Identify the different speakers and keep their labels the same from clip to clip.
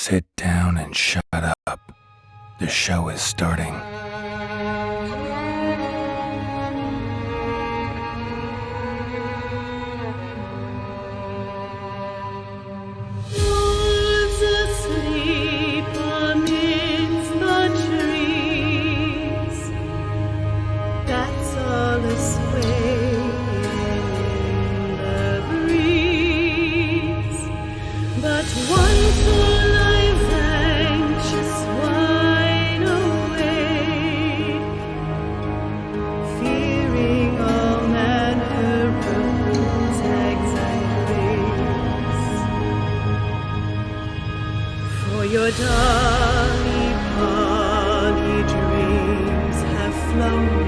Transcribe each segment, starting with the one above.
Speaker 1: Sit down and shut up. The show is starting.
Speaker 2: Wolves asleep amidst the trees. That's all swaying in the breeze. But one soul lies anxious, wide awake, fearing all manner of zigzags and ways. For your dolly polly dreams have flown.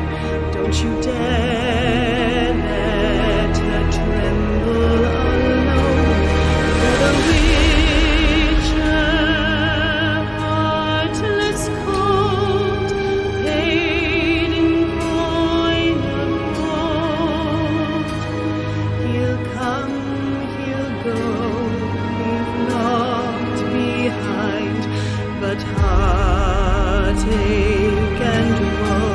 Speaker 2: Don't you dare let her tremble alone. For the witcher, heartless cold, paid in coin of gold. He'll come, he'll go, leave naught behind but heartache and woe.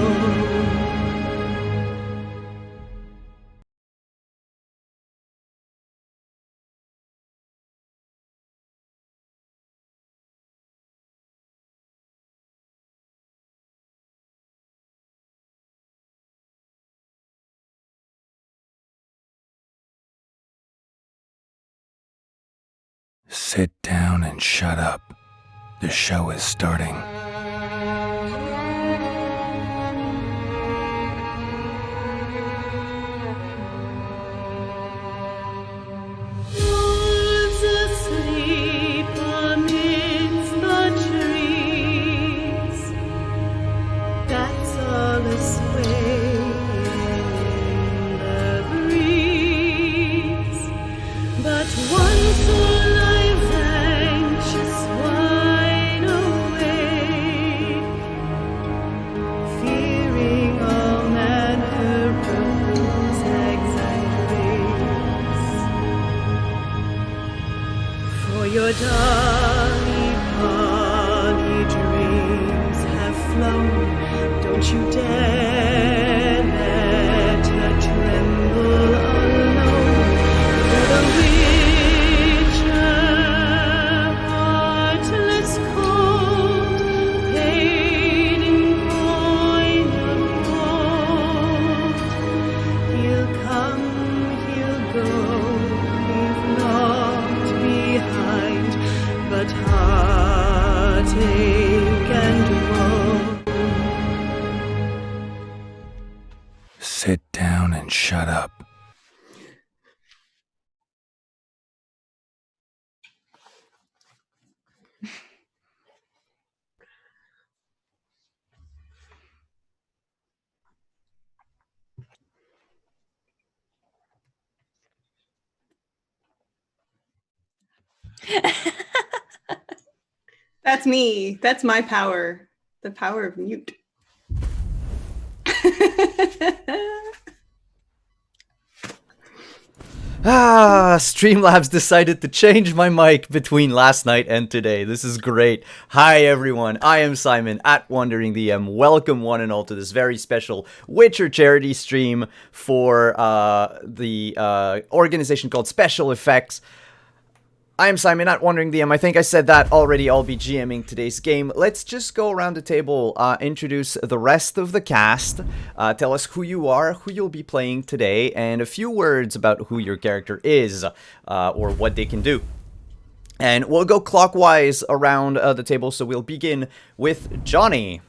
Speaker 1: Sit down and shut up. The show is starting.
Speaker 2: Wolves asleep amidst the trees. That's all swaying in the breeze. But one soul lies anxious, wide awake, fearing all manner of zigzags and ways. For your dolly polly dreams have flown. Don't you dare let her tremble alone. For the witcher, heartless cold, paid in coin of gold. He'll come, he'll go, leave naught behind but heartache and woe.
Speaker 1: Sit down and shut up.
Speaker 3: That's me. That's my power. The power of mute.
Speaker 4: Streamlabs decided to change my mic between last night and today. This is great. Hi everyone, I am Simon at Wandering DM. Welcome one and all to this very special Witcher charity stream for the organization called Special Effects. I am Simon at Wandering DM. I think I said that already. I'll be GMing today's game. Let's just go around the table, introduce the rest of the cast, tell us who you are, who you'll be playing today, and a few words about who your character is, or what they can do. And we'll go clockwise around the table, so we'll begin with Johnny.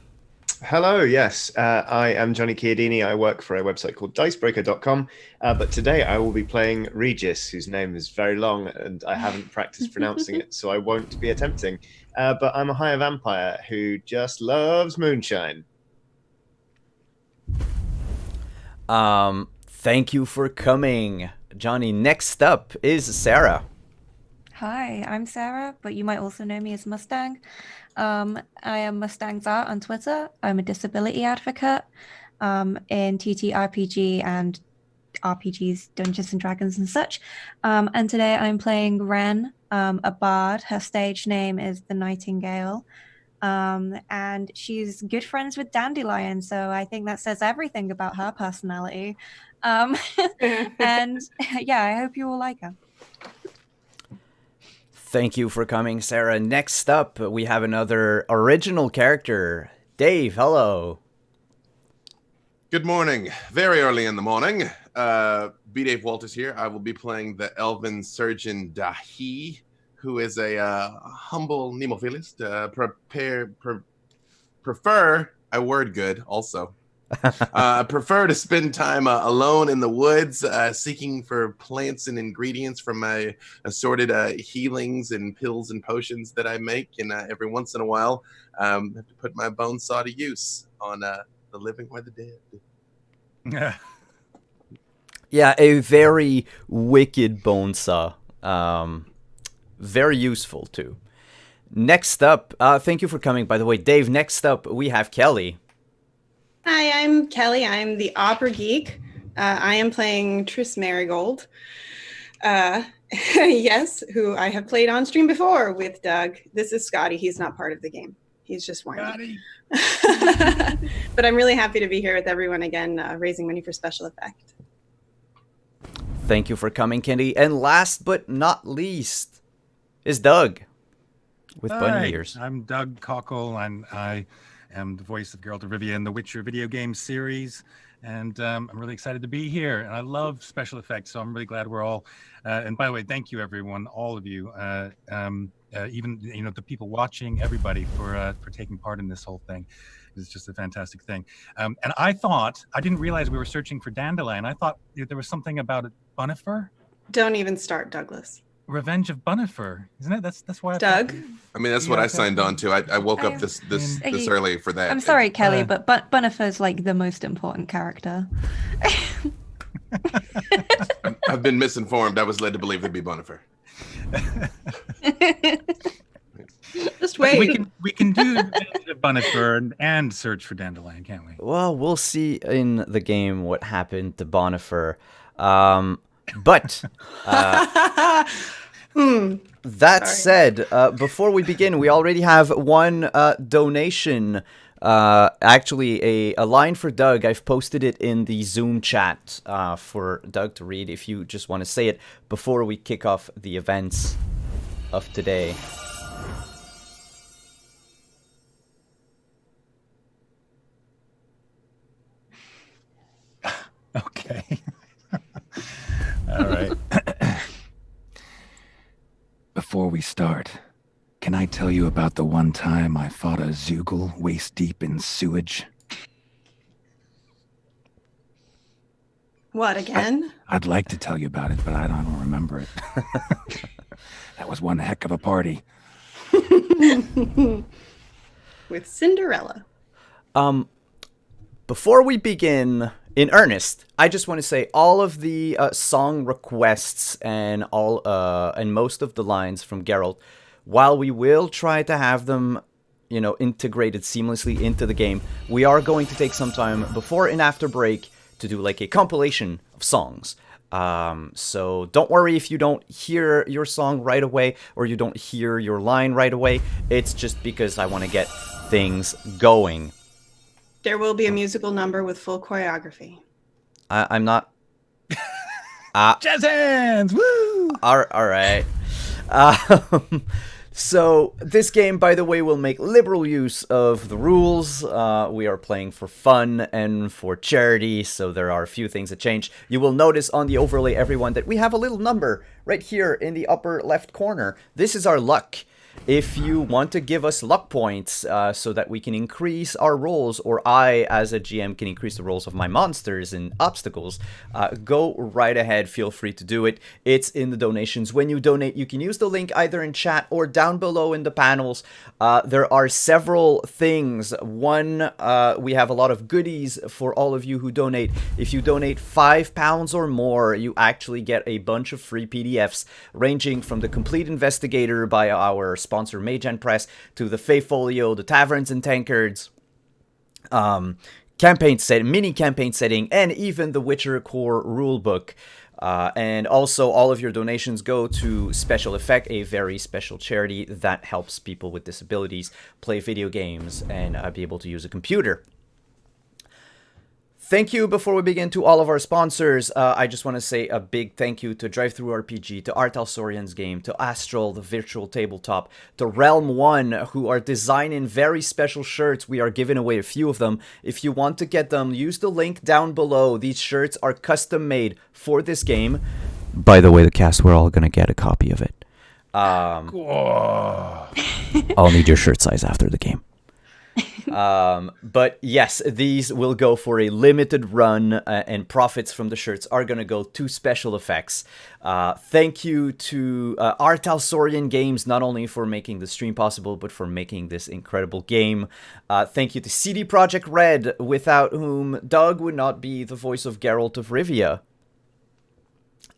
Speaker 5: Hello, yes, I am Johnny Chiodini. I work for a website called dicebreaker.com, but today I will be playing Regis, whose name is very long and I haven't practiced pronouncing it, so I won't be attempting. But I'm a higher vampire who just loves moonshine.
Speaker 4: Thank you for coming, Johnny. Next up is Sara.
Speaker 6: Hi, I'm Sara, but you might also know me as Mustang. I am Mustang's Art on Twitter. I'm a disability advocate in TTRPG and RPGs, Dungeons and Dragons and such. And today I'm playing Ren, a bard. Her stage name is the Nightingale. And she's good friends with Dandelion, so I think that says everything about her personality. And yeah, I hope you all like her.
Speaker 4: Thank you for coming, Sara. Next up, we have another original character. Dave, hello.
Speaker 7: Good morning. Very early in the morning. B. Dave Walters here. I will be playing the elven surgeon Daithi, who is a humble nemophilist. Prefer a word good also. Prefer to spend time alone in the woods, seeking for plants and ingredients from my assorted healings and pills and potions that I make. And every once in a while, have to put my bone saw to use on the living or the dead.
Speaker 4: Yeah, a very wicked bone saw. Very useful, too. Next up, thank you for coming, by the way. Dave, next up, we have Kelli.
Speaker 3: Hi, I'm Kelli. I'm the opera geek. I am playing Triss Marigold. Yes, who I have played on stream before with Doug. This is Scotty. He's not part of the game. He's just whiny. But I'm really happy to be here with everyone again, raising money for special effect.
Speaker 4: Thank you for coming, Kenny. And last but not least is Doug with bunny ears.
Speaker 8: I'm Doug Cockle, and I am the voice of Geralt of Rivia in the Witcher video game series. And I'm really excited to be here. And I love special effects, so I'm really glad we're all. And by the way, thank you, everyone, all of you, even the people watching, everybody for taking part in this whole thing. It's just a fantastic thing. And I didn't realize we were searching for Dandelion. I thought there was something about it. Bunifer?
Speaker 3: Don't even start, Douglas.
Speaker 8: Revenge of Bunifer, isn't it? That's why.
Speaker 3: Doug.
Speaker 7: I mean, that's what I signed on to. I woke up this early for that.
Speaker 6: I'm sorry, Kelli, but Bunifer's like the most important character.
Speaker 7: I've been misinformed. I was led to believe it'd be Bunifer.
Speaker 3: Just wait.
Speaker 8: We can do Revenge of Bunifer and Search for Dandelion, can't we?
Speaker 4: Well, we'll see in the game what happened to Bonifer. But that said, before we begin, we already have one donation. Actually, a line for Doug. I've posted it in the Zoom chat for Doug to read if you just want to say it before we kick off the events of today.
Speaker 8: Okay. All right. Before we start, can I tell you about the one time I fought a Zoogle waist deep in sewage?
Speaker 3: What, again?
Speaker 8: I'd like to tell you about it, but I don't remember it. That was one heck of a party.
Speaker 3: With Cinderella.
Speaker 4: Before we begin in earnest, I just want to say all of the song requests and most of the lines from Geralt, while we will try to have them, integrated seamlessly into the game, we are going to take some time before and after break to do like a compilation of songs. So don't worry if you don't hear your song right away or you don't hear your line right away. It's just because I want to get things going.
Speaker 3: There will be a musical number with full choreography.
Speaker 4: I'm not...
Speaker 8: Jazz hands! Woo!
Speaker 4: All right. So this game, by the way, will make liberal use of the rules. We are playing for fun and for charity, so there are a few things that change. You will notice on the overlay, everyone, that we have a little number right here in the upper left corner. This is our luck. If you want to give us luck points so that we can increase our rolls, or I, as a GM, can increase the rolls of my monsters and obstacles, go right ahead. Feel free to do it. It's in the donations. When you donate, you can use the link either in chat or down below in the panels. There are several things. One, we have a lot of goodies for all of you who donate. If you donate £5 or more, you actually get a bunch of free PDFs ranging from the Complete Investigator by our sponsor Magen Press to the Fayfolio, the Taverns and Tankards, mini campaign setting, and even the Witcher Core rulebook. And also, all of your donations go to Special Effect, a very special charity that helps people with disabilities play video games and be able to use a computer. Thank you, before we begin, to all of our sponsors. I just want to say a big thank you to DriveThruRPG, to Art Alsorian's Game, to Astral, the virtual tabletop, to Realm 1, who are designing very special shirts. We are giving away a few of them. If you want to get them, use the link down below. These shirts are custom made for this game. By the way, the cast, we're all going to get a copy of it. I'll need your shirt size after the game. But yes, these will go for a limited run, and profits from the shirts are going to go to Special Effects. Thank you to Art Alsorian Games, not only for making the stream possible, but for making this incredible game. Thank you to CD Projekt Red, without whom Doug would not be the voice of Geralt of Rivia.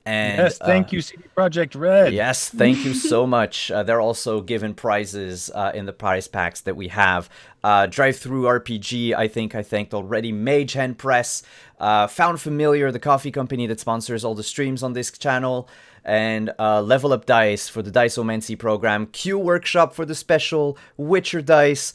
Speaker 4: And,
Speaker 8: yes, thank you, CD Projekt Red.
Speaker 4: Yes, thank you so much. They're also given prizes in the prize packs that we have. DriveThruRPG, I think I thanked already. Mage Hand Press, Found Familiar, the coffee company that sponsors all the streams on this channel, and Level Up Dice for the Diceomancy program, Q Workshop for the special Witcher dice.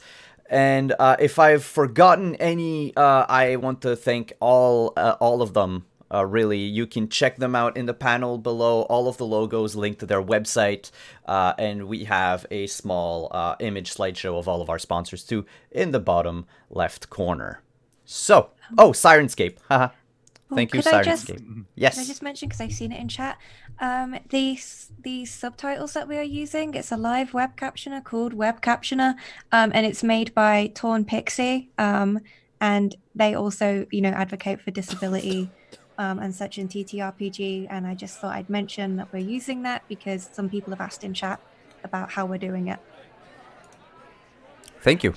Speaker 4: And if I've forgotten any, I want to thank all of them. Really, you can check them out in the panel below. All of the logos linked to their website, and we have a small image slideshow of all of our sponsors too in the bottom left corner. So, Sirenscape. Haha. Thank you, Sirenscape. Yes.
Speaker 6: Can I just mention, because I've seen it in chat, these subtitles that we are using, it's a live web captioner called Web Captioner, and it's made by Torn Pixie, and they also, advocate for disability and such in TTRPG, and I just thought I'd mention that we're using that because some people have asked in chat about how we're doing it.
Speaker 4: Thank you.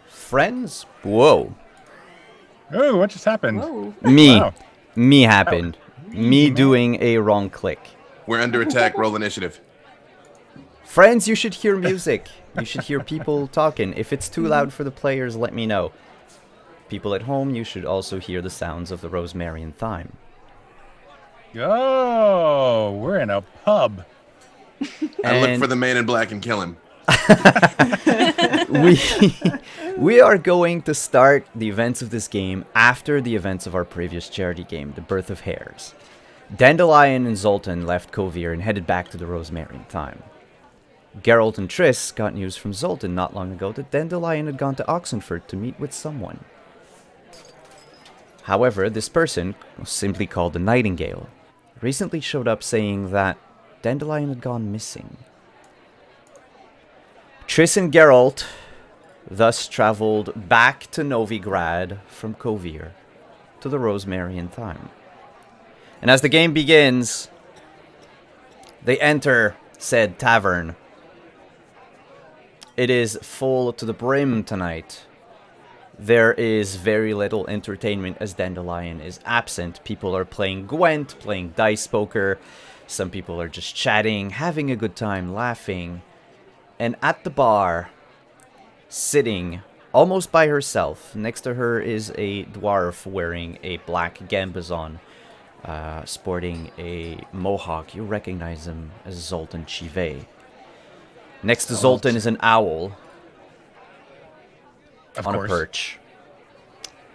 Speaker 4: Friends? Whoa.
Speaker 8: Oh, what just happened?
Speaker 6: Whoa.
Speaker 4: Me happened. Me doing a wrong click.
Speaker 7: We're under attack. Roll initiative.
Speaker 4: Friends, you should hear music. You should hear people talking. If it's too loud for the players, let me know. People at home, you should also hear the sounds of the rosemary and thyme.
Speaker 8: Oh, we're in a pub.
Speaker 7: I look for the man in black and kill him.
Speaker 4: We are going to start the events of this game after the events of our previous charity game, The Birth of Hares. Dandelion and Zoltan left Kovir and headed back to the rosemary and thyme. Geralt and Triss got news from Zoltan not long ago that Dandelion had gone to Oxenford to meet with someone. However, this person, simply called the Nightingale, recently showed up saying that Dandelion had gone missing. Triss and Geralt thus traveled back to Novigrad from Kovir to the rosemary and thyme. And as the game begins, they enter said tavern. It is full to the brim tonight. There is very little entertainment as Dandelion is absent. People are playing Gwent, playing dice poker. Some people are just chatting, having a good time, laughing. And at the bar, sitting almost by herself, next to her is a dwarf wearing a black gambazon, sporting a mohawk. You recognize him as Zoltan Chive. Next to Zoltan is an owl on a perch.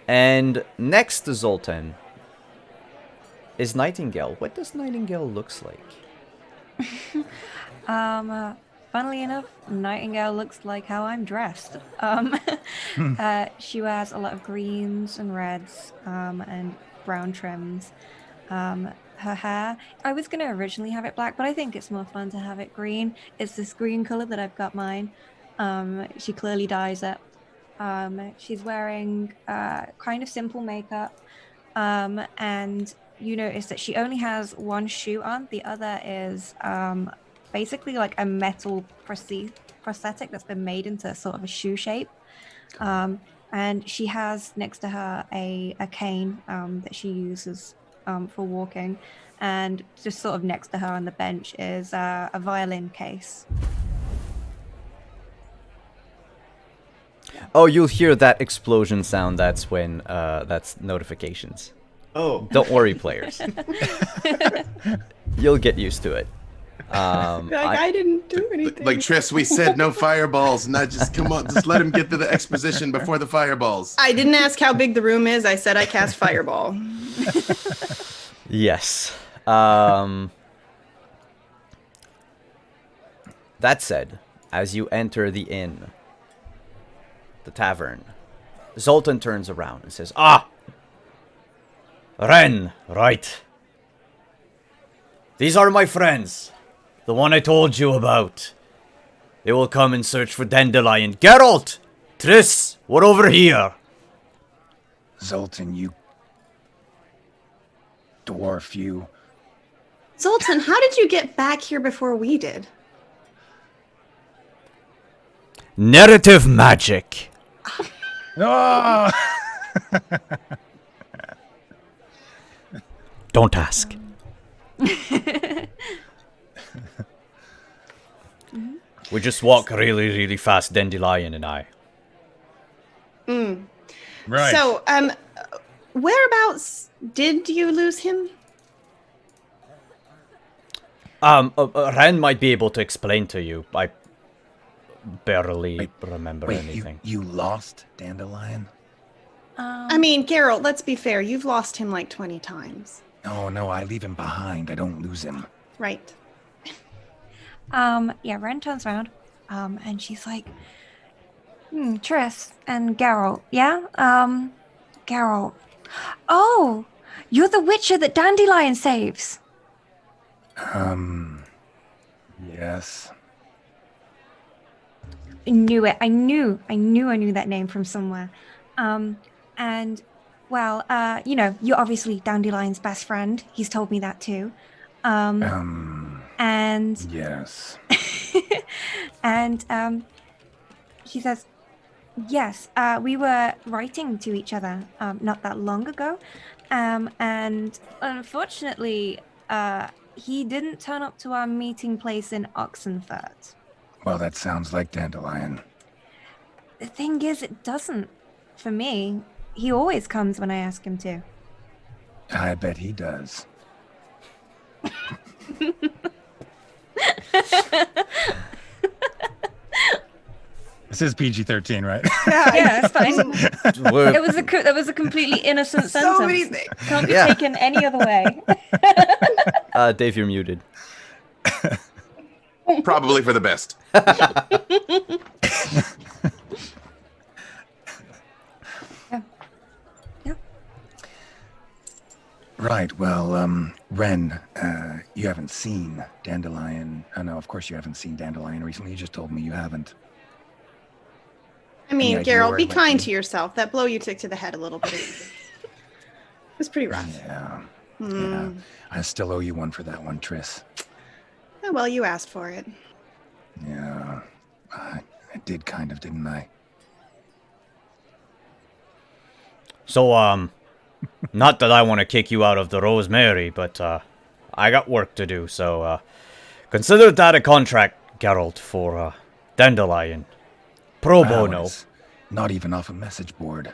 Speaker 4: And next to Zoltan is Nightingale. What does Nightingale looks like?
Speaker 6: Funnily enough, Nightingale looks like how I'm dressed. She wears a lot of greens and reds and brown trims. Her hair, I was going to originally have it black, but I think it's more fun to have it green. It's this green color that I've got mine. She clearly dyes it. She's wearing kind of simple makeup, and you notice that she only has one shoe on. The other is basically like a metal prosthetic that's been made into sort of a shoe shape. And she has next to her a cane that she uses for walking, and just sort of next to her on the bench is a violin case.
Speaker 4: Oh, you'll hear that explosion sound. That's when that's notifications.
Speaker 5: Oh,
Speaker 4: Don't worry, players. You'll get used to it.
Speaker 3: I didn't do anything.
Speaker 7: Like Triss, we said no fireballs. Not just come on, just let him get to the exposition before the fireballs.
Speaker 3: I didn't ask how big the room is. I said I cast fireball.
Speaker 4: Yes. That said, as you enter the inn, the tavern, Zoltan turns around and says, "Ah! Ren, right. These are my friends. The one I told you about. They will come and search for Dandelion. Geralt! Triss, we're over here."
Speaker 8: Zoltan, you dwarf, you.
Speaker 3: Zoltan, how did you get back here before we did?
Speaker 4: Narrative magic.
Speaker 8: Oh!
Speaker 4: Don't ask. We just walk really, really fast, Dandelion and I.
Speaker 8: Right.
Speaker 3: So, whereabouts did you lose him?
Speaker 4: Ren might be able to explain to you. I barely remember
Speaker 8: Wait,
Speaker 4: anything.
Speaker 8: you lost Dandelion?
Speaker 3: I mean, Geralt, let's be fair. You've lost him like 20 times.
Speaker 8: No, I leave him behind. I don't lose him.
Speaker 3: Right.
Speaker 6: Yeah, Ren turns around, and she's like, Triss and Geralt, yeah? Geralt. Oh, you're the Witcher that Dandelion saves.
Speaker 8: Yes.
Speaker 6: I knew it. I knew that name from somewhere. And, well, you're obviously Dandelion's best friend. He's told me that too. And
Speaker 8: Yes.
Speaker 6: and she says, yes, we were writing to each other not that long ago, and unfortunately, he didn't turn up to our meeting place in Oxenfurt.
Speaker 8: Well, that sounds like Dandelion.
Speaker 6: The thing is, it doesn't. For me, he always comes when I ask him to.
Speaker 8: I bet he does. This is PG-13, right?
Speaker 6: Yeah, it's fine. It was a completely innocent sentence.
Speaker 3: So many things.
Speaker 6: Can't be taken any other way.
Speaker 4: Dave, you're muted.
Speaker 7: Probably for the best.
Speaker 6: Yeah.
Speaker 8: Right, well, Ren, you haven't seen Dandelion. Oh, no, of course you haven't seen Dandelion recently. You just told me you haven't.
Speaker 3: I mean,
Speaker 8: Any idea
Speaker 3: Geralt,
Speaker 8: where
Speaker 3: be
Speaker 8: it might
Speaker 3: kind
Speaker 8: be?
Speaker 3: to yourself. That blow you took to the head a little bit. It was pretty rough.
Speaker 8: Yeah. I still owe you one for that one, Triss.
Speaker 3: Oh, well, you asked for it.
Speaker 8: Yeah, I did kind of, didn't I?
Speaker 4: So, not that I want to kick you out of the Rosemary, but, I got work to do, so, consider that a contract, Geralt, for, Dandelion. Pro
Speaker 8: Wow,
Speaker 4: bono.
Speaker 8: it's not even off a message board.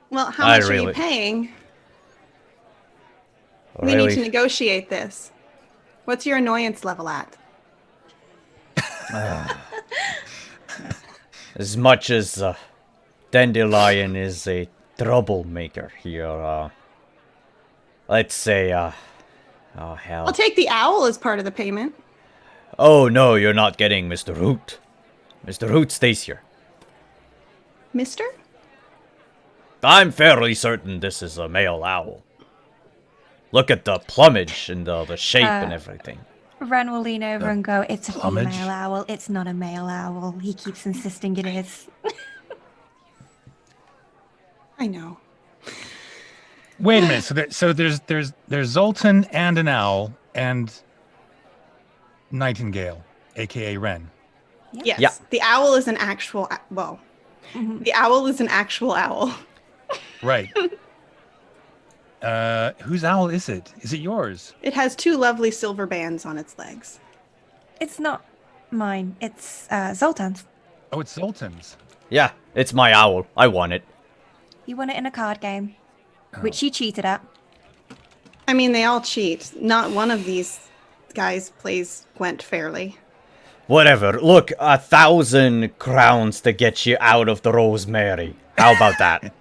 Speaker 3: Well, how
Speaker 4: I
Speaker 3: much are
Speaker 4: really-
Speaker 3: you paying? We need to negotiate this. What's your annoyance level at?
Speaker 4: As much as, Dandelion is a troublemaker here, let's say, oh, hell.
Speaker 3: I'll take the owl as part of the payment.
Speaker 4: Oh, no, you're not getting Mr. Root. Mr. Root stays here.
Speaker 3: Mister?
Speaker 4: I'm fairly certain this is a male owl. Look at the plumage and the shape and everything.
Speaker 6: Ren will lean over and go, it's a
Speaker 8: plumage?
Speaker 6: female owl. It's not a male owl. He keeps insisting it is.
Speaker 3: I know.
Speaker 8: Wait a minute. So there's Zoltan and an owl and Nightingale, aka Ren.
Speaker 3: Yes.
Speaker 4: Yeah.
Speaker 3: The owl is an actual, the owl is an actual owl.
Speaker 8: Right. Whose owl is it? Is it yours?
Speaker 3: It has two lovely silver bands on its legs.
Speaker 6: It's not mine. It's Zoltan's.
Speaker 8: Oh, it's Zoltan's.
Speaker 4: Yeah, it's my owl. I won it.
Speaker 6: You won it in a card game. which she cheated at.
Speaker 3: I mean, they all cheat. Not one of these guys plays Gwent fairly.
Speaker 4: Whatever. Look, 1,000 crowns to get you out of the Rosemary. How about that?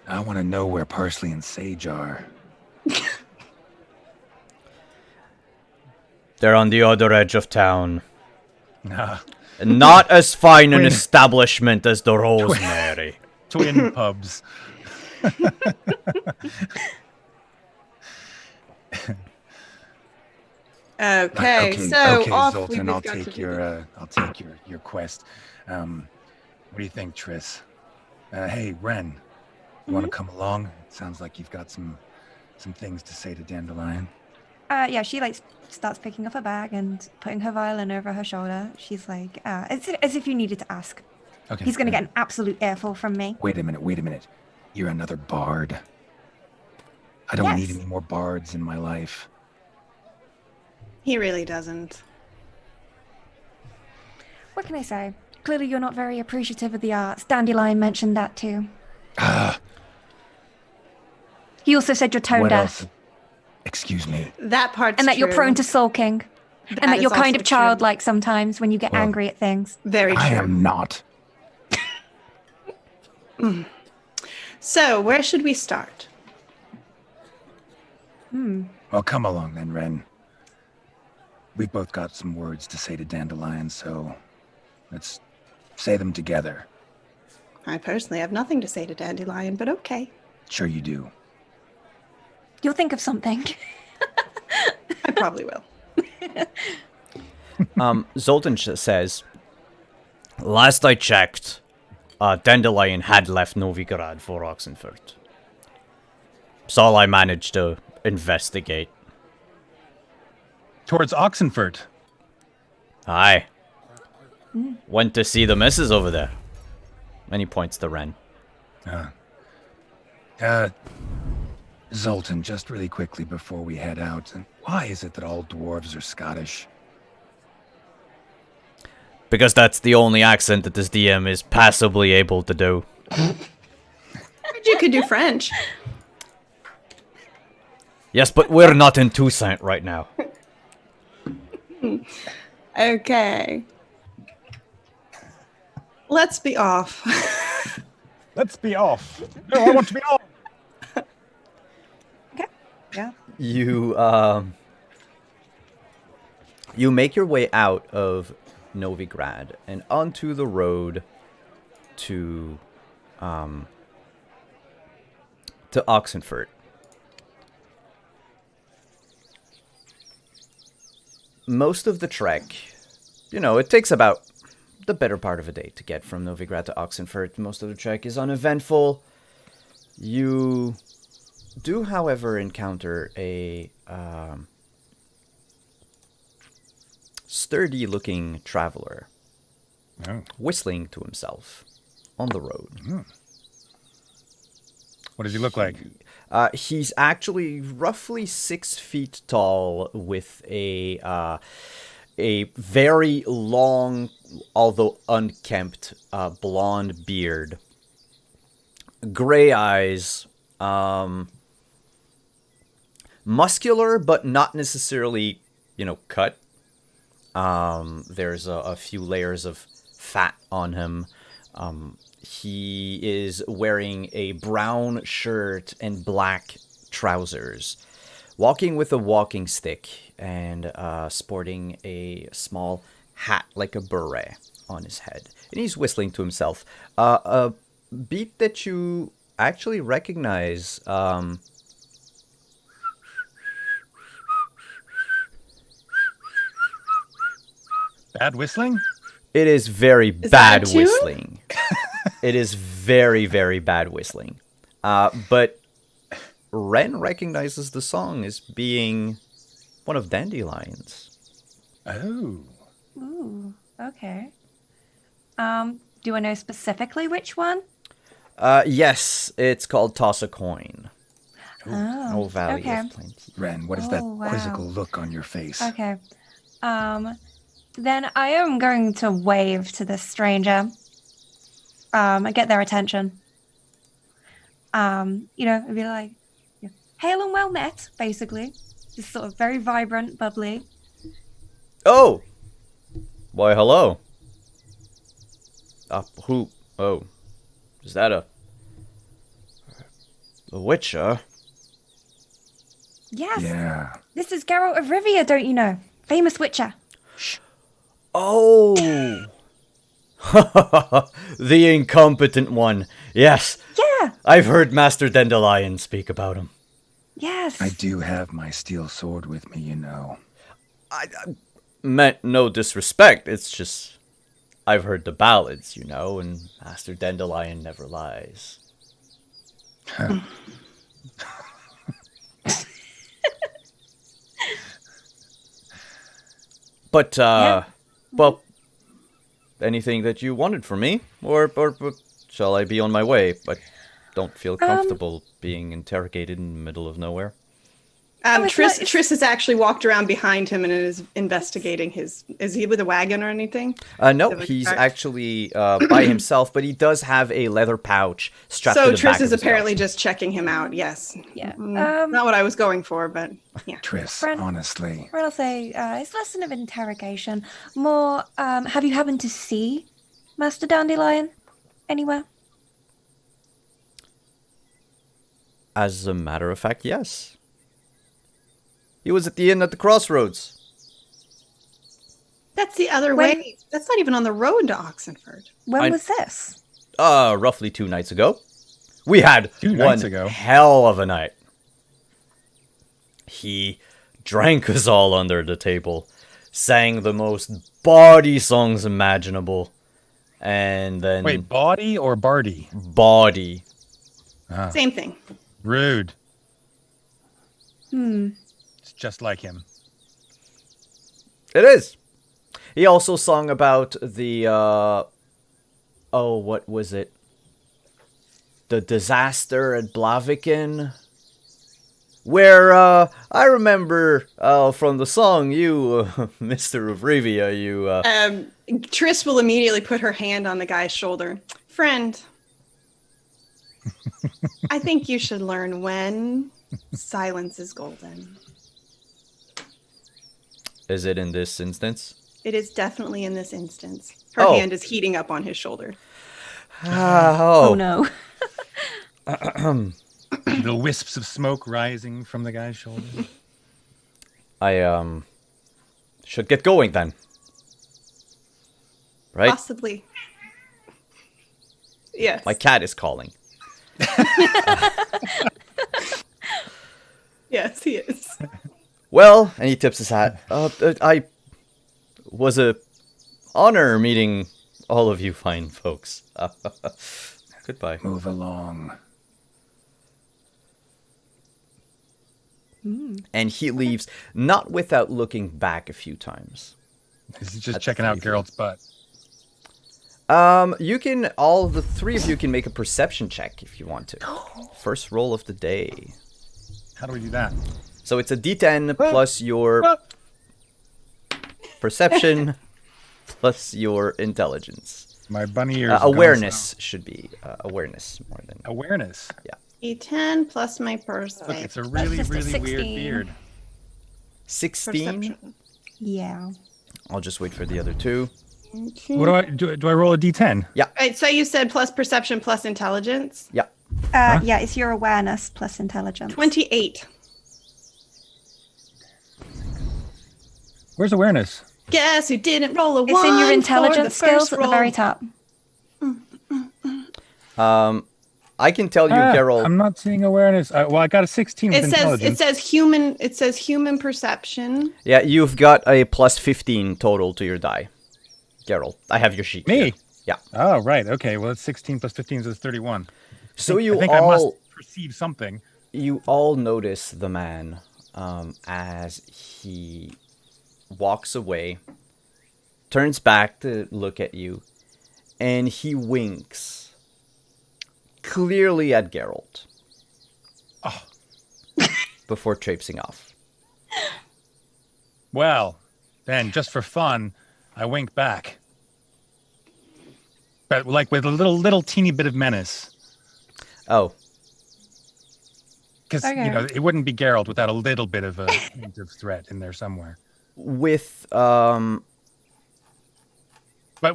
Speaker 1: I want to know where parsley and sage are.
Speaker 4: They're on the other edge of town.
Speaker 8: Nah,
Speaker 4: Not as fine an establishment as the Rosemary.
Speaker 8: twin pubs.
Speaker 3: Okay, so off we
Speaker 1: Zoltan, I'll
Speaker 3: got to
Speaker 1: take
Speaker 3: do
Speaker 1: your your quest. What do you think, Triss? Hey, Ren, you want to come along? It sounds like you've got some things to say to Dandelion.
Speaker 6: Yeah, she like starts picking up her bag and putting her violin over her shoulder. She's like, as if you needed to ask.
Speaker 1: Okay.
Speaker 6: He's gonna get an absolute earful from me.
Speaker 1: Wait a minute. You're another bard. I don't need
Speaker 6: Yes.
Speaker 1: any more bards in my life.
Speaker 3: He really doesn't.
Speaker 6: What can I say? Clearly, you're not very appreciative of the arts. Dandelion mentioned that too. He also said you're tone
Speaker 1: What
Speaker 6: deaf
Speaker 1: else? Excuse me.
Speaker 3: That part's
Speaker 6: and that you're
Speaker 3: true.
Speaker 6: prone to sulking, and that
Speaker 3: is
Speaker 6: you're kind
Speaker 3: also
Speaker 6: of
Speaker 3: true.
Speaker 6: childlike sometimes when you get
Speaker 1: Well,
Speaker 6: angry at things.
Speaker 3: Very true.
Speaker 1: I am not.
Speaker 3: So, where should we start?
Speaker 1: Well, come along then, Ren. We've both got some words to say to Dandelion, so let's say them together.
Speaker 3: I personally have nothing to say to Dandelion, but okay.
Speaker 1: Sure you do.
Speaker 6: You'll think of something.
Speaker 3: I probably will.
Speaker 4: Zoltan says, last I checked, Dandelion had left Novigrad for Oxenfurt. It's all I managed to investigate.
Speaker 8: Towards Oxenfurt.
Speaker 4: Aye. Went to see the missus over there. And he points to Ren.
Speaker 1: Zoltan, just really quickly before we head out, why is it that all dwarves are Scottish?
Speaker 4: Because that's the only accent that this DM is passably able to do.
Speaker 3: Heard you could do French.
Speaker 4: Yes, but we're not in Toussaint right now.
Speaker 3: Okay. Let's be off.
Speaker 8: Let's be off. No, I want to be off.
Speaker 6: Okay. Yeah.
Speaker 4: You make your way out of Novigrad and onto the road to Oxenfurt. Most of the trek, it takes about the better part of a day to get from Novigrad to Oxenfurt. Most of the trek is uneventful. You do, however, encounter a sturdy-looking traveler whistling to himself on the road.
Speaker 8: What does he look like?
Speaker 4: He's actually roughly 6 feet tall with a very long, although unkempt, blonde beard. Gray eyes. Muscular, but not necessarily, cut. There's a few layers of fat on him. He is wearing a brown shirt and black trousers, walking with a walking stick and sporting a small hat like a beret on his head. And he's whistling to himself. A beat that you actually recognize.
Speaker 8: Bad whistling?
Speaker 4: It is very
Speaker 3: that
Speaker 4: bad
Speaker 3: a tune?
Speaker 4: whistling. It is very, very bad whistling. But Ren recognizes the song as being one of Dandelion's.
Speaker 8: Oh.
Speaker 6: Ooh. Okay. Do I know specifically which one?
Speaker 4: Yes, it's called Toss a Coin.
Speaker 6: Oh.
Speaker 4: Valley
Speaker 6: okay.
Speaker 4: of Plenty.
Speaker 1: Ren, what is that
Speaker 6: Oh, wow.
Speaker 1: quizzical look on your face?
Speaker 6: Okay. Then I am going to wave to this stranger. I get their attention. It'd be like, hail and well met, basically. Just sort of very vibrant, bubbly.
Speaker 4: Oh! Why, hello. Who? Oh. Is that a witcher?
Speaker 6: Yes.
Speaker 1: Yeah.
Speaker 6: This is Geralt of Rivia, don't you know? Famous witcher.
Speaker 4: Oh! The incompetent one. Yes.
Speaker 6: Yeah.
Speaker 4: I've heard Master Dandelion speak about him.
Speaker 6: Yes.
Speaker 1: I do have my steel sword with me, you know.
Speaker 4: I meant no disrespect. It's just I've heard the ballads, and Master Dandelion never lies. But well, anything that you wanted from me, or shall I be on my way? I don't feel comfortable being interrogated in the middle of nowhere.
Speaker 3: Triss has actually walked around behind him and is investigating his. Is he with a wagon or anything?
Speaker 4: No, he's actually by himself, but he does have a leather pouch strapped to the back
Speaker 3: So Triss
Speaker 4: of
Speaker 3: is
Speaker 4: his
Speaker 3: apparently
Speaker 4: belt.
Speaker 3: just checking him out. Yes.
Speaker 6: Yeah.
Speaker 3: Not what I was going for, but yeah.
Speaker 1: Triss,
Speaker 6: Friend-
Speaker 1: honestly.
Speaker 6: Well, I'll say it's less than an interrogation. More, have you happened to see Master Dandelion anywhere?
Speaker 4: As a matter of fact, yes. He was at the inn at the crossroads.
Speaker 3: That's the other way. That's not even on the road to Oxenford.
Speaker 6: When was this?
Speaker 4: Roughly 2 nights ago. We had
Speaker 8: 2 nights ago.
Speaker 4: hell of a night. He drank us all under the table, sang the most bawdy songs imaginable, and then...
Speaker 8: Wait, bawdy or bardy?
Speaker 4: Bawdy.
Speaker 8: Ah,
Speaker 3: Same thing.
Speaker 8: rude.
Speaker 6: Hmm.
Speaker 8: It's just like him.
Speaker 4: It is. He also sung about the, what was it? The disaster at Blaviken. Where, I remember, from the song, you, Mr. of Rivia, you,
Speaker 3: Triss will immediately put her hand on the guy's shoulder. Friend, I think you should learn when silence is golden.
Speaker 4: Is it in this instance?
Speaker 3: It is definitely in this instance. Her
Speaker 4: Oh.
Speaker 3: hand is heating up on his shoulder.
Speaker 6: Oh no.
Speaker 8: The wisps of smoke rising from the guy's shoulder.
Speaker 4: I, should get going then. Right?
Speaker 3: Possibly. Yes.
Speaker 4: My cat is calling.
Speaker 3: Yes, he is.
Speaker 4: Well, and he tips his hat. I was a honor meeting all of you fine folks. Goodbye.
Speaker 1: Move along.
Speaker 4: And he leaves, not without looking back a few times.
Speaker 8: He's just
Speaker 4: That's
Speaker 8: checking out
Speaker 4: easy.
Speaker 8: Geralt's butt.
Speaker 4: You can, all the three of you can make a perception check if you want to. First roll of the day.
Speaker 8: How do we do that?
Speaker 4: So it's a D10 plus your perception plus your intelligence.
Speaker 8: My bunny ears. have gone
Speaker 4: Awareness should be awareness more than
Speaker 8: south. Awareness.
Speaker 3: E10 plus my perception.
Speaker 8: Look, it's a really,
Speaker 6: just a
Speaker 8: really weird
Speaker 6: 16.
Speaker 8: beard.
Speaker 4: 16.
Speaker 6: Yeah.
Speaker 4: I'll just wait for the other two.
Speaker 8: What do I do? I roll a D10?
Speaker 3: Right, so you said plus perception plus intelligence.
Speaker 4: Yeah.
Speaker 6: Yeah, it's your awareness plus intelligence.
Speaker 3: 28.
Speaker 8: Where's awareness?
Speaker 3: Guess who didn't roll a 1?
Speaker 6: It's in your
Speaker 3: for
Speaker 6: intelligence
Speaker 3: the first
Speaker 6: skills at the
Speaker 3: roll?
Speaker 6: very top.
Speaker 4: I can tell you, Geralt.
Speaker 8: I'm not seeing awareness. Well, I got a 16 with
Speaker 3: It says
Speaker 8: intelligence.
Speaker 3: it says human perception.
Speaker 4: Yeah, you've got a plus 15 total to your die. Geralt, I have your sheet.
Speaker 8: Me?
Speaker 4: here. Yeah.
Speaker 8: Oh, right. Okay. Well, it's 16 plus 15 is 31.
Speaker 4: So
Speaker 8: I
Speaker 4: you
Speaker 8: think I must
Speaker 4: all
Speaker 8: perceive something.
Speaker 4: you all notice the man as he walks away, turns back to look at you, and he winks clearly at Geralt.
Speaker 8: Oh.
Speaker 4: Before traipsing off.
Speaker 8: Well, then, just for fun, I wink back. But like with a little teeny bit of menace.
Speaker 4: Oh.
Speaker 8: Because
Speaker 6: Okay.
Speaker 8: it wouldn't be Geralt without a little bit of a hint of threat in there somewhere.
Speaker 4: With
Speaker 8: But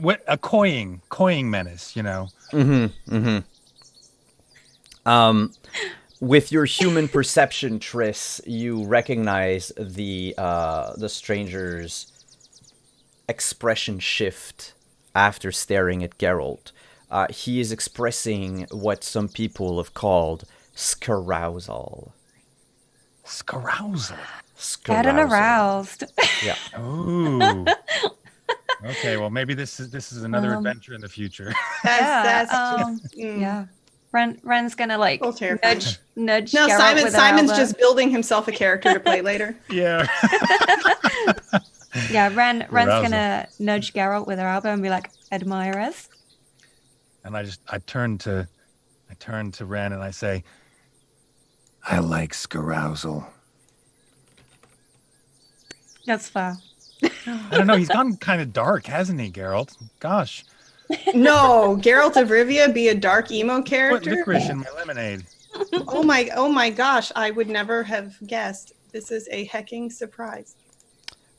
Speaker 8: what a coying menace,
Speaker 4: with your human perception, Triss, you recognize the stranger's expression shift after staring at Geralt. He is expressing what some people have called scarousal.
Speaker 8: Scarousal.
Speaker 6: Get and aroused.
Speaker 4: Yeah.
Speaker 8: Ooh. Okay, well maybe this is another adventure in the future.
Speaker 6: Yeah. Ren's gonna like
Speaker 3: Oh, terrifying.
Speaker 6: nudge
Speaker 3: No,
Speaker 6: Geralt with her
Speaker 3: Simon's
Speaker 6: elbow.
Speaker 3: just building himself a character to play later.
Speaker 8: Yeah.
Speaker 6: Yeah, Ren's
Speaker 8: Arousal.
Speaker 6: gonna nudge Geralt with her elbow and be like, admire us.
Speaker 8: And I turn to Ren and I say, I like scarousal.
Speaker 6: That's fair.
Speaker 8: I don't know, he's gone kind of dark, hasn't he, Geralt? Gosh.
Speaker 3: No, Geralt of Rivia be a dark emo
Speaker 8: Put
Speaker 3: character?
Speaker 8: licorice in my lemonade.
Speaker 3: Oh my gosh, I would never have guessed. This is a hecking surprise.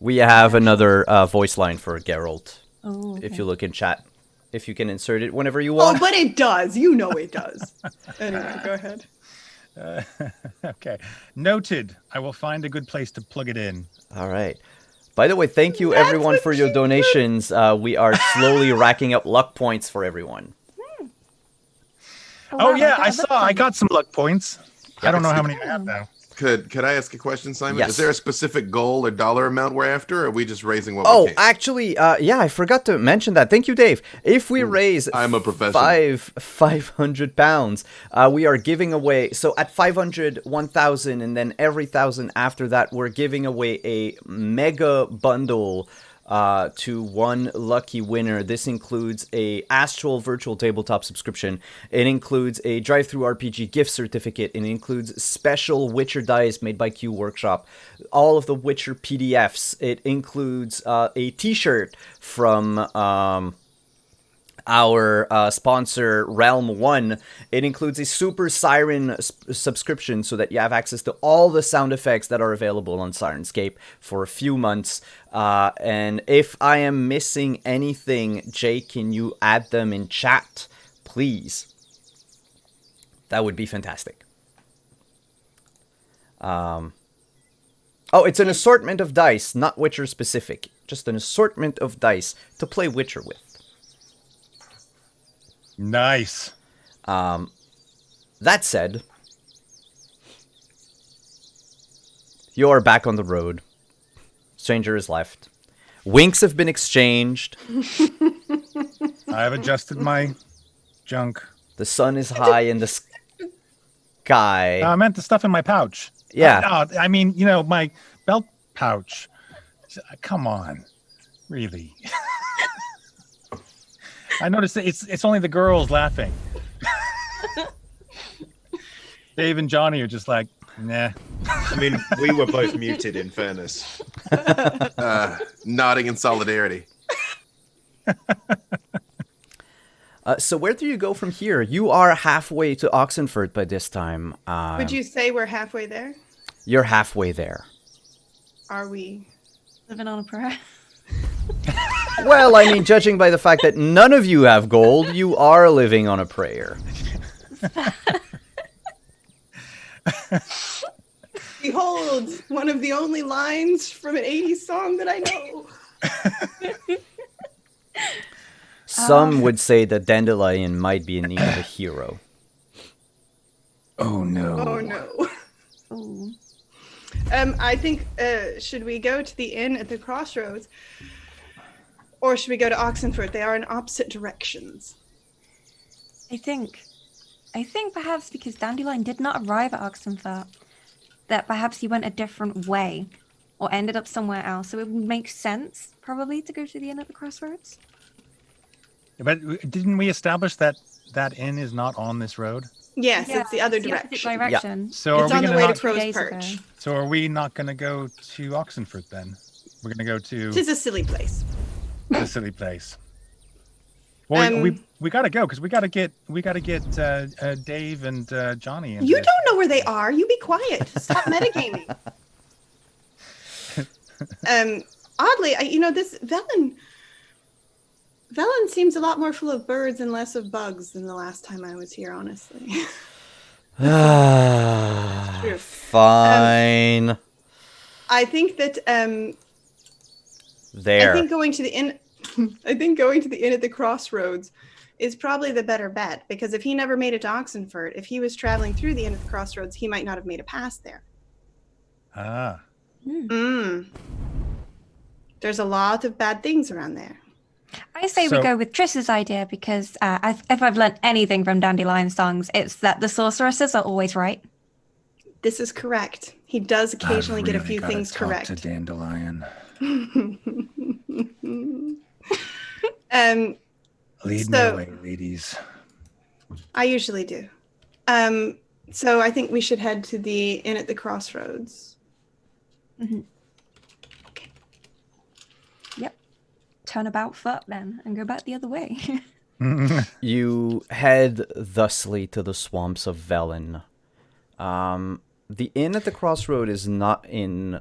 Speaker 4: We have another voice line for Geralt.
Speaker 6: Oh, okay.
Speaker 4: If you look in chat, if you can insert it whenever you
Speaker 3: Oh,
Speaker 4: want.
Speaker 3: but it does. You know it does. Anyway, go ahead.
Speaker 8: Okay. Noted. I will find a good place to plug it in.
Speaker 4: All right. By the way, thank you everyone for your donations. We are slowly racking up luck points for everyone.
Speaker 8: Oh yeah, I got some luck points. I don't know how many I have now.
Speaker 7: Could I ask a question, Simon?
Speaker 4: Yes.
Speaker 7: Is there a specific goal or dollar amount we're after, or are we just raising what
Speaker 4: Oh,
Speaker 7: we can?
Speaker 4: actually, yeah, I forgot to mention that. Thank you, Dave. If we raise
Speaker 7: I'm a professional.
Speaker 4: 500 pounds, we are giving away. So at 500, 1,000, and then every 1,000 after that, we're giving away a mega bundle to one lucky winner. This includes a Astral Virtual Tabletop subscription. It includes a Drive-Thru RPG gift certificate. It includes special Witcher dice made by Q Workshop. All of the Witcher PDFs. It includes a t-shirt from our sponsor Realm 1. It includes a Super Siren subscription so that you have access to all the sound effects that are available on Sirenscape for a few months. And if I am missing anything, Jay, can you add them in chat, please? That would be fantastic. Oh, it's an assortment of dice, not Witcher specific. Just an assortment of dice to play Witcher with.
Speaker 8: Nice.
Speaker 4: That said, you're back on the road. Stranger is left. Winks have been exchanged.
Speaker 8: I have adjusted my junk.
Speaker 4: The sun is high in the sky.
Speaker 8: I meant the stuff in my pouch.
Speaker 4: Yeah.
Speaker 8: I mean, my belt pouch. Come on. Really? I noticed that it's only the girls laughing. Dave and Johnny are just like, nah.
Speaker 5: I mean, we were both muted, in fairness.
Speaker 7: Nodding in solidarity.
Speaker 4: So where do you go from here? You are halfway to Oxenford by this time.
Speaker 3: Would you say we're halfway there?
Speaker 4: You're halfway there.
Speaker 3: Are we?
Speaker 6: Living on a prayer.
Speaker 4: Well, I mean, judging by the fact that none of you have gold, you are living on a prayer.
Speaker 3: Behold, one of the only lines from an 80s song that I know.
Speaker 4: Some would say that Dandelion might be in need of a hero.
Speaker 8: Oh no.
Speaker 3: Oh no.
Speaker 6: Ooh.
Speaker 3: I think, should we go to the inn at the crossroads? Or should we go to Oxenford? They are in opposite directions.
Speaker 6: I think perhaps because Dandelion did not arrive at Oxenford, that perhaps he went a different way or ended up somewhere else. So it would make sense probably to go to the inn at the crossroads.
Speaker 8: But didn't we establish that inn is not on this road?
Speaker 3: Yes,
Speaker 6: Yeah,
Speaker 3: it's the other
Speaker 6: it's the opposite
Speaker 3: direction.
Speaker 6: direction.
Speaker 8: So
Speaker 3: It's
Speaker 8: are
Speaker 3: on
Speaker 8: we
Speaker 3: the
Speaker 8: gonna
Speaker 3: way to
Speaker 8: not,
Speaker 3: Crow's
Speaker 6: days ago.
Speaker 3: Perch.
Speaker 8: So are we not gonna go to Oxenford then? We're gonna go to
Speaker 3: Tis a silly place.
Speaker 8: the silly place. Well, we gotta go because we gotta get Dave and Johnny.
Speaker 3: You don't know where they are. You be quiet. Stop metagaming. Oddly, this Velen seems a lot more full of birds and less of bugs than the last time I was here, honestly. True.
Speaker 4: Fine.
Speaker 3: I think that
Speaker 4: There.
Speaker 3: I think going to the inn at the crossroads is probably the better bet, because if he never made it to Oxenford, if he was traveling through the inn at the crossroads, he might not have made a pass there.
Speaker 8: Ah.
Speaker 3: There's a lot of bad things around there.
Speaker 6: I say we go with Triss's idea because if I've learned anything from Dandelion songs, it's that the sorceresses are always right.
Speaker 3: This is correct. He does occasionally get a few things
Speaker 1: talk
Speaker 3: correct.
Speaker 1: To Dandelion. Lead me away, ladies.
Speaker 3: I usually do. So I think we should head to the inn at the crossroads.
Speaker 6: Mm-hmm.
Speaker 3: Okay.
Speaker 6: Yep. Turn about foot then and go back the other way.
Speaker 4: You head thusly to the swamps of Velen. The inn at the crossroad is not in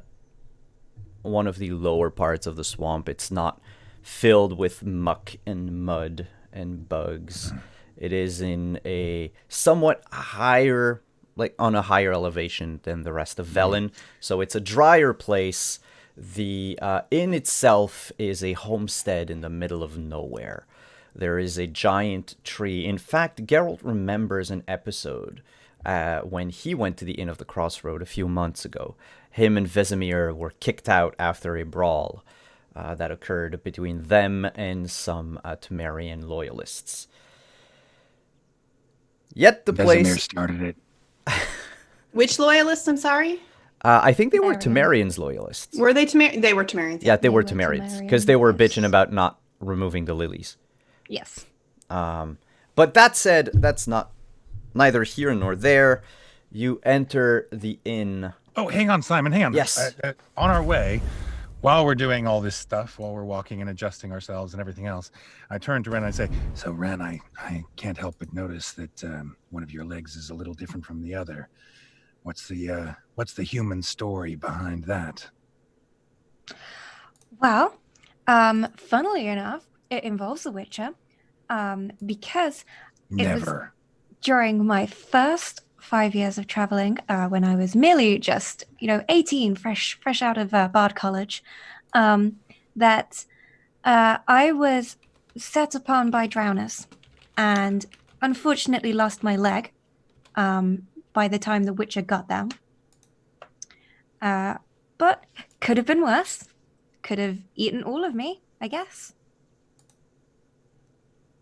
Speaker 4: one of the lower parts of the swamp. It's not filled with muck and mud and bugs. It is in a somewhat higher, like on a higher elevation than the rest of Velen. So it's a drier place. The inn itself is a homestead in the middle of nowhere. There is a giant tree. In fact, Geralt remembers an episode when he went to the Inn of the Crossroad a few months ago. Him and Vesemir were kicked out after a brawl that occurred between them and some Temerian loyalists. Yet the place...
Speaker 1: Vesemir started it.
Speaker 3: Which loyalists? I'm sorry?
Speaker 4: I think they were Temerian's loyalists.
Speaker 3: Were they Temerian? They were Temerians.
Speaker 4: Yeah, they were Temerians. Because they were bitching about not removing the lilies.
Speaker 6: Yes.
Speaker 4: But that said, that's neither here nor there. You enter the inn.
Speaker 8: Oh, hang on, Simon. Hang on.
Speaker 4: Yes.
Speaker 8: On our way, while we're doing all this stuff, while we're walking and adjusting ourselves and everything else, I turn to Ren and I say, "So, Ren, I can't help but notice that one of your legs is a little different from the other. What's the human story behind that?"
Speaker 6: Well, funnily enough, it involves a Witcher, because it was during my first 5 years of traveling, when I was merely just, 18, fresh out of Bard College, that I was set upon by drowners and unfortunately lost my leg by the time the Witcher got there. But could have been worse. Could have eaten all of me, I guess.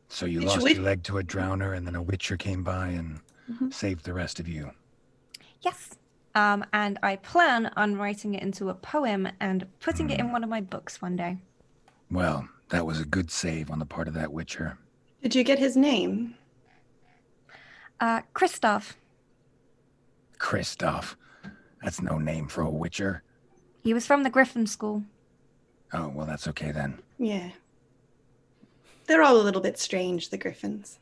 Speaker 1: So you lost your leg to a drowner, and then a Witcher came by and saved the rest of you.
Speaker 6: Yes. And I plan on writing it into a poem and putting it in one of my books one day.
Speaker 1: Well, that was a good save on the part of that Witcher.
Speaker 3: Did you get his name?
Speaker 6: Kristoff.
Speaker 1: Kristoff. That's no name for a Witcher.
Speaker 6: He was from the Griffin School.
Speaker 1: Oh, well, that's okay then.
Speaker 3: Yeah. They're all a little bit strange, the Griffins.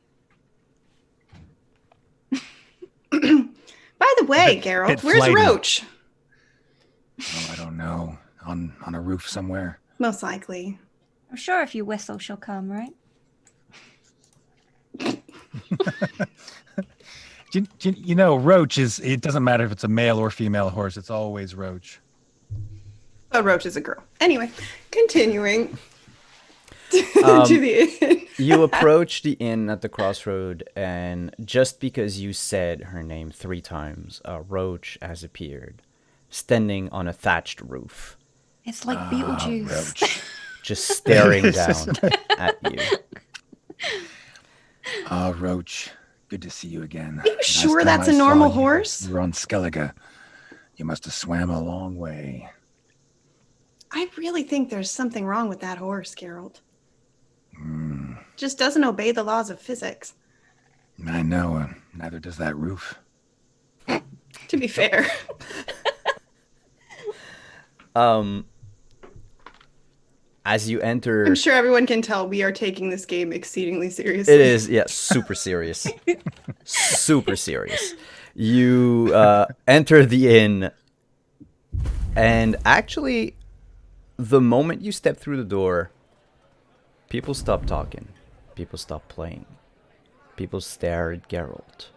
Speaker 3: By the way, Geralt, where's Roach?
Speaker 1: Oh, I don't know. On a roof somewhere.
Speaker 3: Most likely.
Speaker 6: I'm sure if you whistle, she'll come, right?
Speaker 8: Roach it doesn't matter if it's a male or female horse. It's always Roach.
Speaker 3: Oh, Roach is a girl. Anyway, continuing. To the inn.
Speaker 4: You approach the inn at the crossroad, and just because you said her name 3 times, Roach has appeared, standing on a thatched roof.
Speaker 6: It's like Beetlejuice.
Speaker 1: Roach.
Speaker 4: Just staring down at you.
Speaker 1: Roach. Good to see you again.
Speaker 3: Are you sure that's a normal horse?
Speaker 1: You were on Skellige. You must have swam a long way.
Speaker 3: I really think there's something wrong with that horse, Geralt. Just doesn't obey the laws of physics.
Speaker 1: I know. Neither does that roof.
Speaker 3: To be fair.
Speaker 4: As you enter,
Speaker 3: I'm sure everyone can tell we are taking this game exceedingly seriously.
Speaker 4: it is, yeah, super serious. Super serious. You enter the inn, and actually, the moment you step through the door, people stop talking. People stop playing. People stare at Geralt.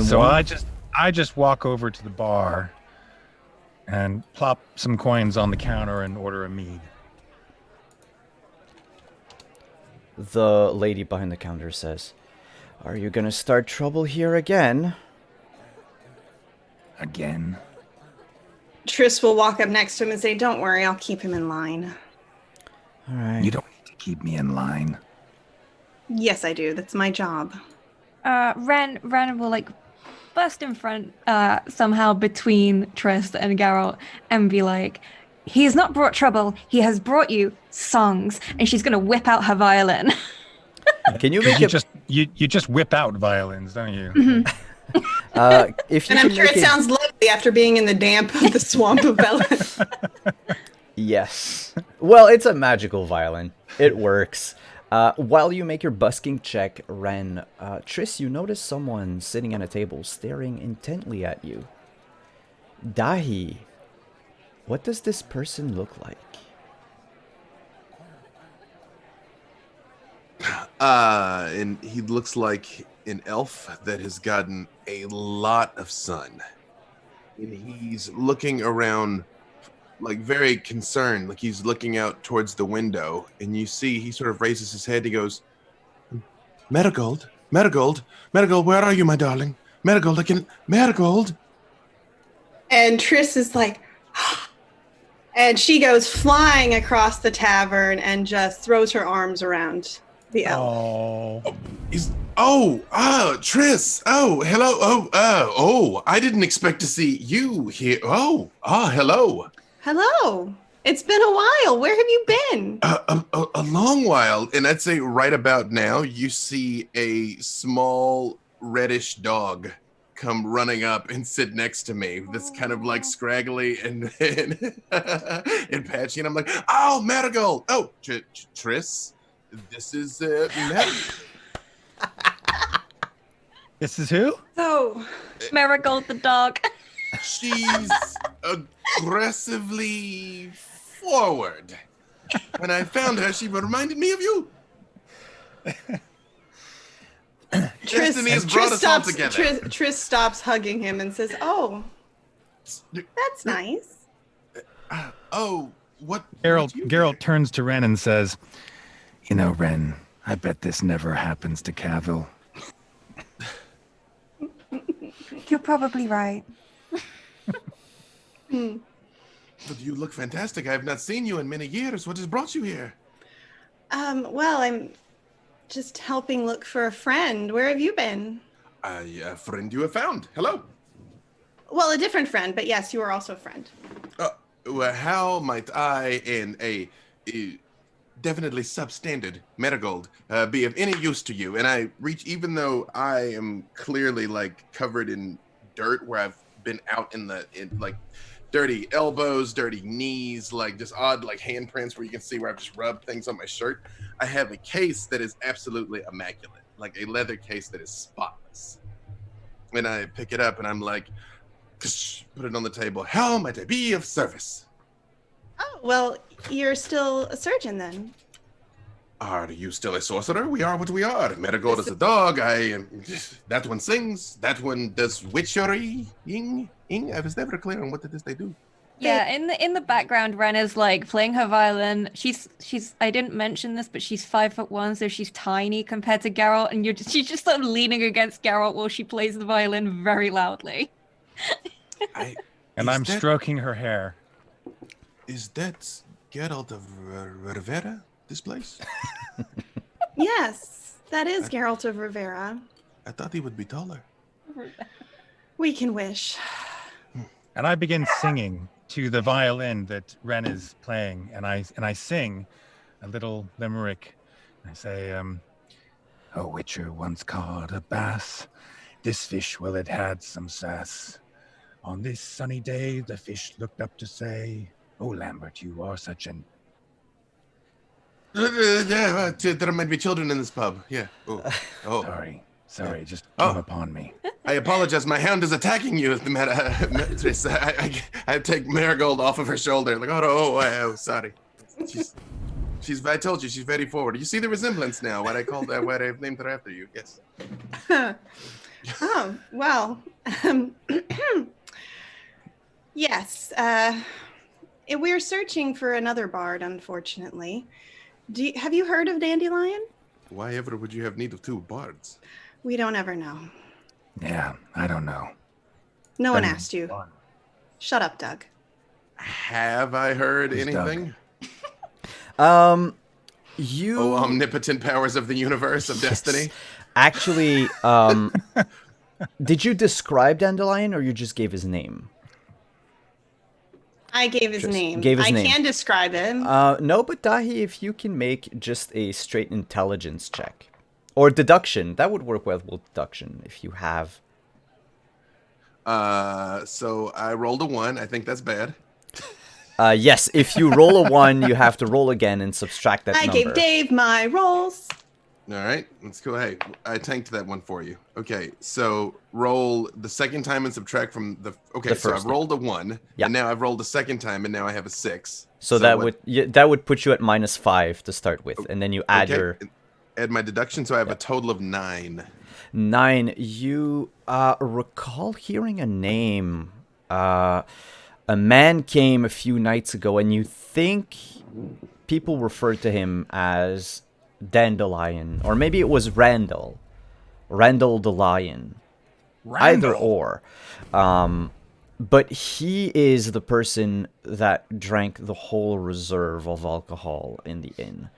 Speaker 8: So I just walk over to the bar and plop some coins on the counter and order a mead.
Speaker 4: The lady behind the counter says, "Are you gonna start trouble here again?"
Speaker 8: Again.
Speaker 3: Triss will walk up next to him and say, "Don't worry, I'll keep him in line."
Speaker 4: All right.
Speaker 8: You don't need to keep me in line.
Speaker 3: Yes, I do. That's my job.
Speaker 6: Ren will like burst in front somehow between Triss and Geralt and be like, "He has not brought trouble. He has brought you songs." And she's gonna whip out her violin.
Speaker 4: Can you make it?
Speaker 8: You just whip out violins, don't you?
Speaker 4: If you
Speaker 3: And I'm
Speaker 4: can
Speaker 3: sure
Speaker 4: make
Speaker 3: it sounds lovely after being in the damp of the swamp of Bella.
Speaker 4: Yes. Well, it's a magical violin. It works. While you make your busking check, Ren, Triss, you notice someone sitting at a table staring intently at you. Daithi, what does this person look like?
Speaker 7: And he looks like an elf that has gotten a lot of sun. And he's looking around like very concerned, like he's looking out towards the window, and you see he sort of raises his head. He goes, Marigold, Marigold, Marigold, where are you, my darling? Marigold, Marigold.
Speaker 3: And Triss is like, and she goes flying across the tavern and just throws her arms around the elf.
Speaker 7: Triss. Oh, hello. I didn't expect to see you here. Hello.
Speaker 3: Hello. It's been a while. Where have you been?
Speaker 7: A long while. And I'd say right about now, you see a small reddish dog come running up and sit next to me. That's kind of like scraggly and patchy. And I'm like, oh, Marigold. Oh, Triss. This is
Speaker 8: This is who?
Speaker 3: So,
Speaker 6: Marigold the dog.
Speaker 7: She's aggressively forward. When I found her, she reminded me of you. Destiny has brought us all together.
Speaker 3: Triss stops hugging him and says, "Oh, that's nice."
Speaker 7: What?
Speaker 8: Geralt turns to Ren and says, "You know, Ren, I bet this never happens to Cavill."
Speaker 6: You're probably right.
Speaker 7: But you look fantastic. I have not seen you in many years. What has brought you here?
Speaker 3: Well, I'm just helping look for a friend. Where have you been?
Speaker 7: A friend you have found. Hello.
Speaker 3: Well, a different friend, but yes, you are also a friend.
Speaker 7: Well, how might I and a definitely substandard Marigold be of any use to you? And I reach, even though I am clearly like covered in dirt where I've been out in like dirty elbows, dirty knees, like just odd like handprints where you can see where I've just rubbed things on my shirt. I have a case that is absolutely immaculate, like a leather case that is spotless. And I pick it up and I'm like, put it on the table. How might I be of service?
Speaker 3: Oh, well, you're still a surgeon then.
Speaker 7: Are you still a sorcerer? We are what we are. Marigold is a dog. That one sings. That one does witchery. I was never clear on what it is they do.
Speaker 6: Yeah, in the background, Ren is like playing her violin. She's I didn't mention this, but she's 5'1", so she's tiny compared to Geralt, and she's just sort of leaning against Geralt while she plays the violin very loudly.
Speaker 8: I'm stroking her hair.
Speaker 7: Is that Geralt of Rivera? This place?
Speaker 3: Yes, that is Geralt of Rivera.
Speaker 7: I thought he would be taller.
Speaker 3: We can wish.
Speaker 8: And I begin singing to the violin that Ren is playing, and I sing a little limerick. I say, a witcher once caught a bass. This fish, well, it had some sass. On this sunny day, the fish looked up to say,
Speaker 1: Oh, Lambert, you are such an...
Speaker 7: There might be children in this pub. Yeah. Oh.
Speaker 1: Sorry, it just
Speaker 7: Oh.
Speaker 1: came upon me.
Speaker 7: I apologize. My hound is attacking you, Triss. I take Marigold off of her shoulder. Like, oh, sorry. She's. I told you, she's very forward. You see the resemblance now. What I've named her after you. Yes.
Speaker 3: Oh, well. Yes. We're searching for another bard, unfortunately. Have you heard of Dandelion?
Speaker 7: Why ever would you have need of two bards?
Speaker 3: We don't ever know.
Speaker 1: Yeah, I don't know.
Speaker 3: No one asked you. Shut up, Doug.
Speaker 7: Have I heard anything?
Speaker 4: You...
Speaker 7: Oh, omnipotent powers of the universe, of destiny.
Speaker 4: Actually, did you describe Dandelion or you just gave his name?
Speaker 3: I gave his name.
Speaker 4: Name.
Speaker 3: I can describe him.
Speaker 4: No, but Daithi, if you can make just a straight intelligence check. Or deduction. That would work well with deduction if you have.
Speaker 7: So I rolled a 1. I think that's bad.
Speaker 4: Yes, if you roll a 1, you have to roll again and subtract that number.
Speaker 3: I gave Dave my rolls.
Speaker 7: All right, let's go. Hey, I tanked that one for you. Okay, so roll the second time and subtract from the. Okay, so I've rolled a 1, and now I've rolled a second time, and now I have a 6.
Speaker 4: So that would put you at -5 to start with, and then you add your.
Speaker 7: Add my deduction, so I have a total of 9.
Speaker 4: 9. You recall hearing a name. A man came a few nights ago, and you think people referred to him as Dandelion, or maybe it was Randall the Lion. Either or. But he is the person that drank the whole reserve of alcohol in the inn.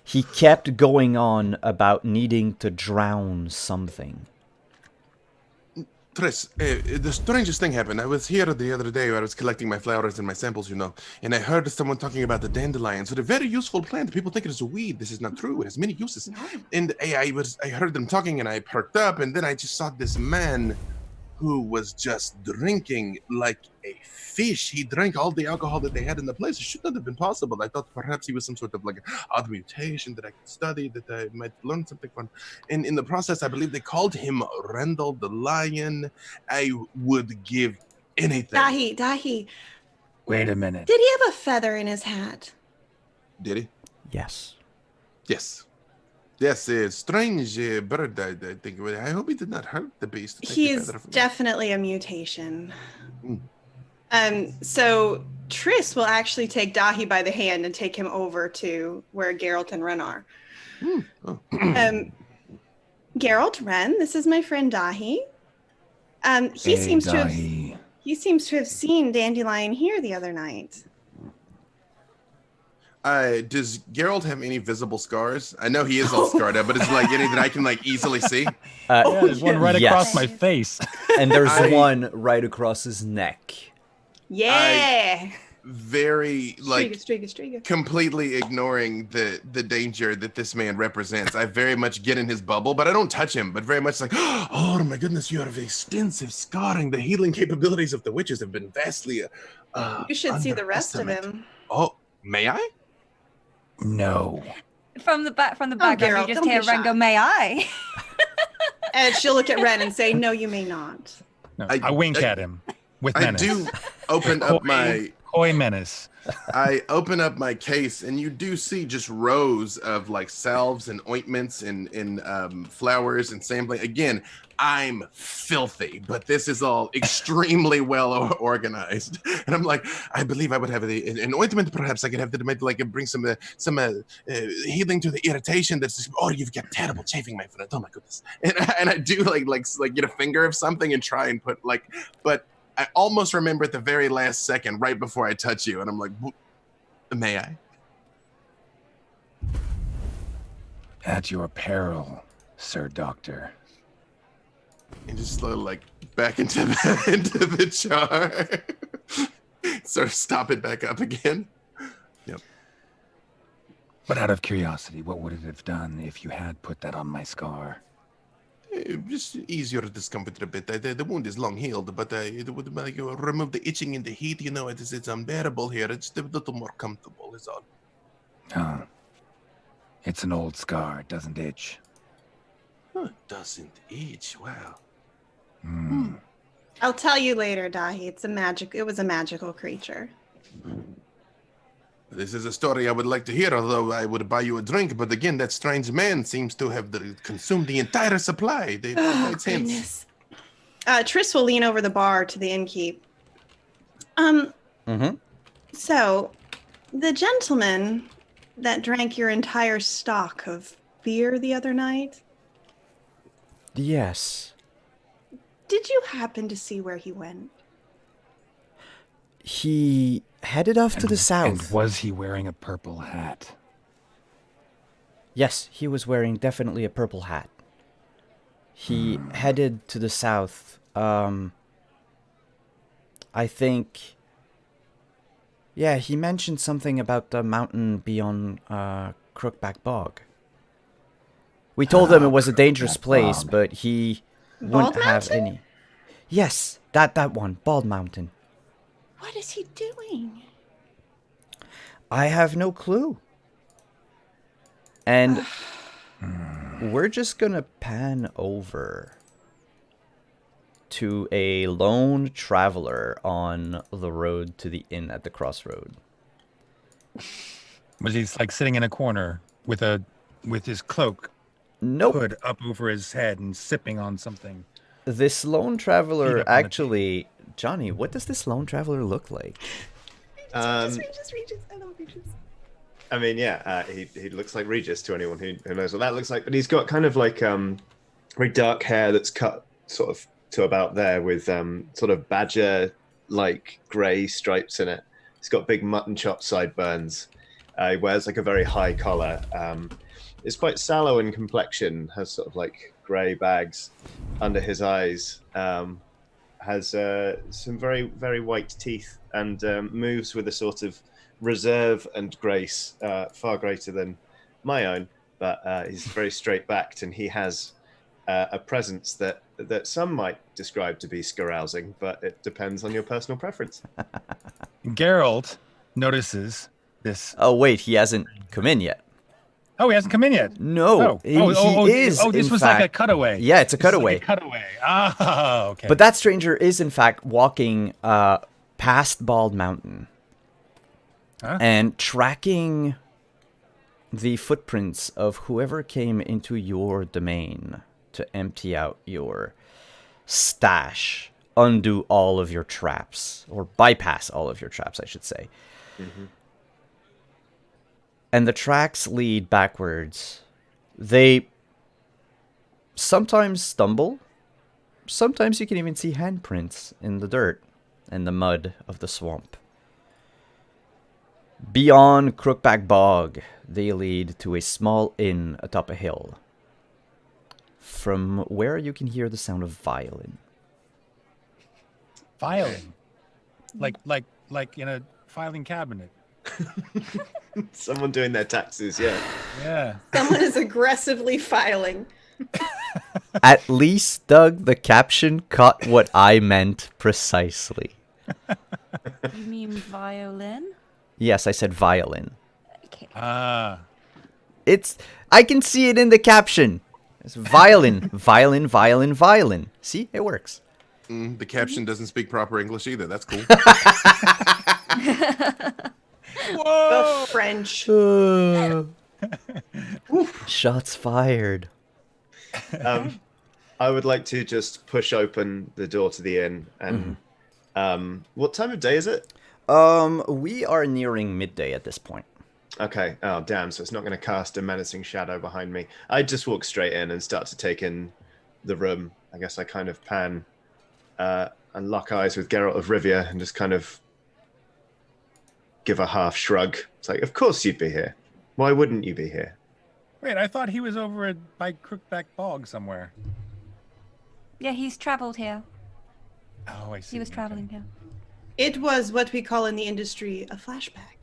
Speaker 4: He kept going on about needing to drown something.
Speaker 7: Triss, the strangest thing happened. I was here the other day where I was collecting my flowers and my samples, and I heard someone talking about the dandelion. So, a very useful plant. People think it is a weed. This is not true. It has many uses. And I heard them talking, and I perked up, and then I just saw this man who was just drinking like a fish. He drank all the alcohol that they had in the place. It should not have been possible. I thought perhaps he was some sort of like odd mutation that I could study, that I might learn something from. And in the process, I believe they called him Randall the Lion. I would give anything.
Speaker 3: Daithi.
Speaker 1: Wait a minute.
Speaker 3: Did he have a feather in his hat?
Speaker 7: Did he?
Speaker 4: Yes.
Speaker 7: Yes, a strange bird, I think. I hope he did not hurt the beast.
Speaker 3: He's definitely a mutation. So Triss will actually take Daithi by the hand and take him over to where Geralt and Ren are. Geralt, Ren, this is my friend Daithi. He seems to have seen Dandelion here the other night.
Speaker 7: Does Geralt have any visible scars? I know he is all scarred up, but it's like any that I can like easily see.
Speaker 8: There's one right across my face,
Speaker 4: and there's one right across his neck.
Speaker 3: Yeah.
Speaker 7: Very like
Speaker 3: Striga.
Speaker 7: completely ignoring the danger that this man represents. I very much get in his bubble, but I don't touch him. But very much like, oh my goodness, you have extensive scarring. The healing capabilities of the witches have been vastly.
Speaker 3: You should see the rest of him.
Speaker 7: Oh, may I?
Speaker 1: No.
Speaker 6: From the back,
Speaker 3: Geralt,
Speaker 6: you just hear Ren go, "May I?"
Speaker 3: And she'll look at Ren and say, "No, you may not."
Speaker 8: No, I wink at him with menace.
Speaker 7: I do open up my
Speaker 8: coy menace.
Speaker 7: I open up my case, and you do see just rows of like salves and ointments and flowers and sampling. Again, I'm filthy, but this is all extremely well organized. And I'm like, I believe I would have an ointment. Perhaps I could have to bring some healing to the irritation. That's you've got terrible chafing, my friend. Oh my goodness. And I do like get a finger of something and try and put but I almost remember at the very last second, right before I touch you, and I'm like, may I?
Speaker 1: At your peril, Sir Doctor.
Speaker 7: And just slowly back into the jar. Sort of stop it back up again. Yep.
Speaker 1: But out of curiosity, what would it have done if you had put that on my scar?
Speaker 7: Just ease your discomfort a bit. The wound is long healed, but it would remove the itching and the heat. It's unbearable here. It's a little more comfortable, is all.
Speaker 1: Oh. It's an old scar. It doesn't itch.
Speaker 7: It doesn't itch. Wow.
Speaker 3: I'll tell you later, Daithi. It was a magical creature.
Speaker 7: This is a story I would like to hear, although I would buy you a drink. But again, that strange man seems to have consumed the entire supply.
Speaker 3: Goodness. Triss will lean over the bar to the innkeep. So, the gentleman that drank your entire stock of beer the other night,
Speaker 4: Yes.
Speaker 3: did you happen to see where he went?
Speaker 4: He headed off to the south.
Speaker 1: And was he wearing a purple hat?
Speaker 4: Yes, he was wearing definitely a purple hat. He headed to the south. I think... Yeah, he mentioned something about the mountain beyond Crookback Bog. We told him it was a dangerous place, but he wouldn't have any... Yes, that one, Bald Mountain.
Speaker 3: What is he doing?
Speaker 4: I have no clue. And we're just gonna pan over to a lone traveler on the road to the inn at the crossroad.
Speaker 8: Was he like sitting in a corner with his cloak
Speaker 4: Nope.
Speaker 8: hood up over his head and sipping on something?
Speaker 4: This lone
Speaker 8: Feet
Speaker 4: traveler
Speaker 8: up on the
Speaker 4: actually... Johnny, what does this lone traveler look like?
Speaker 3: Regis. I love Regis.
Speaker 5: I mean, yeah, he looks like Regis to anyone who knows what that looks like. But he's got kind of like very dark hair that's cut sort of to about there with sort of badger-like grey stripes in it. He's got big mutton chop sideburns. He wears like a very high collar. It's quite sallow in complexion, has sort of like grey bags under his eyes. Has some very, very white teeth and moves with a sort of reserve and grace far greater than my own. But he's very straight-backed, and he has a presence that some might describe to be scarousing, but it depends on your personal preference.
Speaker 8: Geralt notices this.
Speaker 4: Oh, wait, he hasn't come in yet.
Speaker 8: Oh, he hasn't come in yet.
Speaker 4: No, he is.
Speaker 8: Oh, this
Speaker 4: in
Speaker 8: was
Speaker 4: fact,
Speaker 8: like a cutaway.
Speaker 4: Yeah, it's a
Speaker 8: This is
Speaker 4: cutaway.
Speaker 8: like a cutaway. Ah, okay.
Speaker 4: But that stranger is, in fact, walking past Bald Mountain and tracking the footprints of whoever came into your domain to empty out your stash, undo all of your traps, or bypass all of your traps, I should say.
Speaker 5: Mm-hmm.
Speaker 4: And the tracks lead backwards. They sometimes stumble. Sometimes you can even see handprints in the dirt and the mud of the swamp. Beyond Crookback Bog, they lead to a small inn atop a hill, from where you can hear the sound of violin.
Speaker 8: Filing. Like in a filing cabinet.
Speaker 5: Someone doing their taxes, yeah.
Speaker 8: Yeah.
Speaker 3: Someone is aggressively filing.
Speaker 4: At least, Doug, the caption caught what I meant precisely.
Speaker 6: You mean violin?
Speaker 4: Yes, I said violin.
Speaker 6: Okay.
Speaker 4: I can see it in the caption. It's violin, violin, violin, violin. See, it works.
Speaker 7: The caption doesn't speak proper English either. That's cool.
Speaker 3: Whoa! The French.
Speaker 4: Shots fired.
Speaker 5: I would like to just push open the door to the inn. And what time of day is it?
Speaker 4: We are nearing midday at this point.
Speaker 5: Okay. Oh, damn. So it's not going to cast a menacing shadow behind me. I just walk straight in and start to take in the room. I guess I kind of pan and lock eyes with Geralt of Rivia and just kind of give a half shrug. It's like, of course you'd be here. Why wouldn't you be here?
Speaker 8: Wait, I thought he was over by Crookback Bog somewhere.
Speaker 6: Yeah, he's travelled here.
Speaker 8: Oh, I see.
Speaker 6: He was travelling here.
Speaker 3: It was what we call in the industry a flashback.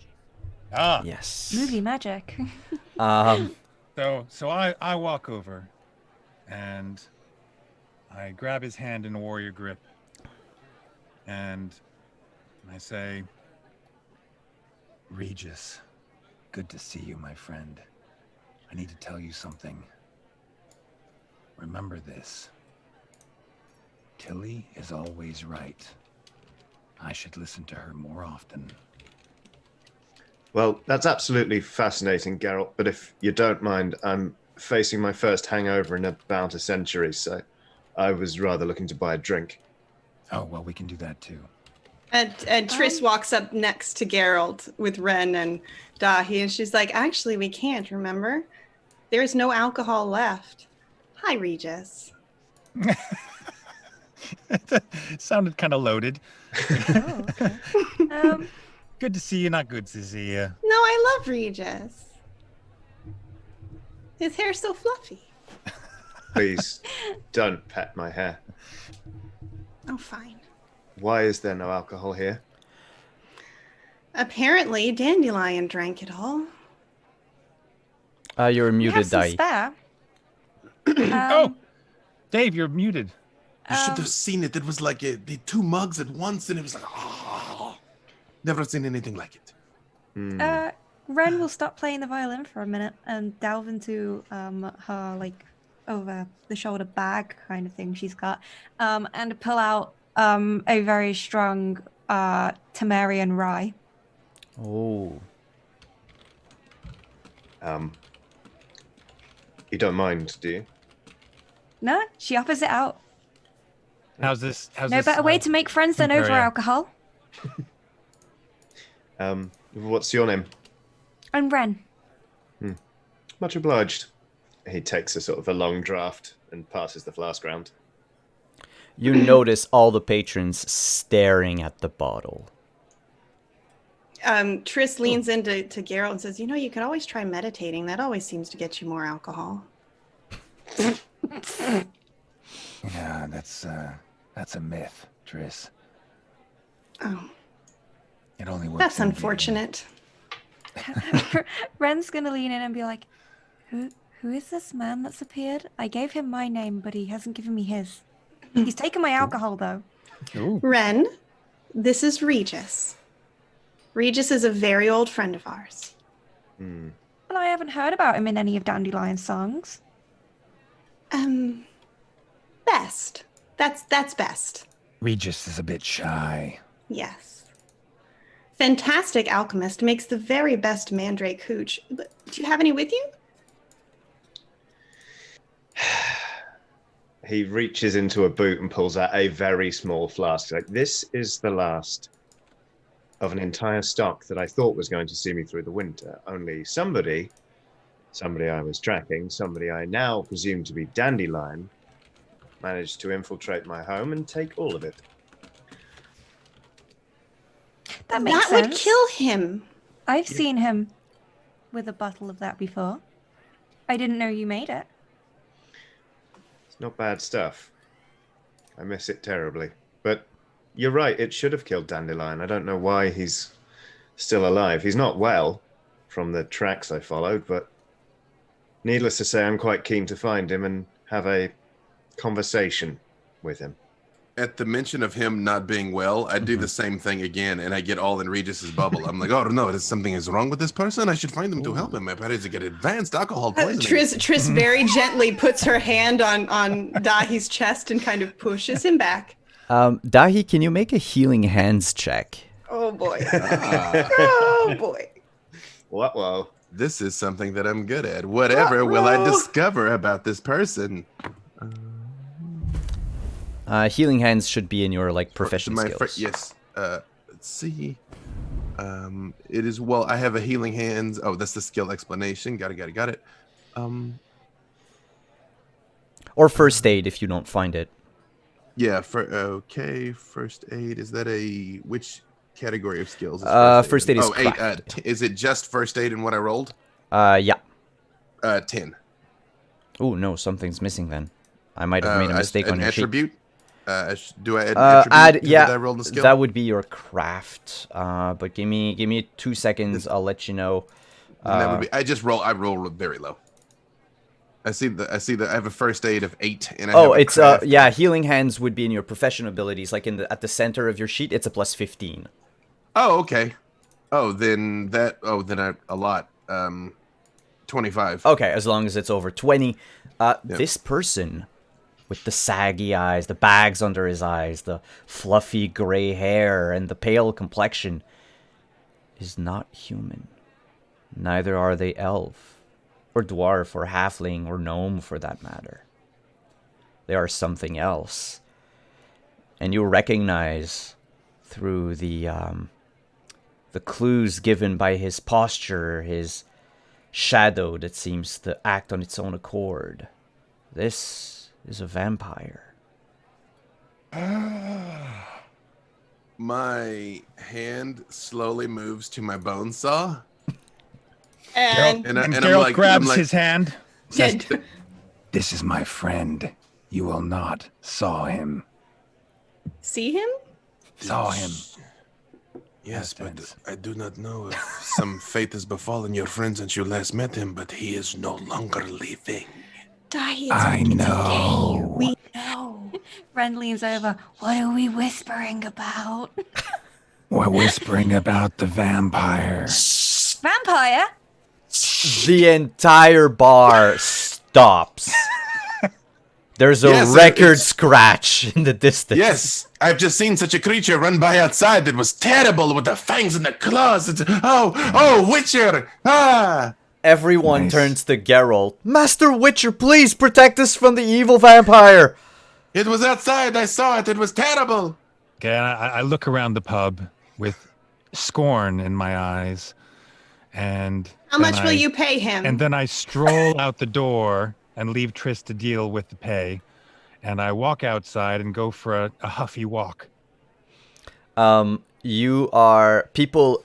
Speaker 8: Ah.
Speaker 4: Yes.
Speaker 6: Movie magic.
Speaker 8: So I walk over, and I grab his hand in a warrior grip, and I say, Regis, good to see you, my friend. I need to tell you something. Remember this. Tilly is always right. I should listen to her more often.
Speaker 5: Well, that's absolutely fascinating, Geralt, but if you don't mind, I'm facing my first hangover in about a century, so I was rather looking to buy a drink.
Speaker 8: Oh, well, we can do that too.
Speaker 3: And Triss walks up next to Geralt with Ren and Daithi, and she's like, actually, we can't, remember? There's no alcohol left. Hi, Regis.
Speaker 8: Sounded kind of loaded.
Speaker 6: Oh, okay.
Speaker 8: Good to see you, not good to see you.
Speaker 3: No, I love Regis. His hair's so fluffy.
Speaker 5: Please, don't pet my hair.
Speaker 3: Oh, fine.
Speaker 5: Why is there no alcohol here?
Speaker 3: Apparently, Dandelion drank it all.
Speaker 4: You're
Speaker 6: We
Speaker 4: muted,
Speaker 6: have some
Speaker 4: Dai.
Speaker 6: spare.
Speaker 8: Oh, Dave, you're muted.
Speaker 7: You should have seen it. It was like the two mugs at once, and it was like, oh, never seen anything like it.
Speaker 6: Ren will stop playing the violin for a minute and delve into her like over the shoulder bag kind of thing she's got, and pull out a very strong Temerian rye.
Speaker 4: Oh.
Speaker 5: You don't mind, do you?
Speaker 6: No, she offers it out.
Speaker 8: How's this?
Speaker 6: No better way to make friends than over
Speaker 8: Temperia?
Speaker 6: alcohol.
Speaker 5: What's your name?
Speaker 6: And Ren.
Speaker 5: Much obliged. He takes a sort of a long draft and passes the flask round.
Speaker 4: You notice all the patrons staring at the bottle.
Speaker 3: Triss leans into Geralt and says, you could always try meditating. That always seems to get you more alcohol.
Speaker 1: Yeah, that's a myth, Triss.
Speaker 3: Oh,
Speaker 1: It only works.
Speaker 3: that's
Speaker 1: in
Speaker 3: unfortunate.
Speaker 6: Ren's gonna lean in and be like, Who is this man that's appeared? I gave him my name, but he hasn't given me his. He's taken my alcohol, though.
Speaker 8: Ooh.
Speaker 3: Ren, this is Regis. Regis is a very old friend of ours.
Speaker 6: Well, I haven't heard about him in any of Dandelion's songs.
Speaker 3: Best. That's best.
Speaker 1: Regis is a bit shy.
Speaker 3: Yes. Fantastic alchemist, makes the very best mandrake hooch. But do you have any with you?
Speaker 5: He reaches into a boot and pulls out a very small flask. Like, this is the last of an entire stock that I thought was going to see me through the winter. Only somebody I was tracking, somebody I now presume to be Dandelion, managed to infiltrate my home and take all of it.
Speaker 6: That makes
Speaker 3: That
Speaker 6: sense.
Speaker 3: would kill him.
Speaker 6: I've seen him with a bottle of that before. I didn't know you made it.
Speaker 5: It's not bad stuff. I miss it terribly. But you're right, it should have killed Dandelion. I don't know why he's still alive. He's not well from the tracks I followed, but needless to say, I'm quite keen to find him and have a conversation with him.
Speaker 7: At the mention of him not being well, I do the same thing again, and I get all in Regis's bubble. I'm like, oh no, something is wrong with this person. I should find them to help him. I better to get advanced alcohol poisoning.
Speaker 3: Triss very gently puts her hand on Daihi's chest and kind of pushes him back.
Speaker 4: Daithi, can you make a healing hands check?
Speaker 3: Oh boy. Oh boy.
Speaker 5: Whoa.
Speaker 7: This is something that I'm good at. Whatever will I discover about this person?
Speaker 4: Healing hands should be in your proficient skills.
Speaker 7: Yes. Let's see. It is I have a healing hands. Oh, that's the skill explanation. Got it.
Speaker 4: Or first aid if you don't find it.
Speaker 7: Yeah. Okay. First aid. Is that which category of skills?
Speaker 4: First aid is
Speaker 7: 8. Is it just first aid in what I rolled?
Speaker 4: Yeah.
Speaker 7: 10.
Speaker 4: Oh no, something's missing then. I might have made a mistake on your
Speaker 7: attribute. Do I add attribute to
Speaker 4: yeah,
Speaker 7: that I rolled the skill?
Speaker 4: that would be your craft. But give me 2 seconds. I'll let you know.
Speaker 7: That would be. I roll very low. I see the I have a first aid of 8 and I have
Speaker 4: Oh,
Speaker 7: a
Speaker 4: it's
Speaker 7: craft.
Speaker 4: yeah, healing hands would be in your professional abilities, like at the center of your sheet. It's a plus 15.
Speaker 7: Oh, okay. Oh, then a lot. 25.
Speaker 4: Okay, as long as it's over 20.
Speaker 7: Yep.
Speaker 4: This person with the saggy eyes, the bags under his eyes, the fluffy gray hair, and the pale complexion is not human. Neither are they elf, or dwarf, or halfling, or gnome for that matter. They are something else. And you recognize through the clues given by his posture, his shadow that seems to act on its own accord. This is a vampire.
Speaker 7: My hand slowly moves to my bone saw.
Speaker 3: And
Speaker 7: And
Speaker 8: And
Speaker 7: I'm
Speaker 8: Geralt
Speaker 7: like,
Speaker 8: grabs his hand.
Speaker 3: Says,
Speaker 1: This is my friend. You will not saw him.
Speaker 3: see him?
Speaker 1: Saw him.
Speaker 7: Yes, but
Speaker 1: tense.
Speaker 7: I do not know if some fate has befallen your friend since you last met him, but he is no longer living.
Speaker 3: Daithi,
Speaker 1: I know.
Speaker 3: We know.
Speaker 6: Ren leans over. What are we whispering about?
Speaker 1: We're whispering about the vampire.
Speaker 6: Vampire?
Speaker 4: The entire bar stops. There's a
Speaker 7: Yes,
Speaker 4: record
Speaker 7: it's-
Speaker 4: scratch in the distance.
Speaker 7: Yes, I've just seen such a creature run by outside that was terrible with the fangs and the claws. Oh, Witcher! Ah!
Speaker 4: Everyone
Speaker 1: Nice.
Speaker 4: turns to Geralt. Master Witcher, please protect us from the evil vampire.
Speaker 7: It was outside. I saw it. It was terrible.
Speaker 8: Okay, and I look around the pub with scorn in my eyes, and
Speaker 3: How
Speaker 8: then
Speaker 3: much will you pay him?
Speaker 8: And then I stroll out the door and leave Triss to deal with the pay, and I walk outside and go for a huffy walk.
Speaker 4: You are people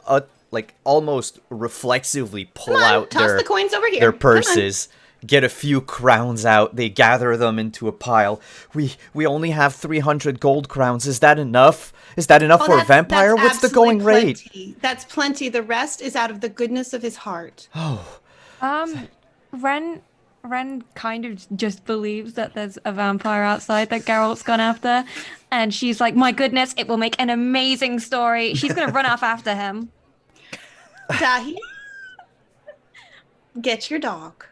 Speaker 4: like almost reflexively pull
Speaker 3: Come on,
Speaker 4: out
Speaker 3: toss the coins over here.
Speaker 4: their
Speaker 3: Come on.
Speaker 4: purses, get a few crowns out. They gather them into a pile. We only have 300 gold crowns. Is that enough? Is that enough
Speaker 3: Oh,
Speaker 4: for a
Speaker 3: that's
Speaker 4: vampire? What's the
Speaker 3: absolutely
Speaker 4: going rate?
Speaker 3: plenty. That's plenty. The rest is out of the goodness of his heart.
Speaker 4: Oh,
Speaker 6: Ren kind of just believes that there's a vampire outside that Geralt's gone after, and she's like, "My goodness, it will make an amazing story." She's gonna run off after him.
Speaker 3: Daithi, get your dog.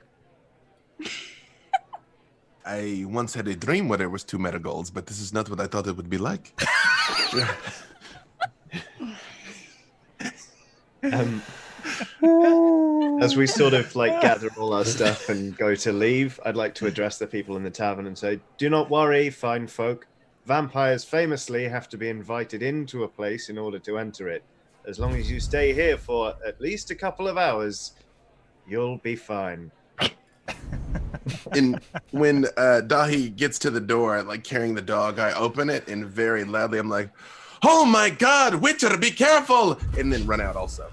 Speaker 7: I once had a dream where there was 2 marigolds, but this is not what I thought it would be like.
Speaker 5: As we sort of like gather all our stuff and go to leave, I'd like to address the people in the tavern and say, "Do not worry, fine folk. Vampires famously have to be invited into a place in order to enter it. As long as you stay here for at least a couple of hours, you'll be fine."
Speaker 7: And when Daithi gets to the door, like carrying the dog, I open it and very loudly I'm like, "Oh my God, Witcher, be careful!" And then run out also.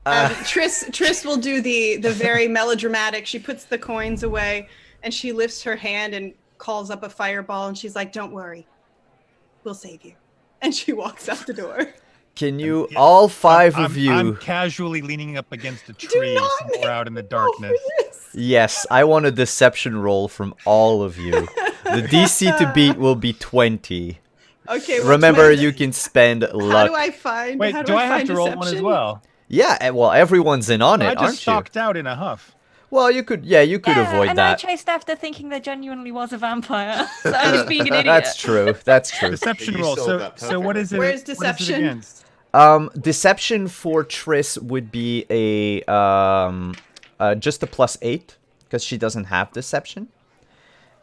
Speaker 3: Triss will do the very melodramatic. She puts the coins away and she lifts her hand and calls up a fireball and she's like, "Don't worry, we'll save you." And she walks out the door.
Speaker 4: can you all 5 of you?
Speaker 8: I'm casually leaning up against a tree
Speaker 3: not
Speaker 8: somewhere out in the
Speaker 3: make me roll for
Speaker 8: darkness.
Speaker 3: this.
Speaker 4: Yes, I want a deception roll from all of you. The DC to beat will be 20.
Speaker 3: Okay. well,
Speaker 4: Remember,
Speaker 3: 20
Speaker 4: you can spend
Speaker 3: How
Speaker 4: luck.
Speaker 3: do I find?
Speaker 8: Wait,
Speaker 3: how
Speaker 8: do I have
Speaker 3: find
Speaker 8: to roll one as
Speaker 3: deception?
Speaker 8: well?
Speaker 4: Yeah, well, everyone's in on it,
Speaker 8: I
Speaker 4: aren't
Speaker 8: just
Speaker 4: you?
Speaker 8: stalked out in a huff.
Speaker 4: Well, you could avoid
Speaker 6: and
Speaker 4: that.
Speaker 6: I chased after thinking there genuinely was a vampire. So I was being an idiot.
Speaker 4: That's true. That's true.
Speaker 8: Deception
Speaker 5: You
Speaker 8: roll.
Speaker 5: sold
Speaker 8: So,
Speaker 5: that
Speaker 8: so what is it?
Speaker 3: Where's
Speaker 8: what is it
Speaker 3: deception?
Speaker 8: against?
Speaker 4: Deception for Triss would be a just a +8 because she doesn't have deception.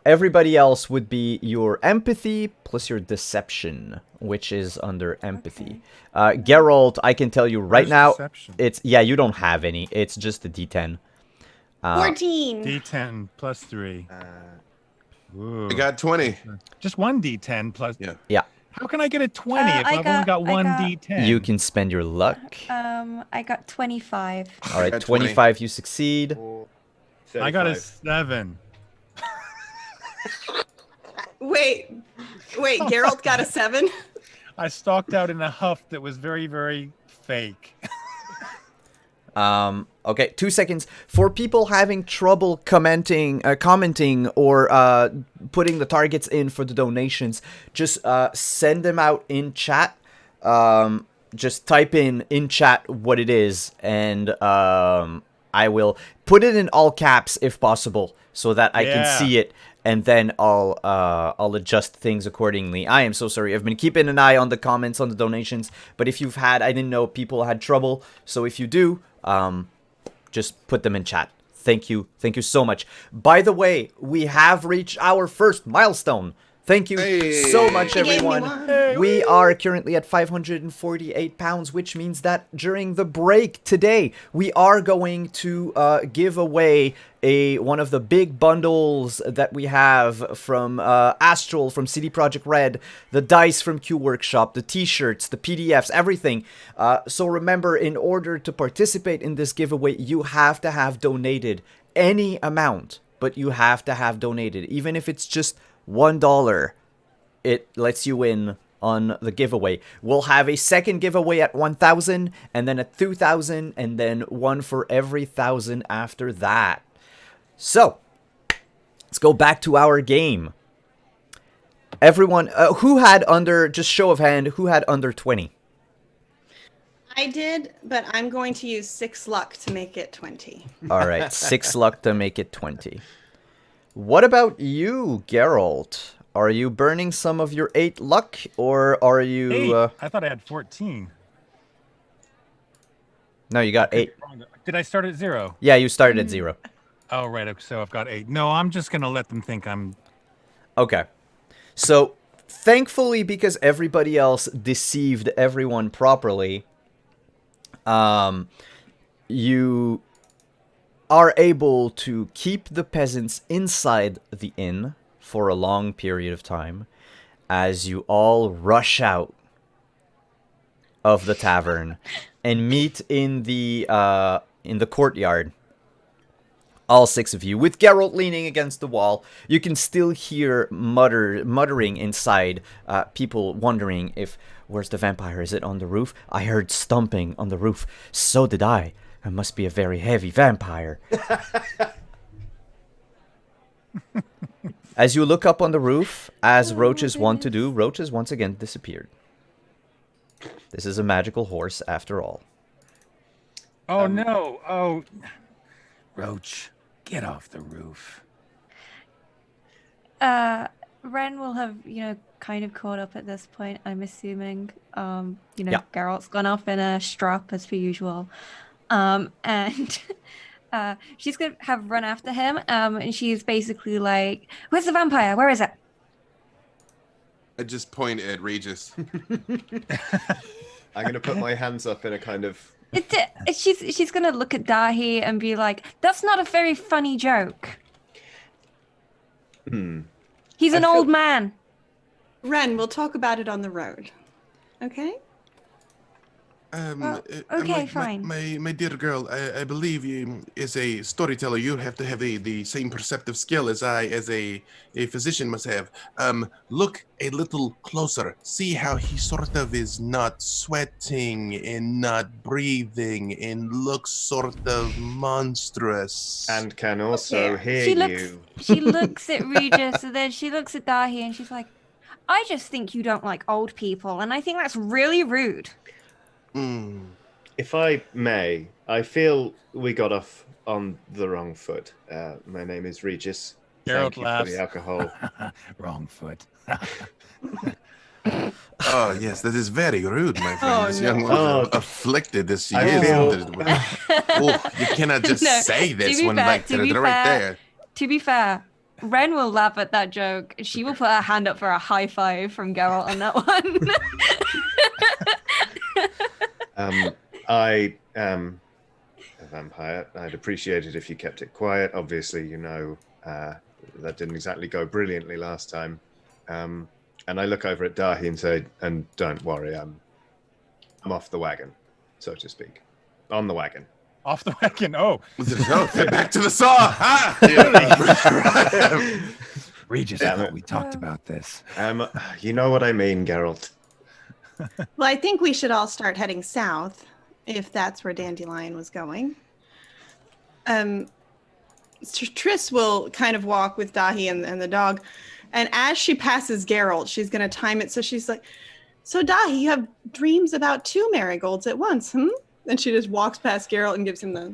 Speaker 4: Everybody else would be your empathy plus your deception, which is under empathy. Geralt, I can tell you right
Speaker 8: Where's
Speaker 4: now,
Speaker 8: deception?
Speaker 4: you don't have any. It's just a D10.
Speaker 3: 14.
Speaker 8: D10 plus 3. Ooh.
Speaker 7: I got 20.
Speaker 8: Just one D10 plus.
Speaker 7: Yeah.
Speaker 4: Yeah,
Speaker 8: How can I get a 20 if
Speaker 6: I
Speaker 8: I've only got
Speaker 6: got- I
Speaker 8: one
Speaker 6: got-
Speaker 8: D10?
Speaker 4: you can spend your luck.
Speaker 6: I got 25.
Speaker 4: All right,
Speaker 7: got 20.
Speaker 4: 25 you succeed.
Speaker 8: I got a
Speaker 5: 35.
Speaker 8: 7.
Speaker 3: Wait, Geralt got a 7?
Speaker 8: I stalked out in a huff that was very, very fake.
Speaker 4: Okay, 2 seconds. For people having trouble commenting or putting the targets in for the donations, just send them out in chat. Just type in chat what it is, and I will put it in all caps if possible, so that I can see it, and then I'll adjust things accordingly. I am so sorry. I've been keeping an eye on the comments on the donations, but if you've had, I didn't know people had trouble. So if you do, just put them in chat. Thank you so much. By the way, we have reached our first milestone. Thank you so much, everyone. We are currently at 548 pounds, which means that during the break today, we are going to give away one of the big bundles that we have from Astral, from CD Projekt Red, the dice from Q Workshop, the t-shirts, the PDFs, everything. So remember, in order to participate in this giveaway, you have to have donated any amount, but you have to have donated, even if it's just $1, it lets you in on the giveaway. We'll have a second giveaway at 1,000, and then at 2,000, and then one for every 1,000 after that. So, let's go back to our game. Everyone, who had under, just show of hand, who had under 20?
Speaker 3: I did, but I'm going to use 6 luck to make it 20.
Speaker 4: All right, 6 luck to make it 20. What about you, Geralt? Are you burning some of your 8 luck, or are you...
Speaker 8: 8? I thought I had 14.
Speaker 4: No, you got 8.
Speaker 8: Did I start at 0?
Speaker 4: Yeah, you started at 0.
Speaker 8: Oh, right. So I've got 8. No, I'm just going to let them think I'm...
Speaker 4: Okay. So, thankfully, because everybody else deceived everyone properly, you are able to keep the peasants inside the inn for a long period of time as you all rush out of the tavern and meet in the courtyard. All 6 of you, with Geralt leaning against the wall. You can still hear muttering inside, people wondering if, where's the vampire? Is it on the roof? I heard stomping on the roof. So did I. It must be a very heavy vampire. As you look up on the roof, as roaches want to do, roaches once again disappeared. This is a magical horse after all.
Speaker 8: Oh, no. Oh, Roach, get off the roof.
Speaker 6: Ren will have, kind of caught up at this point, I'm assuming.
Speaker 4: Yeah.
Speaker 6: Geralt's gone off in a strop as per usual. And she's going to have run after him. And she's basically like, where's the vampire? Where is it?
Speaker 7: I just point at Regis.
Speaker 5: I'm going to put my hands up in a kind of...
Speaker 6: She's going to look at Daithi and be like, that's not a very funny joke. He's an old man.
Speaker 3: Ren, we'll talk about it on the road. Okay?
Speaker 6: Okay, fine.
Speaker 7: My dear girl, I believe you, as a storyteller, you have to have the same perceptive skill as I, as a physician, must have. Look a little closer. See how he sort of is not sweating and not breathing and looks sort of monstrous.
Speaker 5: And can also hear you.
Speaker 6: She looks at Regis, and then she looks at Daithi, and she's like, I just think you don't like old people, and I think that's really rude.
Speaker 5: If I may, I feel we got off on the wrong foot. My name is Regis.
Speaker 8: Geralt
Speaker 5: Thank you
Speaker 8: laughs.
Speaker 5: for the alcohol.
Speaker 1: Wrong foot.
Speaker 7: Oh, yes, that is very rude, my friend. This young
Speaker 5: no.
Speaker 7: woman, afflicted as she
Speaker 5: I
Speaker 7: is.
Speaker 5: feel-
Speaker 7: You cannot just say this when like they're right there.
Speaker 6: To be fair, Ren will laugh at that joke. She will put her hand up for a high five from Geralt on that one.
Speaker 5: I am a vampire. I'd appreciate it if you kept it quiet. Obviously, that didn't exactly go brilliantly last time. And I look over at Daithi and say, and don't worry, I'm off the wagon, so to speak. On the wagon.
Speaker 8: Off the wagon. Oh.
Speaker 7: Back to the saw.
Speaker 1: Regis, I thought we talked about this.
Speaker 5: You know what I mean, Geralt.
Speaker 3: Well, I think we should all start heading south if that's where Dandelion was going. Triss will kind of walk with Daithi and the dog. And as she passes Geralt, she's going to time it. So she's like, so Daithi, you have dreams about 2 marigolds at once, hmm? And she just walks past Geralt and gives him the...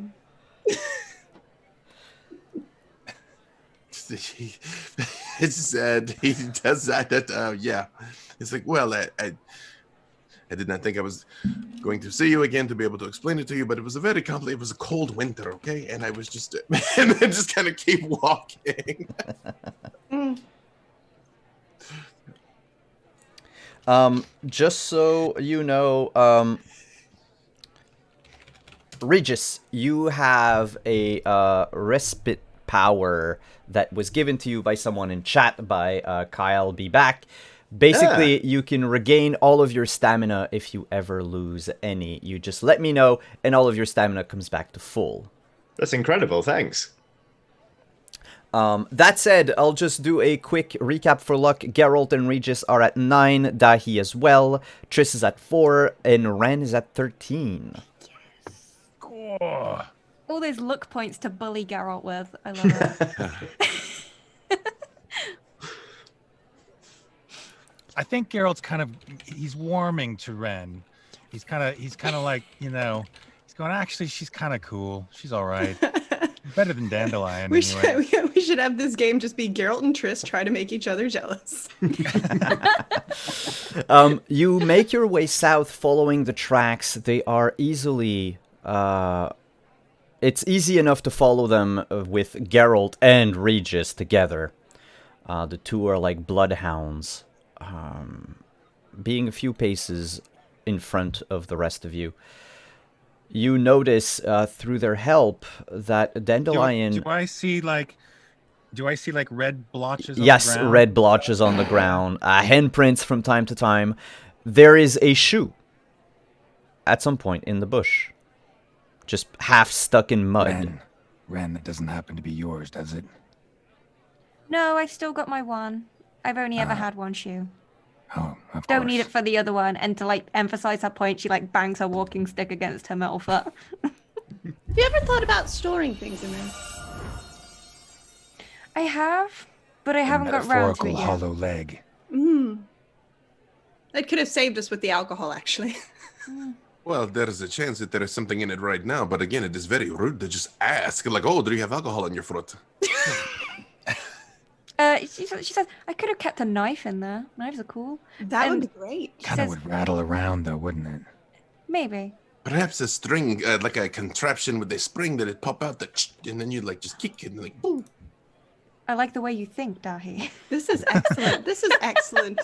Speaker 7: It's he does that. Yeah, it's like, well, I did not think I was going to see you again to be able to explain it to you, but it was a very complicated. It was a cold winter, okay, and I was just and then just kind of keep walking.
Speaker 4: Just so you know, Regis, you have a respite power that was given to you by someone in chat by Kyle Be Back. Basically, you can regain all of your stamina if you ever lose any. You just let me know, and all of your stamina comes back to full.
Speaker 5: That's incredible. Thanks.
Speaker 4: That said, I'll just do a quick recap for luck. Geralt and Regis are at 9, Daithi as well, Triss is at 4, and Ren is at 13.
Speaker 8: Oh.
Speaker 6: All those luck points to bully Geralt with. I love it.
Speaker 8: I think Geralt's he's warming to Ren. He's kind of like, he's going, actually, she's kind of cool. She's all right. Better than Dandelion.
Speaker 3: We should have this game just be Geralt and Triss try to make each other jealous.
Speaker 4: You make your way south following the tracks. They are easily... it's easy enough to follow them with Geralt and Regis together. The two are like bloodhounds, being a few paces in front of the rest of you. You notice through their help that Dandelion...
Speaker 8: Do I see like red blotches on
Speaker 4: yes,
Speaker 8: the ground?
Speaker 4: red blotches on the ground. Handprints from time to time. There is a shoe at some point in the bush. Just half stuck in mud.
Speaker 1: Ren, that doesn't happen to be yours, does it?
Speaker 6: No, I've still got my one. I've only ever had one shoe.
Speaker 1: Oh, of
Speaker 6: Don't
Speaker 1: course.
Speaker 6: need it for the other one. And to like emphasize her point, she like bangs her walking stick against her metal foot.
Speaker 3: Have you ever thought about storing things in there?
Speaker 6: I have, but I haven't got round to
Speaker 1: Metaphorical
Speaker 6: it yet.
Speaker 1: hollow leg.
Speaker 3: It could have saved us with the alcohol, actually.
Speaker 7: Well, there is a chance that there is something in it right now, but again, it is very rude to just ask, like, oh, do you have alcohol on your foot?
Speaker 6: She says, I could have kept a knife in there. Knives are cool.
Speaker 3: That would be great.
Speaker 1: Kind of would rattle around, though, wouldn't it?
Speaker 6: Maybe.
Speaker 7: Perhaps a string, like a contraption with a spring that it pop out, and then you like just kick it and like boom.
Speaker 6: I like the way you think, Daithi.
Speaker 3: This is excellent. This is excellent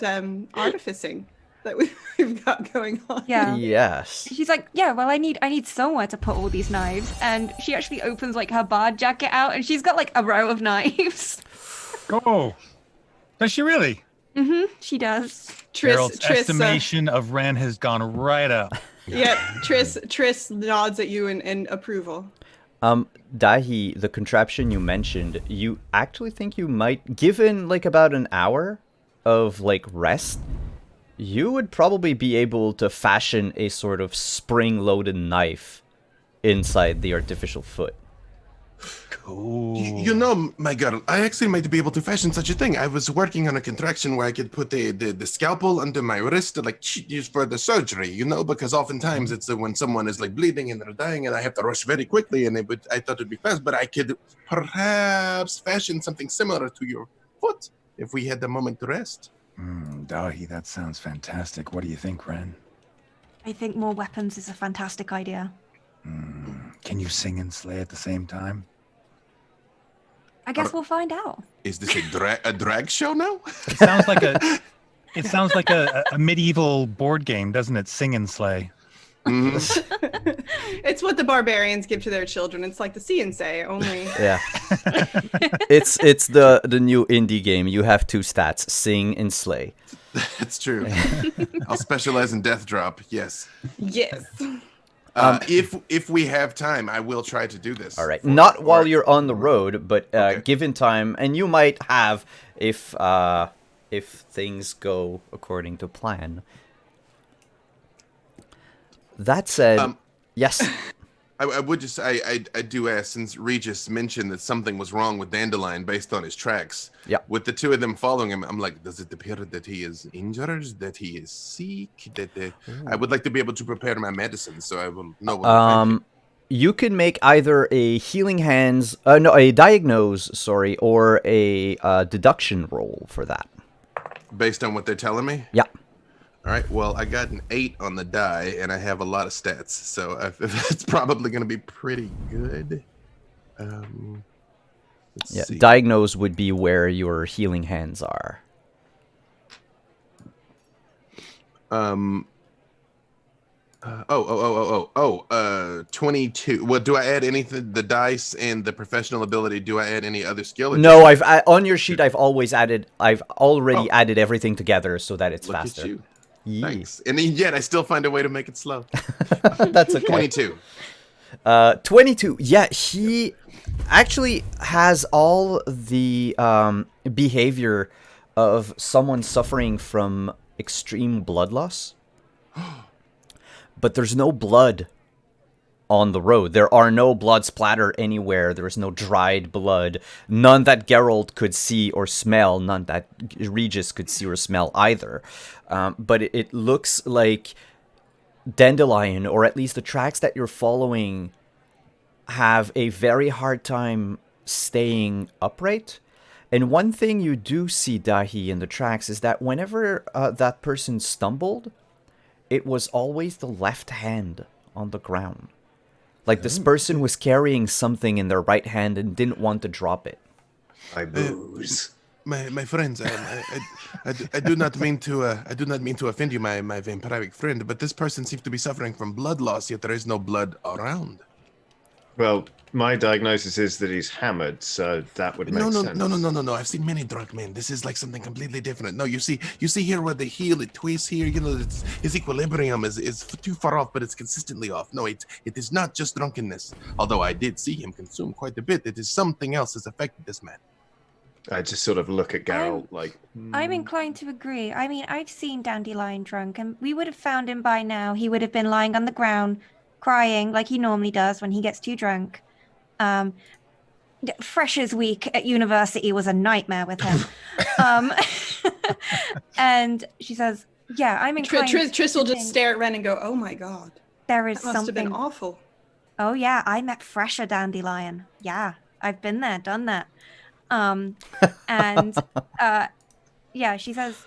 Speaker 3: artificing that we've got going on.
Speaker 6: Yeah.
Speaker 4: Yes.
Speaker 6: She's like, yeah, well, I need somewhere to put all these knives. And she actually opens like her bard jacket out and she's got like a row of knives.
Speaker 8: Oh, does she really?
Speaker 6: Mm-hmm, she does.
Speaker 8: Geralt's estimation of Ren has gone right up.
Speaker 3: Yeah, Triss nods at you in approval.
Speaker 4: Daithi, the contraption you mentioned, you actually think you might, given like about an hour of like rest, you would probably be able to fashion a sort of spring-loaded knife inside the artificial foot.
Speaker 8: Cool.
Speaker 7: You know, my girl, I actually might be able to fashion such a thing. I was working on a contraction where I could put the scalpel under my wrist to like use for the surgery, you know, because oftentimes it's when someone is like bleeding and they're dying and I have to rush very quickly and I thought it'd be fast, but I could perhaps fashion something similar to your foot if we had the moment to rest.
Speaker 1: Daithi, that sounds fantastic. What do you think, Ren?
Speaker 6: I think more weapons is a fantastic idea.
Speaker 1: Can you sing and slay at the same time?
Speaker 6: I guess we'll find out.
Speaker 7: Is this a drag show now?
Speaker 8: It sounds like a medieval board game, doesn't it? Sing and slay.
Speaker 3: It's what the barbarians give to their children. It's like the see and say only.
Speaker 4: Yeah. It's the new indie game. You have 2 stats, sing and slay.
Speaker 7: That's true. I'll specialize in death drop. Yes.
Speaker 3: Yes.
Speaker 7: If we have time, I will try to do this.
Speaker 4: All right. Not while you're on the road, but given time, and you might have if things go according to plan. That said, Yes.
Speaker 7: I would just I do ask, since Regis mentioned that something was wrong with Dandelion based on his tracks.
Speaker 4: Yeah.
Speaker 7: With the two of them following him, I'm like, does it appear that he is injured, that he is sick, I would like to be able to prepare my medicine so I will know what I'm fighting.
Speaker 4: You can make either a healing hands, a diagnose, sorry, or a deduction roll for that.
Speaker 7: Based on what they're telling me?
Speaker 4: Yeah.
Speaker 7: All right, well, I got an 8 on the die, and I have a lot of stats, so it's probably going to be pretty good. Let's see.
Speaker 4: Diagnose would be where your healing hands are.
Speaker 7: 22. Well, do I add anything, the dice and the professional ability, do I add any other skill?
Speaker 4: No, on your sheet, I've already added everything together so that it's faster.
Speaker 7: At you. Thanks. And yet I still find a way to make it slow.
Speaker 4: That's okay.
Speaker 7: 22.
Speaker 4: 22. Yeah, he actually has all the behavior of someone suffering from extreme blood loss. But there's no blood on the road. There are no blood splatter anywhere. There is no dried blood. None that Geralt could see or smell. None that Regis could see or smell either. But it looks like Dandelion, or at least the tracks that you're following, have a very hard time staying upright. And one thing you do see, Daithi, in the tracks is that whenever that person stumbled, it was always the left hand on the ground. Like this person was carrying something in their right hand and didn't want to drop it.
Speaker 5: I booze.
Speaker 7: My friends, I do not mean to offend you, my vampiric friend, but this person seems to be suffering from blood loss, yet there is no blood around.
Speaker 5: Well, my diagnosis is that he's hammered, so that would make sense.
Speaker 7: No. I've seen many drunk men. This is like something completely different. No, you see here where the heel, it twists here, his equilibrium is too far off, but it's consistently off. No, it is not just drunkenness. Although I did see him consume quite a bit, it is something else that's affected this man.
Speaker 5: I just sort of look at Geralt like...
Speaker 6: I'm inclined to agree. I mean, I've seen Dandelion drunk, and we would have found him by now. He would have been lying on the ground, crying like he normally does when he gets too drunk. Freshers week at university was a nightmare with him. And she says, yeah, I'm inclined...
Speaker 3: Triss will just stare at Ren and go, oh my god.
Speaker 6: There is
Speaker 3: that must
Speaker 6: something...
Speaker 3: have been awful.
Speaker 6: Oh yeah, I met fresher Dandelion. Yeah, I've been there, done that. Yeah, she says,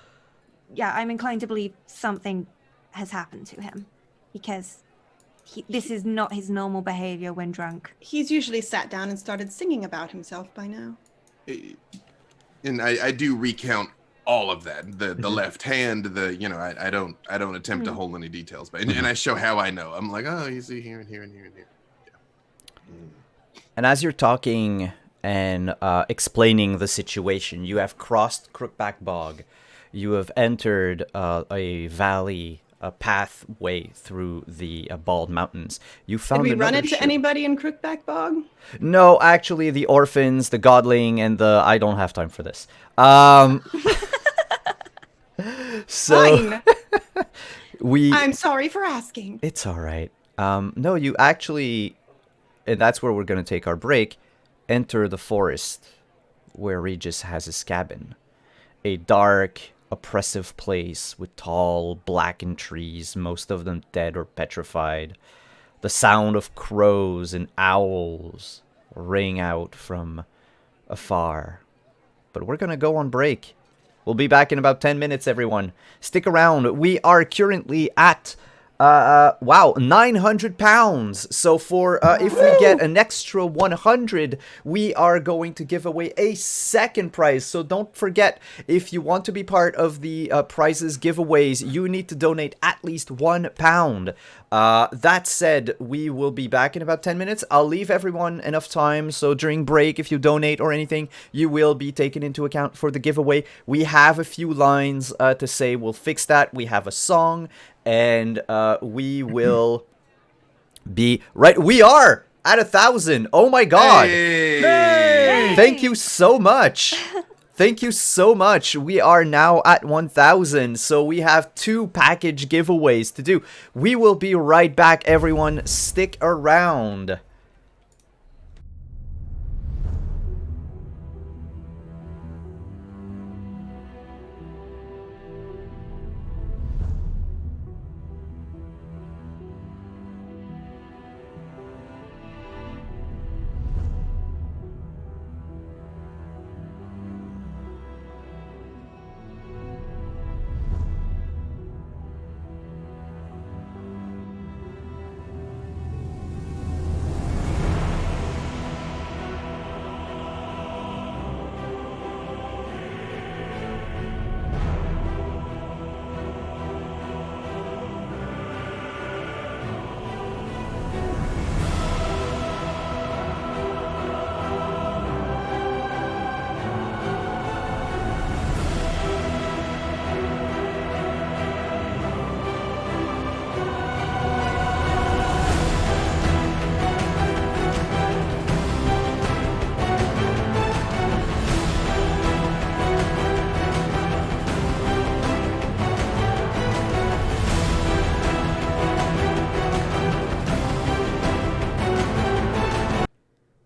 Speaker 6: yeah, I'm inclined to believe something has happened to him because this is not his normal behavior when drunk.
Speaker 3: He's usually sat down and started singing about himself by now.
Speaker 7: And I do recount all of that. The left hand, I don't attempt to hold any details, but and I show how I know. I'm like, oh, you see here and here and here and here. Yeah.
Speaker 4: And as you're talking and explaining the situation, you have crossed Crookback Bog. You have entered a valley, a pathway through the Bald Mountains. You found.
Speaker 3: Did we run into
Speaker 4: ship.
Speaker 3: anybody in Crookback Bog?
Speaker 4: No, actually, the orphans, the godling, and the... I don't have time for this. So
Speaker 3: fine. I'm sorry for asking.
Speaker 4: It's all right. No, you actually, and that's where we're going to take our break, enter the forest where Regis has his cabin. A dark, oppressive place with tall, blackened trees, most of them dead or petrified. The sound of crows and owls ring out from afar. But we're going to go on break. We'll be back in about 10 minutes, everyone. Stick around. We are currently at, 900 pounds. So for, if we get an extra 100, we are going to give away a second prize. So don't forget, if you want to be part of the prizes giveaways, you need to donate at least £1. That said, we will be back in about 10 minutes. I'll leave everyone enough time, so during break, if you donate or anything, you will be taken into account for the giveaway. We have a few lines to say. We'll fix that. We have a song, and we will be right. We are at 1,000. Oh my god!
Speaker 7: Hey!
Speaker 4: Thank you so much. Thank you so much. We are now at 1,000, so we have 2 package giveaways to do. We will be right back, everyone. Stick around.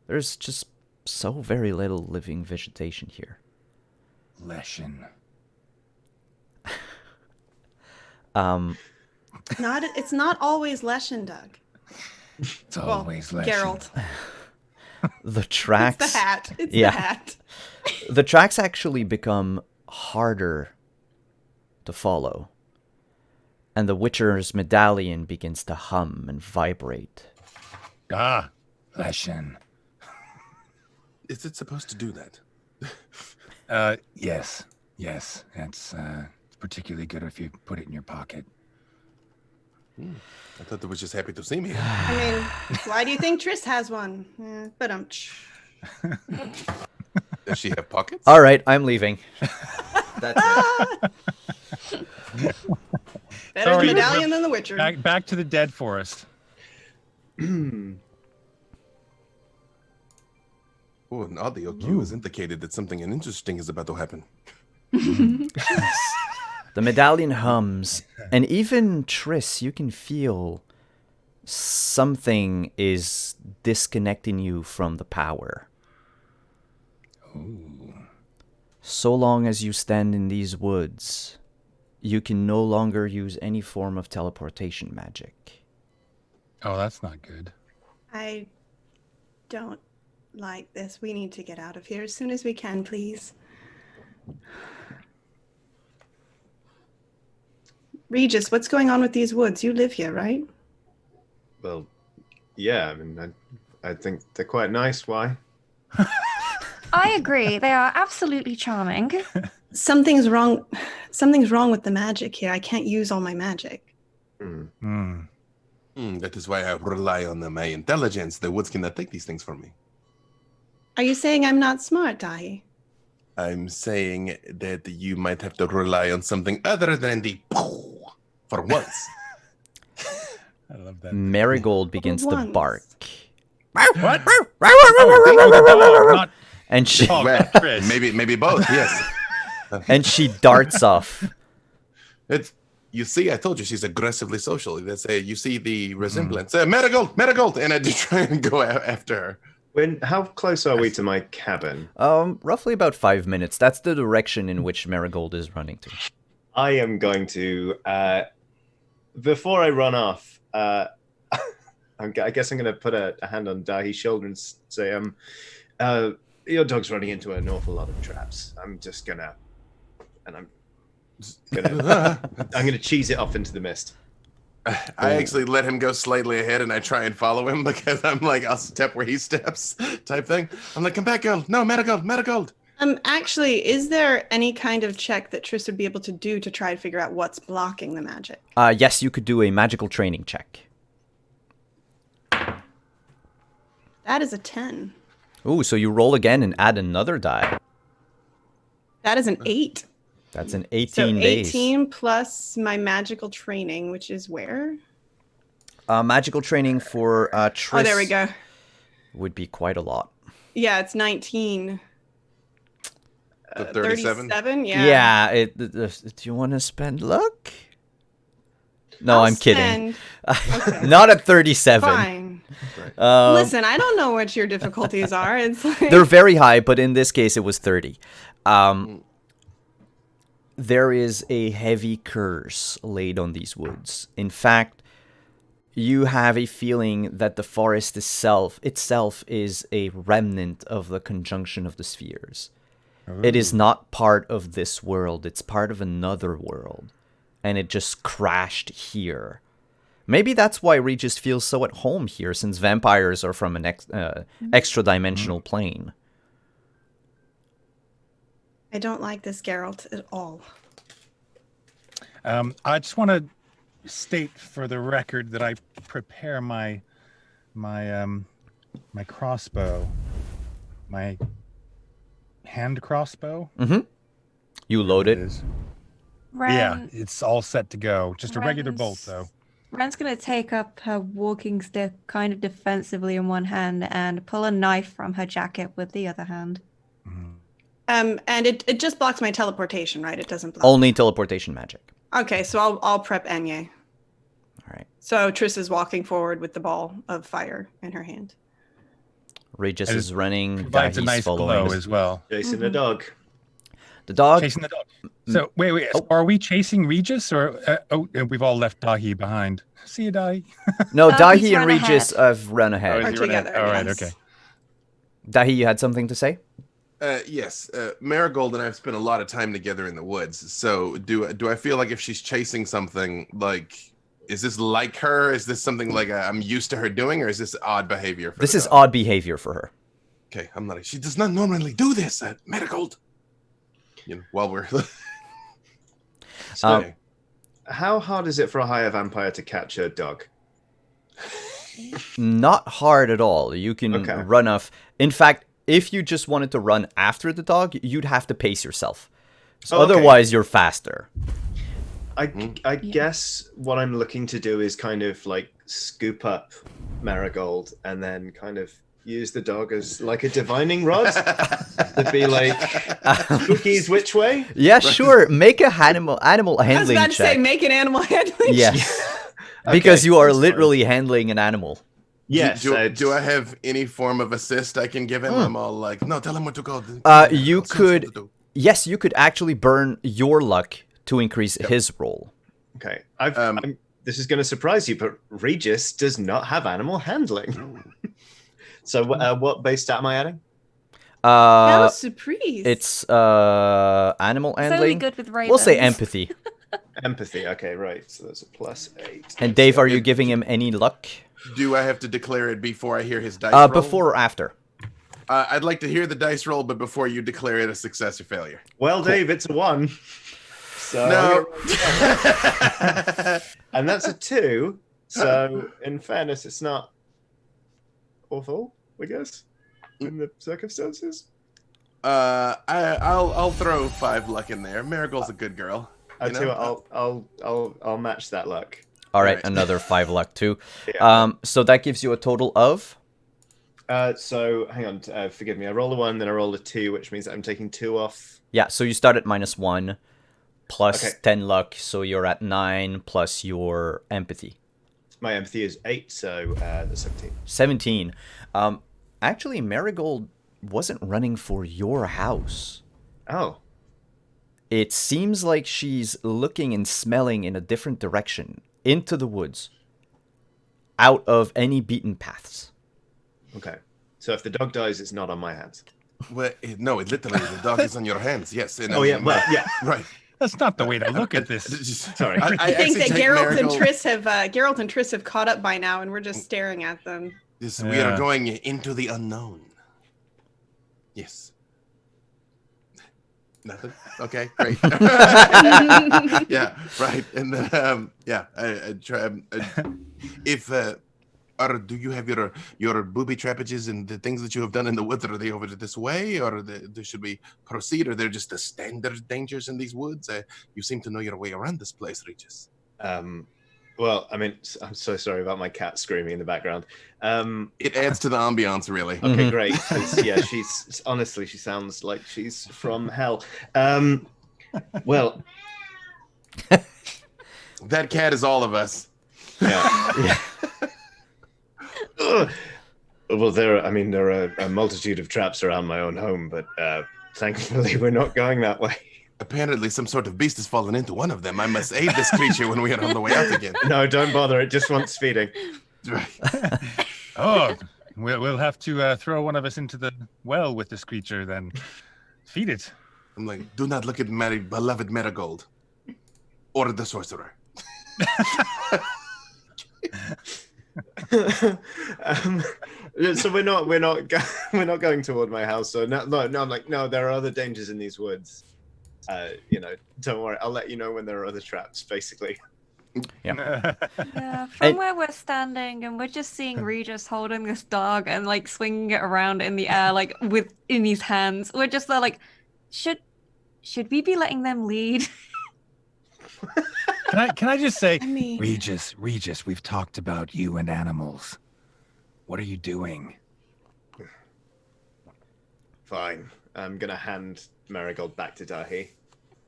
Speaker 4: There's just so very little living vegetation here.
Speaker 1: Leshen.
Speaker 3: It's not always Leshen, Doug.
Speaker 1: It's always Leshen.
Speaker 3: Geralt.
Speaker 4: The tracks...
Speaker 3: It's the hat. It's
Speaker 4: yeah.
Speaker 3: the hat.
Speaker 4: The tracks actually become harder to follow. And the Witcher's medallion begins to hum and vibrate.
Speaker 1: Ah, Leshen.
Speaker 7: Is it supposed to do that?
Speaker 1: Yes. Yes. It's particularly good if you put it in your pocket.
Speaker 7: I thought they was just happy to see me.
Speaker 3: I mean, why do you think Triss has one? But
Speaker 7: Does she have pockets?
Speaker 4: All right, I'm leaving. That's it.
Speaker 3: Better the medallion than the Witcher.
Speaker 8: Back to the dead forest.
Speaker 7: Oh, an audio cue has indicated that something interesting is about to happen.
Speaker 4: The medallion hums, and even Triss, you can feel something is disconnecting you from the power.
Speaker 1: Ooh.
Speaker 4: So long as you stand in these woods, you can no longer use any form of teleportation magic.
Speaker 8: Oh, that's not good.
Speaker 3: I don't like this. We need to get out of here as soon as we can, please. Regis, what's going on with these woods? You live here, right?
Speaker 5: Well, yeah, I mean, I think they're quite nice. Why?
Speaker 6: I agree. They are absolutely charming.
Speaker 3: Something's wrong. Something's wrong with the magic here. I can't use all my magic.
Speaker 7: That is why I rely on my intelligence. The woods cannot take these things from me.
Speaker 3: Are you saying I'm not smart, Daithi?
Speaker 7: I'm saying that you might have to rely on something other than the for once.
Speaker 8: I love that.
Speaker 4: Marigold begins to bark.
Speaker 8: What?
Speaker 4: And she
Speaker 7: maybe both, yes.
Speaker 4: and she darts off.
Speaker 7: It's, you see, I told you she's aggressively social. That's you see the resemblance. Marigold, and I do try and go after her.
Speaker 5: How close are we to my cabin?
Speaker 4: Roughly about 5 minutes. That's the direction in which Marigold is running to.
Speaker 5: I am going to, before I run off, I guess I'm going to put a hand on Daithi's shoulder and say, your dog's running into an awful lot of traps. I'm gonna cheese it off into the mist.
Speaker 7: I actually let him go slightly ahead, and I try and follow him because I'm like, I'll step where he steps, type thing. I'm like, come back, girl. No, Marigold.
Speaker 3: Actually, is there any kind of check that Triss would be able to do to try to figure out what's blocking the magic?
Speaker 4: Yes, you could do a magical training check.
Speaker 3: That is a 10.
Speaker 4: Ooh, so you roll again and add another die.
Speaker 3: That is an 8.
Speaker 4: That's an 18
Speaker 3: so
Speaker 4: days.
Speaker 3: 18 plus my magical training, which is where?
Speaker 4: Magical training for Triss.
Speaker 3: Oh, there we go.
Speaker 4: Would be quite a lot.
Speaker 3: Yeah, it's 19.
Speaker 7: So 37?
Speaker 3: 37? Yeah.
Speaker 4: Yeah. Do you want to spend luck? No,
Speaker 3: I'll
Speaker 4: I'm kidding.
Speaker 3: spend-
Speaker 4: Not at 37.
Speaker 3: Fine.
Speaker 4: Um,
Speaker 3: Listen, I don't know what your difficulties are. It's like...
Speaker 4: They're very high, but in this case, it was 30. There is a heavy curse laid on these woods. In fact, you have a feeling that the forest itself is a remnant of the conjunction of the spheres. It is not part of this world. It's part of another world. And it just crashed here. Maybe that's why Regis feels so at home here, since vampires are from an extra-dimensional plane.
Speaker 3: I don't like this Geralt at all.
Speaker 8: I just want to state for the record that I prepare my crossbow, my hand crossbow.
Speaker 4: Mm-hmm. You load it.
Speaker 8: Is.
Speaker 6: Ren,
Speaker 8: Yeah, it's all set to go. Just a regular bolt, though.
Speaker 6: Ren's going to take up her walking stick kind of defensively in one hand and pull a knife from her jacket with the other hand.
Speaker 3: And it just blocks my teleportation, right? It doesn't block.
Speaker 4: Only teleportation magic.
Speaker 3: Okay, so I'll prep Anye.
Speaker 4: All right.
Speaker 3: So Triss is walking forward with the ball of fire in her hand.
Speaker 4: Regis is running.
Speaker 8: Provides a
Speaker 4: Daihi's
Speaker 8: nice
Speaker 4: following.
Speaker 8: glow as well.
Speaker 5: Chasing the dog.
Speaker 4: The dog.
Speaker 8: Chasing the dog. So wait. So are we chasing Regis, or we've all left Daithi behind? See you, Daithi.
Speaker 4: No,
Speaker 6: He's
Speaker 4: Daihi and
Speaker 6: run
Speaker 4: Regis
Speaker 6: ahead.
Speaker 4: have run ahead.
Speaker 3: Are together.
Speaker 8: All right.
Speaker 3: Yes.
Speaker 8: Okay.
Speaker 4: Daihi, you had something to say?
Speaker 7: Yes, Marigold and I have spent a lot of time together in the woods. So do I feel like if she's chasing something, like, is this like her? Is this something like I'm used to her doing, or is this odd behavior?
Speaker 4: This is odd behavior for her.
Speaker 7: Okay, I'm not. She does not normally do this, Marigold. You know, while we're.
Speaker 5: So, how hard is it for a higher vampire to catch a dog?
Speaker 4: Not hard at all. You can run off. In fact, if you just wanted to run after the dog, you'd have to pace yourself. So otherwise, you're faster.
Speaker 5: I guess what I'm looking to do is kind of like scoop up Marigold and then kind of use the dog as like a divining rod to be like, cookies which way?
Speaker 4: Yeah, sure. Make a animal handling check.
Speaker 3: I was about to say, make an animal handling
Speaker 4: check. Because you are literally handling an animal.
Speaker 5: Yes.
Speaker 7: Do I have any form of assist I can give him? I'm all like, no, tell him what to go.
Speaker 4: You could. Yes, you could actually burn your luck to increase his roll.
Speaker 5: Okay. This is going to surprise you, but Regis does not have animal handling. So what base stat am I adding?
Speaker 3: How surprise.
Speaker 4: It's animal handling.
Speaker 6: It's only good with ravens.
Speaker 4: We'll say empathy.
Speaker 5: Empathy. Okay, right. So that's a +8.
Speaker 4: And Dave, are you giving him any luck?
Speaker 7: Do I have to declare it before I hear his dice roll?
Speaker 4: Before or after?
Speaker 7: I'd like to hear the dice roll, but before you declare it a success or failure.
Speaker 5: Well, Dave, it's a 1. So
Speaker 7: no.
Speaker 5: And that's a 2. So in fairness, it's not awful, I guess, in the circumstances.
Speaker 7: I'll throw 5 luck in there. Marigold's a good girl.
Speaker 5: I'll match that luck.
Speaker 4: All right, another 5 luck too. Yeah. So that gives you a total of.
Speaker 5: So hang on, forgive me. I roll a 1, then I roll a 2, which means I'm taking 2 off.
Speaker 4: Yeah. So you start at -1, plus 10 luck, so you're at 9 plus your empathy.
Speaker 5: My empathy is 8, so that's 17.
Speaker 4: 17. Actually, Marigold wasn't running for your house.
Speaker 5: Oh.
Speaker 4: It seems like she's looking and smelling in a different direction, into the woods, out of any beaten paths.
Speaker 5: Okay. So if the dog dies, it's not on my hands.
Speaker 7: Well, no, literally, the dog is on your hands. Yes.
Speaker 8: Right. That's not the way to look at this.
Speaker 5: Sorry.
Speaker 3: I think that Geralt and Triss have caught up by now, and we're just staring at them.
Speaker 7: Yes, we are going into the unknown. Yes. Nothing. Okay, great. Yeah, right. And then, I try. Do you have your booby trappages and the things that you have done in the woods? Are they over this way, or should we proceed? Or they're just the standard dangers in these woods? You seem to know your way around this place, Regis.
Speaker 5: Well, I mean, I'm so sorry about my cat screaming in the background.
Speaker 7: It adds to the ambiance, really.
Speaker 5: Okay, great. 'Cause, yeah, she's honestly, she sounds like she's from hell. Well,
Speaker 7: that cat is all of us.
Speaker 5: yeah. Ugh. Well, there are a multitude of traps around my own home, but thankfully we're not going that way.
Speaker 7: Apparently, some sort of beast has fallen into one of them. I must aid this creature when we are on the way out again.
Speaker 5: No, don't bother. It just wants feeding.
Speaker 8: Oh, we'll have to throw one of us into the well with this creature then. Feed it.
Speaker 7: I'm like, do not look at my beloved Marigold. Or the sorcerer.
Speaker 5: So we're not going toward my house. So no, I'm like, no, there are other dangers in these woods. Don't worry. I'll let you know when there are other traps. Basically.
Speaker 6: Yeah, from where we're standing, and we're just seeing Regis holding this dog and like swinging it around in the air, like in his hands. We're just there, like, should we be letting them lead?
Speaker 8: Can I just say,
Speaker 3: I mean,
Speaker 1: Regis, we've talked about you and animals. What are you doing?
Speaker 5: Fine. I'm gonna hand Marigold back to Daithi.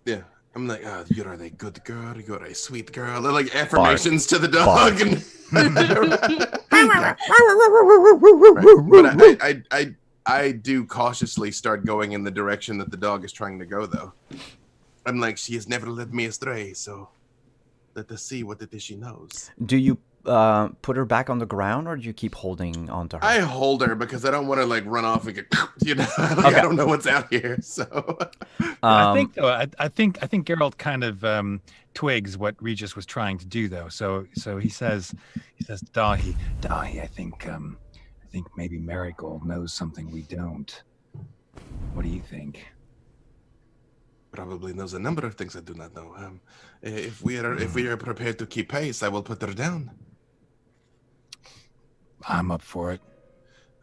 Speaker 7: Yeah. I'm like, you're a good girl. You're a sweet girl. They're like affirmations to the dog. But I do cautiously start going in the direction that the dog is trying to go, though. I'm like, she has never led me astray, so let us see what it is she knows.
Speaker 4: Do you put her back on the ground, or do you keep holding onto her?
Speaker 7: I hold her because I don't want to like run off and get,
Speaker 4: Okay.
Speaker 7: I don't know what's out here. So
Speaker 8: I think Geralt kind of twigs what Regis was trying to do, though. So he says, Daithi, I think maybe Marigold knows something we don't. What do you think?
Speaker 7: probably knows a number of things I do not know. If we are prepared to keep pace, I will put her down.
Speaker 1: I'm up for it.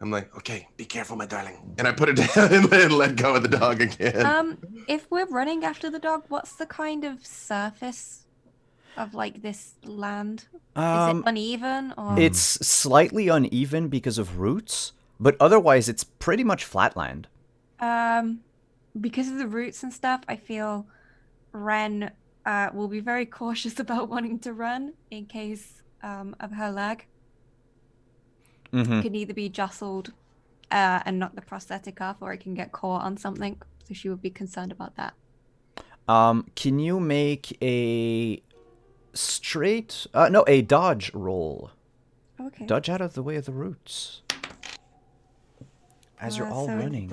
Speaker 7: I'm like, okay, be careful, my darling. And I put her down and then let go of the dog again.
Speaker 6: If we're running after the dog, what's the kind of surface of like this land? Is it uneven or?
Speaker 4: It's slightly uneven because of roots, but otherwise it's pretty much flatland.
Speaker 6: Because of the roots and stuff, I feel Ren will be very cautious about wanting to run in case of her leg.
Speaker 4: Mm-hmm.
Speaker 6: Could either be jostled and knock the prosthetic off, or it can get caught on something. So she would be concerned about that.
Speaker 4: Can you make a a dodge roll?
Speaker 6: Okay.
Speaker 4: Dodge out of the way of the roots. As you're all running.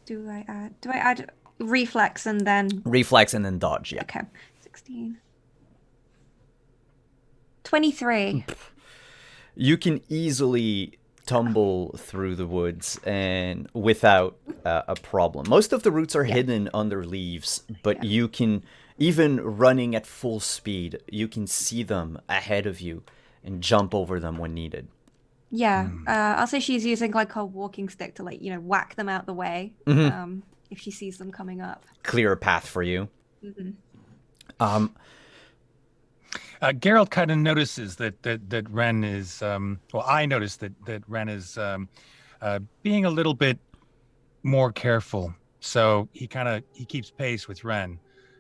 Speaker 6: Do I add reflex and then
Speaker 4: Reflex and then dodge, yeah.
Speaker 6: Okay. 16. 23.
Speaker 4: You can easily tumble through the woods and without a problem. Most of the roots are hidden under leaves, but you can, even running at full speed, you can see them ahead of you and jump over them when needed.
Speaker 6: Yeah, I'll say she's using like her walking stick to whack them out the way if she sees them coming up.
Speaker 4: Clear a path for you.
Speaker 6: Mm-hmm.
Speaker 8: Geralt kind of notices that Ren is I noticed that Ren is being a little bit more careful. So he keeps pace with Ren,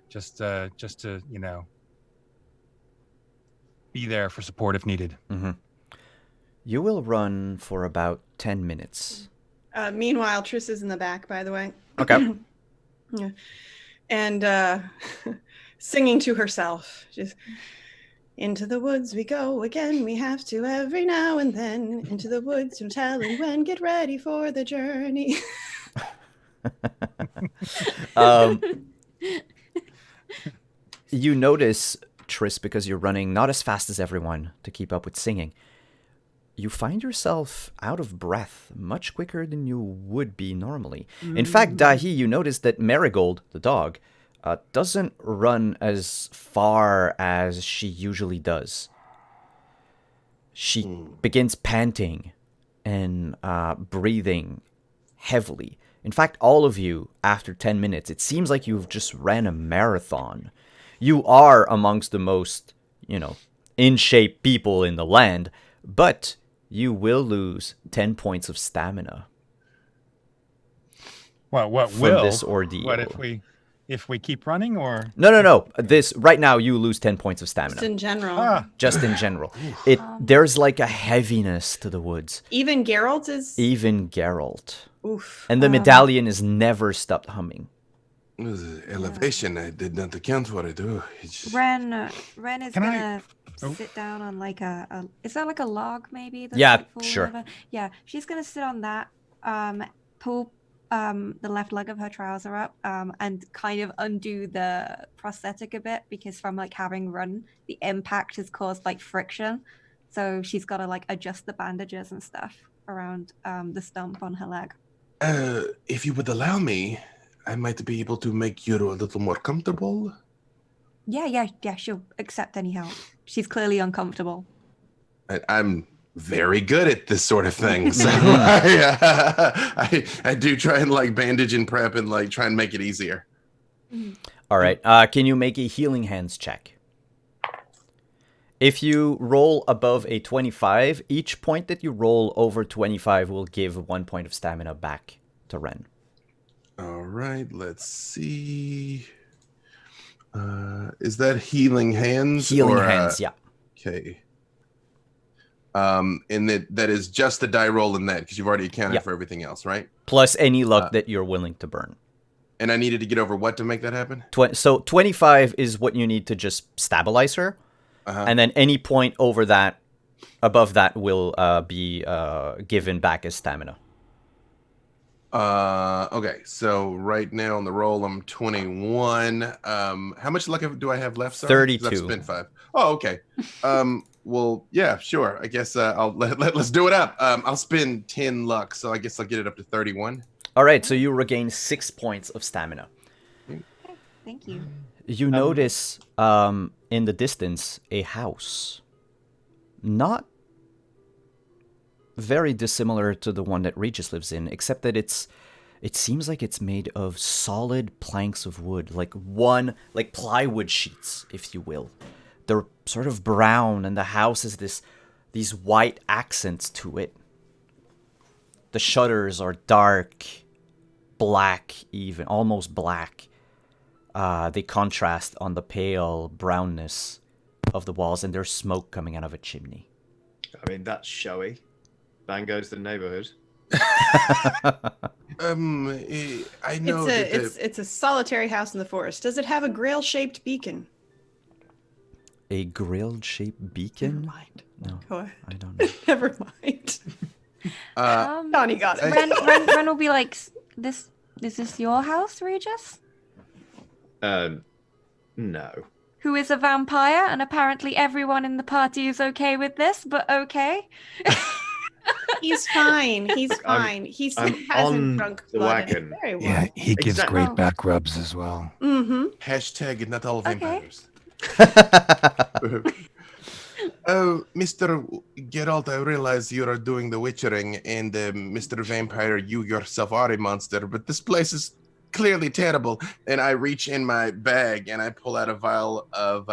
Speaker 8: just to be there for support if needed.
Speaker 4: Mm-hmm. You will run for about 10 minutes.
Speaker 3: Meanwhile, Triss is in the back, by the way.
Speaker 4: Okay.
Speaker 3: Yeah. And singing to herself. Just, into the woods we go again. We have to every now and then. Into the woods, no telling when. Get ready for the journey.
Speaker 4: You notice, Triss, because you're running not as fast as everyone to keep up with singing, you find yourself out of breath much quicker than you would be normally. In fact, Daithi, you notice that Marigold, the dog, doesn't run as far as she usually does. She begins panting and breathing heavily. In fact, all of you, after 10 minutes, it seems like you've just ran a marathon. You are amongst the most in shape people in the land, but you will lose 10 points of stamina.
Speaker 8: Well, what
Speaker 4: from
Speaker 8: will
Speaker 4: this ordeal.
Speaker 8: What if we keep running or
Speaker 4: No. This right now you lose 10 points of stamina.
Speaker 3: Just in general.
Speaker 4: Just in general. There's like a heaviness to the woods.
Speaker 3: Even Geralt is.
Speaker 4: Even Geralt.
Speaker 3: Oof.
Speaker 4: And the medallion is never stopped humming.
Speaker 7: Elevation, I did not account for it.
Speaker 6: Ren is
Speaker 8: Can
Speaker 6: gonna sit down on like a is that like a log maybe? That's
Speaker 4: Yeah,
Speaker 6: like full
Speaker 4: sure.
Speaker 6: over? Yeah, she's gonna sit on that, pull the left leg of her trouser up, and kind of undo the prosthetic a bit because from like having run, the impact has caused like friction. So she's got to like adjust the bandages and stuff around the stump on her leg.
Speaker 7: If you would allow me, I might be able to make you a little more comfortable.
Speaker 6: Yeah, she'll accept any help. She's clearly uncomfortable.
Speaker 7: I'm very good at this sort of thing, so I do try and like bandage and prep and like try and make it easier.
Speaker 4: All right. Can you make a healing hands check? If you roll above a 25, each point that you roll over 25 will give 1 point of stamina back to Ren.
Speaker 7: All right, let's see. Is that healing hands?
Speaker 4: Healing hands, yeah.
Speaker 7: Okay. And that is just the die roll in that because you've already accounted for everything else, right?
Speaker 4: Plus any luck that you're willing to burn.
Speaker 7: And I needed to get over what to make that happen?
Speaker 4: So 25 is what you need to just stabilize her. And then any point over that, above that, will be given back as stamina.
Speaker 7: Okay, so right now on the roll, I'm 21. How much luck do I have left? Sorry?
Speaker 4: 32.
Speaker 7: I've spent 5. Oh, okay. Well, yeah, sure. I guess let's do it up. I'll spend 10 luck, so I guess I'll get it up to 31.
Speaker 4: All right, so you regain 6 points of stamina.
Speaker 6: Okay, thank you.
Speaker 4: You notice in the distance a house. Not very dissimilar to the one that Regis lives in, except that it seems like it's made of solid planks of wood, like plywood sheets, if you will. They're sort of brown, and the house has these white accents to it. The shutters are dark, black even, almost black. They contrast on the pale brownness of the walls, and there's smoke coming out of a chimney.
Speaker 5: I mean, that's showy. Bang goes the neighborhood.
Speaker 7: I know
Speaker 3: it's a solitary house in the forest. Does it have a grail-shaped beacon?
Speaker 4: A grilled-shaped beacon?
Speaker 3: Never mind.
Speaker 4: No,
Speaker 3: Go ahead.
Speaker 4: I don't know.
Speaker 3: Never mind. Donnie got it.
Speaker 6: Ren will be like, "This is this your house, Regis?
Speaker 5: No.
Speaker 6: Who is a vampire, and apparently everyone in the party is okay with this, but okay."
Speaker 3: He's fine. He's fine. He
Speaker 5: I'm
Speaker 3: hasn't
Speaker 5: on
Speaker 3: drunk
Speaker 5: the
Speaker 3: blood in it
Speaker 5: wagon.
Speaker 3: very well.
Speaker 1: Yeah, he gives
Speaker 5: Exactly.
Speaker 1: great back rubs as well.
Speaker 3: Mm-hmm.
Speaker 7: Hashtag not all
Speaker 6: Okay.
Speaker 7: vampires. Oh, Mr. Geralt, I realize you are doing the witchering, and Mr. Vampire, you yourself are a monster, but this place is clearly terrible. And I reach in my bag and I pull out a vial of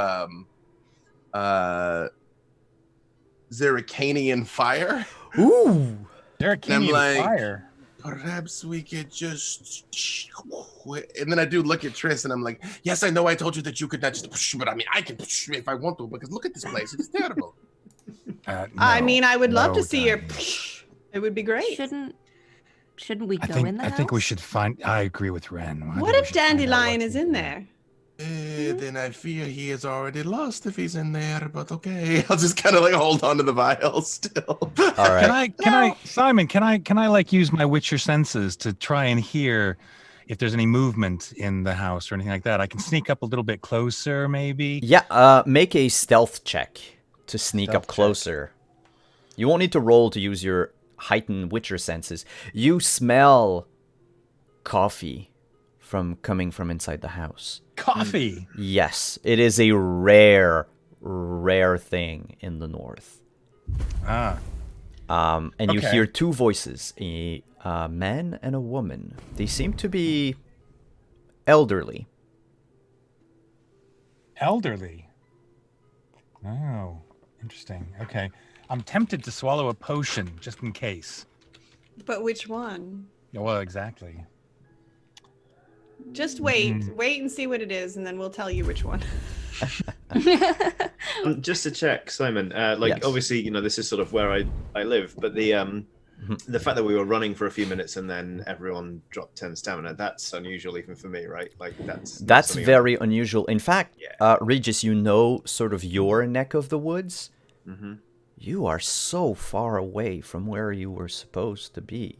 Speaker 7: Zeracanian fire.
Speaker 4: Ooh!
Speaker 8: They're a
Speaker 7: And I'm
Speaker 8: king
Speaker 7: like,
Speaker 8: fire.
Speaker 7: perhaps we could just... And then I do look at Triss and I'm like, yes, I know I told you that you could not just... But I mean, I can if I want to, because look at this place. It's terrible.
Speaker 3: I mean, I would love to see your...
Speaker 1: Donnie.
Speaker 3: It would be great.
Speaker 6: Shouldn't we
Speaker 1: I
Speaker 6: go
Speaker 1: think
Speaker 6: in the
Speaker 1: I
Speaker 6: house?
Speaker 1: think we should find. I agree with Ren. I
Speaker 3: What
Speaker 1: think we
Speaker 3: if
Speaker 1: should find out
Speaker 3: Dandelion
Speaker 1: what's
Speaker 3: is in there?
Speaker 7: Then I fear he is already lost if he's in there, but okay. I'll just kind of like hold on to the vial still.
Speaker 4: All right.
Speaker 8: Simon, can I like use my Witcher senses to try and hear if there's any movement in the house or anything like that? I can sneak up a little bit closer, maybe.
Speaker 4: Yeah, make a stealth check to sneak
Speaker 1: Stealth
Speaker 4: up closer. You won't need to roll to use your heightened Witcher senses. You smell coffee coming from inside the house.
Speaker 8: Coffee.
Speaker 4: Yes, it is a rare thing in the north. And you
Speaker 8: Okay.
Speaker 4: hear two voices, a man and a woman. They seem to be elderly.
Speaker 8: Elderly. Oh, interesting. Okay. I'm tempted to swallow a potion just in case.
Speaker 3: But which one?
Speaker 8: Yeah, well, exactly.
Speaker 3: Just wait. Wait and see what it is, and then we'll tell you which one.
Speaker 5: Just to check, Simon, like
Speaker 4: Yes.
Speaker 5: obviously, this is sort of where I live, but the fact that we were running for a few minutes and then everyone dropped 10 stamina, that's unusual even for me, right? Like that's something
Speaker 4: very unusual. In fact, Regis, sort of your neck of the woods.
Speaker 5: Mm-hmm.
Speaker 4: You are so far away from where you were supposed to be.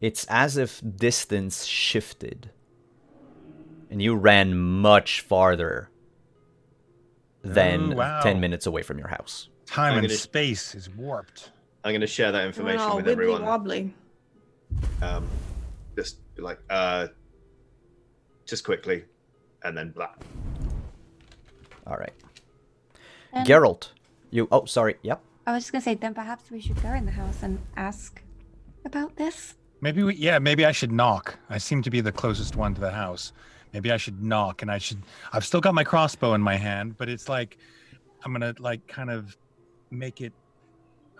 Speaker 4: It's as if distance shifted. And you ran much farther than 10 minutes away from your house.
Speaker 8: Time and space is warped.
Speaker 5: I'm going to share that information with
Speaker 3: wibbly
Speaker 5: everyone.
Speaker 3: wobbly.
Speaker 5: Just be like, just quickly, and then blah.
Speaker 4: All right. Geralt, oh, sorry, yep.
Speaker 6: I was just going to say, then perhaps we should go in the house and ask about this.
Speaker 8: Maybe maybe I should knock. I seem to be the closest one to the house. Maybe I should knock, and I've still got my crossbow in my hand, but it's like, I'm going to like kind of make it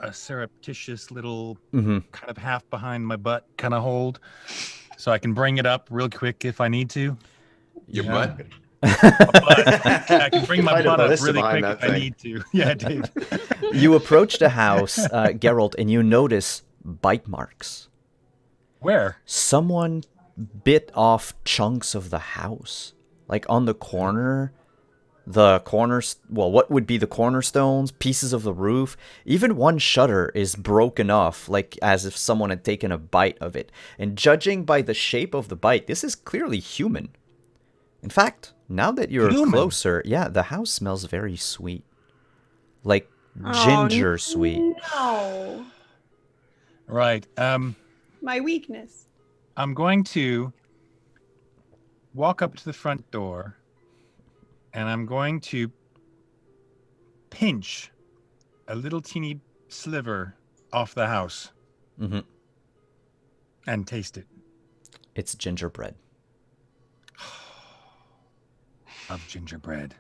Speaker 8: a surreptitious little kind of half behind my butt kind of hold, so I can bring it up real quick if I need to.
Speaker 7: Your butt?
Speaker 8: I can bring my butt up really quick if I need to. Yeah, Dave.
Speaker 4: You approach the house, Geralt, and you notice bite marks.
Speaker 8: Where?
Speaker 4: Someone bit off chunks of the house, like on the corner. What would be the cornerstones, pieces of the roof, even one shutter is broken off, like as if someone had taken a bite of it. And judging by the shape of the bite, this is clearly human. In fact, now that you're closer, the house smells very sweet. Like ginger sweet.
Speaker 3: No.
Speaker 8: Right.
Speaker 3: My weakness.
Speaker 8: I'm going to walk up to the front door, and I'm going to pinch a little teeny sliver off the house and taste it.
Speaker 4: It's gingerbread.
Speaker 8: Love gingerbread.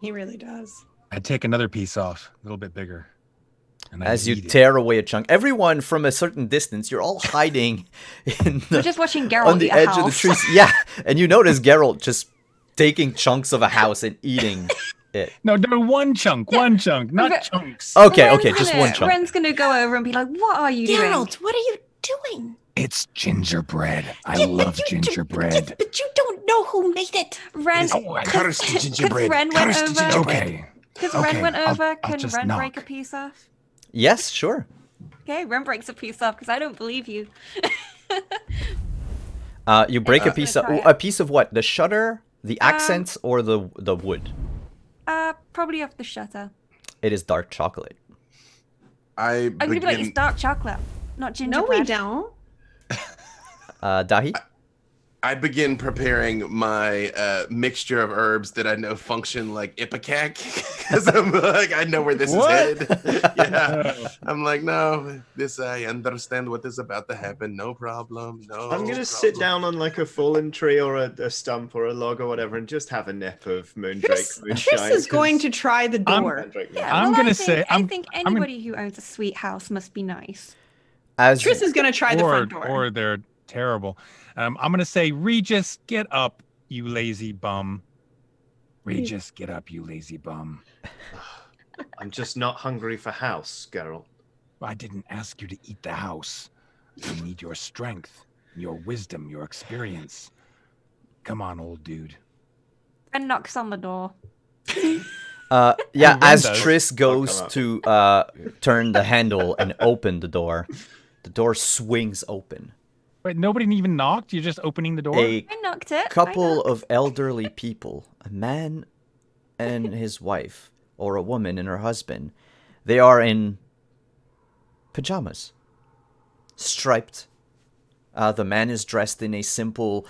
Speaker 3: He really does.
Speaker 8: I take another piece off, a little bit bigger. And
Speaker 4: as you tear away a chunk, everyone from a certain distance, you're all hiding
Speaker 6: we're just watching Geralt
Speaker 4: on the edge of the trees. Yeah, and you notice Geralt just taking chunks of a house and eating it.
Speaker 8: No, one chunk, not chunks.
Speaker 4: Okay, just one chunk.
Speaker 6: Ren's gonna go over and be like, "What are you doing,
Speaker 2: Geralt? What are you doing?
Speaker 1: It's gingerbread. I love gingerbread.
Speaker 2: But you don't know who made it.
Speaker 6: Ren,
Speaker 7: cursed gingerbread.
Speaker 6: Ren went
Speaker 7: Cursed
Speaker 6: over.
Speaker 7: gingerbread.
Speaker 6: Because Ren went over, can
Speaker 1: just
Speaker 6: Ren
Speaker 1: knock.
Speaker 6: break a piece off?
Speaker 4: Yes, sure.
Speaker 6: Okay, Ren breaks a piece off because I don't believe you.
Speaker 4: You break a piece of what? The shutter, the accents, or the wood?
Speaker 6: Probably off the shutter.
Speaker 4: It is dark chocolate.
Speaker 6: I'm gonna be like, it's dark chocolate, not gingerbread.
Speaker 3: No, we don't.
Speaker 4: Daithi?
Speaker 7: I begin preparing my mixture of herbs that I know function like ipecac, because I'm like, I know where this is headed. Yeah, I'm like, no, I understand what is about to happen. No problem. No.
Speaker 5: I'm gonna sit down on like a fallen tree or a stump or a log or whatever, and just have a nip of moonshine.
Speaker 3: Triss is going to try the door.
Speaker 6: I think anybody who owns a sweet house must be nice.
Speaker 3: Triss is going to try the front door.
Speaker 8: Or they're terrible. I'm going to say, Regis, get up, you lazy bum. Regis, get up, you lazy bum.
Speaker 5: I'm just not hungry for house, Geralt.
Speaker 1: I didn't ask you to eat the house. I need your strength, your wisdom, your experience. Come on, old dude.
Speaker 6: And knocks on the door.
Speaker 4: As Triss goes to turn the handle and open the door swings open.
Speaker 8: Wait, nobody even knocked? You're just opening the door?
Speaker 6: I knocked it.
Speaker 4: Couple of elderly people, a man and his wife, or a woman and her husband, they are in pajamas, striped. The man is dressed in a simple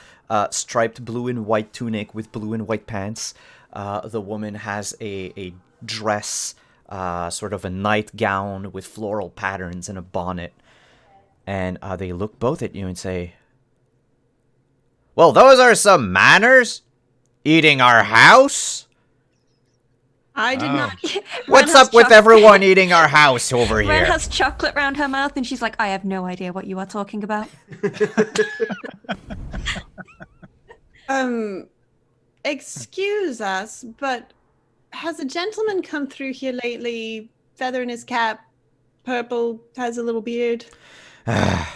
Speaker 4: striped blue and white tunic with blue and white pants. The woman has a dress, sort of a nightgown with floral patterns and a bonnet. And they look both at you and say, "Well, those are some manners. Eating our house?
Speaker 3: I did not.
Speaker 4: What's up with everyone eating our house over here?
Speaker 6: Ren has chocolate round her mouth, and she's like, I have no idea what you are talking about.
Speaker 3: Excuse us, but has a gentleman come through here lately, feather in his cap, purple, has a little beard?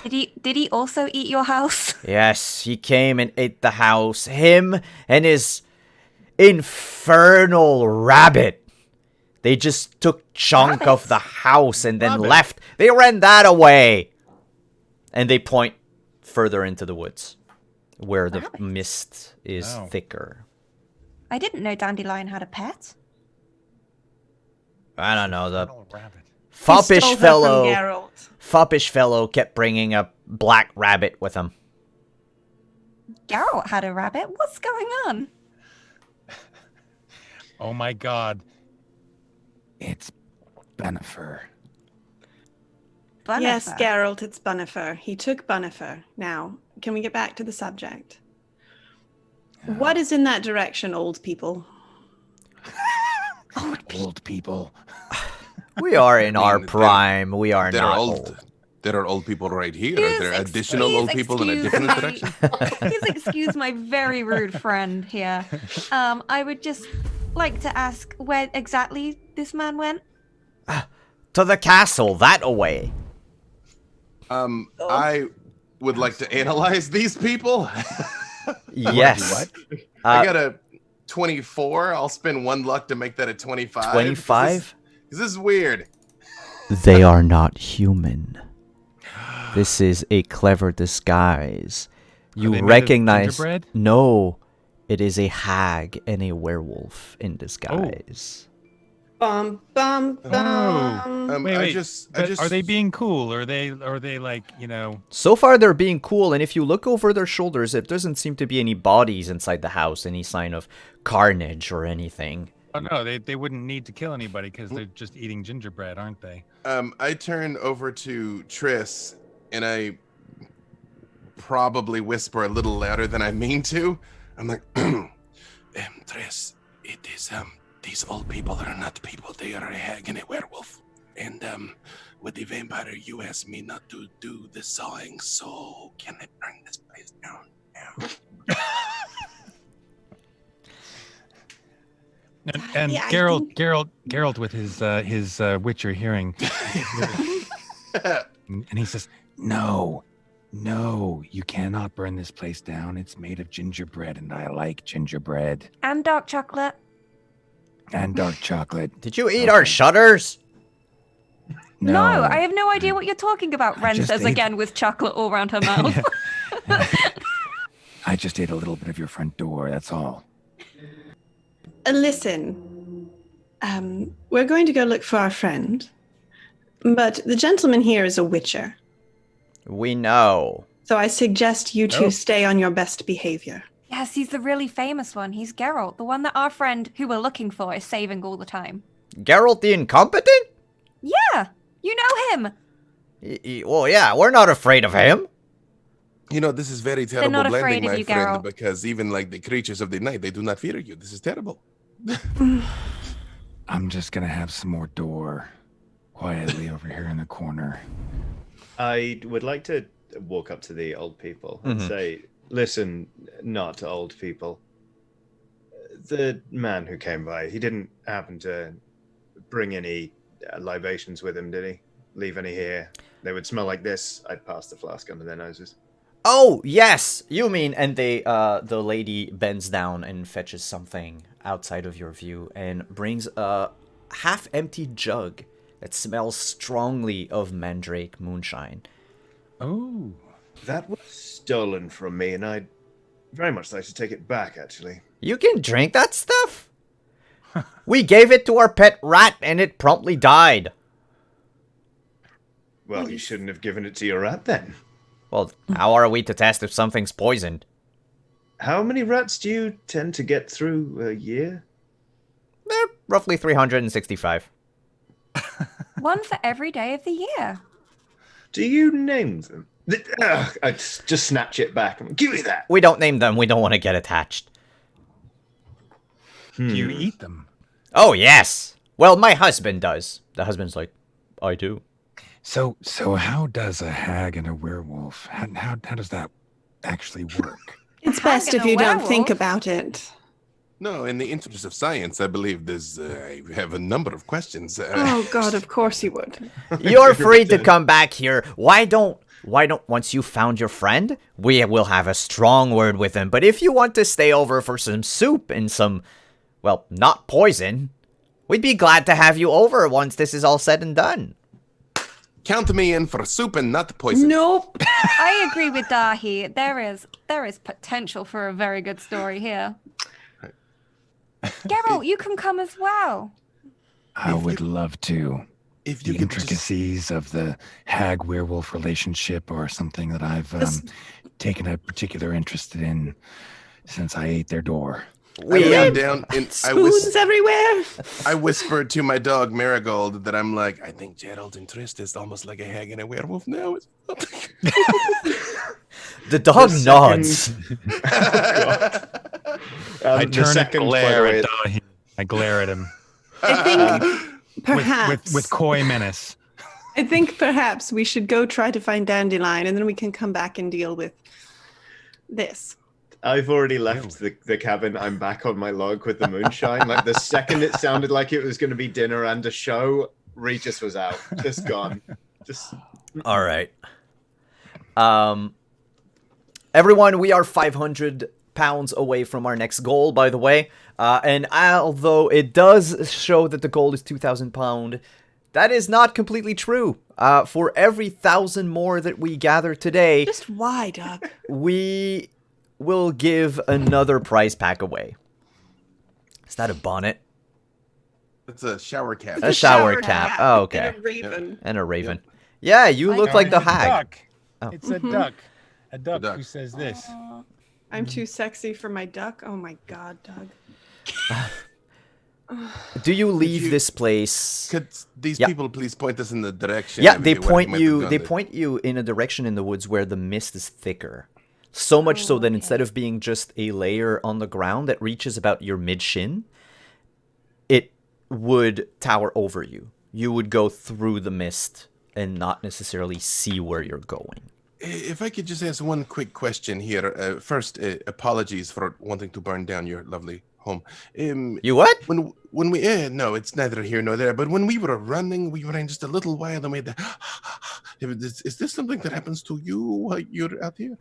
Speaker 6: Did he also eat your house?
Speaker 4: Yes, he came and ate the house. Him and his infernal rabbit. They just took chunk of the house and then left. They ran that away. And they point further into the woods, where the mist is thicker.
Speaker 6: I didn't know Dandelion had a pet.
Speaker 4: I don't know, the foppish fellow. Foppish fellow kept bringing a black rabbit with him.
Speaker 6: Geralt had a rabbit. What's going on?
Speaker 8: Oh my God. It's Benifer.
Speaker 3: Yes, Geralt, it's Benifer. He took Benifer. Now, can we get back to the subject? What is in that direction, old people?
Speaker 8: Old people.
Speaker 4: We are in our prime. We are not old.
Speaker 7: There are old people right here. Are there additional old people in a different direction?
Speaker 6: Please excuse my very rude friend here. I would just like to ask where exactly this man went.
Speaker 4: To the castle, that away.
Speaker 7: I would like to analyze these people.
Speaker 4: Yes.
Speaker 7: What? I got a 24. I'll spend 1 luck to make that a 25.
Speaker 4: 25?
Speaker 7: This is weird.
Speaker 4: They are not human. This is a clever disguise. You recognize... No, it is a hag and a werewolf in disguise.
Speaker 3: Bum bum bum.
Speaker 8: Wait. Are they being cool? Are they like, you know?
Speaker 4: So far they're being cool, and if you look over their shoulders, it doesn't seem to be any bodies inside the house, any sign of carnage or anything.
Speaker 8: Oh no, they wouldn't need to kill anybody because they're just eating gingerbread, aren't they?
Speaker 7: I turn over to Triss and I probably whisper a little louder than I mean to. I'm like, Triss, it is these old people are not people. They are a hag and a werewolf. And with the vampire, you asked me not to do the sawing, so can I burn this place down now?
Speaker 8: And
Speaker 3: Yeah,
Speaker 8: Geralt with his Witcher hearing, and he says, "No, you cannot burn this place down. It's made of gingerbread, and I like gingerbread
Speaker 6: And dark chocolate.
Speaker 8: and dark chocolate."
Speaker 4: Did you eat our shutters?
Speaker 6: No, I have no idea what you're talking about, Ren says again with chocolate all around her mouth.
Speaker 8: I just ate a little bit of your front door. That's all.
Speaker 3: Listen, we're going to go look for our friend, but the gentleman here is a witcher.
Speaker 4: We know.
Speaker 3: So I suggest you two stay on your best behavior.
Speaker 6: Yes, he's the really famous one. He's Geralt, the one that our friend who we're looking for is saving all the time.
Speaker 4: Geralt the incompetent?
Speaker 6: Yeah, you know him.
Speaker 4: Well, yeah, we're not afraid of him.
Speaker 7: You know, this is very terrible
Speaker 6: not
Speaker 7: blending,
Speaker 6: afraid of
Speaker 7: my
Speaker 6: you,
Speaker 7: friend,
Speaker 6: Geralt.
Speaker 7: because even like the creatures of the night, they do not fear you. This is terrible.
Speaker 8: I'm just gonna have some more door quietly over here in the corner.
Speaker 5: I would like to walk up to the old people and say, listen, not old people. The man who came by, he didn't happen to bring any libations with him, did he? Leave any here? They would smell like this. I'd pass the flask under their noses.
Speaker 4: Oh, yes, you mean, and the lady bends down and fetches something outside of your view and brings a half-empty jug that smells strongly of mandrake moonshine.
Speaker 8: Oh.
Speaker 5: That was stolen from me, and I'd very much like to take it back, actually.
Speaker 4: You can drink that stuff? We gave it to our pet rat, and it promptly died.
Speaker 5: Well, you shouldn't have given it to your rat, then.
Speaker 4: Well, how are we to test if something's poisoned?
Speaker 5: How many rats do you tend to get through a year?
Speaker 4: They're roughly 365.
Speaker 6: One for every day of the year.
Speaker 5: Do you name them? I just snatch it back and give me that.
Speaker 4: We don't name them. We don't want to get attached.
Speaker 8: Do you eat them?
Speaker 4: Oh, yes. Well, my husband does. The husband's like, I do.
Speaker 1: So how does a hag and a werewolf? How does that actually work?
Speaker 3: It's
Speaker 6: hag
Speaker 3: best
Speaker 6: and
Speaker 3: if
Speaker 6: a
Speaker 3: you don't think
Speaker 6: werewolf?
Speaker 3: about it.
Speaker 7: No, in the interest of science, I believe I have a number of questions.
Speaker 3: Oh God, of course you would.
Speaker 4: You're free to come back here. Why don't once you found your friend, we will have a strong word with him. But if you want to stay over for some soup and some, well, not poison, we'd be glad to have you over once this is all said and done.
Speaker 7: Count me in for soup and not poison.
Speaker 3: Nope.
Speaker 6: I agree with Daithi. There is potential for a very good story here. Geralt, you can come as well.
Speaker 1: I would love to.
Speaker 7: If
Speaker 1: The
Speaker 7: you could just,
Speaker 1: intricacies of the hag werewolf relationship are something that I've taken a particular interest in since I ate their door.
Speaker 7: I leaned down and
Speaker 3: Spoons everywhere.
Speaker 7: I whispered to my dog Marigold that I'm like, I think Geralt and Triss is almost like a hag and a werewolf now.
Speaker 4: The dog nods.
Speaker 1: I
Speaker 5: The
Speaker 1: turn and
Speaker 5: second, by the
Speaker 1: glare
Speaker 5: way,
Speaker 1: at Daithi. I glare at him
Speaker 3: I think perhaps
Speaker 1: with coy menace.
Speaker 3: I think perhaps we should go try to find Dandelion, and then we can come back and deal with this.
Speaker 5: I've already left the cabin. I'm back on my log with the moonshine. Like the second it sounded like it was going to be dinner and a show, Regis was out, just gone. Just
Speaker 4: All right. Everyone, we are 500 pounds away from our next goal, by the way. And although it does show that the goal is 2,000 pound, that is not completely true. For every 1,000 more that we gather today,
Speaker 3: Just why, Doug?
Speaker 4: we will give another prize pack away. Is that a bonnet?
Speaker 7: It's a shower cap.
Speaker 4: A shower cap. Oh, okay.
Speaker 3: And a raven.
Speaker 4: And a raven. Yeah, you look like the
Speaker 8: It's a
Speaker 4: hag.
Speaker 8: duck.
Speaker 4: Oh.
Speaker 8: It's a duck. A duck
Speaker 7: duck.
Speaker 8: who says this.
Speaker 3: I'm too sexy for my duck. Oh my God, Doug.
Speaker 4: Do you leave
Speaker 7: you-
Speaker 4: this place?
Speaker 7: Could these
Speaker 4: Yeah.
Speaker 7: people please point us in the direction?
Speaker 4: Yeah,
Speaker 7: of
Speaker 4: they
Speaker 7: where we
Speaker 4: point
Speaker 7: might have
Speaker 4: you.
Speaker 7: gone
Speaker 4: They
Speaker 7: to?
Speaker 4: point you in a direction in the woods where the mist is thicker. So much so that
Speaker 6: okay.
Speaker 4: instead of being just a layer on the ground that reaches about your mid shin, it would tower over you. You would go through the mist and not necessarily see where you're going.
Speaker 7: If I could just ask one quick question here. First, apologies for wanting to burn down your lovely home.
Speaker 4: You what?
Speaker 7: When we no, it's neither here nor there. But when we were running, we ran just a little while and made the. Is this something that happens to you while you're out here?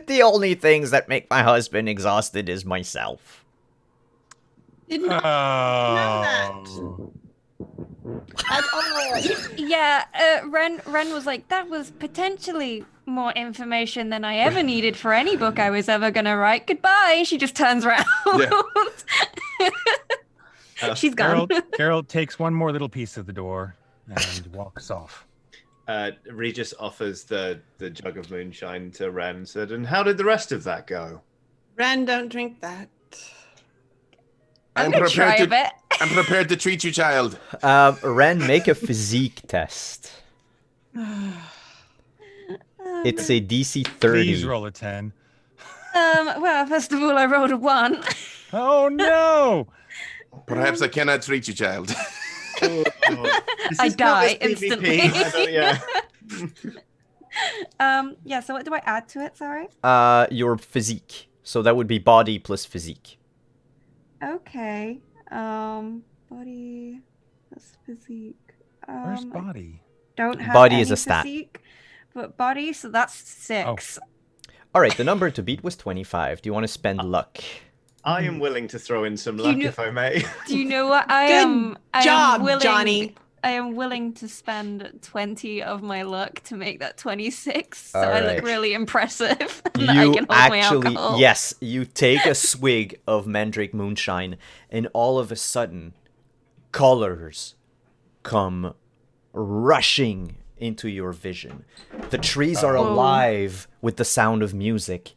Speaker 4: The only things that make my husband exhausted is myself.
Speaker 3: Did not know that.
Speaker 8: Oh.
Speaker 3: At all.
Speaker 6: Yeah, Ren was like, that was potentially more information than I ever needed for any book I was ever gonna write. Goodbye. She just turns around. She's gone.
Speaker 8: Geralt takes one more little piece of the door and walks off.
Speaker 5: Regis offers the jug of moonshine to Ren. Said, "And how did the rest of that go?"
Speaker 3: Ren, don't drink that.
Speaker 6: I'm gonna try a bit.
Speaker 7: I'm prepared to treat you, child.
Speaker 4: Ren, make a physique test. It's a DC 30.
Speaker 8: Please roll a 10.
Speaker 6: Well, first of all, I rolled a 1.
Speaker 8: Oh no!
Speaker 7: Perhaps I cannot treat you, child.
Speaker 5: This
Speaker 6: I
Speaker 5: is not
Speaker 6: die
Speaker 5: this PvP.
Speaker 6: instantly.
Speaker 5: I don't- yeah.
Speaker 6: Yeah, so what do I add to it, sorry?
Speaker 4: Your physique. So that would be body plus physique.
Speaker 6: Okay. Body plus physique.
Speaker 8: Where's body?
Speaker 6: Don't have
Speaker 4: Body
Speaker 6: any
Speaker 4: is a stat.
Speaker 6: physique, but body, so that's 6.
Speaker 4: All right, the number to beat was 25. Do you want to spend luck?
Speaker 5: I am willing to throw in some
Speaker 6: You
Speaker 5: luck
Speaker 6: know-
Speaker 5: if I may.
Speaker 6: Do you know what? I
Speaker 3: Good
Speaker 6: am
Speaker 3: job,
Speaker 6: willing,
Speaker 3: Johnny.
Speaker 6: I am willing to spend 20 of my luck to make that 26, so
Speaker 4: All
Speaker 6: I
Speaker 4: right.
Speaker 6: look really impressive. and I
Speaker 4: You
Speaker 6: can hold my
Speaker 4: actually,
Speaker 6: alcohol.
Speaker 4: yes, you take a swig of Mandrake Moonshine, and all of a sudden, colors come rushing into your vision. The trees are alive with the sound of music.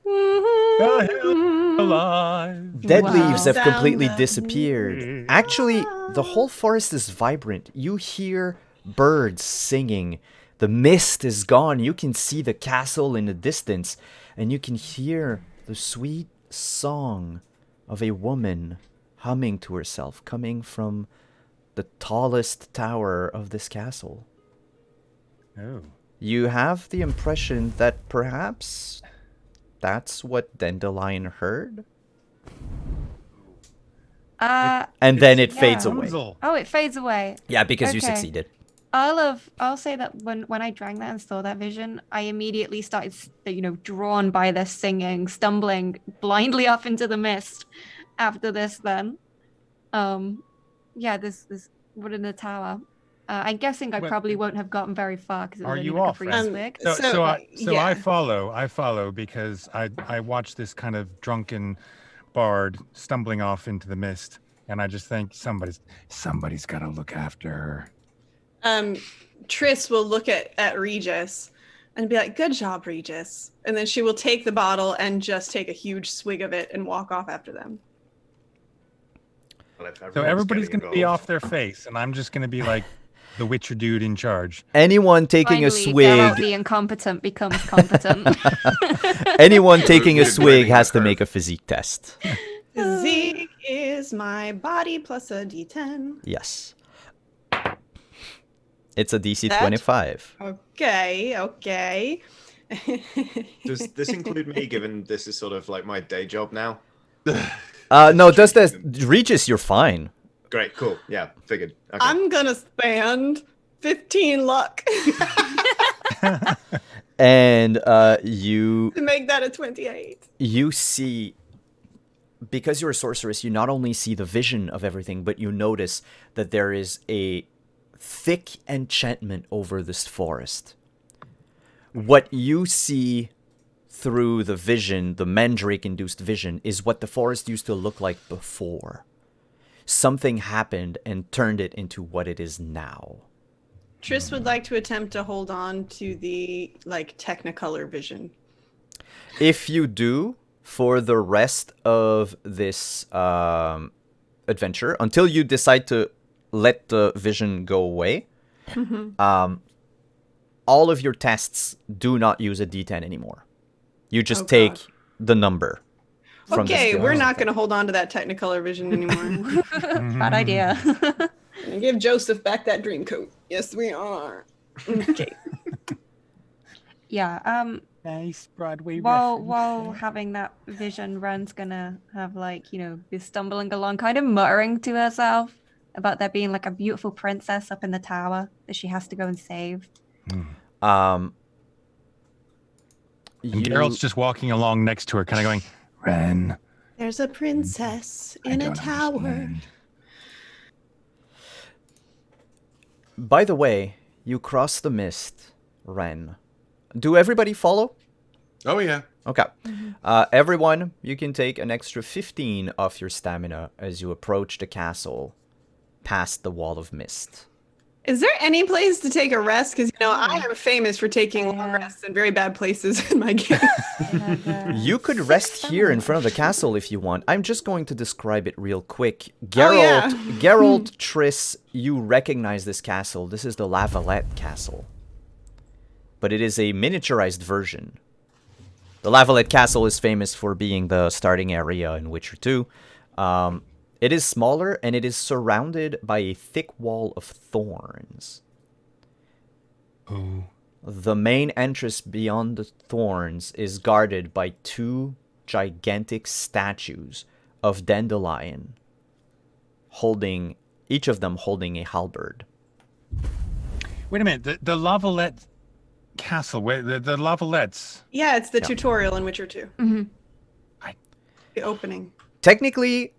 Speaker 8: The hell alive.
Speaker 4: Dead
Speaker 6: Wow.
Speaker 4: leaves have
Speaker 3: Sound
Speaker 4: completely
Speaker 3: of
Speaker 4: disappeared. Actually, the whole forest is vibrant. You hear birds singing. The mist is gone. You can see the castle in the distance, and you can hear the sweet song of a woman humming to herself, coming from the tallest tower of this castle.
Speaker 8: Oh.
Speaker 4: You have the impression that perhaps that's what Dandelion heard? And then it fades away.
Speaker 6: Oh, it fades away.
Speaker 4: Yeah, because you
Speaker 6: Okay.
Speaker 4: succeeded.
Speaker 6: I'll say that when I drank that and saw that vision, I immediately started, drawn by this singing, stumbling blindly off into the mist. After this, then, this wood in the tower. I'm guessing I probably won't have gotten very far because it was
Speaker 8: Are
Speaker 6: only
Speaker 8: you
Speaker 6: like a
Speaker 8: off?
Speaker 6: free swig.
Speaker 8: So
Speaker 3: yeah.
Speaker 8: I follow because I watched this kind of drunken bard stumbling off into the mist, and I just think somebody's got to look after her.
Speaker 3: Triss will look at Regis and be like, "Good job, Regis," and then she will take the bottle and just take a huge swig of it and walk off after them.
Speaker 5: Well, if
Speaker 8: So everybody's
Speaker 5: getting
Speaker 8: going to be
Speaker 5: involved.
Speaker 8: off their face, and I'm just going to be like the Witcher dude in charge.
Speaker 4: Anyone taking
Speaker 6: Finally,
Speaker 4: a swig...
Speaker 6: Geralt the incompetent becomes competent.
Speaker 4: Anyone taking a
Speaker 7: You're
Speaker 4: swig
Speaker 7: blaming
Speaker 4: has
Speaker 7: the
Speaker 4: to make
Speaker 7: curve.
Speaker 4: a physique test.
Speaker 3: Physique is my body plus a d10.
Speaker 4: Yes. It's a DC
Speaker 3: That-
Speaker 4: 25.
Speaker 3: Okay.
Speaker 5: Does this include me, given this is sort of like my day job now?
Speaker 4: No, does this... Regis, you're fine.
Speaker 5: Great, cool. Yeah, figured. Okay.
Speaker 3: I'm gonna spend 15 luck
Speaker 4: And you...
Speaker 3: to make that a 28.
Speaker 4: You see... Because you're a sorceress, you not only see the vision of everything, but you notice that there is a thick enchantment over this forest. What you see through the vision, the mandrake-induced vision, is what the forest used to look like before. Something happened and turned it into what it is now.
Speaker 3: Triss would like to attempt to hold on to the Technicolor vision.
Speaker 4: If you do, for the rest of this adventure, until you decide to let the vision go away, all of your tests do not use a D10 anymore. You just take the number. From
Speaker 3: Okay,
Speaker 4: this
Speaker 3: we're not going to hold on to that Technicolor vision anymore.
Speaker 6: Bad idea.
Speaker 3: And give Joseph back that dream coat. Yes, we are. Okay.
Speaker 6: Yeah.
Speaker 8: Nice Broadway
Speaker 6: While having that vision, Ren's gonna have be stumbling along, kind of muttering to herself about there being a beautiful princess up in the tower that she has to go and save.
Speaker 8: And Geralt's just walking along next to her, kind of going, Ren.
Speaker 3: There's a princess in a tower.
Speaker 8: Understand.
Speaker 4: By the way, you cross the mist, Ren. Do everybody follow?
Speaker 7: Oh, yeah.
Speaker 4: Okay. Everyone, you can take an extra 15 off your stamina as you approach the castle past the wall of mist.
Speaker 3: Is there any place to take a rest? Because, I am famous for taking long rests in very bad places in my game.
Speaker 4: You could rest here in front of the castle if you want. I'm just going to describe it real quick. Geralt, Triss, you recognize this castle. This is the Lavalette Castle. But it is a miniaturized version. The Lavalette Castle is famous for being the starting area in Witcher 2. It is smaller, and it is surrounded by a thick wall of thorns.
Speaker 8: Oh.
Speaker 4: The main entrance beyond the thorns is guarded by two gigantic statues of Dandelion, each of them holding a halberd.
Speaker 8: Wait a minute. The Lavalette Castle, the Lavalettes.
Speaker 3: Yeah, it's the tutorial in Witcher 2.
Speaker 6: Mm-hmm.
Speaker 3: The opening.
Speaker 4: Technically,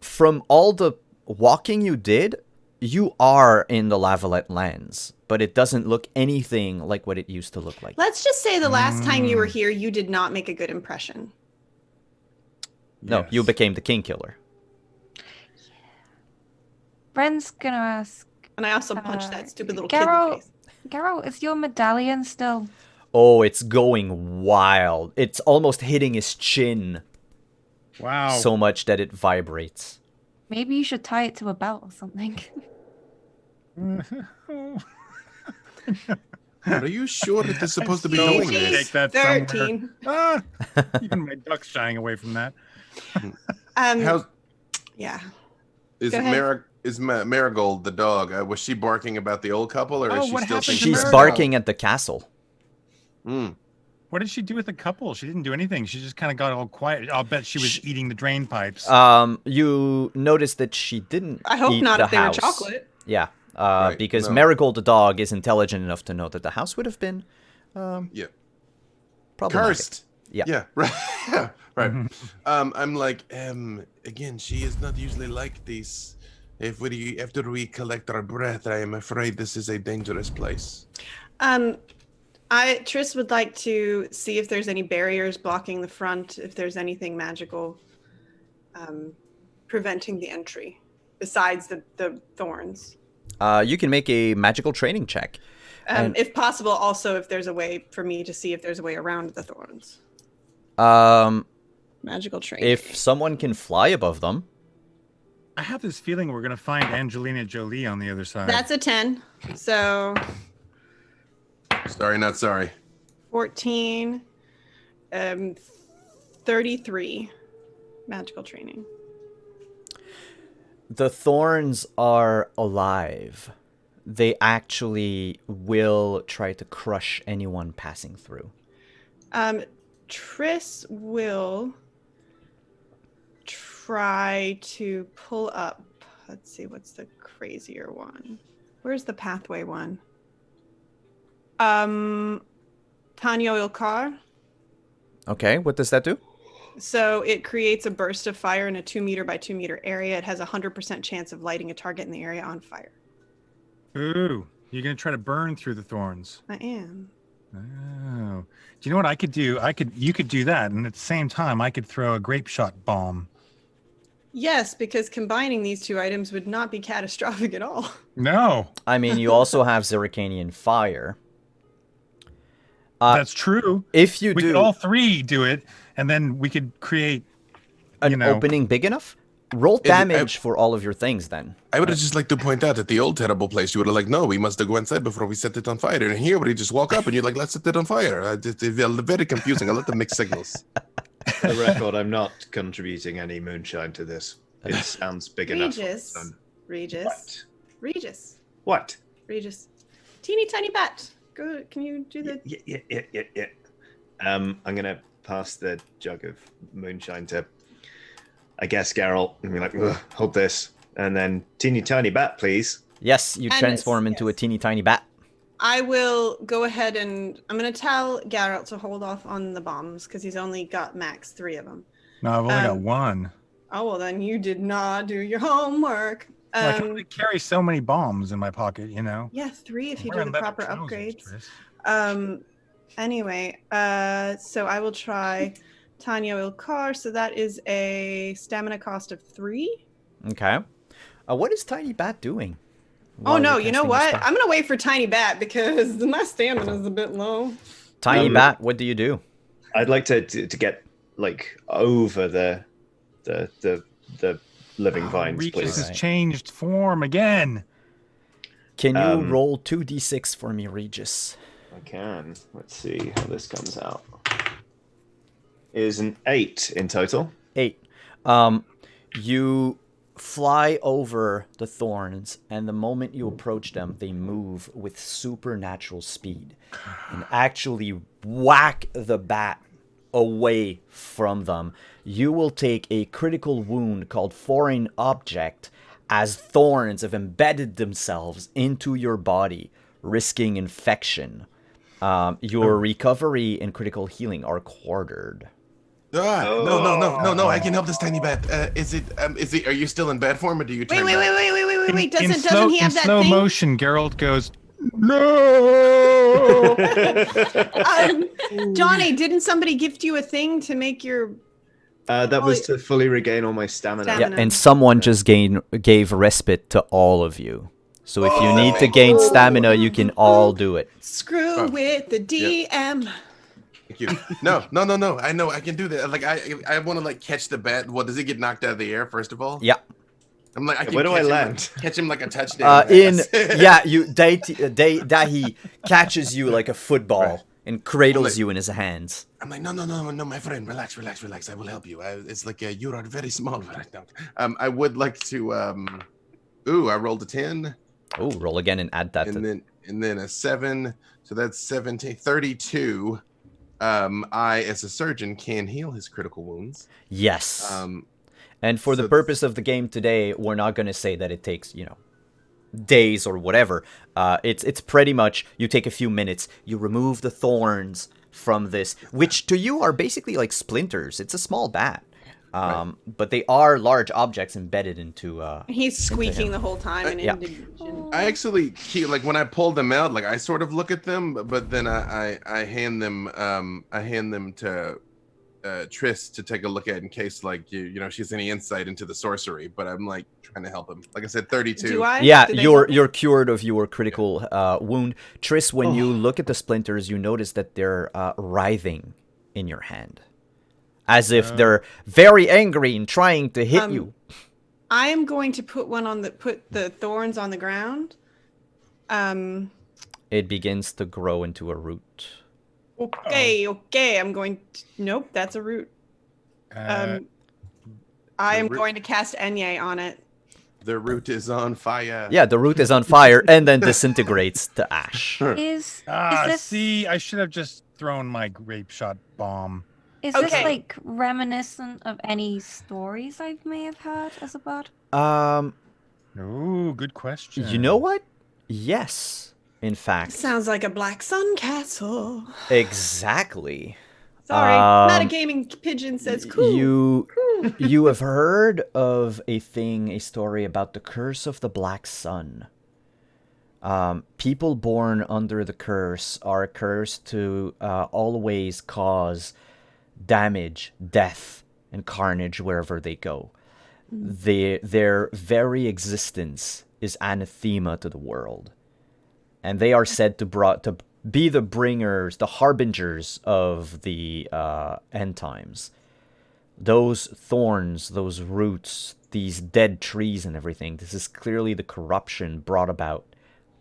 Speaker 4: from all the walking you did, you are in the Lavalette lands, but it doesn't look anything like what it used to look like.
Speaker 3: Let's just say the last time you were here, you did not make a good impression.
Speaker 4: No, you became the king killer.
Speaker 6: Ren's gonna ask.
Speaker 3: And I also punched that stupid little kid in the
Speaker 6: Geralt,
Speaker 3: face.
Speaker 6: Geralt, is your medallion still?
Speaker 4: Oh, it's going wild. It's almost hitting his chin.
Speaker 8: Wow.
Speaker 4: So much that it vibrates.
Speaker 6: Maybe you should tie it to a belt or something.
Speaker 7: Are you sure that they're supposed to be
Speaker 3: so
Speaker 7: doing
Speaker 3: pleased.
Speaker 7: this?
Speaker 8: Take that
Speaker 3: 13.
Speaker 8: somewhere. Even my duck's shying away from that.
Speaker 7: How's
Speaker 3: Yeah.
Speaker 7: Is
Speaker 3: Go ahead.
Speaker 7: Marigold the dog? Was she barking about the old couple, or
Speaker 8: Oh,
Speaker 7: is she
Speaker 8: what
Speaker 7: still
Speaker 8: happened to
Speaker 7: thinking
Speaker 4: She's
Speaker 7: about
Speaker 8: Marigold?
Speaker 4: barking at the castle.
Speaker 7: Mm.
Speaker 8: What did she do with the couple? She didn't do anything. She just kind of got all quiet. I'll bet she was eating the drain pipes.
Speaker 4: You noticed that she didn't
Speaker 3: I hope
Speaker 4: eat
Speaker 3: not
Speaker 4: the
Speaker 3: if they were
Speaker 4: house.
Speaker 3: chocolate.
Speaker 4: Yeah,
Speaker 7: Right,
Speaker 4: because
Speaker 7: no.
Speaker 4: Marigold the dog is intelligent enough to know that the house would have been
Speaker 7: Yeah.
Speaker 4: problematic.
Speaker 7: Cursed.
Speaker 4: Yeah.
Speaker 7: Yeah. Right. Yeah. Right.
Speaker 8: Mhm.
Speaker 7: I'm like, again, she is not usually like this. After we collect our breath, I am afraid this is a dangerous place.
Speaker 3: Triss would like to see if there's any barriers blocking the front, if there's anything magical preventing the entry besides the thorns.
Speaker 4: You can make a magical training check. And-
Speaker 3: If possible, also if there's a way for me to see if there's a way around the thorns. Magical training.
Speaker 4: If someone can fly above them.
Speaker 8: I have this feeling we're gonna find Angelina Jolie on the other side.
Speaker 3: That's a 10. So
Speaker 7: Sorry, not sorry.
Speaker 3: 14, 33 magical training.
Speaker 4: The thorns are alive. They actually will try to crush anyone passing through.
Speaker 3: Triss will try to pull up. Let's see, what's the crazier one? Where's the pathway one? Tanyo Ilkar.
Speaker 4: Okay, what does that do?
Speaker 3: So it creates a burst of fire in a 2 meter by 2 meter area. It has a 100% chance of lighting a target in the area on fire.
Speaker 8: Ooh, you're gonna try to burn through the thorns.
Speaker 3: I am.
Speaker 8: Oh, do you know what I could do? You could do that, and at the same time, I could throw a grape shot bomb.
Speaker 3: Yes, because combining these two items would not be catastrophic at all.
Speaker 8: No,
Speaker 4: I mean, you also have Zerrikanian fire.
Speaker 8: that's true.
Speaker 4: If you
Speaker 8: We
Speaker 4: do
Speaker 8: could all three do it, and then we could create
Speaker 4: an opening big enough, roll damage for all of your things then.
Speaker 7: I would have just like to point out that the old terrible place, you would have like, no, we must go inside before we set it on fire. And here, we just walk up and you're like, let's set it on fire. It's very confusing. I let them mix signals.
Speaker 5: For the record, I'm not contributing any moonshine to this. It sounds big enough.
Speaker 3: Regis. Regis.
Speaker 5: What?
Speaker 3: Regis. Teeny tiny bat. Go. Can you do the?
Speaker 5: Yeah. I'm gonna pass the jug of moonshine to, I guess, Geralt, and be like, hold this, and then teeny tiny bat, please.
Speaker 4: Yes, you
Speaker 3: And
Speaker 4: transform into a teeny tiny bat.
Speaker 3: I will go ahead and I'm going to tell Geralt to hold off on the bombs because he's only got max 3 of them.
Speaker 8: No, I've only got one.
Speaker 3: Oh, well, then you did not do your homework.
Speaker 8: Well, I can only carry so many bombs in my pocket, you know.
Speaker 3: Yeah, 3 if you
Speaker 8: We're
Speaker 3: do the
Speaker 8: on
Speaker 3: proper
Speaker 8: leather trousers,
Speaker 3: upgrades.
Speaker 8: Triss.
Speaker 3: Anyway, so I will try Tanyo Ilkar. So that is a stamina cost of 3.
Speaker 4: Okay. What is Tiny Bat doing?
Speaker 3: Oh
Speaker 4: while
Speaker 3: no,
Speaker 4: you're
Speaker 3: you know
Speaker 4: casting your
Speaker 3: what?
Speaker 4: spell?
Speaker 3: I'm gonna wait for Tiny Bat because my stamina is a bit low.
Speaker 4: Tiny Bat, what do you do?
Speaker 5: I'd like to get like over the living vines,
Speaker 8: Regis
Speaker 5: please.
Speaker 8: has changed form again.
Speaker 4: Can you roll 2d6 for me, Regis?
Speaker 5: I can. Let's see how this comes out. Is an 8 in total.
Speaker 4: 8. You fly over the thorns, and the moment you approach them, they move with supernatural speed and actually whack the bat away from them. You will take a critical wound called Foreign Object as thorns have embedded themselves into your body, risking infection. Your recovery and critical healing are quartered.
Speaker 7: No! I can help this tiny bat. Is it? Are you still in bad form, or do you turn?
Speaker 3: Wait! Doesn't he have that
Speaker 8: slow
Speaker 3: thing?
Speaker 8: motion, Geralt goes, no.
Speaker 3: Johnny, didn't somebody gift you a thing to make your?
Speaker 5: That was to fully regain all my stamina.
Speaker 4: Yeah, and someone just gave respite to all of you. So if you need to gain stamina, you can all do it.
Speaker 3: Screw with the DM.
Speaker 7: Thank you. No. I know I can do that. Like I want to like catch the bat. What does it get knocked out of the air first of all?
Speaker 4: Yeah.
Speaker 7: I'm like, I can
Speaker 5: Where do I
Speaker 7: catch him,
Speaker 5: land?
Speaker 7: Catch him like a touchdown.
Speaker 4: Daithi catches you like a football and cradles you in his hands.
Speaker 7: I'm like, no, my friend, relax. I will help you. It's like you are very small, but I don't. I would like to. I rolled a 10.
Speaker 4: Oh, roll again and add that.
Speaker 7: And then a 7. So that's 17, 32. I, as a surgeon, can heal his critical wounds.
Speaker 4: Yes. And for the purpose of the game today, we're not going to say that it takes, days or whatever. It's pretty much, you take a few minutes, you remove the thorns from this, which to you are basically like splinters. It's a small bat. But they are large objects embedded into.
Speaker 3: He's squeaking the whole time in indignation.
Speaker 7: I actually like when I pull them out, like I sort of look at them, but then I hand them to Triss to take a look at in case like she has any insight into the sorcery. But I'm like trying to help him. Like I said, 32.
Speaker 3: Do I?
Speaker 4: Yeah, you're cured of your critical wound. Triss, when you look at the splinters, you notice that they're writhing in your hand. As if they're very angry and trying to hit you.
Speaker 3: I am going to put the thorns on the ground.
Speaker 4: It begins to grow into a root.
Speaker 3: Okay. I'm going to... Nope, that's a root. I am going to cast Enye on it.
Speaker 7: The root is on fire.
Speaker 4: Yeah, the root is on fire and then disintegrates to ash.
Speaker 6: Is this...
Speaker 8: See, I should have just thrown my grape shot bomb.
Speaker 6: Is this like reminiscent of any stories I may have heard as a bard?
Speaker 8: Ooh, good question.
Speaker 4: You know what? Yes, in fact.
Speaker 3: Sounds like a Black Sun castle.
Speaker 4: Exactly.
Speaker 3: Sorry, not a gaming pigeon says cool.
Speaker 4: You have heard of a story about the curse of the Black Sun. People born under the curse are cursed to always cause damage, death, and carnage wherever they go. Their very existence is anathema to the world. And they are said to be the bringers, the harbingers of the end times. Those thorns, those roots, these dead trees and everything, this is clearly the corruption brought about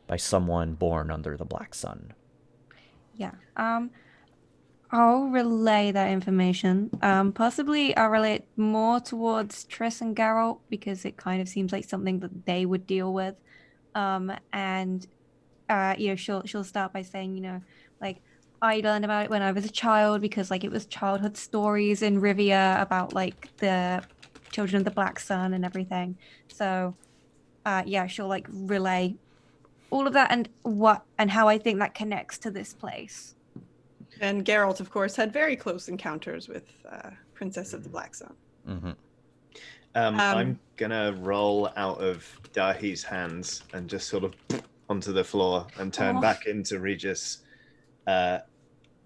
Speaker 4: by someone born under the Black Sun.
Speaker 6: Yeah. I'll relay that information. Possibly I'll relay it more towards Triss and Geralt because it kind of seems like something that they would deal with. She'll start by saying, like, I learned about it when I was a child because like it was childhood stories in Rivia about like the children of the Black Sun and everything. So she'll like relay all of that and how I think that connects to this place.
Speaker 3: And Geralt, of course, had very close encounters with Princess of the Black Sun.
Speaker 4: Mm-hmm.
Speaker 5: I'm gonna roll out of Daithi's hands and just sort of onto the floor and turn back into Regis, and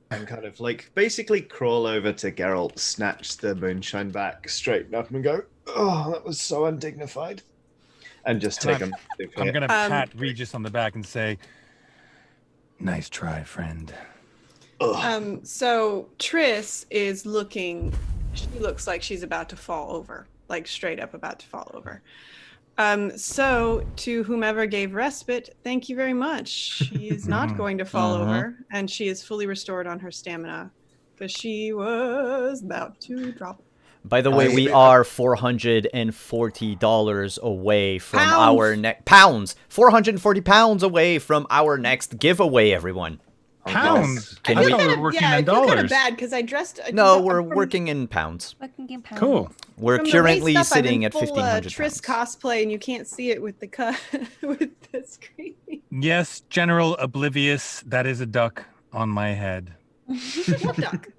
Speaker 5: kind of like basically crawl over to Geralt, snatch the moonshine back, straighten up, and go, "Oh, that was so undignified," and just take him.
Speaker 8: I'm gonna pat Regis on the back and say, "Nice try, friend."
Speaker 3: So Triss is she looks like she's about to fall over, like straight up about to fall over. So to whomever gave respite, thank you very much. She is not going to fall over, and she is fully restored on her stamina because she was about to drop.
Speaker 4: By the way, we are $440 away from our next pounds. 440 pounds away from our next giveaway, everyone.
Speaker 8: Pounds? I thought we were working in dollars.
Speaker 3: I feel kind of bad because I dressed.
Speaker 4: No, we're working in pounds.
Speaker 8: Cool.
Speaker 4: We're currently sitting at 1,500
Speaker 3: Triss cosplay, and you can't see it with the with the screen.
Speaker 8: Yes, General Oblivious. That is a duck on my head.
Speaker 3: What duck?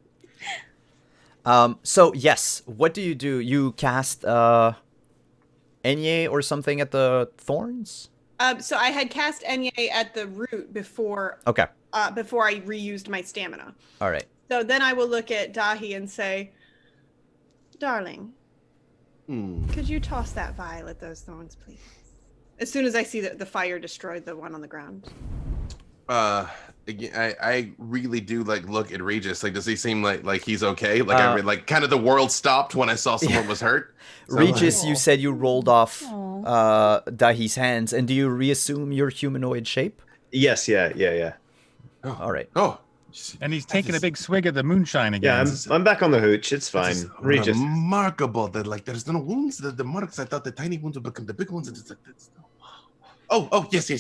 Speaker 4: So yes, what do? You cast Enye or something at the thorns?
Speaker 3: So I had cast Enye at the root before.
Speaker 4: Okay.
Speaker 3: Before I reused my stamina.
Speaker 4: All right.
Speaker 3: So then I will look at Daithi and say, "Darling, could you toss that vial at those thorns, please?" As soon as I see that the fire destroyed the one on the ground.
Speaker 7: Again, I really do like look at Regis. Like, does he seem like he's okay? Like, kind of the world stopped when I saw someone was hurt. So,
Speaker 4: Regis, you said you rolled off Daithi's hands, and do you reassume your humanoid shape?
Speaker 5: Yes, yeah.
Speaker 7: Oh,
Speaker 4: all right.
Speaker 7: Oh,
Speaker 8: And he's taking a big swig of the moonshine again.
Speaker 5: Yeah, I'm back on the hooch. It's fine. Regis.
Speaker 7: Remarkable that like there's no wounds. The marks. I thought the tiny wounds would become the big ones. It's like that's. Oh, yes.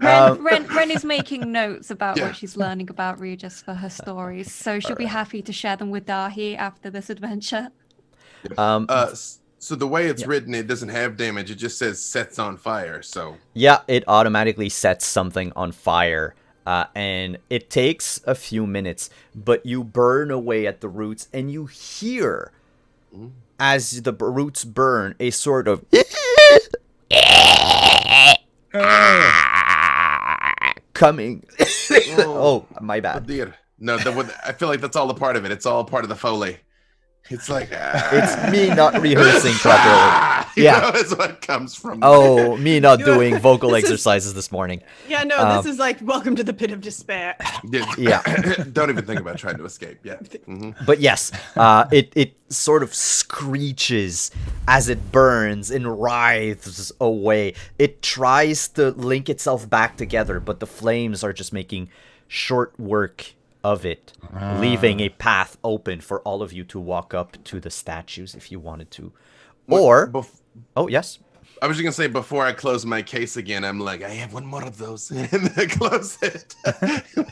Speaker 6: Yeah, Ren is making notes about what she's learning about Regis for her stories, so she'll be happy to share them with Daithi after this adventure.
Speaker 7: So the way it's written, it doesn't have damage. It just says sets on fire. So
Speaker 4: yeah, it automatically sets something on fire, and it takes a few minutes, but you burn away at the roots, and you hear, as the roots burn, a sort of coming. Oh, my bad.
Speaker 7: Oh dear. No, I feel like that's all a part of it. It's all part of the Foley. It's like
Speaker 4: it's me not rehearsing properly. Yeah,
Speaker 7: that's what comes from.
Speaker 4: Oh, me not doing vocal exercises this morning.
Speaker 3: Yeah, no, this is like welcome to the pit of despair.
Speaker 4: Yeah.
Speaker 7: Don't even think about trying to escape. Yeah. Mm-hmm.
Speaker 4: But yes, it sort of screeches as it burns and writhes away. It tries to link itself back together, but the flames are just making short work of it, leaving a path open for all of you to walk up to the statues if you wanted to. Or, oh yes,
Speaker 7: I was just gonna say before I close my case again, I'm like, I have one more of those, and then close it.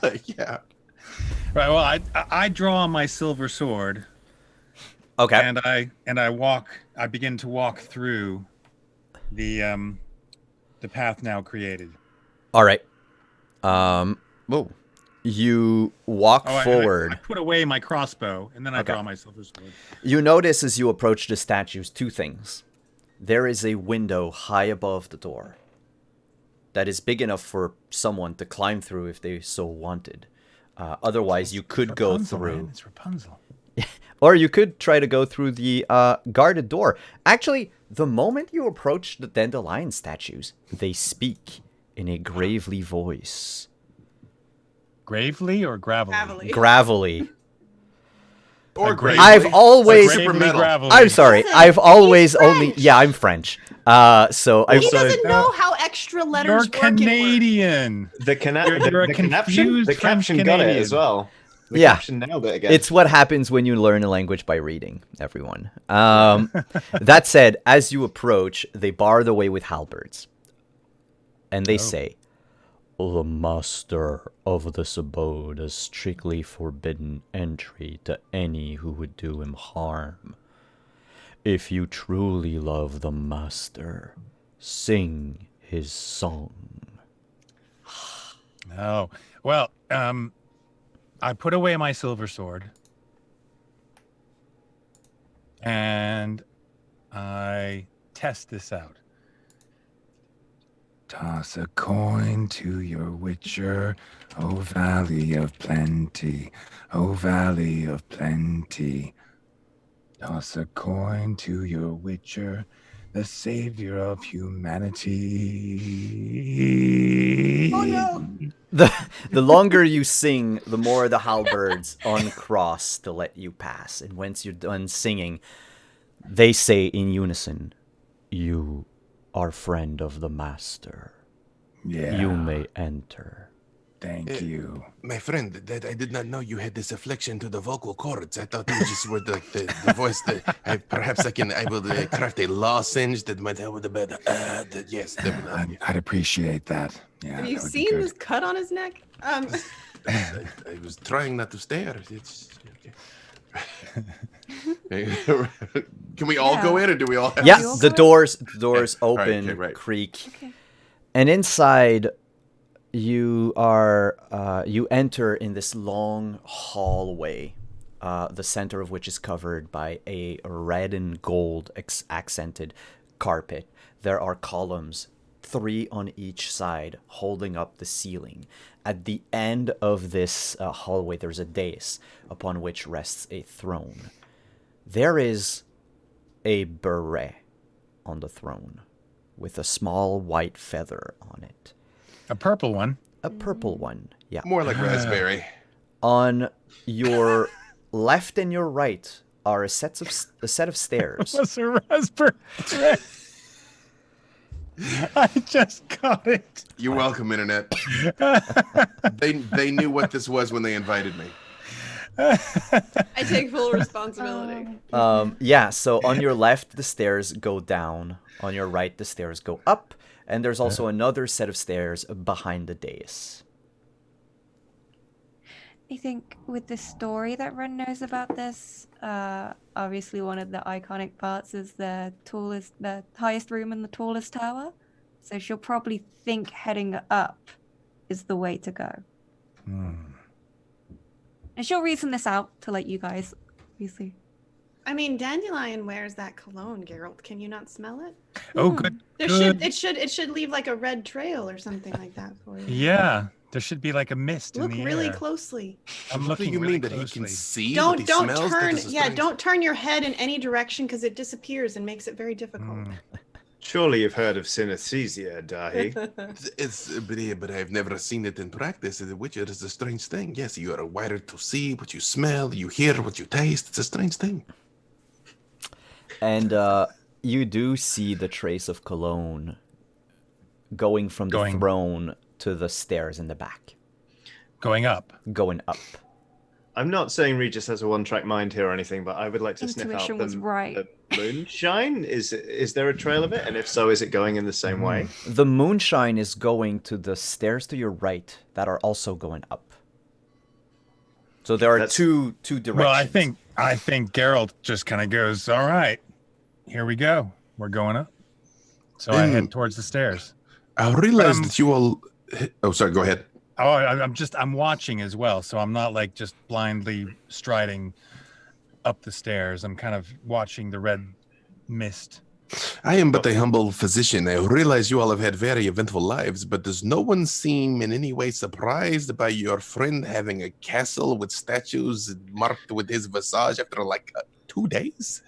Speaker 7: Like, yeah.
Speaker 8: Right. Well, I draw my silver sword.
Speaker 4: Okay.
Speaker 8: And I begin to walk through the path now created.
Speaker 4: All right. Whoa. You walk forward.
Speaker 8: I put away my crossbow, and then I draw my silver sword.
Speaker 4: You notice as you approach the statues two things. There is a window high above the door that is big enough for someone to climb through if they so wanted. Otherwise, you could go through.
Speaker 8: Man. It's Rapunzel.
Speaker 4: Or you could try to go through the guarded door. Actually, the moment you approach the dandelion statues, they speak in a gravely voice.
Speaker 8: Gravely or gravelly?
Speaker 4: Gravelly.
Speaker 7: Or gravely.
Speaker 4: I've always.
Speaker 8: Gravelly.
Speaker 4: I'm sorry. I've always only. Yeah, I'm French. So
Speaker 3: he doesn't know how extra letters
Speaker 8: You're
Speaker 3: work.
Speaker 8: Canadian.
Speaker 5: The caption got it as well. The caption nailed it again.
Speaker 4: It's what happens when you learn a language by reading, everyone. That said, as you approach, they bar the way with halberds. And they say, the master of this abode has strictly forbidden entry to any who would do him harm. If you truly love the master, sing his song.
Speaker 8: No. Well, I put away my silver sword. And I test this out. Toss a coin to your witcher, O Valley of Plenty, O Valley of Plenty. Toss a coin to your witcher, the savior of humanity.
Speaker 3: Oh no!
Speaker 4: The longer you sing, the more the halberds uncross to let you pass. And once you're done singing, they say in unison, you are friend of the master.
Speaker 8: Yeah.
Speaker 4: You may enter.
Speaker 8: Thank you.
Speaker 7: My friend, that I did not know you had this affliction to the vocal cords. I thought you just were the voice that perhaps I will craft a lozenge that might help with the bed. Yes.
Speaker 8: I'd appreciate that. Yeah.
Speaker 3: Have you seen this cut on his neck?
Speaker 7: I was trying not to stare. It's okay. Can we all go in, or do we all have
Speaker 4: to... the doors open, right. Creak.
Speaker 6: Okay.
Speaker 4: And inside, you enter in this long hallway, the center of which is covered by a red and gold accented carpet. There are columns, 3 on each side, holding up the ceiling. At the end of this hallway, there's a dais upon which rests a throne. There is a beret on the throne with a small white feather on it.
Speaker 8: A purple one?
Speaker 4: A purple one, yeah.
Speaker 7: More like raspberry.
Speaker 4: On your left and your right are a set of stairs.
Speaker 8: What's a raspberry? I just got it.
Speaker 7: You're welcome, Internet. They knew what this was when they invited me.
Speaker 3: I take full responsibility.
Speaker 4: Yeah, so on your left, the stairs go down. On your right, the stairs go up. And there's also another set of stairs behind the dais.
Speaker 6: I think with the story that Ren knows about this, obviously one of the iconic parts is the highest room in the tallest tower. So she'll probably think heading up is the way to go. And she'll reason this out to let you guys, obviously.
Speaker 3: I mean, Dandelion wears that cologne, Geralt. Can you not smell it?
Speaker 8: Oh, good.
Speaker 3: It should leave like a red trail or something like that for you.
Speaker 8: Yeah, there should be like a mist
Speaker 3: Look
Speaker 8: in the
Speaker 3: really
Speaker 8: air.
Speaker 3: closely.
Speaker 8: I'm
Speaker 7: What do
Speaker 8: looking
Speaker 7: you
Speaker 8: really
Speaker 7: mean that
Speaker 8: closely.
Speaker 7: he can see?
Speaker 3: Don't
Speaker 7: what he smells? That
Speaker 3: turn.
Speaker 7: is a
Speaker 3: Yeah,
Speaker 7: strange-
Speaker 3: don't turn your head in any direction because it disappears and makes it very difficult.
Speaker 5: Surely you've heard of synesthesia, Daithi.
Speaker 7: But I've never seen it in practice. The Witcher is a strange thing. Yes, you are wired to see what you smell, you hear what you taste. It's a strange thing.
Speaker 4: And you do see the trace of cologne going from the throne to the stairs in the back.
Speaker 8: Going up.
Speaker 4: Going up.
Speaker 5: I'm not saying Regis has a one-track mind here or anything, but I would like to sniff out
Speaker 6: Intuition was right.
Speaker 5: the moonshine. Is there a trail of it? And if so, is it going in the same way?
Speaker 4: The moonshine is going to the stairs to your right that are also going up. So there are two directions.
Speaker 8: Well, I think Geralt just kind of goes, "All right, here we go. We're going up." So I head towards the stairs.
Speaker 7: I realized that you all. Oh, sorry. Go ahead.
Speaker 8: Oh, I'm watching as well, so I'm not like just blindly striding up the stairs. I'm kind of watching the red mist.
Speaker 7: I am but a humble physician. I realize you all have had very eventful lives, but does no one seem in any way surprised by your friend having a castle with statues marked with his visage after like 2 days?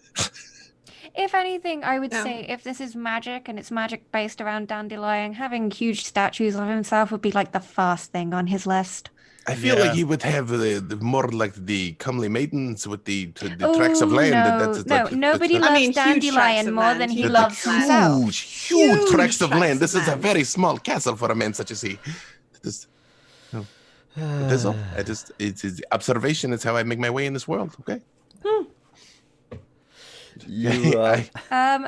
Speaker 6: If anything, I would say if this is magic and it's magic based around Dandelion, having huge statues of himself would be like the first thing on his list.
Speaker 7: I feel like he would have the more like the comely maidens with the tracts of land.
Speaker 6: Nobody loves Dandelion more than he loves himself.
Speaker 7: Huge tracts of land. This is a very small castle for a man such as he. It's observation is how I make my way in this world. Okay.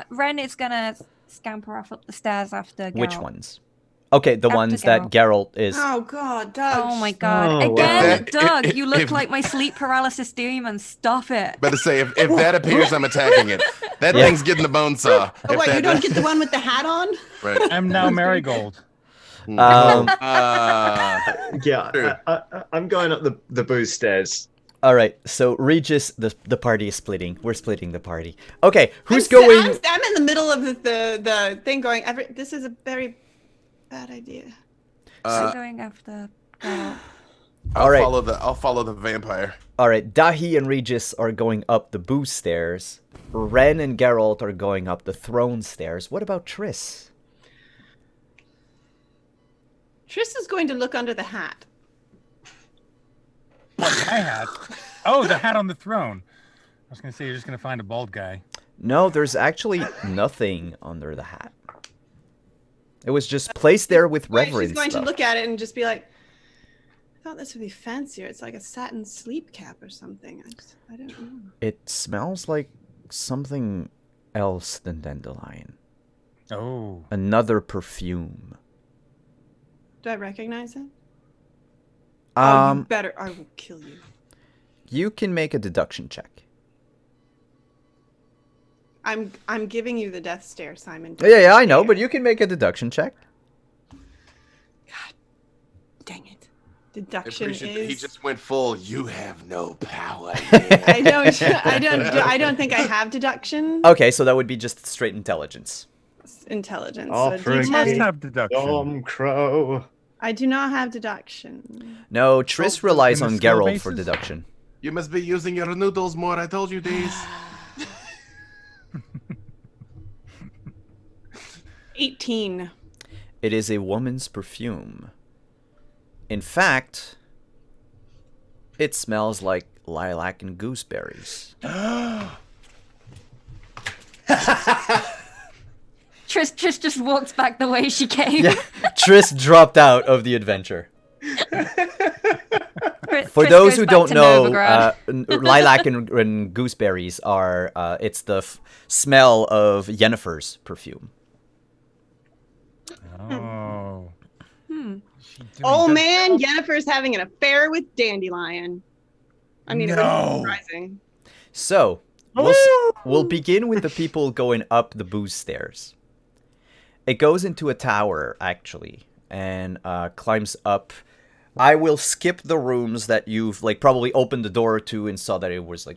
Speaker 6: Ren is gonna scamper off up the stairs after Geralt.
Speaker 4: Which ones? Okay, the ones that Geralt is.
Speaker 3: Oh God, Doug!
Speaker 6: Oh my God! Again, Doug, you look like my sleep paralysis demon. Stop it!
Speaker 7: Better say if that appears, I'm attacking it. That thing's getting the bone saw.
Speaker 3: Oh, what? You don't get the one with the hat on?
Speaker 7: Right.
Speaker 8: I'm now Marigold.
Speaker 5: I'm going up the booze stairs.
Speaker 4: All right, so Regis, the party is splitting. We're splitting the party. Okay, who's going?
Speaker 3: I'm in the middle of the thing going. This is a very bad idea.
Speaker 6: I'm going after Geralt.
Speaker 7: I'll follow the vampire.
Speaker 4: All right, Daithi and Regis are going up the booze stairs. Ren and Geralt are going up the throne stairs. What about Triss?
Speaker 3: Triss is going to look under the hat.
Speaker 8: What, my hat? Oh, the hat on the throne. I was going to say, you're just going to find a bald guy.
Speaker 4: No, there's actually nothing under the hat. It was just placed there with reverence.
Speaker 3: She's going to look at it and just be like, I thought this would be fancier. It's like a satin sleep cap or something. I don't know.
Speaker 4: It smells like something else than dandelion.
Speaker 8: Oh.
Speaker 4: Another perfume.
Speaker 3: Do I recognize it?
Speaker 4: You
Speaker 3: better. I will kill you.
Speaker 4: You can make a deduction check.
Speaker 3: I'm giving you the death stare, Simon.
Speaker 4: Yeah, I know, but you can make a deduction check.
Speaker 3: God, dang it! Deduction is.
Speaker 7: He just went full. You have no power.
Speaker 3: I don't think I have deduction.
Speaker 4: Okay, so that would be just straight intelligence.
Speaker 3: Intelligence.
Speaker 5: Oh,
Speaker 3: So
Speaker 8: You must have deduction.
Speaker 5: Crow.
Speaker 3: I do not have deduction.
Speaker 4: No, Triss relies
Speaker 8: in the
Speaker 4: on
Speaker 8: skill
Speaker 4: Geralt for
Speaker 8: basis?
Speaker 4: deduction.
Speaker 7: You must be using your noodles more. I told you these.
Speaker 3: 18.
Speaker 4: It is a woman's perfume. In fact, it smells like lilac and gooseberries.
Speaker 6: Triss just walks back the way she came.
Speaker 4: Yeah, Triss dropped out of the adventure. For
Speaker 6: Triss
Speaker 4: those
Speaker 6: goes
Speaker 4: who
Speaker 6: back
Speaker 4: don't
Speaker 6: to
Speaker 4: know,
Speaker 6: Novigrad.
Speaker 4: lilac and gooseberries are, it's the smell of Yennefer's perfume.
Speaker 8: Oh.
Speaker 3: Oh man, Yennefer's having an affair with Dandelion. I mean, it wouldn't be surprising.
Speaker 4: So, we'll begin with the people going up the booze stairs. It goes into a tower, actually, and climbs up. I will skip the rooms that you've probably opened the door to and saw that it was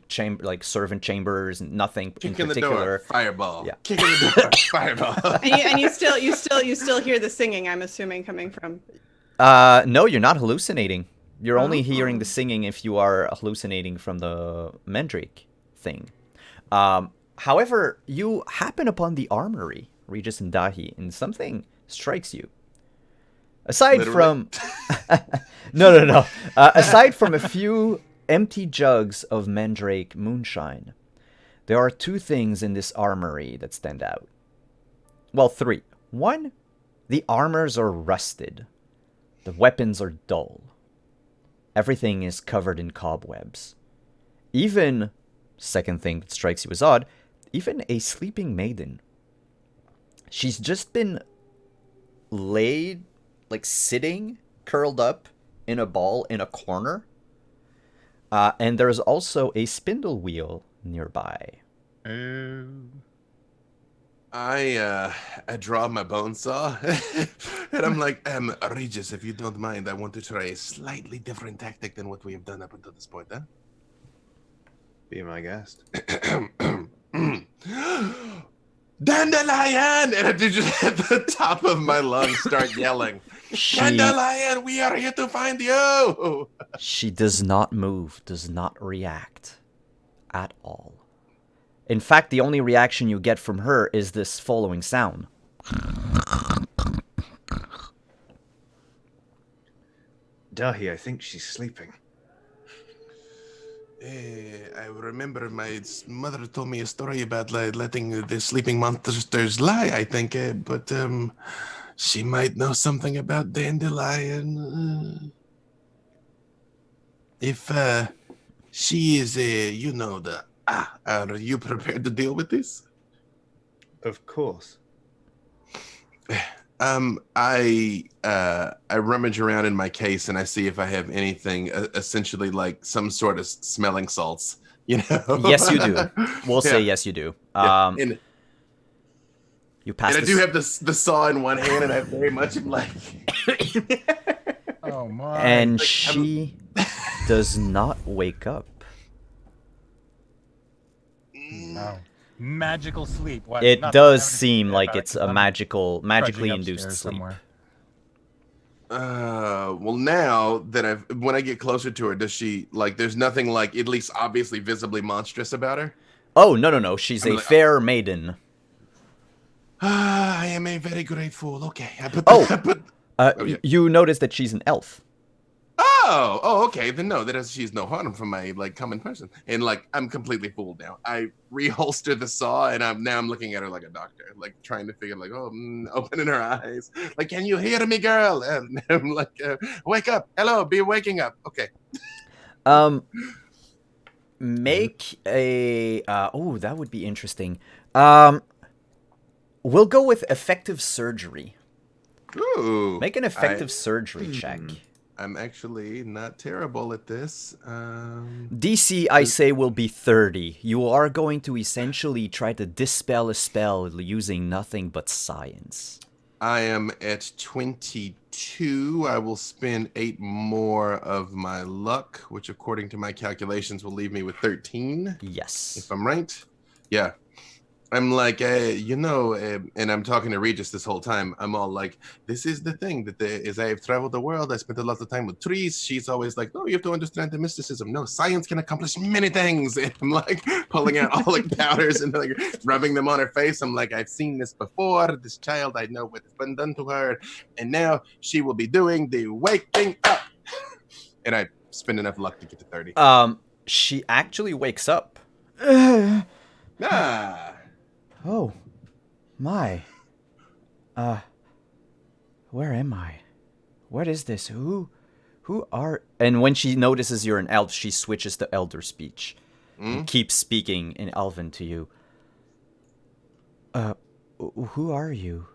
Speaker 4: servant chambers and nothing in particular.
Speaker 7: The door, fireball.
Speaker 4: Yeah.
Speaker 7: Kick in the door, fireball.
Speaker 3: And you still hear the singing, I'm assuming, coming from.
Speaker 4: No, you're not hallucinating. You're only hearing the singing if you are hallucinating from the Mandrake thing. However, you happen upon the armory, Regis and Daithi, and something strikes you. Aside from... No. Aside from a few empty jugs of Mandrake moonshine, there are two things in this armory that stand out. Well, three. One, the armors are rusted. The weapons are dull. Everything is covered in cobwebs. Even, second thing that strikes you as odd, even a sleeping maiden. She's just been laid, sitting, curled up in a ball in a corner. And there's also a spindle wheel nearby.
Speaker 7: I draw my bone saw, and I'm like, Regis, if you don't mind, I want to try a slightly different tactic than what we have done up until this point, huh?
Speaker 5: Be my guest.
Speaker 7: Dandelion! And I just at the top of my lungs start yelling, Dandelion, we are here to find you!
Speaker 4: She does not move, does not react at all. In fact, the only reaction you get from her is this following sound.
Speaker 5: Daithi, I think she's sleeping.
Speaker 7: I remember my mother told me a story about letting the sleeping monsters lie, I think, but she might know something about Dandelion. If she is are you prepared to deal with this?
Speaker 5: Of course.
Speaker 7: I rummage around in my case and I see if I have anything essentially like some sort of smelling salts,
Speaker 4: Yes, you do. We'll say yes, you do.
Speaker 7: And
Speaker 4: you pass.
Speaker 7: And I do have the saw in one hand, and I very much am like,
Speaker 8: oh my!
Speaker 4: And she does not wake up.
Speaker 8: No. Magical sleep. What?
Speaker 4: It
Speaker 8: Not
Speaker 4: does
Speaker 8: that I
Speaker 4: seem like
Speaker 8: about it,
Speaker 4: it's
Speaker 8: 'cause
Speaker 4: a
Speaker 8: I'm
Speaker 4: magically
Speaker 8: trudging
Speaker 4: induced
Speaker 8: upstairs
Speaker 4: sleep.
Speaker 8: somewhere.
Speaker 7: well, now that when I get closer to her, does she there's nothing at least obviously visibly monstrous about her?
Speaker 4: Oh, no. She's a fair maiden.
Speaker 7: I am a very great fool. Okay.
Speaker 4: You notice that she's an elf.
Speaker 7: Oh, okay. Then no, she's no harm from my common person. And I'm completely fooled now. I reholster the saw, and I'm looking at her like a doctor, trying to figure opening her eyes. Can you hear me, girl? And I'm wake up. Hello, be waking up. Okay.
Speaker 4: Make a that would be interesting. We'll go with effective surgery.
Speaker 7: Ooh.
Speaker 4: Make an effective surgery check.
Speaker 7: I'm actually not terrible at this.
Speaker 4: DC, I say, will be 30. You are going to essentially try to dispel a spell using nothing but science.
Speaker 7: I am at 22. I will spend 8 more of my luck, which according to my calculations will leave me with 13.
Speaker 4: Yes.
Speaker 7: If I'm right. Yeah. I'm and I'm talking to Regis this whole time. I'm all this is the thing that as I have traveled the world, I spent a lot of time with Triss. She's always no, you have to understand the mysticism. No, science can accomplish many things. And I'm pulling out all powders and rubbing them on her face. I'm I've seen this before. This child, I know what has been done to her. And now she will be doing the waking up. And I spend enough luck to get to 30.
Speaker 4: She actually wakes up.
Speaker 7: Ah.
Speaker 4: Oh, my. Where am I? What is this? Who are... And when she notices you're an elf, she switches to elder speech. And keeps speaking in Elven to you. Who are you?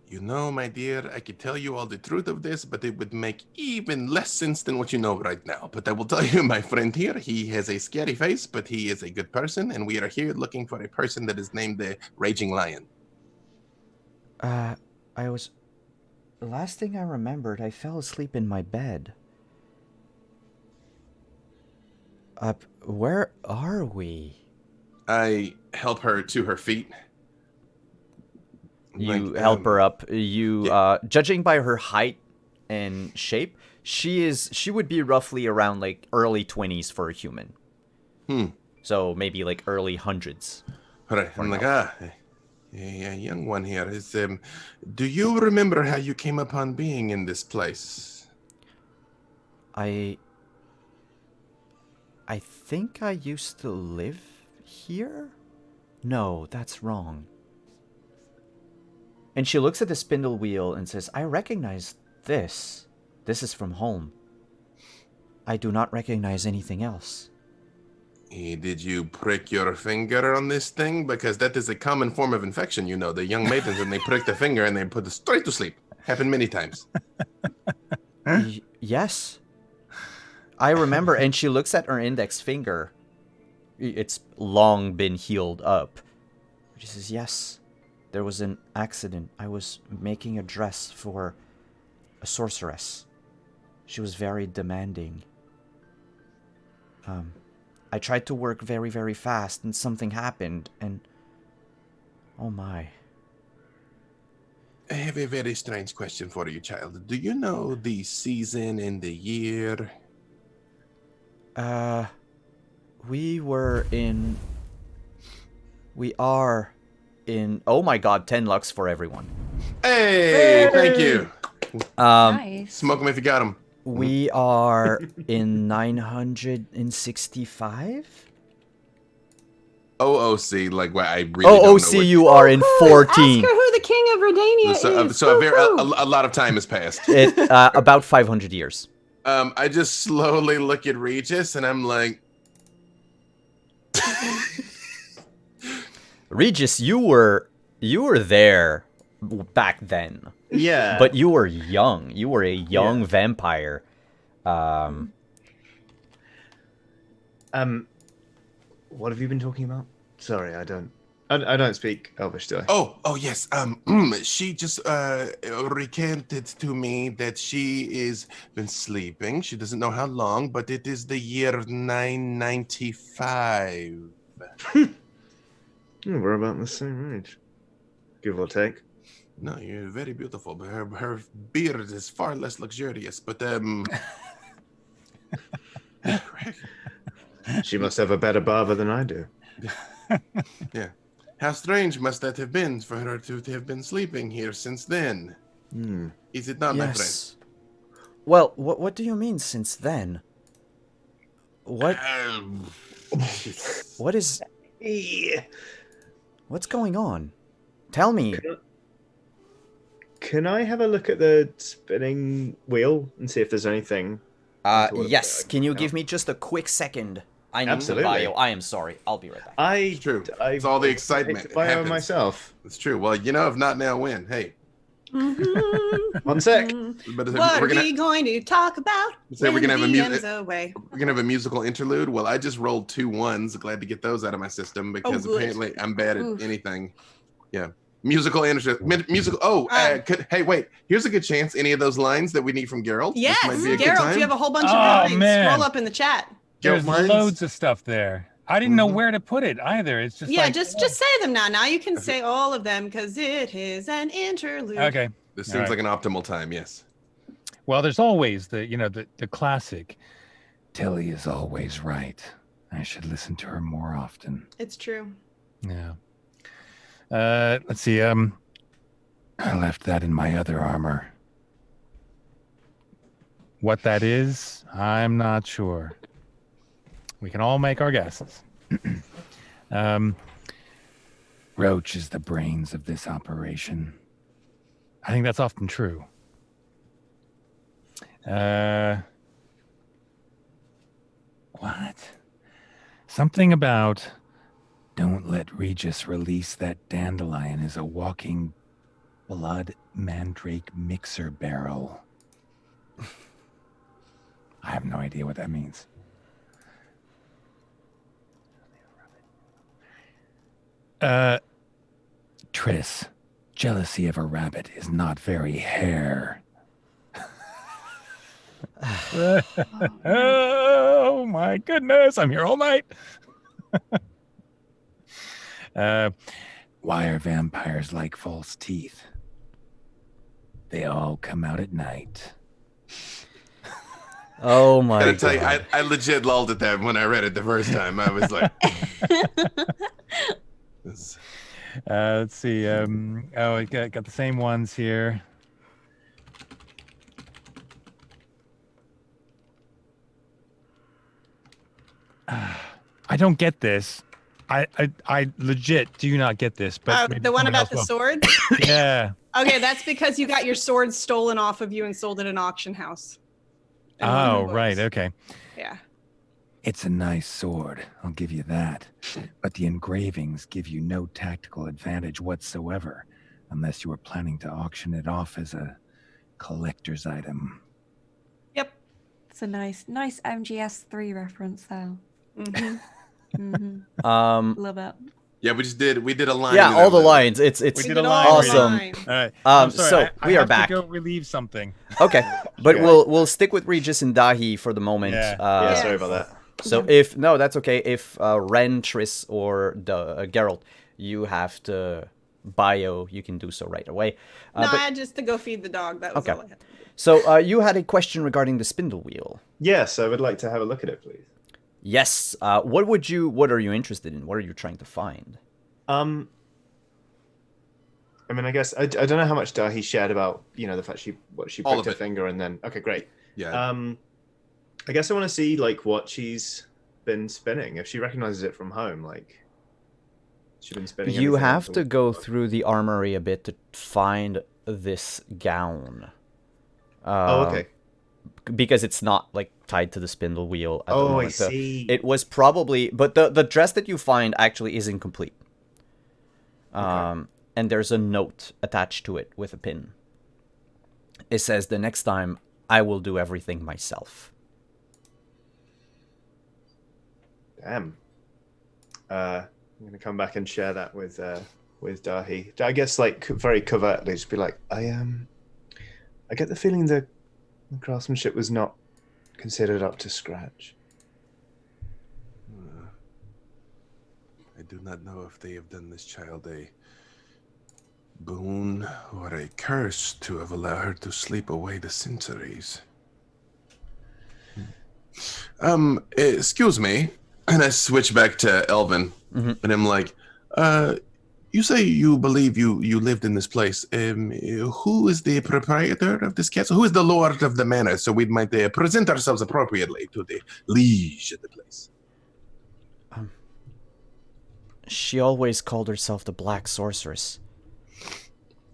Speaker 7: You know, my dear, I could tell you all the truth of this, but it would make even less sense than what you know right now. But I will tell you, my friend here, he has a scary face, but he is a good person, and we are here looking for a person that is named the Raging Lion.
Speaker 4: The last thing I remembered, I fell asleep in my bed. Where are we?
Speaker 7: I help her to her feet.
Speaker 4: You help her up. You, judging by her height and shape, she would be roughly around like early 20s for a human. So maybe like early hundreds.
Speaker 7: Right. I'm like, a young one here. Do you remember how you came upon being in this place?
Speaker 4: I think I used to live here? No, that's wrong. And she looks at the spindle wheel and says, I recognize this. This is from home. I do not recognize anything else.
Speaker 7: Did you prick your finger on this thing? Because that is a common form of infection, you know. The young maidens, when they prick the finger and they put it straight to sleep. Happened many times.
Speaker 4: Yes. I remember, and she looks at her index finger. It's long been healed up. She says, yes, there was an accident. I was making a dress for a sorceress. She was very demanding. I tried to work very, very fast, and something happened, and... Oh my.
Speaker 7: I have a very strange question for you, child. Do you know the season and the year?
Speaker 4: We are in... Oh my god, 10 lux for everyone.
Speaker 7: Hey, thank you.
Speaker 6: Nice.
Speaker 7: Smoke them if you got them.
Speaker 4: We are in 965?
Speaker 7: OOC, like what I really don't know.
Speaker 4: OOC, you are in 14.
Speaker 3: Ask her who the king of Redania is.
Speaker 7: So a lot of time has passed.
Speaker 4: About 500 years.
Speaker 7: I just slowly look at Regis and I'm like...
Speaker 4: Regis, you were there back then.
Speaker 5: Yeah.
Speaker 4: But you were young. You were a young vampire.
Speaker 5: What have you been talking about? Sorry, I don't speak Elvish, do I?
Speaker 7: Oh yes. She just recanted to me that she is been sleeping. She doesn't know how long, but it is the year 995.
Speaker 5: We're about the same age, give or take.
Speaker 7: No, you're very beautiful, but her beard is far less luxurious. But
Speaker 5: She must have a better barber than I do.
Speaker 7: Yeah. How strange must that have been for her to have been sleeping here since then? Is it not, my friend?
Speaker 4: Well, what do you mean since then? What? What is? What's going on? Tell me.
Speaker 5: Can I have a look at the spinning wheel and see if there's anything?
Speaker 4: Yes. Can you give me just a quick second? I need to bio. I am sorry. I'll be right back.
Speaker 7: It's true. It's all the excitement.
Speaker 5: Bio myself.
Speaker 7: It's true. Well, you know, if not now, when? Hey.
Speaker 5: 1 sec.
Speaker 3: But what are we going to talk about?
Speaker 7: So we're gonna have
Speaker 3: away.
Speaker 7: We're gonna have a musical interlude. Well, I just rolled 2 1s. Glad to get those out of my system because apparently I'm bad at anything. Yeah. Musical interlude. Musical. Hey, wait. Here's a good chance. Any of those lines that we need from Geralt?
Speaker 3: Yes, Geralt. You have a whole bunch of lines.
Speaker 8: Man.
Speaker 3: Scroll up in the chat.
Speaker 8: There's loads of stuff there. I didn't know where to put it either. It's just
Speaker 3: just say them now. Now you can say all of them because it is an interlude.
Speaker 8: Okay.
Speaker 7: This seems like an optimal time. Yes.
Speaker 8: Well, there's always the classic. Tilly is always right. I should listen to her more often.
Speaker 3: It's true.
Speaker 8: Yeah. Let's see. I left that in my other armor. What that is, I'm not sure. We can all make our guesses.
Speaker 1: Roach is the brains of this operation.
Speaker 8: I think that's often true. What? Something about don't let Regis release that dandelion is a walking blood mandrake mixer barrel. I have no idea what that means. Triss, jealousy of a rabbit is not very hare. Oh my goodness, I'm here all night. Why are vampires like false teeth? They all come out at night.
Speaker 4: Oh my
Speaker 7: Gotta
Speaker 4: god.
Speaker 7: tell you, I legit lulled at that when I read it the first time. I was like,
Speaker 8: let's see. I got the same ones here. I don't get this. I legit do not get this. But maybe
Speaker 3: the one
Speaker 8: someone
Speaker 3: about
Speaker 8: else
Speaker 3: the
Speaker 8: will.
Speaker 3: sword?
Speaker 8: Yeah.
Speaker 3: Okay, that's because you got your sword stolen off of you and sold at an auction house. in one of the
Speaker 8: Oh, right.
Speaker 3: books.
Speaker 8: Okay.
Speaker 3: Yeah.
Speaker 1: It's a nice sword, I'll give you that. But the engravings give you no tactical advantage whatsoever, unless you were planning to auction it off as a collector's item.
Speaker 3: Yep.
Speaker 6: It's a nice MGS3 reference, though.
Speaker 3: Mm-hmm.
Speaker 6: Love it.
Speaker 7: yeah, we did a line.
Speaker 4: Yeah,
Speaker 7: in
Speaker 4: all the
Speaker 7: there.
Speaker 4: lines. It's
Speaker 8: We did a line
Speaker 4: awesome.
Speaker 8: reading. All right.
Speaker 4: Um,
Speaker 8: I'm sorry,
Speaker 4: so
Speaker 8: I
Speaker 4: we are
Speaker 8: have
Speaker 4: back.
Speaker 8: to go relieve something.
Speaker 4: Okay, but
Speaker 5: Okay.
Speaker 4: we'll stick with Regis and Daithi for the moment.
Speaker 8: Yeah.
Speaker 5: Yeah, sorry about that.
Speaker 4: So if no, that's okay. If Ren, Triss, or Geralt, you have to bio, you can do so right away.
Speaker 3: No,
Speaker 4: But-
Speaker 3: I had just to go feed the dog. That was
Speaker 4: Okay.
Speaker 3: all I had.
Speaker 4: So you had a question regarding the spindle wheel.
Speaker 5: Yes, I would like to have a look at it, please.
Speaker 4: Yes. What are you interested in? What are you trying to find?
Speaker 5: I mean, I guess I don't know how much he shared about the fact she
Speaker 7: All
Speaker 5: pricked
Speaker 7: of
Speaker 5: her
Speaker 7: it.
Speaker 5: finger and then okay, great.
Speaker 7: Yeah.
Speaker 5: I guess I want to see like what she's been spinning. If she recognizes it from home, like she's been spinning.
Speaker 4: You
Speaker 5: anything
Speaker 4: have
Speaker 5: else
Speaker 4: to
Speaker 5: or-
Speaker 4: go through the armory a bit to find this gown.
Speaker 5: okay.
Speaker 4: Because it's not like tied to the spindle wheel at the
Speaker 5: Oh, I
Speaker 4: moment. So
Speaker 5: see.
Speaker 4: it was probably, but the dress that you find actually is incomplete. And there's a note attached to it with a pin. It says, "The next time I will do everything myself."
Speaker 5: Damn. I'm gonna come back and share that with Daithi. I guess like very covertly, just be like, I get the feeling the craftsmanship was not considered up to scratch.
Speaker 7: I do not know if they have done this child a boon or a curse to have allowed her to sleep away the centuries. Excuse me, and I switch back to Elvin, and I'm like, you say you believe you lived in this place. Who is the proprietor of this castle? Who is the lord of the manor? So we might present ourselves appropriately to the liege of the place.
Speaker 4: She always called herself the Black Sorceress.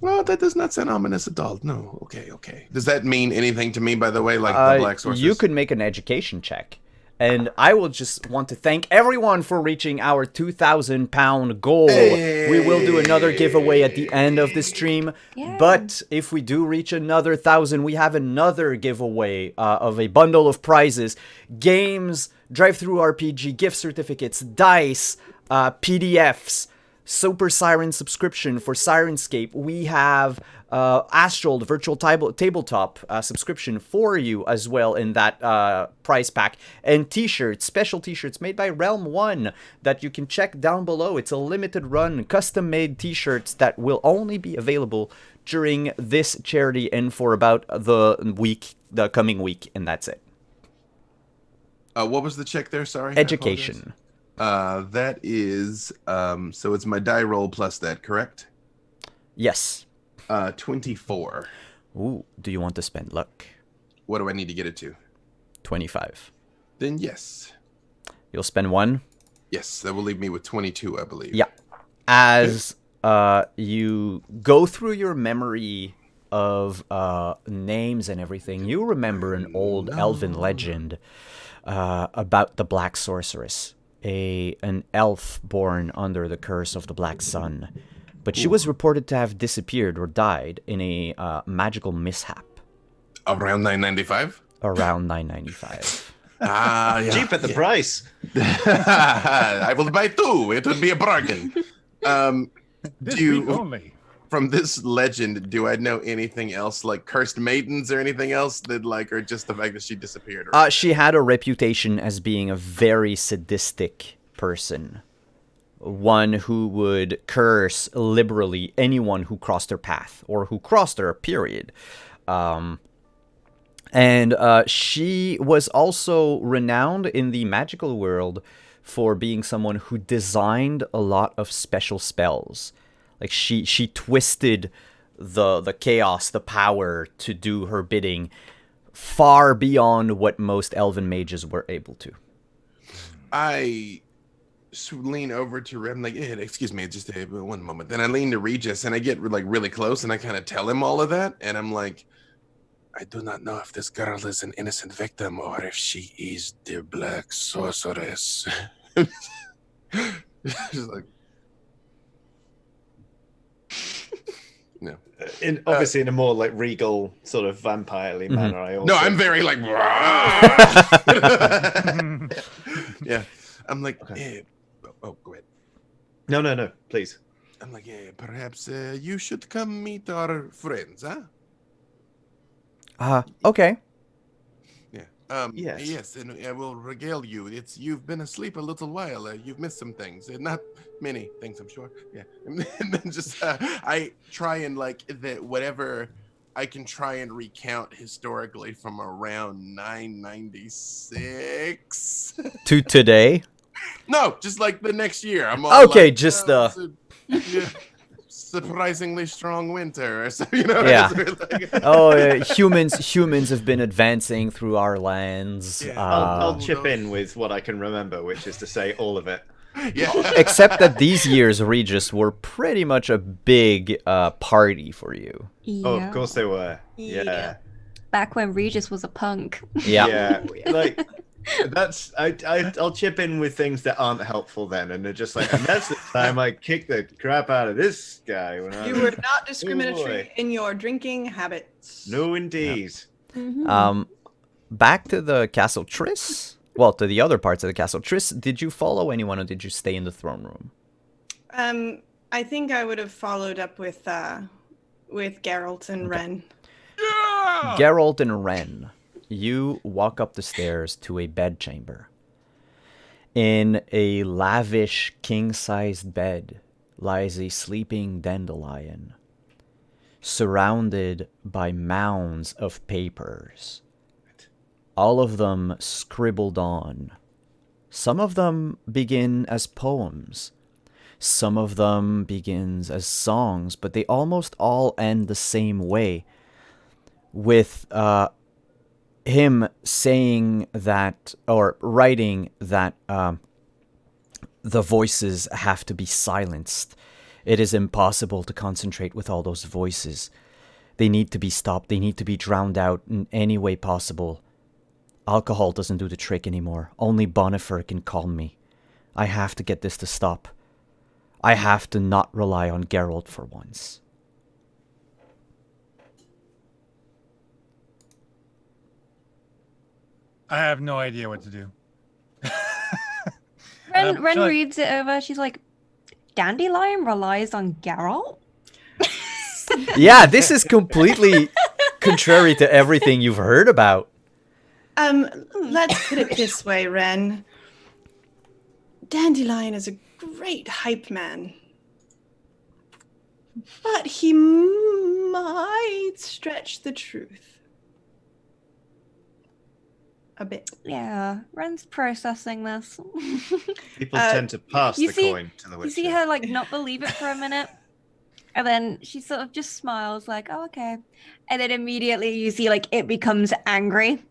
Speaker 7: Well, that does not sound ominous at all. No, okay. Does that mean anything to me, by the way, like the Black Sorceress?
Speaker 4: You could make an education check. And I will just want to thank everyone for reaching our 2,000 pound goal. We will do another giveaway at the end of the stream.
Speaker 6: Yeah.
Speaker 4: But if we do reach another 1,000, we have another giveaway of a bundle of prizes. Games, drive-through RPG, gift certificates, dice, PDFs, Super Siren subscription for Sirenscape. We have Astral, the virtual tabletop subscription for you as well in that prize pack. And t-shirts, special t-shirts made by Realm 1 that you can check down below. It's a limited run, custom-made t-shirts that will only be available during this charity and for about the coming week, and that's it.
Speaker 7: What was the check there? Sorry.
Speaker 4: Education.
Speaker 7: That is, so it's my die roll plus that, correct?
Speaker 4: Yes.
Speaker 7: 24.
Speaker 4: Ooh, do you want to spend luck?
Speaker 7: What do I need to get it to?
Speaker 4: 25.
Speaker 7: Then yes.
Speaker 4: You'll spend 1?
Speaker 7: Yes, that will leave me with 22, I believe.
Speaker 4: Yeah. As you go through your memory of names and everything, you remember an old elven legend about the Black Sorceress, an elf born under the curse of the Black Sun. But she was reported to have disappeared or died in a magical mishap.
Speaker 7: Around 9.95.
Speaker 4: Around 9.95.
Speaker 7: Yeah.
Speaker 5: Cheap at the price.
Speaker 7: I will buy 2. It would be a bargain.
Speaker 8: This week only.
Speaker 7: From this legend, do I know anything else, like cursed maidens or anything else that, like, or just the fact that she disappeared?
Speaker 4: She had a reputation as being a very sadistic person. One who would curse liberally anyone who crossed her path or who crossed her, period. And she was also renowned in the magical world for being someone who designed a lot of special spells. Like she twisted the chaos, the power to do her bidding far beyond what most elven mages were able to.
Speaker 7: I lean over to Rem, like, excuse me, just one moment. Then I lean to Regis, and I get like really close, and I kind of tell him all of that, and I'm like, I do not know if this girl is an innocent victim or if she is the Black Sorceress. Just like, no.
Speaker 5: Obviously, in a more like regal sort of vampire-y manner. I also...
Speaker 7: No, I'm very like, yeah. I'm like,
Speaker 5: Okay.
Speaker 7: Oh, go ahead.
Speaker 5: No, please.
Speaker 7: I'm like, perhaps you should come meet our friends, huh?
Speaker 4: Okay.
Speaker 7: Yeah.
Speaker 5: Yes.
Speaker 7: And I will regale you. You've been asleep a little while. You've missed some things. Not many things, I'm sure. Yeah. And then just I try and whatever I can try and recount historically from around 996
Speaker 4: To today?
Speaker 7: No, just like the next year. I'm all
Speaker 4: okay,
Speaker 7: like,
Speaker 4: just
Speaker 7: surprisingly strong winter, or so, you know.
Speaker 4: Yeah.
Speaker 7: Like,
Speaker 4: humans have been advancing through our lands.
Speaker 7: Yeah.
Speaker 5: I'll chip in with what I can remember, which is to say all of it.
Speaker 7: yeah.
Speaker 4: Except that these years, Regis, were pretty much a big party for you.
Speaker 6: Yeah.
Speaker 5: Oh, of course they were.
Speaker 3: Yeah.
Speaker 5: Yeah.
Speaker 6: Back when Regis was a punk.
Speaker 4: Yeah.
Speaker 5: Like that's I'll chip in with things that aren't helpful then, and they're just like, and that's the time I kicked the crap out of this guy when I
Speaker 3: You
Speaker 5: was...
Speaker 3: were not discriminatory
Speaker 5: boy.
Speaker 3: in your drinking habits.
Speaker 5: No, indeed.
Speaker 4: Back to the Castle Triss. Well, to the other parts of the Castle Triss. Did you follow anyone, or did you stay in the throne room?
Speaker 3: I think I would have followed up with Geralt and Ren.
Speaker 4: Geralt and Ren. You walk up the stairs to a bedchamber. In a lavish king-sized bed lies a sleeping dandelion, surrounded by mounds of papers, all of them scribbled on. Some of them begin as poems, some of them begins as songs, but they almost all end the same way, with him saying that, or writing that the voices have to be silenced. It is impossible to concentrate with all those voices. They need to be stopped. They need to be drowned out in any way possible. Alcohol doesn't do the trick anymore. Only Bonifer can calm me. I have to get this to stop. I have to not rely on Geralt for once.
Speaker 8: I have no idea what to do.
Speaker 6: Ren
Speaker 8: shall I-
Speaker 6: reads it over. She's like, Dandelion relies on Geralt?
Speaker 4: Yeah, this is completely contrary to everything you've heard about.
Speaker 3: Let's put it this way, Ren. Dandelion is a great hype man. But he might stretch the truth a bit.
Speaker 6: Yeah, Ren's processing this.
Speaker 5: People tend to pass
Speaker 6: you
Speaker 5: the
Speaker 6: see-
Speaker 5: coin to the
Speaker 6: You
Speaker 5: witcher.
Speaker 6: see her like not believe it for a minute, and then she sort of just smiles like, "Oh, okay," and then immediately you see like it becomes angry,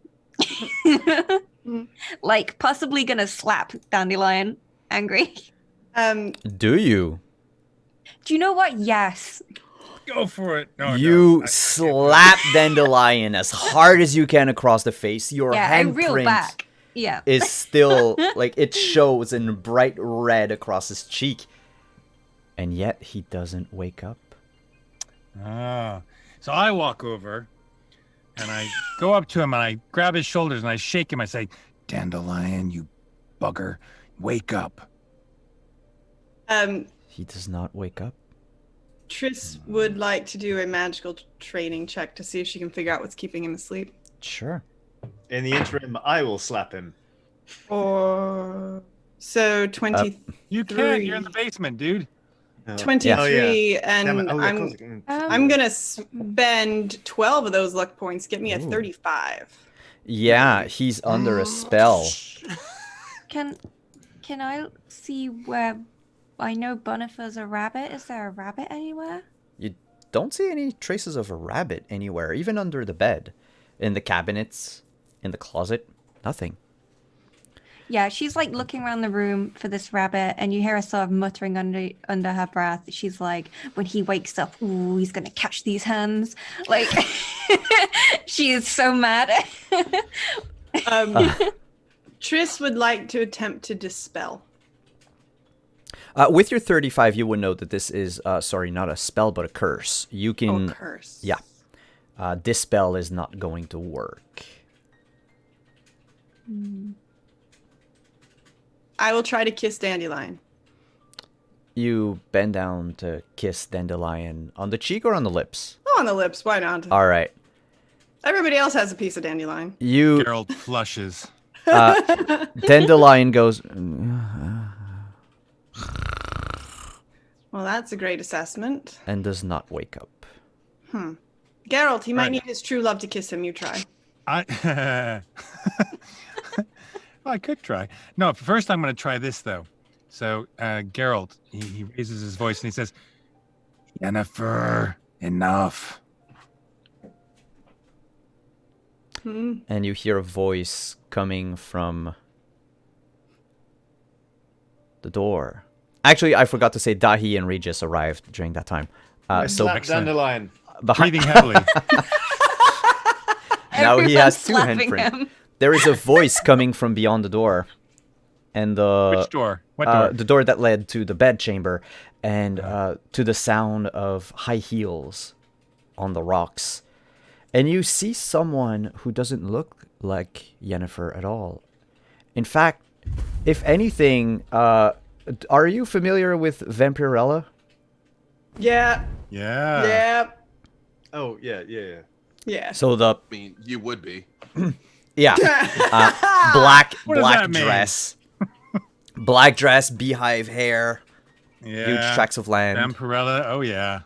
Speaker 6: like possibly gonna slap Dandelion. Angry.
Speaker 4: Do you?
Speaker 6: Do you know what? Yes.
Speaker 8: Go for it. No,
Speaker 4: You
Speaker 8: no, I
Speaker 4: slap Dandelion as hard as you can across the face. Your
Speaker 6: Yeah, I reel
Speaker 4: handprint
Speaker 6: back. Yeah.
Speaker 4: is still, like, it shows in bright red across his cheek. And yet he doesn't wake up.
Speaker 8: Ah. So I walk over and I go up to him and I grab his shoulders and I shake him. I say,
Speaker 1: Dandelion, you bugger, wake up.
Speaker 4: He does not wake up.
Speaker 3: Triss would like to do a magical training check to see if she can figure out what's keeping him asleep.
Speaker 4: Sure.
Speaker 5: In the interim, I will slap him.
Speaker 3: Or so 23.
Speaker 8: you can't. You're in the basement, dude.
Speaker 3: 23,
Speaker 5: Damn it.
Speaker 3: and
Speaker 5: Oh, yeah, of course I can-
Speaker 3: I'm gonna spend 12 of those luck points. Get me a 35.
Speaker 4: Yeah, he's under a spell.
Speaker 6: Can I see where I know Bonifer's a rabbit? Is there a rabbit anywhere?
Speaker 4: You don't see any traces of a rabbit anywhere, even under the bed, in the cabinets, in the closet. Nothing.
Speaker 6: Yeah, she's like looking around the room for this rabbit, and you hear her sort of muttering under her breath. She's like, when he wakes up, ooh, he's gonna catch these hands. Like, she is so mad.
Speaker 3: Triss would like to attempt to dispel.
Speaker 4: With your 35, you would know that this is, sorry, not a spell, but a curse. You can...
Speaker 3: Oh, curse.
Speaker 4: Yeah. Dispel is not going to work.
Speaker 3: I will try to kiss Dandelion.
Speaker 4: You bend down to kiss Dandelion on the cheek or on the lips?
Speaker 3: Oh, on the lips. Why not?
Speaker 4: All right.
Speaker 3: Everybody else has a piece of Dandelion.
Speaker 4: You...
Speaker 8: Geralt flushes.
Speaker 4: Dandelion goes...
Speaker 3: Well, that's a great assessment.
Speaker 4: and does not wake up.
Speaker 3: Geralt, he might
Speaker 8: Right.
Speaker 3: need his true love to kiss him. You try.
Speaker 8: Well, I could try. No, first I'm going to try this, though. So, Geralt, he raises his voice and he says,
Speaker 1: Yennefer, enough.
Speaker 4: And you hear a voice coming from the door. Actually, I forgot to say Daithi and Regis arrived during that time. So
Speaker 5: Slap
Speaker 8: excellent.
Speaker 5: Dandelion.
Speaker 4: behind,
Speaker 8: breathing heavily.
Speaker 4: now he
Speaker 6: Everyone's
Speaker 4: has two
Speaker 6: slapping
Speaker 4: handprint.
Speaker 6: him.
Speaker 4: There is a voice coming from beyond the door, and
Speaker 8: Which door? What door?
Speaker 4: the door that led to the bed chamber, and to the sound of high heels on the rocks. And you see someone who doesn't look like Yennefer at all. In fact, if anything, are you familiar with Vampirella?
Speaker 3: Yeah.
Speaker 8: Yeah.
Speaker 3: Yeah.
Speaker 5: Oh, yeah.
Speaker 3: Yeah.
Speaker 4: So the
Speaker 7: I mean, you would be.
Speaker 4: yeah, black
Speaker 8: What does that mean?
Speaker 4: dress, black dress, beehive hair,
Speaker 8: Yeah.
Speaker 4: huge tracts of land.
Speaker 8: Vampirella. Oh, yeah.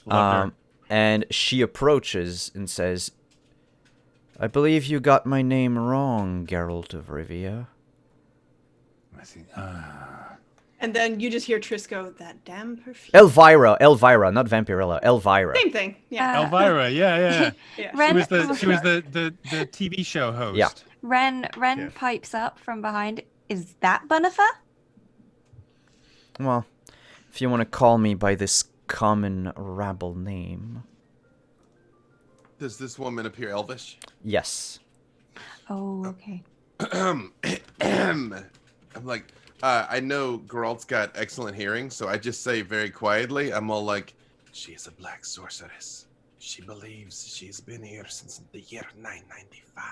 Speaker 8: Loved her.
Speaker 4: And she approaches and says, "I believe you got my name wrong, Geralt of Rivia."
Speaker 1: I see.
Speaker 3: And then you just hear Triss go, that damn perfume.
Speaker 4: Elvira, not Vampirella, Elvira.
Speaker 3: Same thing. Yeah.
Speaker 8: Elvira. Yeah.
Speaker 3: Yeah.
Speaker 8: She
Speaker 6: Ren,
Speaker 8: was the TV show host.
Speaker 4: Yeah.
Speaker 6: Ren
Speaker 8: Yeah.
Speaker 6: pipes up from behind. Is that Bonifer?
Speaker 4: Well, if you want to call me by this common rabble name,
Speaker 7: Does this woman appear elvish?
Speaker 4: yes.
Speaker 6: Oh, okay.
Speaker 7: I'm like, I know Geralt's got excellent hearing, so I just say very quietly, I'm all like, she is a black sorceress. She believes she's been here since the year 995.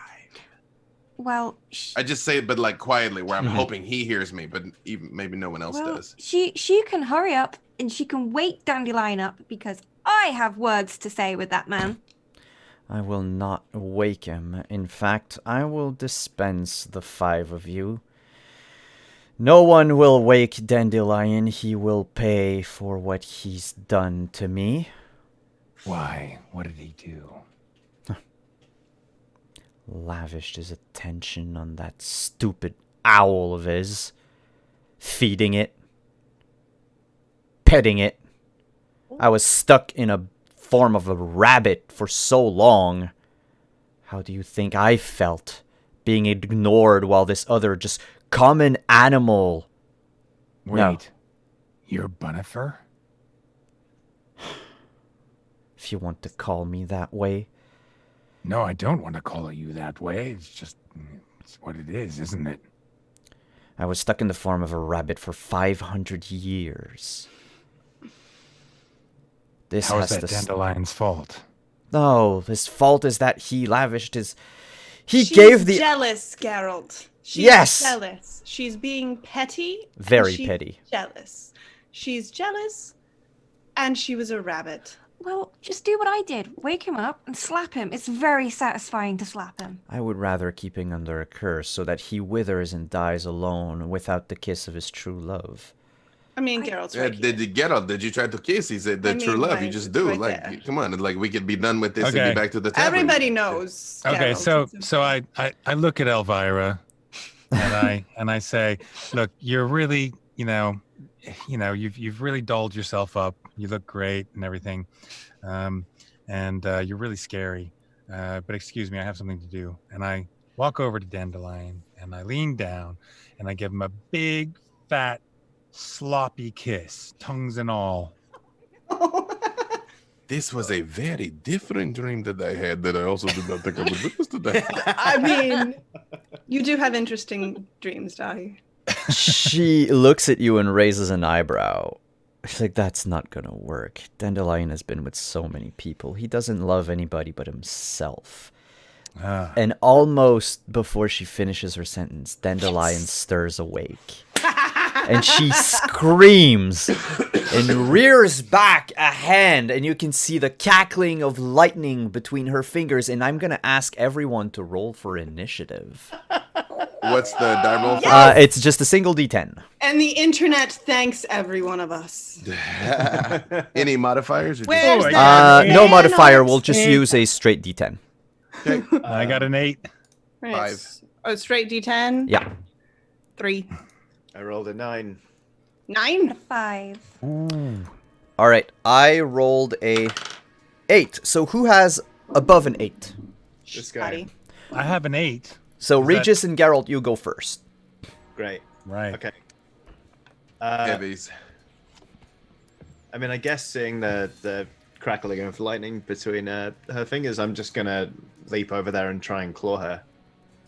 Speaker 6: Well,
Speaker 7: I just say it, but like quietly, where I'm hoping he hears me, but even maybe no one else does.
Speaker 6: she can hurry up and she can wake Dandelion up because I have words to say with that man.
Speaker 4: I will not wake him. In fact, I will dispense the 5 of you. No one will wake Dandelion. He will pay for what he's done to me.
Speaker 1: Why? What did he do?
Speaker 4: Lavished his attention on that stupid owl of his. Feeding it. Petting it. I was stuck in a form of a rabbit for so long. How do you think I felt? Being ignored while this other just common animal...
Speaker 1: Wait.
Speaker 4: No.
Speaker 1: You're Bonifer?
Speaker 4: if you want to call me that way.
Speaker 1: No, I don't want to call you that way. It's what it is, isn't it?
Speaker 4: I was stuck in the form of a rabbit for 500 years.
Speaker 1: How is that Dandelion's fault?
Speaker 4: No, his fault is that he lavished his...
Speaker 3: She's
Speaker 4: gave the...
Speaker 3: jealous, Geralt. She's
Speaker 4: Yes!
Speaker 3: jealous. She's being petty.
Speaker 4: Very
Speaker 3: she's
Speaker 4: petty.
Speaker 3: Jealous. She's jealous, and she was a rabbit.
Speaker 6: Well, just do what I did. Wake him up and slap him. It's very satisfying to slap him.
Speaker 4: I would rather keep him under a curse so that he withers and dies alone without the kiss of his true love.
Speaker 3: I mean, Geralt's right here.
Speaker 7: Did you try to kiss? He said the true love. You just do.
Speaker 3: right there.
Speaker 7: Come on. Like, we could be done with this and
Speaker 8: Okay.
Speaker 7: be back to the tavern.
Speaker 3: Everybody knows.
Speaker 8: Okay,
Speaker 3: Geralt.
Speaker 8: so I look at Elvira, and I say, look, you're really, you've really dolled yourself up. You look great and everything, and you're really scary. But excuse me, I have something to do. And I walk over to Dandelion and I lean down and I give him a big, fat, sloppy kiss, tongues and all.
Speaker 7: This was a very different dream that I had that I also did not think I would witness today.
Speaker 3: I mean, you do have interesting dreams, Daithi.
Speaker 4: She looks at you and raises an eyebrow. She's like, that's not gonna work. Dandelion has been with so many people. He doesn't love anybody but himself. And almost before she finishes her sentence, Dandelion stirs awake. And she screams and rears back a hand, and you can see the cackling of lightning between her fingers. And I'm gonna ask everyone to roll for initiative.
Speaker 7: What's the die roll for?
Speaker 4: It's just a single D10.
Speaker 3: And the internet thanks every one of us.
Speaker 7: Any modifiers? Or
Speaker 3: Where's
Speaker 7: just...
Speaker 3: that?
Speaker 4: No modifier. We'll just use a straight D10.
Speaker 7: Okay.
Speaker 8: I got an 8.
Speaker 3: Right.
Speaker 7: 5.
Speaker 3: Oh, straight D10?
Speaker 4: Yeah.
Speaker 3: 3.
Speaker 5: I rolled a 9.
Speaker 3: 9?
Speaker 6: 5.
Speaker 4: All right. I rolled a 8. So who has above an 8?
Speaker 5: This guy.
Speaker 3: Buddy.
Speaker 8: I have an 8.
Speaker 4: So Regis and Geralt, you go first.
Speaker 5: Great.
Speaker 8: Right.
Speaker 5: Okay.
Speaker 7: Heavies.
Speaker 5: I mean, I guess seeing the crackling of lightning between her fingers, I'm just gonna leap over there and try and claw her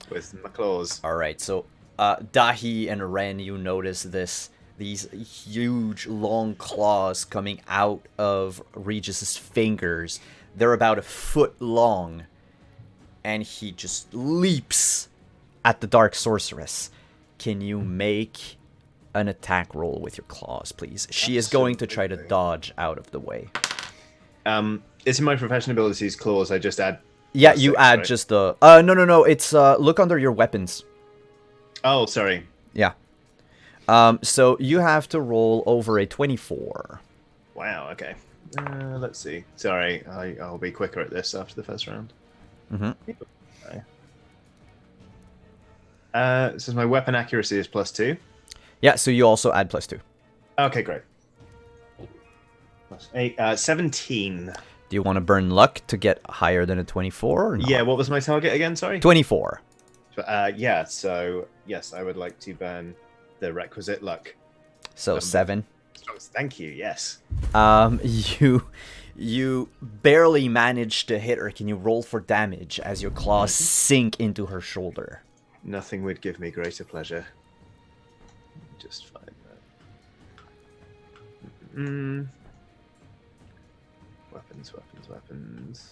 Speaker 5: with my claws.
Speaker 4: All right. So Daithi and Ren, you notice these huge long claws coming out of Regis's fingers. They're about a foot long, and he just leaps at the Dark Sorceress. Can you make an attack roll with your claws, please? She is going to try to dodge out of the way.
Speaker 5: It's in my professional abilities claws. I just add.
Speaker 4: Yeah, you
Speaker 5: 6,
Speaker 4: add
Speaker 5: right?
Speaker 4: just the. No. It's look under your weapons.
Speaker 5: Oh, sorry.
Speaker 4: Yeah. So you have to roll over a 24.
Speaker 5: Wow. Okay. Let's see. Sorry, I'll be quicker at this after the first round. Since my weapon accuracy is +2.
Speaker 4: Yeah. So you also add +2.
Speaker 5: Okay, great. +8, 17.
Speaker 4: Do you want to burn luck to get higher than a 24? Or not?
Speaker 5: Yeah. What was my target again? Sorry.
Speaker 4: 24.
Speaker 5: Yeah. So yes, I would like to burn the requisite luck.
Speaker 4: So 7.
Speaker 5: Thank you. Yes.
Speaker 4: You barely manage to hit her. Can you roll for damage as your claws sink into her shoulder?
Speaker 5: Nothing would give me greater pleasure. Just find that. Weapons.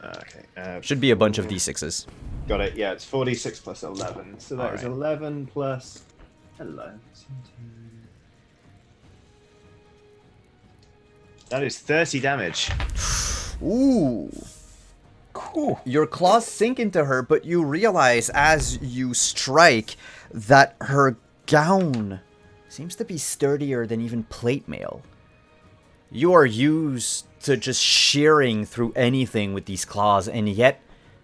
Speaker 5: Okay.
Speaker 4: Should be a bunch of D6s.
Speaker 5: Got it. Yeah, it's 46 plus 11. So that is 11 plus 11. That is 30 damage.
Speaker 4: Ooh.
Speaker 8: Cool.
Speaker 4: Your claws sink into her, but you realize as you strike that her gown seems to be sturdier than even plate mail. You are used to just shearing through anything with these claws, and yet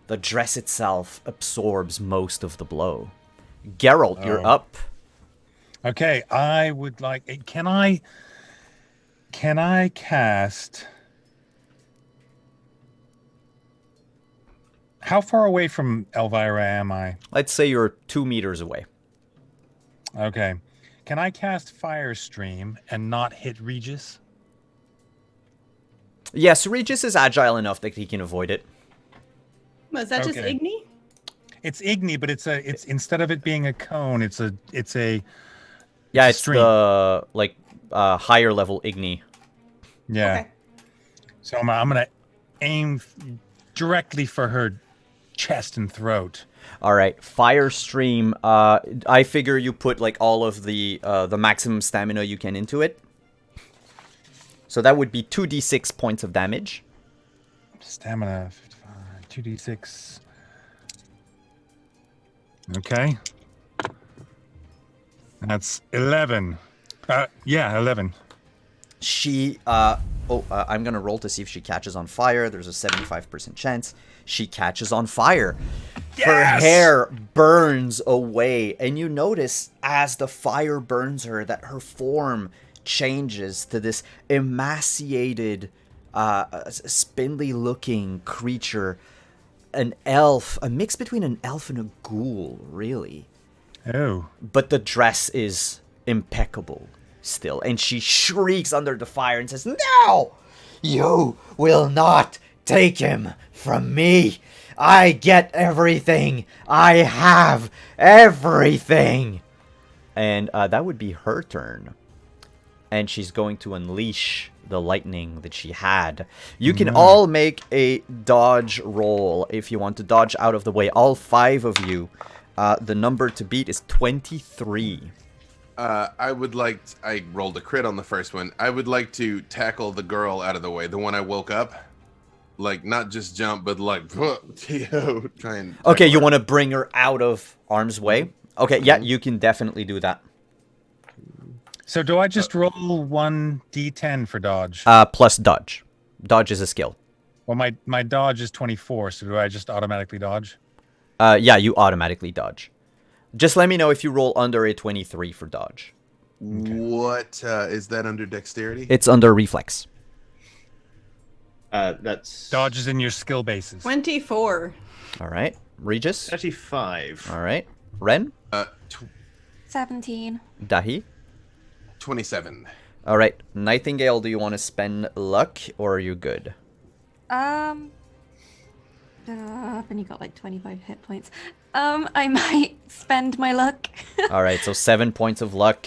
Speaker 4: the dress itself absorbs most of the blow. Geralt, you're up.
Speaker 8: Okay, I would like. Can I cast? How far away from Elvira am I?
Speaker 4: Let's say you're 2 meters away.
Speaker 8: Okay. can I cast Fire Stream and not hit Regis?
Speaker 4: Yes, Regis is agile enough that he can avoid it.
Speaker 3: Was that just
Speaker 8: Okay.
Speaker 3: Igni?
Speaker 8: It's Igni, but it's instead of it being a cone, it's a
Speaker 4: Yeah,
Speaker 8: a
Speaker 4: it's
Speaker 8: stream.
Speaker 4: the like higher level Igni.
Speaker 8: Yeah.
Speaker 3: Okay.
Speaker 8: So I'm gonna aim directly for her chest and throat.
Speaker 4: All right, Fire Stream. I figure you put like all of the maximum stamina you can into it. So that would be 2d6 points of damage.
Speaker 8: Stamina 55, 2d6. Okay. That's 11. Yeah, 11.
Speaker 4: She I'm gonna roll to see if she catches on fire. There's a 75% chance she catches on fire.
Speaker 8: Yes!
Speaker 4: Her hair burns away, and you notice as the fire burns her that her form changes to this emaciated, spindly-looking creature, an elf, a mix between an elf and a ghoul, really.
Speaker 8: Oh.
Speaker 4: But the dress is impeccable still, and she shrieks under the fire and says, "No! You will not take him from me! I get everything! I have everything!" And that would be her turn. And she's going to unleash the lightning that she had. You can all make a dodge roll if you want to dodge out of the way. All 5 of you. The number to beat is 23.
Speaker 7: I rolled a crit on the first one. I would like to tackle the girl out of the way, the one I woke up. Like, not just jump, but like, try and...
Speaker 4: Okay, you want to bring her out of harm's way? Okay, yeah, you can definitely do that.
Speaker 8: So do I just roll 1d10 for dodge?
Speaker 4: Plus dodge. Dodge is a skill.
Speaker 8: Well, my dodge is 24, so do I just automatically dodge?
Speaker 4: Yeah, you automatically dodge. Just let me know if you roll under a 23 for dodge.
Speaker 7: Okay. What is that under dexterity?
Speaker 4: It's under reflex.
Speaker 5: That's
Speaker 8: Dodge is in your skill bases.
Speaker 3: 24.
Speaker 4: All right. Regis?
Speaker 5: 35.
Speaker 4: All right. Ren?
Speaker 6: 17.
Speaker 4: Daithi?
Speaker 7: 27.
Speaker 4: All right. Nightingale, do you want to spend luck, or are you good?
Speaker 6: I've only got like 25 hit points. I might spend my luck.
Speaker 4: All right, so 7 points of luck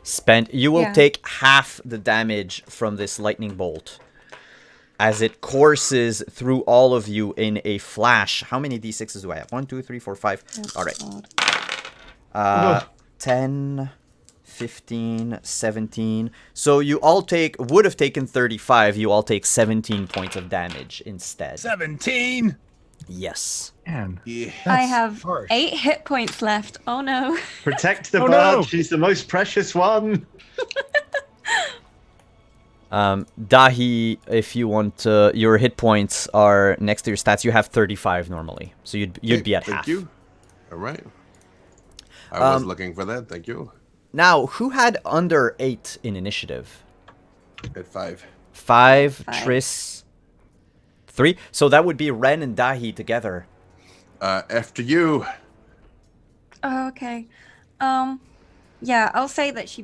Speaker 4: spent. You will take half the damage from this lightning bolt as it courses through all of you in a flash. How many d6s do I have? 1, 2, 3, 4, 5. All right. 10, 15, 17. So you all would have taken 35. You all take 17 points of damage instead.
Speaker 8: 17?
Speaker 4: Yes.
Speaker 8: Man,
Speaker 6: I have
Speaker 8: harsh.
Speaker 6: 8 hit points left. Oh no.
Speaker 5: Protect the
Speaker 8: Oh,
Speaker 5: bird.
Speaker 8: no.
Speaker 5: She's the most precious one.
Speaker 4: Daithi, if you want, your hit points are next to your stats. You have 35 normally, so you'd be at half.
Speaker 7: Thank you. All right. I was looking for that. Thank you.
Speaker 4: Now, who had under 8 in initiative?
Speaker 7: At 5.
Speaker 4: 5, Triss, 3. So that would be Ren and Daithi together.
Speaker 7: After you.
Speaker 6: Oh, okay. Yeah, I'll say that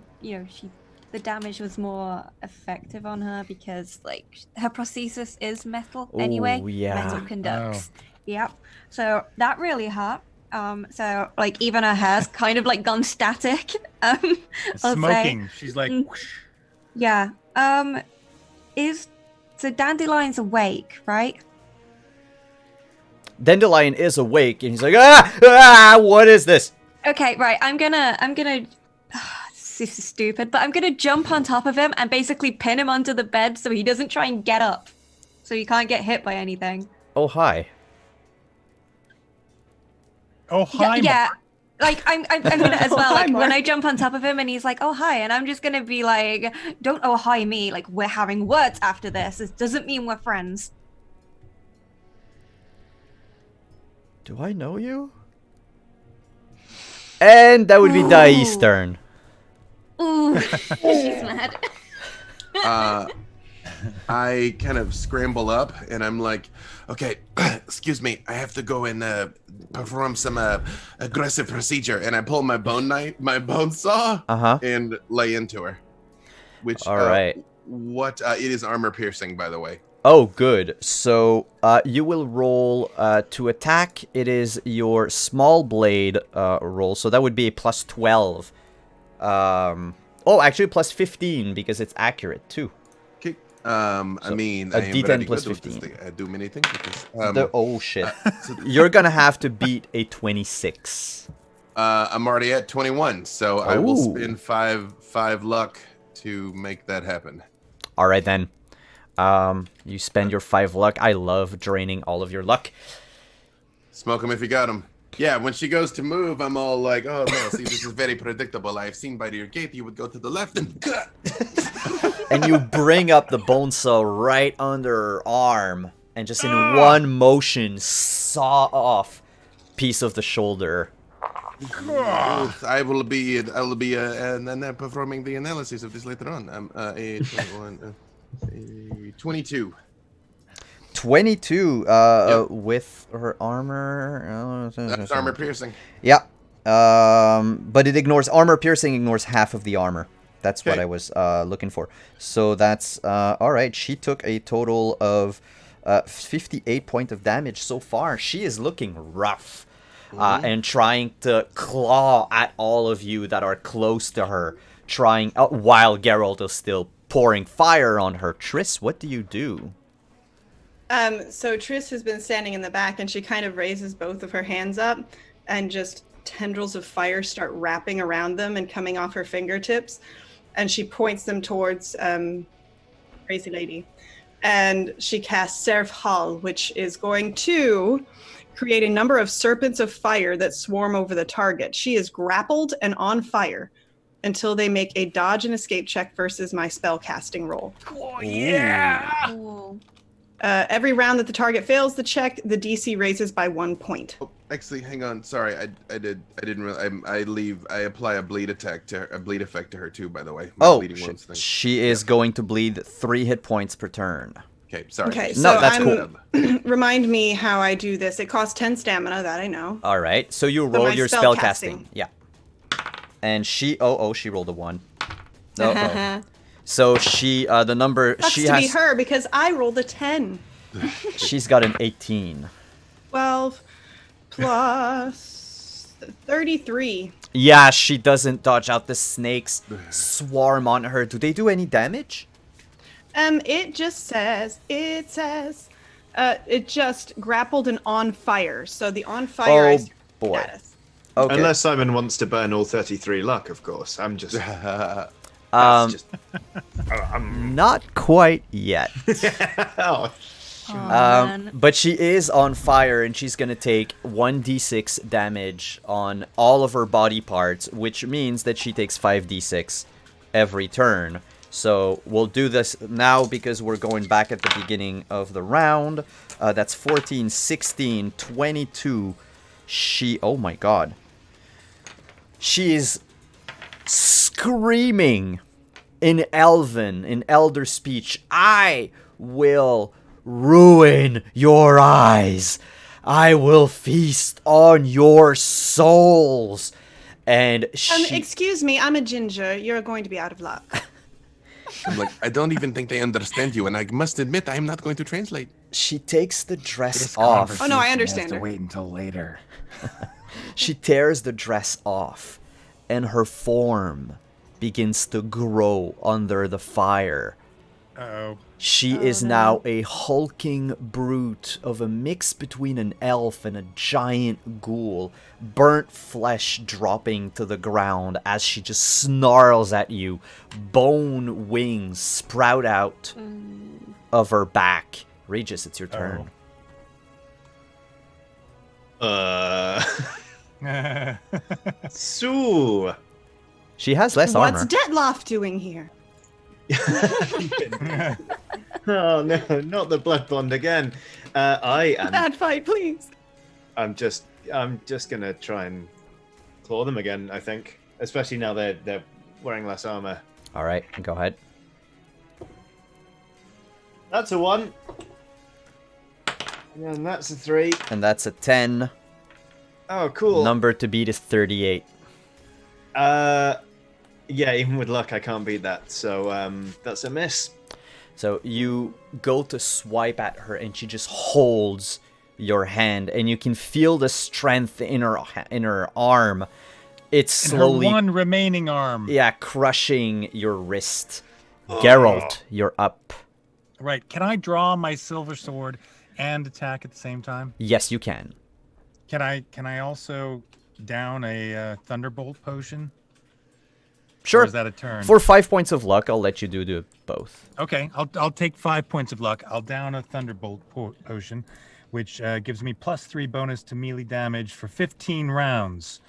Speaker 6: the damage was more effective on her because like her prosthesis is metal anyway.
Speaker 4: Oh, yeah.
Speaker 6: Metal conducts. Yep. So that really hurt. So like even her hair's kind of like gone static. I'll
Speaker 8: Smoking.
Speaker 6: say.
Speaker 8: She's like, whoosh.
Speaker 6: Yeah. So Dandelion's awake, right?
Speaker 4: Dandelion is awake, and he's like, what is this?
Speaker 6: Okay, right. I'm gonna. This is stupid, but I'm gonna jump on top of him and basically pin him under the bed so he doesn't try and get up, so he can't get hit by anything.
Speaker 4: Oh, hi.
Speaker 8: Oh, hi.
Speaker 6: Yeah. Like I'm gonna as well.
Speaker 3: Hi,
Speaker 6: Like when
Speaker 3: Mark.
Speaker 6: I jump on top of him and he's like, "Oh hi," and I'm just gonna be like, "Don't oh hi me." Like we're having words after this. It doesn't mean we're friends.
Speaker 4: Do I know you? And that would be Daithi's turn.
Speaker 6: Ooh, she's mad.
Speaker 7: I kind of scramble up and I'm like, okay, excuse me, I have to go and perform some aggressive procedure. And I pull my bone saw and lay into her. Which,
Speaker 4: All right.
Speaker 7: It is armor piercing, by the way.
Speaker 4: Oh, good. So you will roll to attack. It is your small blade roll. So that would be a plus 12. Actually plus 15 because it's accurate too.
Speaker 7: Okay. I mean,
Speaker 4: a
Speaker 7: I am
Speaker 4: D10
Speaker 7: very
Speaker 4: plus
Speaker 7: good with
Speaker 4: 15.
Speaker 7: this thing. I do many things with this.
Speaker 4: Oh shit! You're gonna have to beat a 26.
Speaker 7: I'm already at 21, so I will spend five luck to make that happen.
Speaker 4: All right then. You spend your 5 luck. I love draining all of your luck.
Speaker 7: Smoke them if you got them. Yeah, when she goes to move, I'm all like, oh no, see, this is very predictable. I've seen by your gate, you would go to the left and
Speaker 4: and you bring up the bone saw right under her arm and just in one motion saw off piece of the shoulder.
Speaker 7: I will be performing the analysis of this later on. I'm 22.
Speaker 4: 22 with her armor.
Speaker 7: That's armor piercing.
Speaker 4: Yeah. But it ignores armor piercing ignores half of the armor. That's what I was looking for. So that's all right. She took a total of 58 points of damage so far. She is looking rough. And trying to claw at all of you that are close to her, while Geralt is still pouring fire on her. Triss, what do you do?
Speaker 3: So Triss has been standing in the back, and she kind of raises both of her hands up, and just tendrils of fire start wrapping around them and coming off her fingertips, and she points them towards Crazy Lady, and she casts Seraph Hall, which is going to create a number of serpents of fire that swarm over the target. She is grappled and on fire until they make a dodge and escape check versus my spell casting roll.
Speaker 2: Oh, yeah!
Speaker 6: Cool.
Speaker 3: Every round that the target fails the check, the DC raises by 1 point.
Speaker 7: Oh, actually, hang on. Sorry, I didn't really. I apply a bleed effect to her too. By the way.
Speaker 4: She is going to bleed 3 hit points per turn.
Speaker 7: Okay, sorry.
Speaker 3: Okay,
Speaker 4: so no, that's cool.
Speaker 3: Remind me how I do this. It costs 10 stamina, that I know.
Speaker 4: All right, so you roll your spell casting. Yeah. And she she rolled a 1. No. So she the number
Speaker 3: Sucks
Speaker 4: she
Speaker 3: to
Speaker 4: has
Speaker 3: be her because I rolled a 10.
Speaker 4: She's got an 18.
Speaker 3: 12 plus 33.
Speaker 4: Yeah, she doesn't dodge out. The snakes swarm on her. Do they do any damage?
Speaker 3: It just says, it just grappled and on fire. So the on fire
Speaker 4: boy.
Speaker 3: Status.
Speaker 4: Okay.
Speaker 5: Unless Simon wants to burn all 33 luck, of course. I'm just...
Speaker 4: Not quite yet. But she is on fire, and she's going to take 1d6 damage on all of her body parts, which means that she takes 5d6 every turn. So we'll do this now because we're going back at the beginning of the round. That's 14, 16, 22. Oh my god. She is screaming in Elven, in Elder speech. I will ruin your eyes. I will feast on your souls. And
Speaker 3: excuse me, I'm a ginger. You're going to be out of luck.
Speaker 7: I'm like, I don't even think they understand you, and I must admit, I am not going to translate.
Speaker 4: She takes the dress off.
Speaker 3: Oh no, I understand her.
Speaker 1: To wait until later.
Speaker 4: She tears the dress off, and her form begins to grow under the fire.
Speaker 8: Uh-oh.
Speaker 4: She is now a hulking brute of a mix between an elf and a giant ghoul, burnt flesh dropping to the ground as she just snarls at you. Bone wings sprout out of her back. Regis, it's your turn.
Speaker 5: So...
Speaker 4: She has less armor.
Speaker 3: What's Detloff doing here?
Speaker 5: Oh no, not the blood bond again. I am...
Speaker 3: Bad fight, please.
Speaker 5: I'm just gonna try and claw them again, I think. Especially now they're wearing less armor.
Speaker 4: Alright, go ahead.
Speaker 5: That's a 1. And then that's a 3.
Speaker 4: And that's a 10.
Speaker 5: Oh, cool.
Speaker 4: Number to beat is 38.
Speaker 5: Yeah, even with luck, I can't beat that. So that's a miss.
Speaker 4: So you go to swipe at her, and she just holds your hand, and you can feel the strength in her arm. It's slowly,
Speaker 8: her one remaining arm.
Speaker 4: yeah, crushing your wrist. Geralt, you're up.
Speaker 8: Right. Can I draw my silver sword and attack at the same time?
Speaker 4: Yes, you can.
Speaker 8: Can I also down a thunderbolt potion?
Speaker 4: Sure.
Speaker 8: Or is that a turn?
Speaker 4: For 5 points of luck, I'll let you do both.
Speaker 8: Okay, I'll take 5 points of luck. I'll down a thunderbolt potion, which gives me +3 bonus to melee damage for 15 rounds.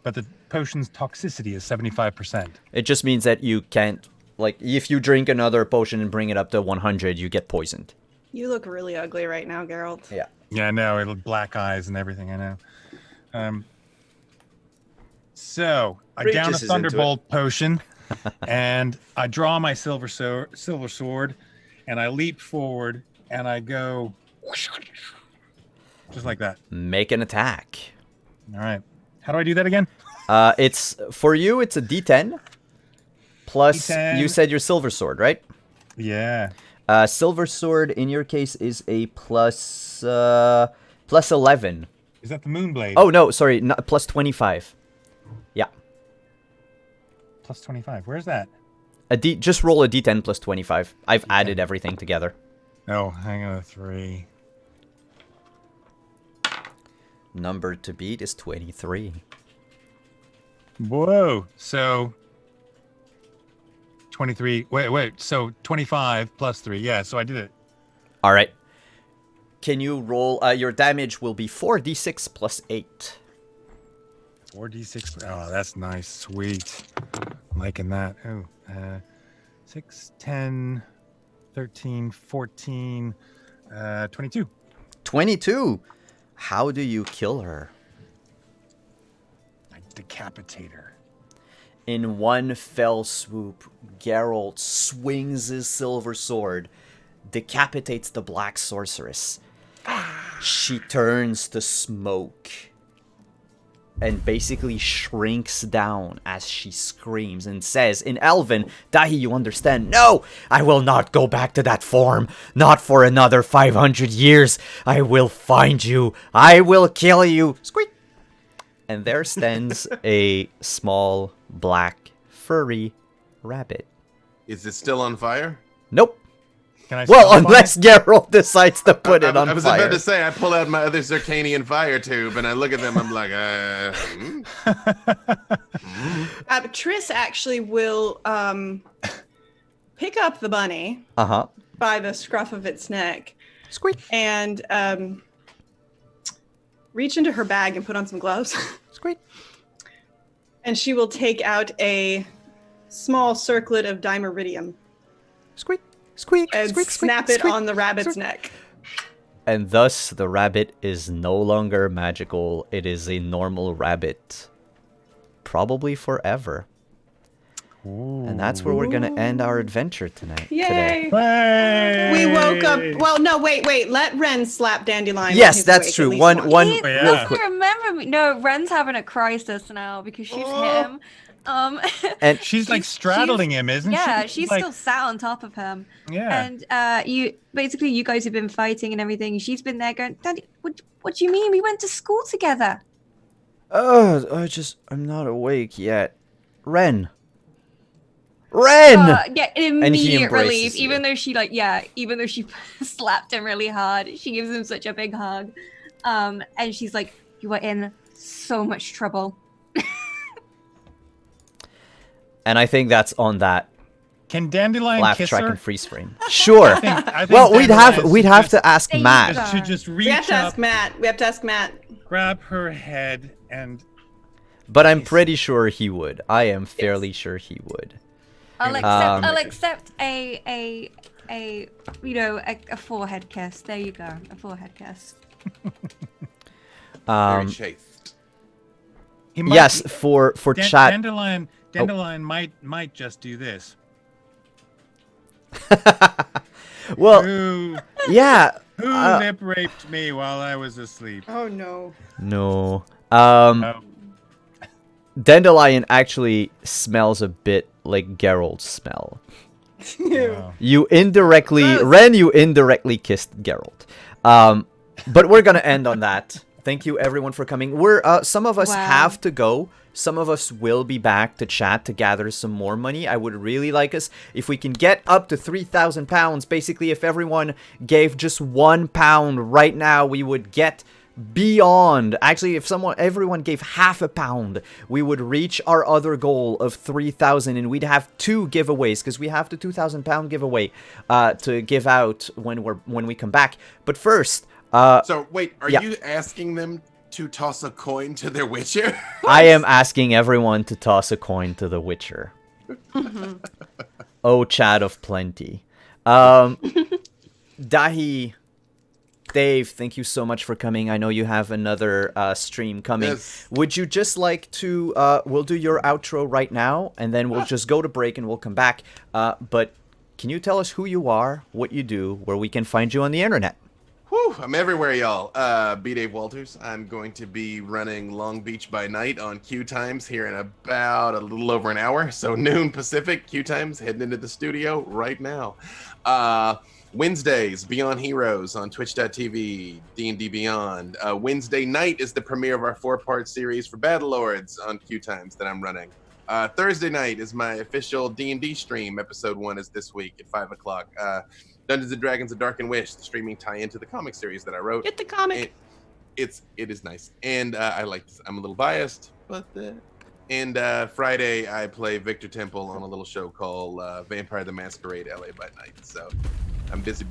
Speaker 8: But the potion's toxicity is 75%.
Speaker 4: It just means that you can't, like, if you drink another potion and bring it up to 100, you get poisoned.
Speaker 3: You look really ugly right now, Geralt.
Speaker 4: Yeah.
Speaker 8: Yeah, I know. It'll black eyes and everything. I know. So I
Speaker 5: Regis
Speaker 8: down a
Speaker 5: is into
Speaker 8: thunderbolt potion, and I draw my silver sword, and I leap forward, and I go just like that.
Speaker 4: Make an attack.
Speaker 8: All right. How do I do that again?
Speaker 4: It's for you. It's a D10 plus.
Speaker 8: D10.
Speaker 4: You said your silver sword, right?
Speaker 8: Yeah.
Speaker 4: Silver sword in your case is a plus 11.
Speaker 8: Is that the moonblade?
Speaker 4: Oh no, sorry, not, plus 25. Yeah.
Speaker 8: Plus 25. Where's that?
Speaker 4: Just roll a D10 plus 25. I've added everything together.
Speaker 8: Oh, hang on, a 3.
Speaker 4: Number to beat is 23.
Speaker 8: Whoa. So 23. Wait. So 25 plus 3. Yeah, so I did it.
Speaker 4: All right. Can you roll? Your damage will be 4d6 plus 8.
Speaker 8: 4d6. Oh, that's nice. Sweet. I'm liking that. Oh, 6, 10, 13, 14, 22.
Speaker 4: 22. How do you kill her?
Speaker 8: I decapitate her.
Speaker 4: In one fell swoop, Geralt swings his silver sword, decapitates the black sorceress. She turns to smoke and basically shrinks down as she screams and says in Elven, Daithi, you understand? No! I will not go back to that form. Not for another 500 years. I will find you. I will kill you. Squeak! And there stands a small, black, furry rabbit.
Speaker 7: Is it still on fire?
Speaker 4: Nope.
Speaker 8: Can I
Speaker 4: Well,
Speaker 8: stop on
Speaker 4: unless
Speaker 8: it?
Speaker 4: Geralt decides to put it on
Speaker 7: I was
Speaker 4: fire.
Speaker 7: about to say, I pull out my other Zircanian fire tube and I look at them. I'm like,
Speaker 3: Triss actually will pick up the bunny
Speaker 4: Uh-huh.
Speaker 3: by the scruff of its neck
Speaker 4: Squeak.
Speaker 3: and reach into her bag and put on some gloves.
Speaker 4: Squeak.
Speaker 3: And she will take out a small circlet of dimeridium
Speaker 4: Squeak. Squeak.
Speaker 3: and
Speaker 4: Squeak.
Speaker 3: snap
Speaker 4: squeak,
Speaker 3: it on the rabbit's
Speaker 4: squeak.
Speaker 3: neck.
Speaker 4: And thus, the rabbit is no longer magical. It is a normal rabbit. Probably forever. And that's where we're going to end our adventure tonight.
Speaker 3: Yay!
Speaker 8: Hey!
Speaker 3: We woke up. Well, no, wait. Let Ren slap Dandelion.
Speaker 4: Yes,
Speaker 3: when he's
Speaker 4: that's
Speaker 3: awake,
Speaker 4: true.
Speaker 3: at least
Speaker 4: One
Speaker 3: once.
Speaker 6: He
Speaker 8: yeah.
Speaker 6: doesn't remember me. No, Ren's having a crisis now because she's hit him.
Speaker 4: And
Speaker 8: She's like straddling him, isn't she?
Speaker 6: Yeah, she's
Speaker 8: like,
Speaker 6: still sat on top of him.
Speaker 8: Yeah.
Speaker 6: And you guys have been fighting and everything. She's been there going, Daddy, what do you mean? We went to school together.
Speaker 4: I'm not awake yet. Ren!
Speaker 6: Yeah,
Speaker 4: he
Speaker 6: immediate
Speaker 4: embraces
Speaker 6: relief.
Speaker 4: you.
Speaker 6: Even though she slapped him really hard, she gives him such a big hug. And she's like, you are in so much trouble.
Speaker 4: And I think that's on that
Speaker 8: Can Dandelion
Speaker 4: laugh
Speaker 8: kiss
Speaker 4: track
Speaker 8: her?
Speaker 4: and freeze frame. Sure.
Speaker 8: I think
Speaker 4: Well, we'd have
Speaker 8: Dandelion
Speaker 4: to ask
Speaker 6: Thank
Speaker 4: Matt.
Speaker 6: you.
Speaker 8: should just
Speaker 3: We have
Speaker 8: reach
Speaker 3: to
Speaker 8: up,
Speaker 3: ask Matt. We have to ask Matt.
Speaker 8: grab her head, and
Speaker 4: But I'm pretty sure he would. I am fairly sure he would.
Speaker 6: I'll accept a forehead kiss. There you go, a forehead kiss.
Speaker 7: very chafed.
Speaker 8: he might,
Speaker 4: Yes, for chat.
Speaker 8: Dandelion might just do this.
Speaker 4: Well,
Speaker 8: Who
Speaker 4: yeah.
Speaker 8: lip raped me while I was asleep?
Speaker 3: Oh no.
Speaker 4: No.
Speaker 8: Oh,
Speaker 4: Dandelion actually smells a bit like Geralt's smell.
Speaker 8: no.
Speaker 4: You indirectly,
Speaker 3: Gross.
Speaker 4: Ren, you indirectly kissed Geralt. But we're gonna end on that. Thank you everyone for coming. Some of us
Speaker 3: Wow.
Speaker 4: have to go. Some of us will be back to chat to gather some more money. I would really like us if we can get up to £3,000. Basically, if everyone gave just £1 right now, we would get beyond. Actually, if everyone gave £0.50, we would reach our other goal of 3,000, and we'd have 2 giveaways because we have the £2,000 giveaway to give out when we come back. But first,
Speaker 7: So wait, are
Speaker 4: yeah.
Speaker 7: you asking them to toss a coin to their Witcher?
Speaker 4: I am asking everyone to toss a coin to the Witcher. Oh, chat of plenty. Daithi, Dave, thank you so much for coming. I know you have another stream coming.
Speaker 7: Yes.
Speaker 4: Would you just like to... we'll do your outro right now, and then we'll just go to break and we'll come back. But can you tell us who you are, what you do, where we can find you on the internet?
Speaker 7: Whew, I'm everywhere, y'all. B. Dave Walters. I'm going to be running Long Beach by night on Q Times here in about a little over an hour. So noon Pacific, Q Times, heading into the studio right now. Wednesdays, Beyond Heroes on twitch.tv, D&D Beyond. Wednesday night is the premiere of our 4-part series for Battle Lords on Q Times that I'm running. Thursday night is my official D&D stream. Episode 1 is this week at 5 o'clock. Dungeons and Dragons: The Dark and Wish, the streaming tie-in to the comic series that I wrote.
Speaker 3: Get the comic.
Speaker 7: It is nice, and I like this. I'm a little biased, but and Friday I play Victor Temple on a little show called Vampire the Masquerade LA by Night. So I'm busy,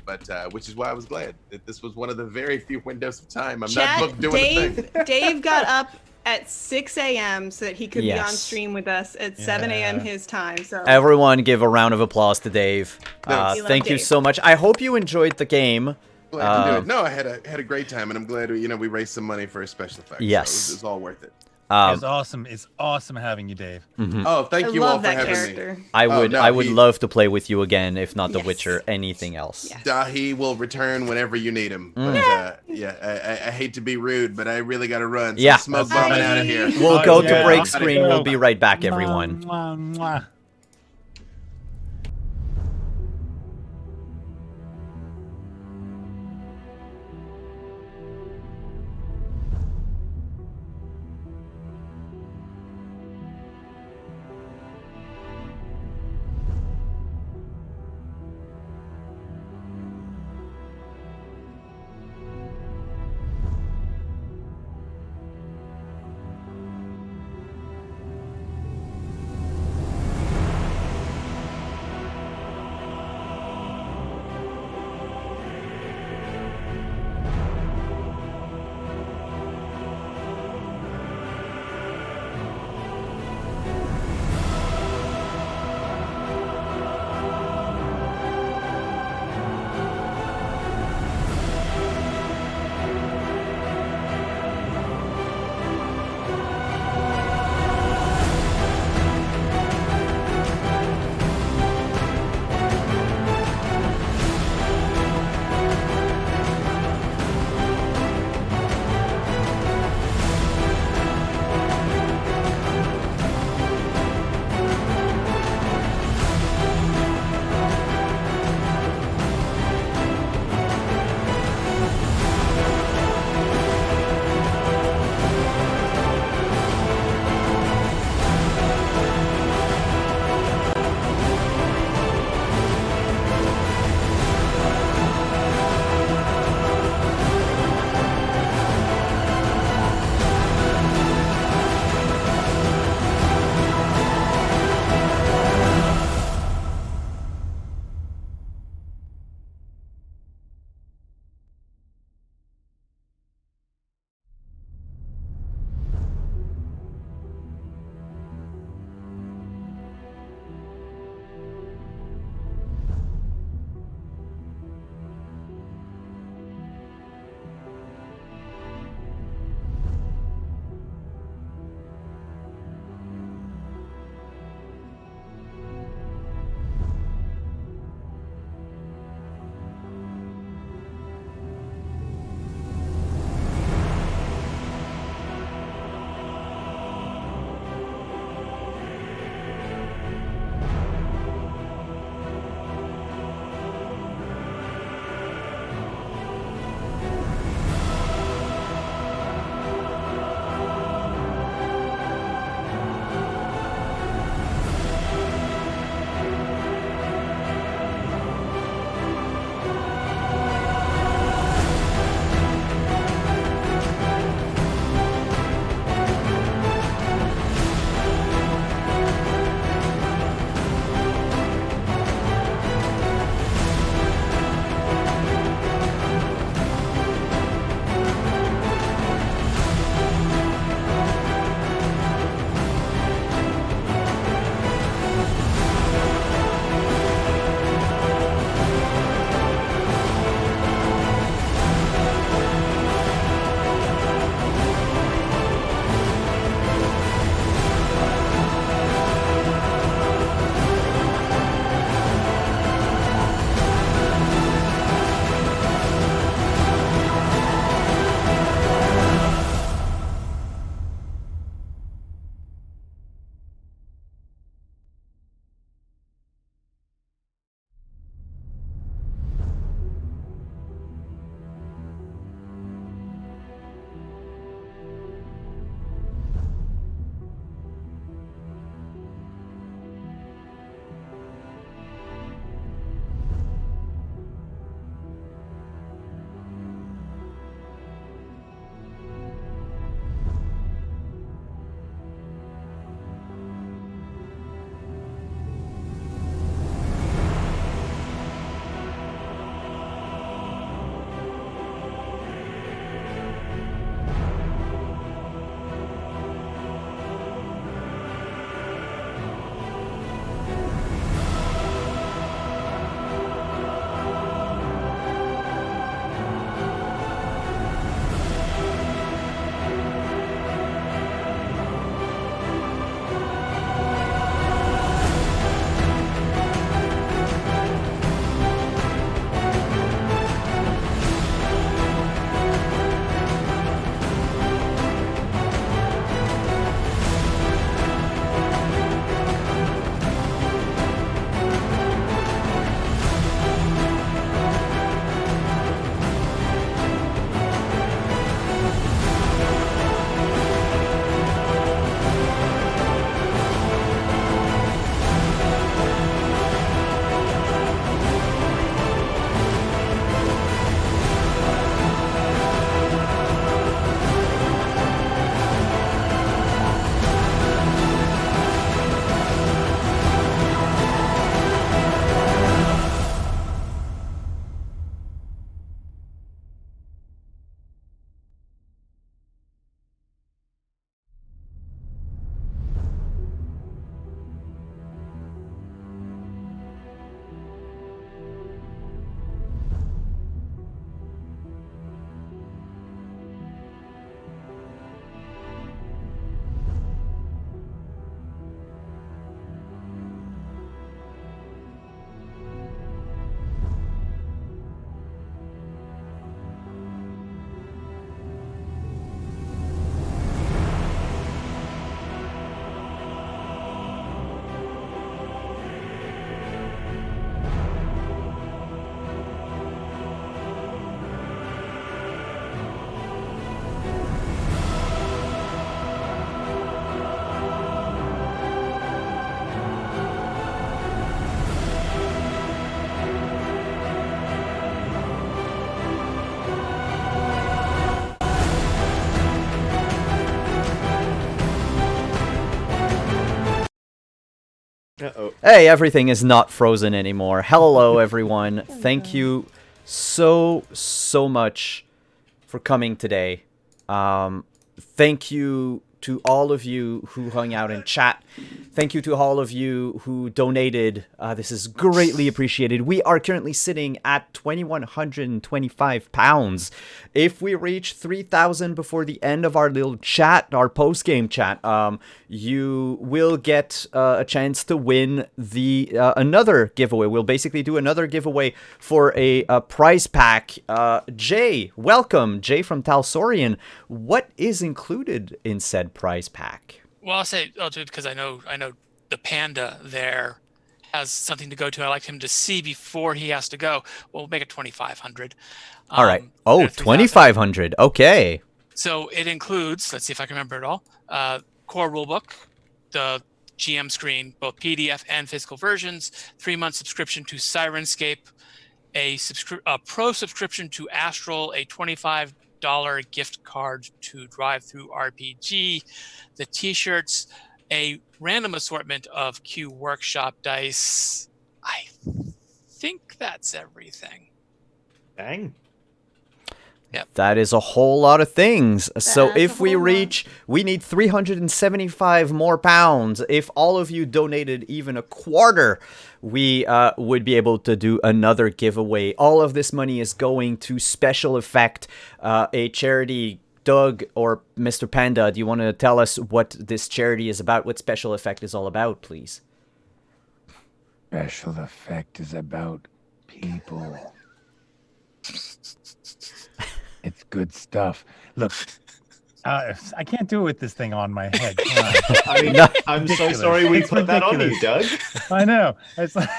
Speaker 7: but which is why I was glad that this was one of the very few windows of time I'm not booked doing a thing.
Speaker 3: Dave got up at 6 a.m. so that he could be on
Speaker 4: Yes.
Speaker 3: stream with us at 7 a.m. his time. So
Speaker 4: Everyone give a round of applause to Dave.
Speaker 7: No.
Speaker 3: We love
Speaker 4: Thank you
Speaker 3: Dave.
Speaker 4: so much. I hope you enjoyed the game.
Speaker 7: Glad to do it. No, I had a great time, and I'm glad we raised some money for a special effects.
Speaker 4: Yes.
Speaker 7: So it was all worth it.
Speaker 8: It's awesome. It's awesome having you, Dave.
Speaker 7: Oh, thank
Speaker 3: I
Speaker 7: you all
Speaker 3: love
Speaker 7: for
Speaker 3: that
Speaker 7: having
Speaker 3: character.
Speaker 7: me.
Speaker 4: I would
Speaker 7: he-
Speaker 4: love to play with you again, if not The
Speaker 3: Yes.
Speaker 4: Witcher, anything else.
Speaker 3: Yeah.
Speaker 7: Daithi will return whenever you need him. But I hate to be rude, but I really got to run. So
Speaker 4: Yeah.
Speaker 7: smoke bombing out of here.
Speaker 4: We'll
Speaker 8: Oh,
Speaker 4: go
Speaker 8: yeah.
Speaker 4: to break
Speaker 8: Gotta
Speaker 4: screen.
Speaker 8: go.
Speaker 4: We'll be right back, everyone.
Speaker 8: Mwah, mwah.
Speaker 5: Uh-oh.
Speaker 4: Hey, everything is not frozen anymore. Hello, everyone. Thank you so much for coming today. Thank you to all of you who hung out in chat. Thank you to all of you who donated. This is greatly appreciated. We are currently sitting at £2,125. If we reach 3,000 before the end of our little chat, our post-game chat, you will get a chance to win the another giveaway. We'll basically do another giveaway for a prize pack. Jay, welcome. Jay from Talsorian. What is included in said prize pack?
Speaker 9: Well, I'll do it because I know the panda there has something to go to. I like him to see before he has to go. We'll make it 2,500.
Speaker 4: All right. Oh, 2,500. Okay.
Speaker 9: So it includes, let's see if I can remember it all, core rulebook, the GM screen, both PDF and physical versions, 3-month subscription to Sirenscape, a pro subscription to Astral, a $25 gift card to Drive Through RPG, the t-shirts, a random assortment of Q Workshop dice. I think that's everything.
Speaker 5: Dang.
Speaker 4: Yep. That is a whole lot of things. So if we reach, we need 375 more pounds. If all of you donated even a quarter, we would be able to do another giveaway. All of this money is going to Special Effect, a charity. Doug or Mr. Panda, do you want to tell us what this charity is about, what Special Effect is all about, please?
Speaker 1: Special Effect is about people. It's good stuff. Look,
Speaker 8: I can't do it with this thing on my head.
Speaker 5: I mean, I'm so sorry we put that on you, Doug.
Speaker 8: I know. It's like...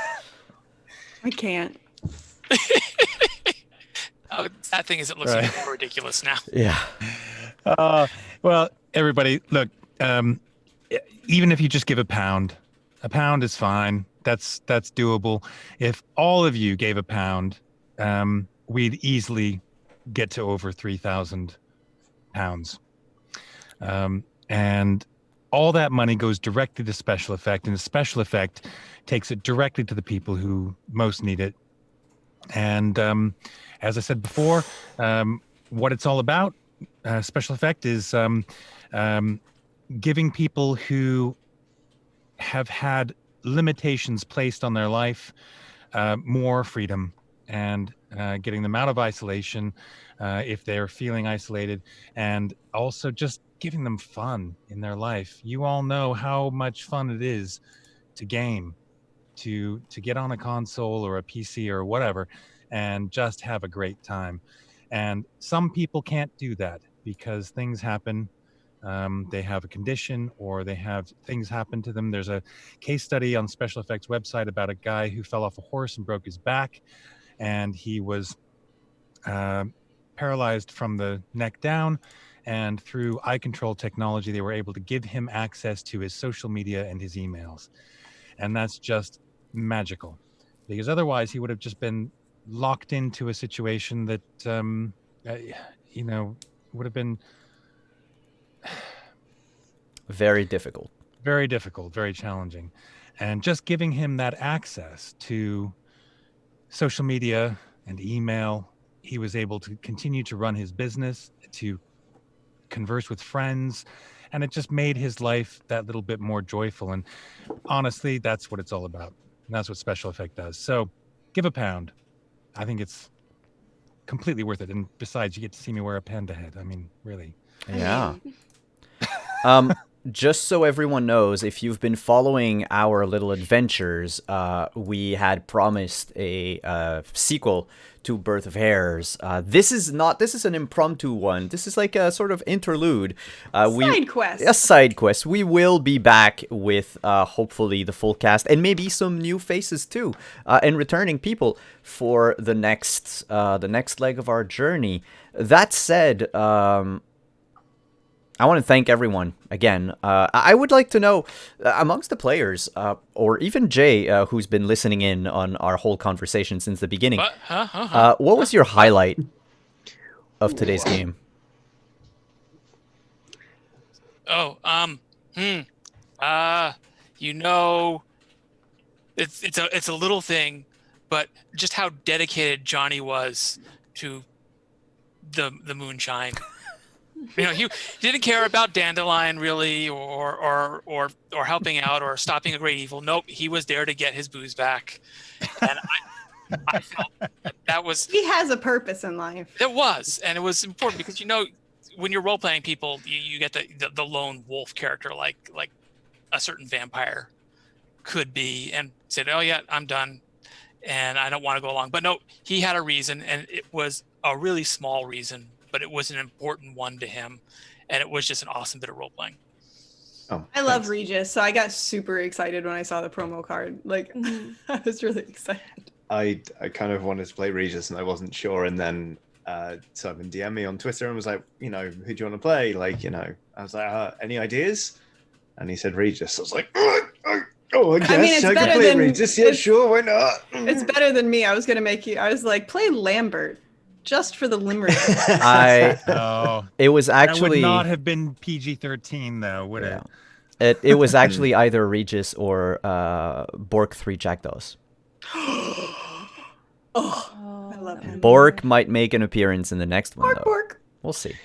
Speaker 3: I can't.
Speaker 9: Oh, that thing is, it looks even more ridiculous now.
Speaker 4: Yeah.
Speaker 8: Well, everybody, look, even if you just give a pound is fine. That's doable. If all of you gave a pound, we'd easily get to over 3,000 pounds. And all that money goes directly to Special Effect, and the Special Effect takes it directly to the people who most need it. And as I said before, what it's all about, Special Effect, is giving people who have had limitations placed on their life more freedom, and getting them out of isolation if they're feeling isolated, and also just giving them fun in their life. You all know how much fun it is to game, to get on a console or a PC or whatever and just have a great time. And some people can't do that because things happen. They have a condition, or they have things happen to them. There's a case study on Special Effects website about a guy who fell off a horse and broke his back, and he was paralyzed from the neck down. And through eye control technology, they were able to give him access to his social media and his emails. And that's just magical, because otherwise he would have just been locked into a situation that would have been
Speaker 4: very difficult,
Speaker 8: very challenging. And just giving him that access to social media and email, he was able to continue to run his business, to converse with friends, and it just made his life that little bit more joyful. And honestly, that's what it's all about. And that's what Special Effect does. So give a pound. I think it's completely worth it. And besides, you get to see me wear a panda head. I mean, really.
Speaker 4: Yeah. Just so everyone knows, if you've been following our little adventures, we had promised a sequel to Birth of Hares. This is an impromptu one. This is like a sort of interlude.
Speaker 3: Side quest.
Speaker 4: A side quest. We will be back with hopefully the full cast, and maybe some new faces too, and returning people for the next leg of our journey. That said, I want to thank everyone again. I would like to know, amongst the players, or even Jay, who's been listening in on our whole conversation since the beginning, what was your highlight of today's game?
Speaker 9: Oh, it's a little thing, but just how dedicated Johnny was to the moonshine. You know, he didn't care about Dandelion really, or helping out or stopping a great evil. Nope, he was there to get his booze back, and I felt that was
Speaker 3: He has a purpose in life.
Speaker 9: it was, and it was important because when you're role playing people, you get the lone wolf character like a certain vampire could be, and said, "Oh yeah, I'm done, and I don't want to go along." But no, he had a reason, and it was a really small reason, but it was an important one to him, and it was just an awesome bit of role playing.
Speaker 5: Oh,
Speaker 3: I love
Speaker 5: thanks.
Speaker 3: Regis, so I got super excited when I saw the promo card. Like, I was really excited.
Speaker 5: I kind of wanted to play Regis and I wasn't sure, and then Simon DM'd me on Twitter and was like, who do you want to play? Like, I was like, any ideas? And he said Regis. I was like, I guess
Speaker 3: it's
Speaker 5: I
Speaker 3: better
Speaker 5: can play
Speaker 3: than-
Speaker 5: Regis. Yeah,
Speaker 3: it's-
Speaker 5: sure, why not?
Speaker 3: It's better than me. I was gonna make you. I was like, play Lambert, just for the limerick.
Speaker 8: Oh,
Speaker 4: It was
Speaker 8: that
Speaker 4: actually
Speaker 8: would not have been PG-13 though, would
Speaker 4: yeah.
Speaker 8: it?
Speaker 4: It was actually either Regis or Bork 3 Jackdaws.
Speaker 3: Oh, I love him.
Speaker 4: Bork might make an appearance in the next one, though.
Speaker 3: Bork.
Speaker 4: We'll see.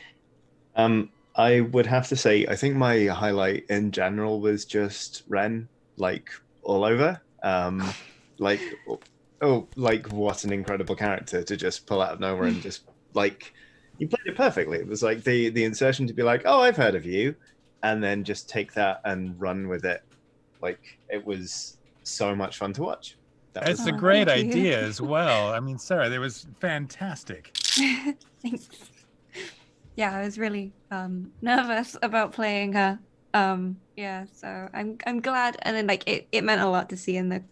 Speaker 5: I would have to say, I think my highlight in general was just Ren, like all over. Like what an incredible character to just pull out of nowhere and just like you played it perfectly. It was like the insertion to be like, oh, I've heard of you, and then just take that and run with it. Like it was so much fun to watch.
Speaker 8: It's a great
Speaker 6: thank you.
Speaker 8: idea as well. I mean, Sarah, that was fantastic.
Speaker 6: Thanks. Yeah, I was really nervous about playing her. Yeah, so I'm glad, and then like it meant a lot to see in the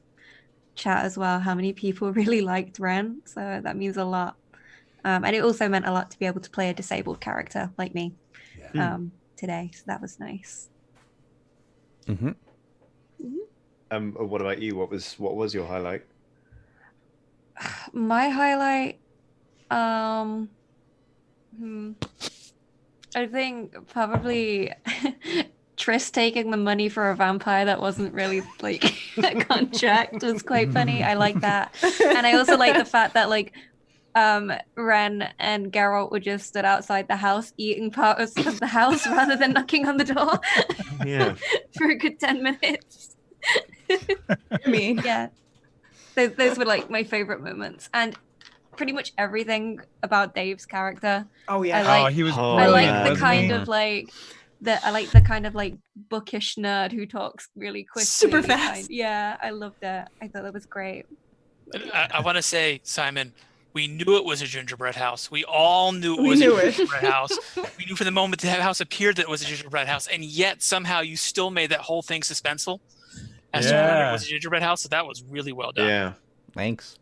Speaker 6: chat as well how many people really liked Ren, so that means a lot. And it also meant a lot to be able to play a disabled character like me today, so that was nice.
Speaker 4: Mm-hmm.
Speaker 5: What about you? What was your highlight?
Speaker 6: My highlight, I think probably Triss taking the money for a vampire that wasn't really like a contract was quite funny. I like that, and I also like the fact that like Ren and Geralt were just stood outside the house eating parts of the house rather than knocking on the door.
Speaker 5: Yeah,
Speaker 6: for a good 10 minutes.
Speaker 3: I mean,
Speaker 6: yeah, those were like my favorite moments, and pretty much everything about Dave's character.
Speaker 3: Oh yeah.
Speaker 6: I like,
Speaker 8: he was.
Speaker 6: I like
Speaker 5: yeah.
Speaker 6: the
Speaker 8: wasn't
Speaker 6: kind
Speaker 8: he?
Speaker 6: of like I like the kind of like bookish nerd who talks really quickly.
Speaker 3: Super fast.
Speaker 6: Yeah, I loved it. I thought that was great.
Speaker 9: I want to say, Simon, we knew it was a gingerbread house. We all knew it
Speaker 3: We
Speaker 9: was
Speaker 3: knew
Speaker 9: a
Speaker 3: it.
Speaker 9: gingerbread house. We knew from the moment the house appeared that it was a gingerbread house, and yet somehow you still made that whole thing suspenseful as to whether it was a gingerbread house. So that was really well done.
Speaker 5: yeah.
Speaker 4: Thanks.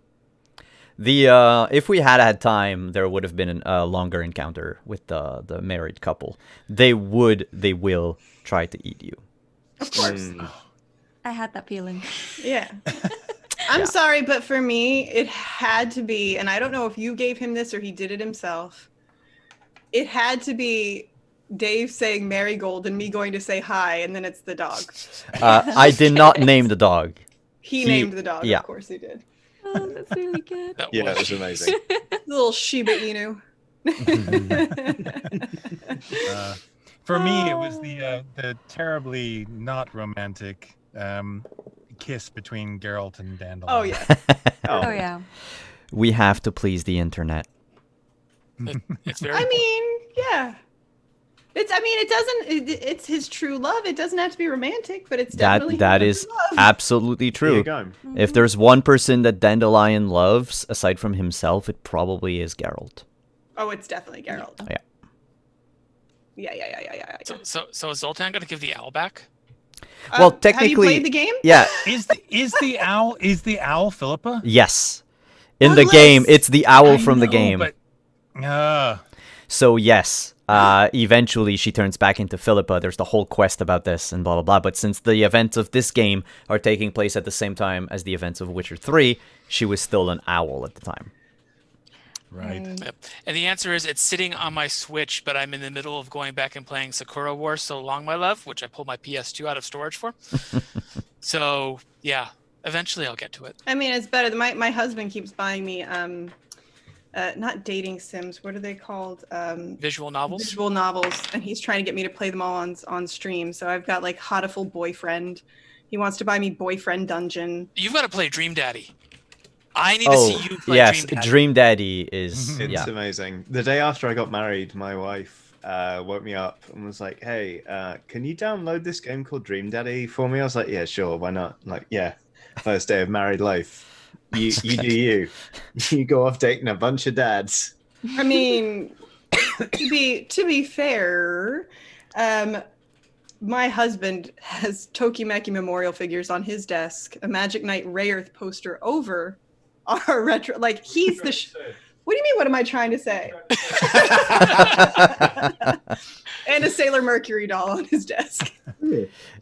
Speaker 4: The if we had time, there would have been a longer encounter with the married couple. They will try to eat you.
Speaker 3: Of course.
Speaker 6: I had that feeling.
Speaker 3: Yeah. I'm sorry, but for me, it had to be, and I don't know if you gave him this or he did it himself. It had to be Dave saying Marigold and me going to say hi, and then it's the dog.
Speaker 4: I did not name the dog.
Speaker 3: He named the dog,
Speaker 4: yeah.
Speaker 3: of course he did.
Speaker 6: Oh, that's really good.
Speaker 9: That
Speaker 5: Yeah,
Speaker 9: was-
Speaker 5: it was amazing.
Speaker 3: Little Shiba Inu.
Speaker 8: For me, it was the terribly not romantic kiss between Geralt and Dandelion.
Speaker 3: Oh yeah.
Speaker 6: Oh yeah.
Speaker 4: We have to please the internet.
Speaker 9: It's very.
Speaker 3: I mean, yeah. It's his true love. It doesn't have to be romantic, but it's definitely
Speaker 4: That
Speaker 3: his
Speaker 4: is
Speaker 3: true love.
Speaker 4: absolutely
Speaker 5: Here
Speaker 4: true.
Speaker 5: you go.
Speaker 4: If there's one person that Dandelion loves, aside from himself, it probably is Geralt.
Speaker 3: Oh, it's definitely Geralt.
Speaker 4: Yeah.
Speaker 3: Yeah.
Speaker 9: So is Zoltan going to give the owl back?
Speaker 4: Well,
Speaker 3: have you
Speaker 4: technically-
Speaker 3: played the game?
Speaker 4: Yeah,
Speaker 8: Is the owl Philippa?
Speaker 4: yes. In the
Speaker 3: Douglas!
Speaker 4: game, it's the owl
Speaker 8: I
Speaker 4: from the
Speaker 8: know,
Speaker 4: game.
Speaker 8: But,
Speaker 4: So yes, eventually she turns back into Philippa. There's the whole quest about this and blah blah blah. But since the events of this game are taking place at the same time as the events of Witcher 3, she was still an owl at the time.
Speaker 8: right.
Speaker 9: Yep. And the answer is it's sitting on my Switch, but I'm in the middle of going back and playing Sakura Wars So Long, My Love, which I pulled my PS2 out of storage for. So yeah, Eventually, I'll get to it.
Speaker 3: I mean, it's better. My husband keeps buying me not dating sims. What are they called?
Speaker 9: Visual novels.
Speaker 3: Visual novels, and he's trying to get me to play them all on stream. So I've got like Hotiful Boyfriend. He wants to buy me Boyfriend Dungeon.
Speaker 9: You've got to play Dream Daddy. I need to see you play
Speaker 4: yes,
Speaker 9: Dream Daddy.
Speaker 4: Dream Daddy is
Speaker 5: It's amazing. The day after I got married, my wife woke me up and was like, "Hey, can you download this game called Dream Daddy for me?" I was like, "Yeah, sure, why not?" Like, yeah, first day of married life. You do you. You go off dating a bunch of dads.
Speaker 3: I mean, to be fair, my husband has Tokimeki memorial figures on his desk, a Magic Knight Rayearth poster over our retro. Like, he's the. What do you mean? What am I trying to say? And a Sailor Mercury doll on his desk.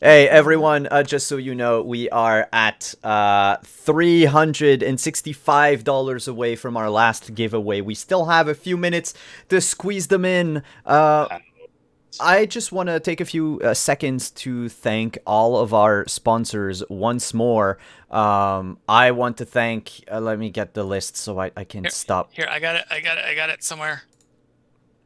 Speaker 4: Hey, everyone, just so you know, we are at $365 away from our last giveaway. We still have a few minutes to squeeze them in. I just want to take a few seconds to thank all of our sponsors once more. I want to thank, let me get the list so I can stop.
Speaker 9: Here, I got it somewhere.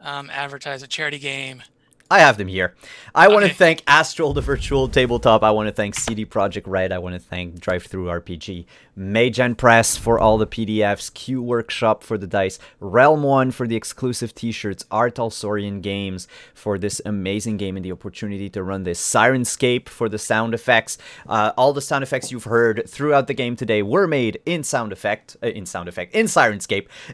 Speaker 9: Advertise a charity game.
Speaker 4: I have them here. I want to thank Astral, the virtual tabletop. I want to thank CD Projekt Red. I want to thank Drive-Thru RPG, Magen Press for all the PDFs, Q Workshop for the dice, Realm One for the exclusive t-shirts, Art Alsorian Games for this amazing game and the opportunity to run this, Sirenscape for the sound effects. All the sound effects you've heard throughout the game today were made in Sirenscape,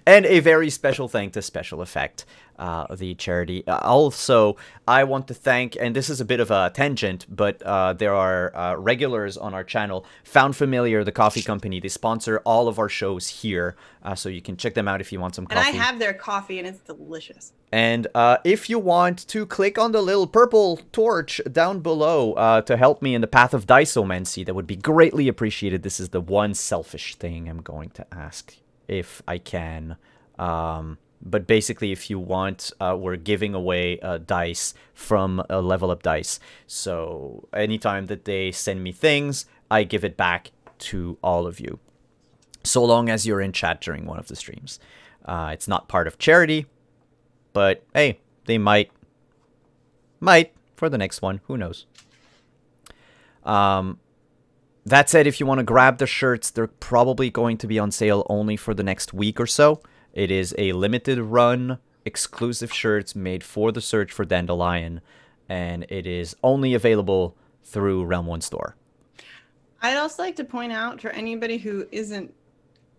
Speaker 4: and a very special thank to Special Effect, the charity. Also, I want to thank, and this is a bit of a tangent, but there are regulars on our channel, Found Familiar, the coffee company. They sponsor all of our shows here, so you can check them out if you want some coffee.
Speaker 3: And I have their coffee, and it's delicious.
Speaker 4: And if you want to click on the little purple torch down below to help me in the path of diceomancy, that would be greatly appreciated. This is the one selfish thing I'm going to ask, if I can. But basically, if you want, we're giving away dice from Level Up Dice. So anytime that they send me things, I give it back to all of you. So long as you're in chat during one of the streams. It's not part of charity, but hey, they might for the next one. Who knows? That said, if you want to grab the shirts, they're probably going to be on sale only for the next week or so. It is a limited run, exclusive shirts made for the Search for Dandelion, and it is only available through Realm 1 store.
Speaker 3: I'd also like to point out for anybody who isn't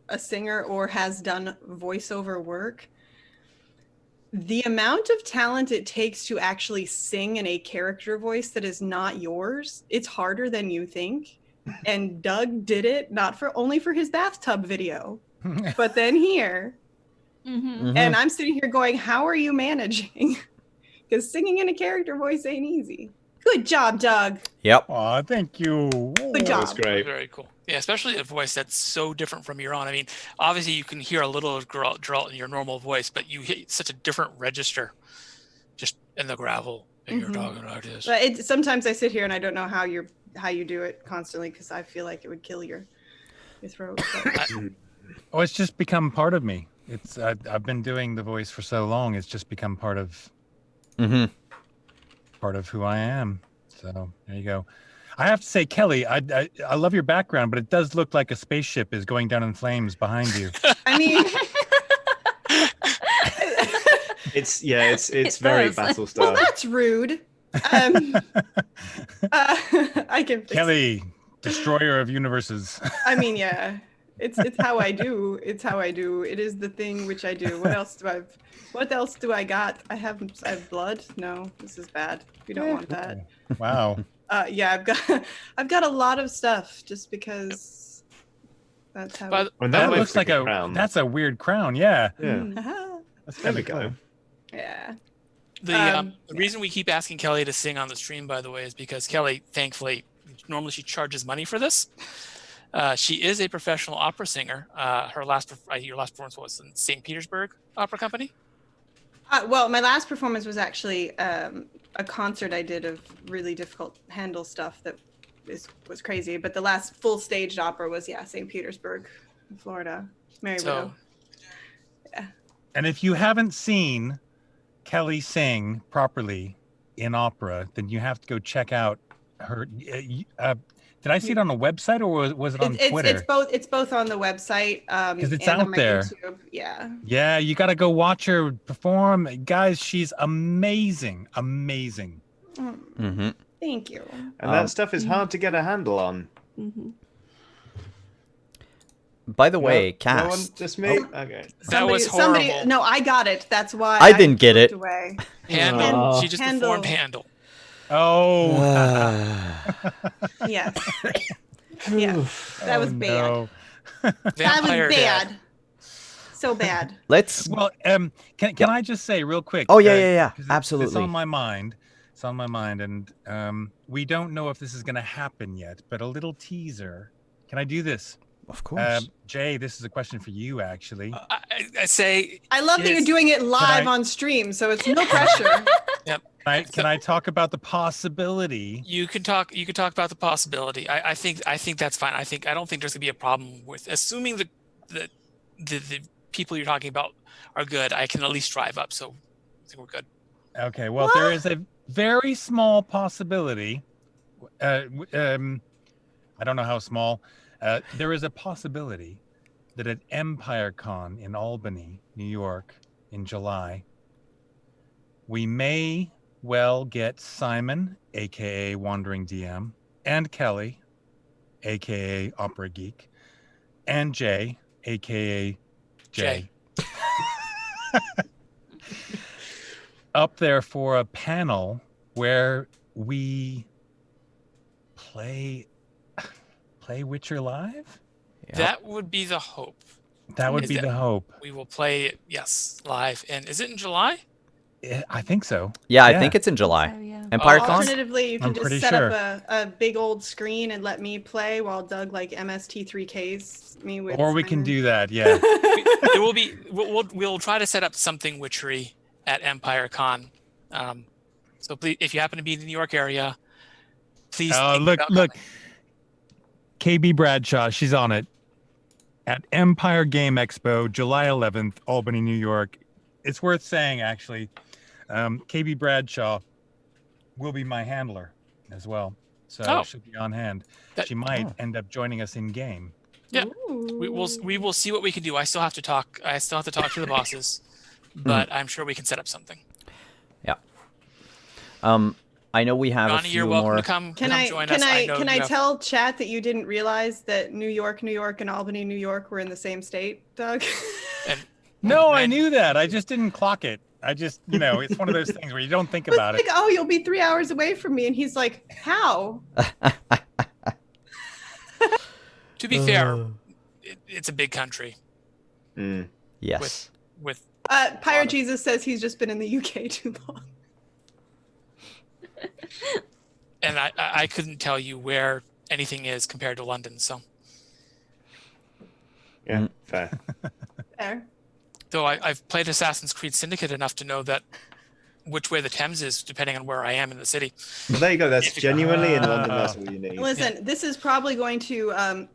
Speaker 3: a singer or has done voiceover work, the amount of talent it takes to actually sing in a character voice that is not yours, it's harder than you think. And Doug did it only for his bathtub video, but then here. And I'm sitting here going, how are you managing? Because singing in a character voice ain't easy. Good job, Doug.
Speaker 4: Yep.
Speaker 8: Aw, thank you.
Speaker 3: Good job.
Speaker 5: That was great.
Speaker 9: Very cool. Yeah, especially a voice that's so different from your own. I mean, obviously you can hear a little of Geralt in your normal voice, but you hit such a different register just in the gravel and you're talking like this.
Speaker 3: But sometimes I sit here and I don't know how you do it constantly because I feel like it would kill your throat.
Speaker 8: Oh, it's just become part of me. I've been doing the voice for so long. It's just become part of who I am. So there you go. I have to say, Kelly, I love your background, but it does look like a spaceship is going down in flames behind you.
Speaker 3: I mean,
Speaker 5: it's very Battlestar.
Speaker 3: Well, that's rude. I can fix
Speaker 8: Kelly, destroyer of universes.
Speaker 3: I mean, yeah. It's how I do. It's how I do. It is the thing which I do. What else do I got? I have blood? No, this is bad. We don't want that.
Speaker 8: Wow.
Speaker 3: Yeah, I've got a lot of stuff just because that's how.
Speaker 8: That looks like a crown. That's a weird crown. Yeah.
Speaker 5: That's kind of cool.
Speaker 3: Yeah.
Speaker 9: The reason we keep asking Kelly to sing on the stream, by the way, is because Kelly, thankfully, normally she charges money for this. She is a professional opera singer. Your last performance was in St. Petersburg Opera Company.
Speaker 3: Well, my last performance was actually a concert I did of really difficult Handel stuff that was crazy. But the last full staged opera was St. Petersburg, Florida. Mary Widow. Yeah.
Speaker 8: And if you haven't seen Kelli sing properly in opera, then you have to go check out her. Did I see it on a website or was it on Twitter?
Speaker 3: It's both on the website.
Speaker 8: Because it's
Speaker 3: and
Speaker 8: out
Speaker 3: on my
Speaker 8: there.
Speaker 3: YouTube. Yeah.
Speaker 8: Yeah, you got to go watch her perform, guys. She's amazing.
Speaker 4: Mm-hmm.
Speaker 3: Thank you.
Speaker 5: And that stuff is hard to get a handle on.
Speaker 6: Mm-hmm.
Speaker 4: By the way,
Speaker 5: No
Speaker 4: cast.
Speaker 5: one, just me. Okay.
Speaker 9: That was horrible.
Speaker 3: No, I got it. That's why
Speaker 4: I didn't get
Speaker 3: looked
Speaker 4: it.
Speaker 3: Away.
Speaker 9: Handle. She just
Speaker 3: Handle.
Speaker 9: performed Handle.
Speaker 8: Oh.
Speaker 3: Yes. Yeah. That was bad.
Speaker 8: No.
Speaker 3: That was
Speaker 9: Vampire
Speaker 3: bad.
Speaker 9: Dad.
Speaker 3: So bad.
Speaker 4: Let's.
Speaker 8: Well, can I just say real quick?
Speaker 4: Oh yeah.
Speaker 8: 'cause
Speaker 4: Absolutely.
Speaker 8: It's on my mind. It's on my mind, and we don't know if this is going to happen yet. But a little teaser. Can I do this?
Speaker 4: Of course.
Speaker 8: Jay, this is a question for you, actually.
Speaker 9: I say.
Speaker 3: I love that you're doing it live on stream, so it's no pressure.
Speaker 9: Yep.
Speaker 8: Can I talk about the possibility?
Speaker 9: You can talk about the possibility. I think that's fine. I don't think there's gonna be a problem with assuming the people you're talking about are good. I can at least drive up, so I think we're good.
Speaker 8: Okay. Well, there is a very small possibility. I don't know how small. There is a possibility that at EmpireCon in Albany, New York, in July, we may well get Simon, aka Wandering DM, and Kelli, aka Opera Geek, and Jay, aka Jay, up there for a panel where we play Witcher live.
Speaker 4: Yep.
Speaker 9: That would be the hope.
Speaker 8: That would
Speaker 9: Is
Speaker 8: be
Speaker 9: that-
Speaker 8: the hope.
Speaker 9: We will play it, yes, live. And is it in July?
Speaker 8: I think so.
Speaker 4: Yeah, I think it's in July.
Speaker 6: So, yeah.
Speaker 4: EmpireCon.
Speaker 3: Alternatively, you can
Speaker 8: I'm
Speaker 3: just
Speaker 8: pretty
Speaker 3: set
Speaker 8: sure.
Speaker 3: up a big old screen and let me play while Doug like MST3Ks me with.
Speaker 8: Or we can
Speaker 3: Simon.
Speaker 8: do that. Yeah.
Speaker 9: There will be. We'll try to set up something witchery at EmpireCon. So please, if you happen to be in the New York area, please. think
Speaker 8: Look.
Speaker 9: about coming.
Speaker 8: KB Bradshaw, she's on it. At Empire Game Expo, July 11th, Albany, New York. It's worth saying, actually, KB Bradshaw will be my handler as well. So she'll be on hand. She might end up joining us in game.
Speaker 9: Yeah, we will see what we can do. I still have to talk to the bosses, but I'm sure we can set up something.
Speaker 4: Yeah. I know we have
Speaker 9: Johnny,
Speaker 4: a
Speaker 9: you're
Speaker 4: few
Speaker 9: welcome
Speaker 4: more.
Speaker 9: to come
Speaker 3: Can
Speaker 9: join us. I know
Speaker 3: can
Speaker 9: you
Speaker 3: I
Speaker 9: have-
Speaker 3: tell chat that you didn't realize that New York, and Albany, New York were in the same state, Doug?
Speaker 9: and-
Speaker 8: No, I
Speaker 9: and-
Speaker 8: knew that. I just didn't clock it. I just, it's one of those things where you don't think
Speaker 3: It's
Speaker 8: about
Speaker 3: like,
Speaker 8: it.
Speaker 3: oh, you'll be 3 hours away from me, and he's like, how?
Speaker 9: To be fair, it's a big country.
Speaker 4: Yes.
Speaker 9: With
Speaker 3: Pirate Jesus says he's just been in the UK too long.
Speaker 9: and I couldn't tell you where anything is compared to London. So
Speaker 5: Yeah, fair.
Speaker 3: There.
Speaker 9: though I've played Assassin's Creed Syndicate enough to know that which way the Thames is depending on where I am in the city.
Speaker 5: Well, there you go. That's genuinely in London. That's all you need.
Speaker 3: Listen, this is probably going to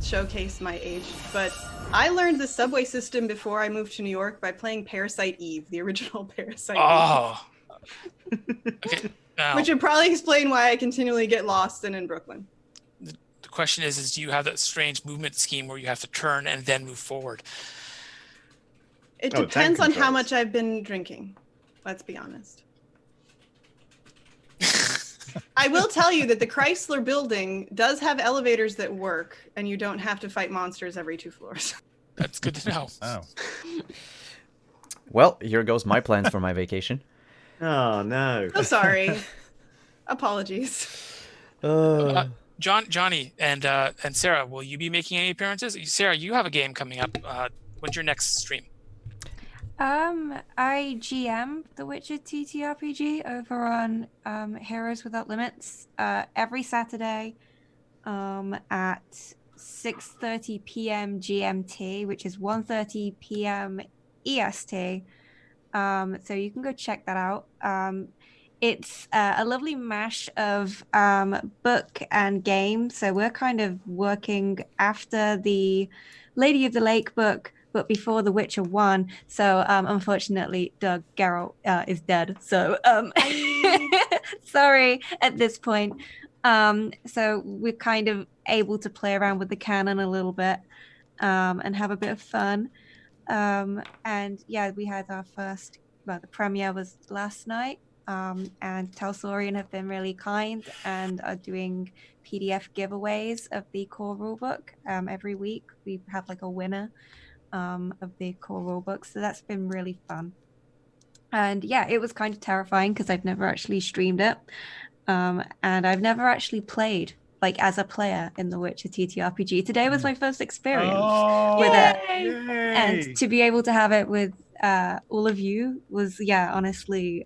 Speaker 3: showcase my age, but I learned the subway system before I moved to New York by playing Parasite Eve, the original Parasite
Speaker 9: Oh. Okay.
Speaker 3: Eve,
Speaker 9: Now,
Speaker 3: which would probably explain why I continually get lost in Brooklyn.
Speaker 9: the question is do you have that strange movement scheme where you have to turn and then move forward?
Speaker 3: It
Speaker 5: Oh,
Speaker 3: depends
Speaker 5: tank
Speaker 3: on how
Speaker 5: controls.
Speaker 3: much I've been drinking. Let's be honest. I will tell you that the Chrysler building does have elevators that work, and you don't have to fight monsters every 2 floors.
Speaker 9: That's good to know.
Speaker 8: Oh.
Speaker 4: Well, here goes my plans for my vacation.
Speaker 5: Oh no.
Speaker 3: So sorry. Apologies.
Speaker 9: Johnny and Sarah, will you be making any appearances? Sarah, you have a game coming up. When's your next stream?
Speaker 6: I GM The Witcher TTRPG over on Heroes Without Limits every Saturday at 6:30 p.m. GMT, which is 1:30 p.m. EST. So you can go check that out. it's a lovely mash of book and game. So we're kind of working after the Lady of the Lake book, but before The Witcher 1. So unfortunately, Geralt is dead. So sorry at this point. So we're kind of able to play around with the canon a little bit and have a bit of fun. And yeah, we had our first, well, the premiere was last night. And Talsorian have been really kind and are doing PDF giveaways of the core rulebook. Every week we have like a winner of the core rulebook. So that's been really fun. And yeah, it was kind of terrifying because I've never actually streamed it. And I've never actually played like as a player in the Witcher TTRPG. Today was my first experience with it.
Speaker 8: Yay!
Speaker 6: And to be able to have it with all of you was, yeah, honestly,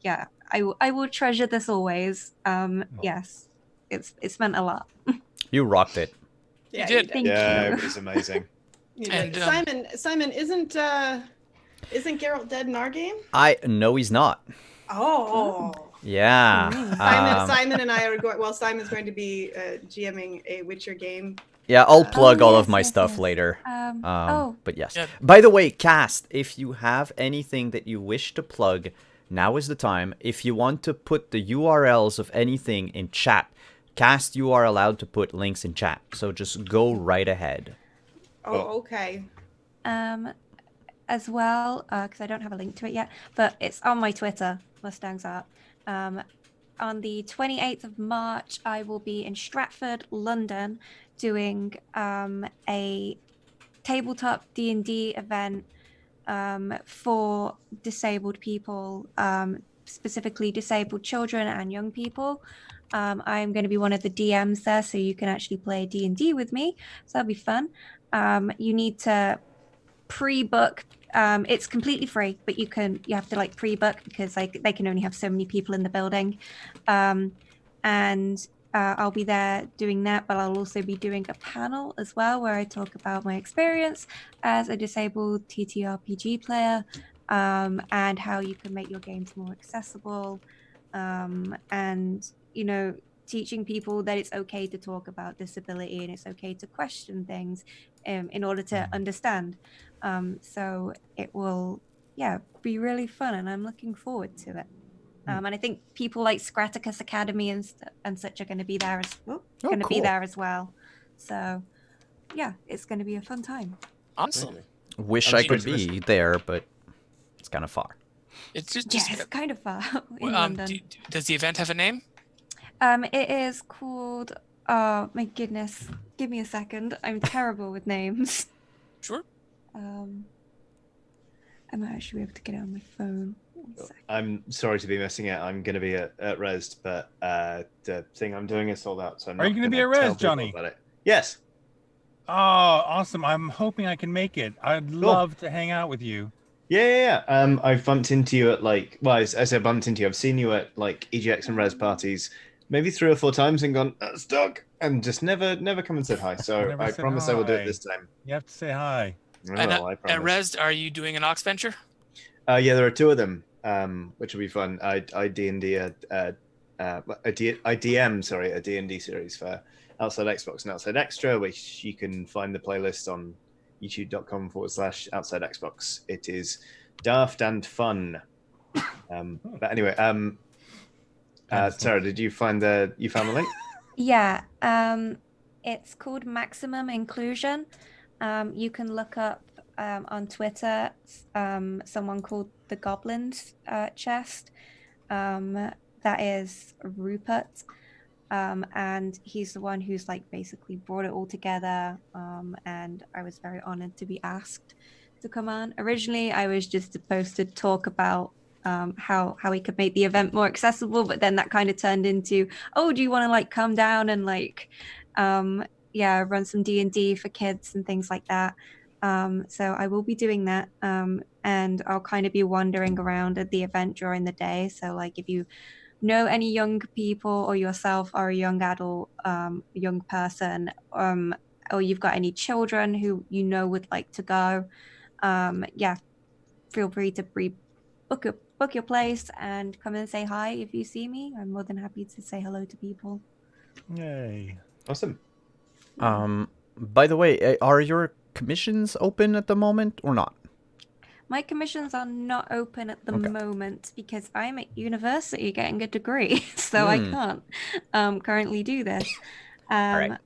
Speaker 6: yeah, I will treasure this always. Yes, it's meant a lot.
Speaker 4: You rocked it.
Speaker 3: Yeah,
Speaker 9: did.
Speaker 6: Thank
Speaker 5: Yeah,
Speaker 6: you.
Speaker 5: it was amazing.
Speaker 9: And,
Speaker 3: Simon, isn't Geralt dead in our game?
Speaker 4: No, he's not.
Speaker 3: Oh.
Speaker 4: Yeah.
Speaker 3: Simon and I are going. Well, Simon's going to be GMing a Witcher game.
Speaker 4: Yeah, I'll plug all of
Speaker 6: yes,
Speaker 4: my
Speaker 6: yes,
Speaker 4: stuff
Speaker 6: yes.
Speaker 4: later.
Speaker 6: Oh.
Speaker 4: But yes.
Speaker 9: Yeah.
Speaker 4: By the way, cast, if you have anything that you wish to plug, now is the time. If you want to put the URLs of anything in chat, cast, you are allowed to put links in chat. So just go right ahead.
Speaker 3: Oh, okay.
Speaker 6: As well, because I don't have a link to it yet, but it's on my Twitter, Mustangs Art. On the 28th of March, I will be in Stratford, London, doing a tabletop D&D event for disabled people, specifically disabled children and young people. I'm going to be one of the DMs there, so you can actually play D&D with me. So that'll be fun. You need to pre-book. It's completely free, but you have to like pre-book because like they can only have so many people in the building. And I'll be there doing that, but I'll also be doing a panel as well where I talk about my experience as a disabled TTRPG player, and how you can make your games more accessible, and teaching people that it's okay to talk about disability and it's okay to question things in order to understand. So it will, be really fun, and I'm looking forward to it. And I think people like Scraticus Academy and such are going to be there as well. So yeah, it's going to be a fun time.
Speaker 9: Awesome.
Speaker 4: Wish I could be there, but it's kind of far.
Speaker 9: It's just
Speaker 6: it's kind of far in London.
Speaker 9: Does the event have a name?
Speaker 6: It is called. Oh my goodness! Give me a second. I'm terrible with names.
Speaker 9: Sure.
Speaker 6: I might actually be able to get it on my phone.
Speaker 5: I'm sorry to be missing it. I'm going to be at Res, but the thing I'm doing is sold out. So I'm
Speaker 8: Are you going to be at Res, Johnny?
Speaker 5: Yes.
Speaker 8: Oh, awesome. I'm hoping I can make it. I'd love to hang out with you.
Speaker 5: Yeah. I've bumped into you at as I said, bumped into you. I've seen you at like EGX and Res parties maybe 3 or 4 times and gone, stuck, and just never come and said hi. So I promise I will do it this time.
Speaker 8: You have to say hi.
Speaker 5: I promise.
Speaker 9: At Res, are you doing an Ox Venture?
Speaker 5: Yeah, there are 2 of them, which will be fun. I DM a D&D series for Outside Xbox and Outside Extra, which you can find the playlist on youtube.com/Outside Xbox. It is daft and fun. But anyway, Sarah, did you found the link?
Speaker 6: Yeah, it's called Maximum Inclusion. You can look up on Twitter someone called the Goblins Chest. That is Rupert, and he's the one who's like basically brought it all together. And I was very honored to be asked to come on. Originally, I was just supposed to talk about how we could make the event more accessible, but then that kind of turned into, oh, do you want to like come down and like run some D&D for kids and things like that. So I will be doing that, and I'll kind of be wandering around at the event during the day. So like if you know any young people or yourself are a young adult, young person, or you've got any children who would like to go, feel free to book book your place and come and say hi if you see me. I'm more than happy to say hello to people.
Speaker 8: Yay.
Speaker 5: Awesome.
Speaker 4: By the way, are your commissions open at the moment or not?
Speaker 6: My commissions are not open at the
Speaker 4: Okay.
Speaker 6: moment because I'm at university getting a degree, so I can't currently do this.
Speaker 4: right.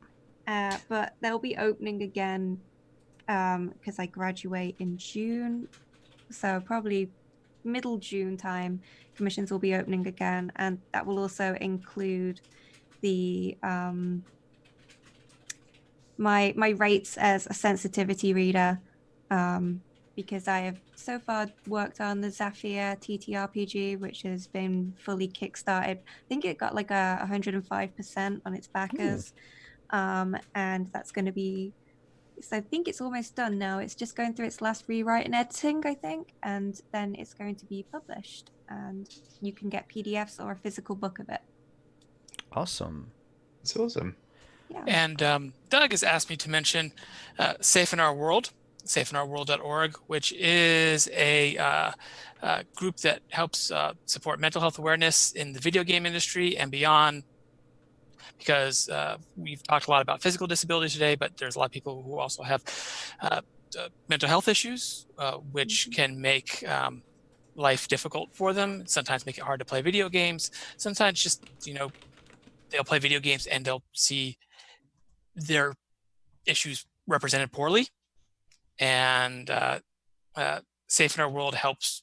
Speaker 6: But they'll be opening again because I graduate in June, so probably middle June time. Commissions will be opening again, and that will also include the my rates as a sensitivity reader. Because I have so far worked on the Zafir TTRPG, which has been fully kickstarted. I think it got like 105% on its backers. And that's going to be, so I think it's almost done now. It's just going through its last rewrite and editing, I think. And then it's going to be published. And you can get PDFs or a physical book of it.
Speaker 4: Awesome.
Speaker 5: It's awesome.
Speaker 6: Yeah.
Speaker 9: And Doug has asked me to mention Safe in Our World, safeinourworld.org, which is a group that helps support mental health awareness in the video game industry and beyond. Because we've talked a lot about physical disability today, but there's a lot of people who also have mental health issues, which can make life difficult for them. Sometimes make it hard to play video games. Sometimes just, they'll play video games and they'll see their issues represented poorly. And Safe in Our World helps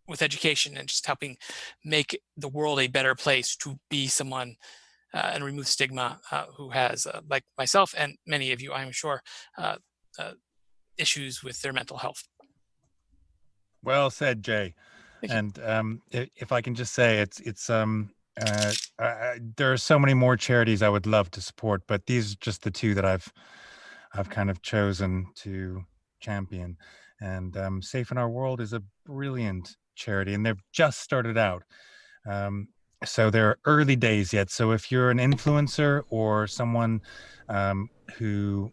Speaker 9: with education and just helping make the world a better place to be someone and remove stigma who has, like myself and many of you, I'm sure, issues with their mental health.
Speaker 8: Well said, Jay. And if I can just say, there are so many more charities I would love to support, but these are just the two that I've kind of chosen to champion. And Safe in Our World is a brilliant charity, and they've just started out. So they're early days yet. So if you're an influencer or someone who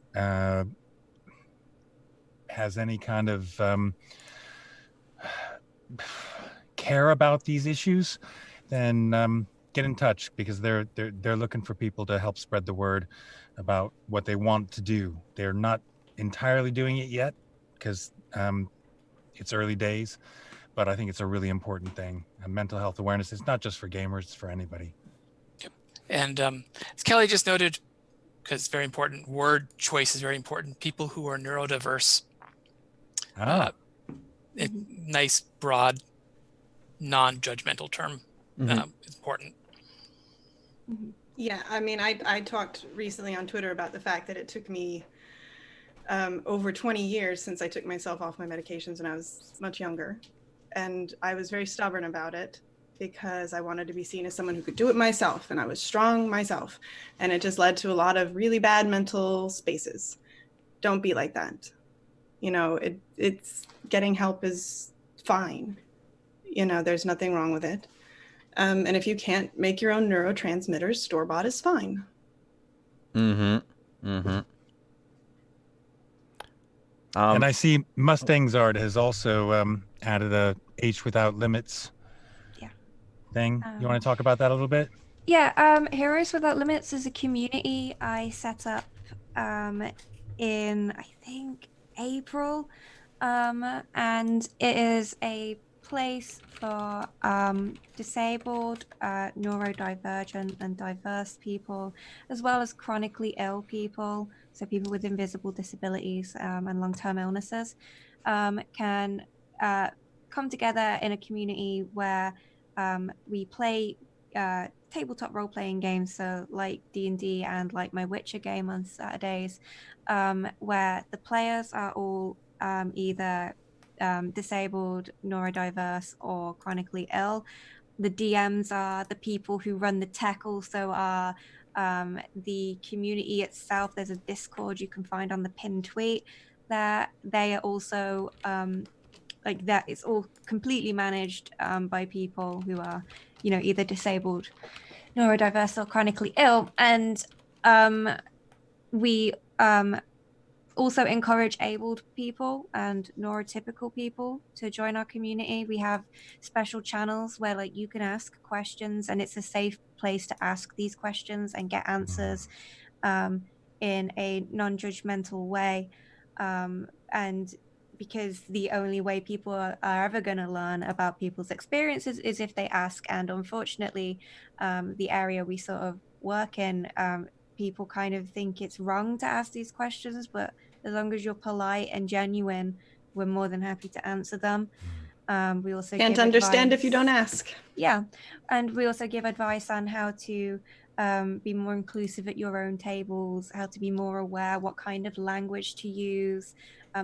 Speaker 8: has any kind of care about these issues, then get in touch, because they're looking for people to help spread the word about what they want to do. They're not entirely doing it yet because it's early days, but I think it's a really important thing. And mental health awareness is not just for gamers, it's for anybody.
Speaker 9: Yep. And as Kelli just noted, because it's very important, word choice is very important. People who are neurodiverse, nice, broad, non-judgmental term is important.
Speaker 3: Yeah, I mean, I talked recently on Twitter about the fact that it took me over 20 years since I took myself off my medications when I was much younger. And I was very stubborn about it because I wanted to be seen as someone who could do it myself, and I was strong myself. And it just led to a lot of really bad mental spaces. Don't be like that. It's getting help is fine. There's nothing wrong with it. And if you can't make your own neurotransmitters, store-bought is fine.
Speaker 8: And I see Mustang's Art has also added a H Without Limits thing. You want to talk about that a little bit?
Speaker 6: Yeah, Heroes Without Limits is a community I set up in, I think, April. And it is a place for disabled, neurodivergent and diverse people, as well as chronically ill people, so people with invisible disabilities and long-term illnesses, can come together in a community where we play tabletop role-playing games, so like D&D and like my Witcher game on Saturdays, where the players are all either disabled, neurodiverse, or chronically ill. The DMs are the people who run the tech, also are the community itself. There's a Discord you can find on the pinned tweet that they are also like that. It's all completely managed by people who are, either disabled, neurodiverse, or chronically ill. And we also encourage abled people and neurotypical people to join our community. We have special channels where like you can ask questions, and it's a safe place to ask these questions and get answers in a non-judgmental way. And because the only way people are ever going to learn about people's experiences is if they ask. And unfortunately, the area we sort of work in, people kind of think it's wrong to ask these questions, but as long as you're polite and genuine, we're more than happy to answer them. We also
Speaker 3: Can't
Speaker 6: give
Speaker 3: understand
Speaker 6: advice.
Speaker 3: if you don't ask.
Speaker 6: Yeah, and we also give advice on how to be more inclusive at your own tables, how to be more aware, what kind of language to use,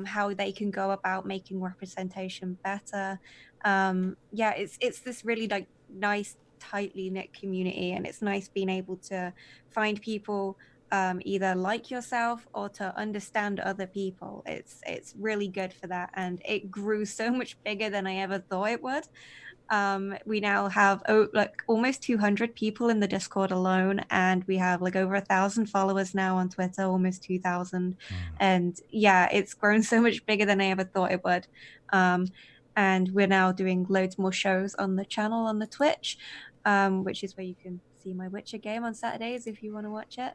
Speaker 6: how they can go about making representation better. Yeah, it's this really like nice, tightly knit community, and it's nice being able to find people either like yourself or to understand other people. It's really good for that, and it grew so much bigger than I ever thought it would. We now have like almost 200 people in the Discord alone, and we have like over 1,000 followers now on Twitter, almost 2,000. And yeah, it's grown so much bigger than I ever thought it would. And we're now doing loads more shows on the channel on the Twitch, which is where you can see my Witcher game on Saturdays if you want to watch it.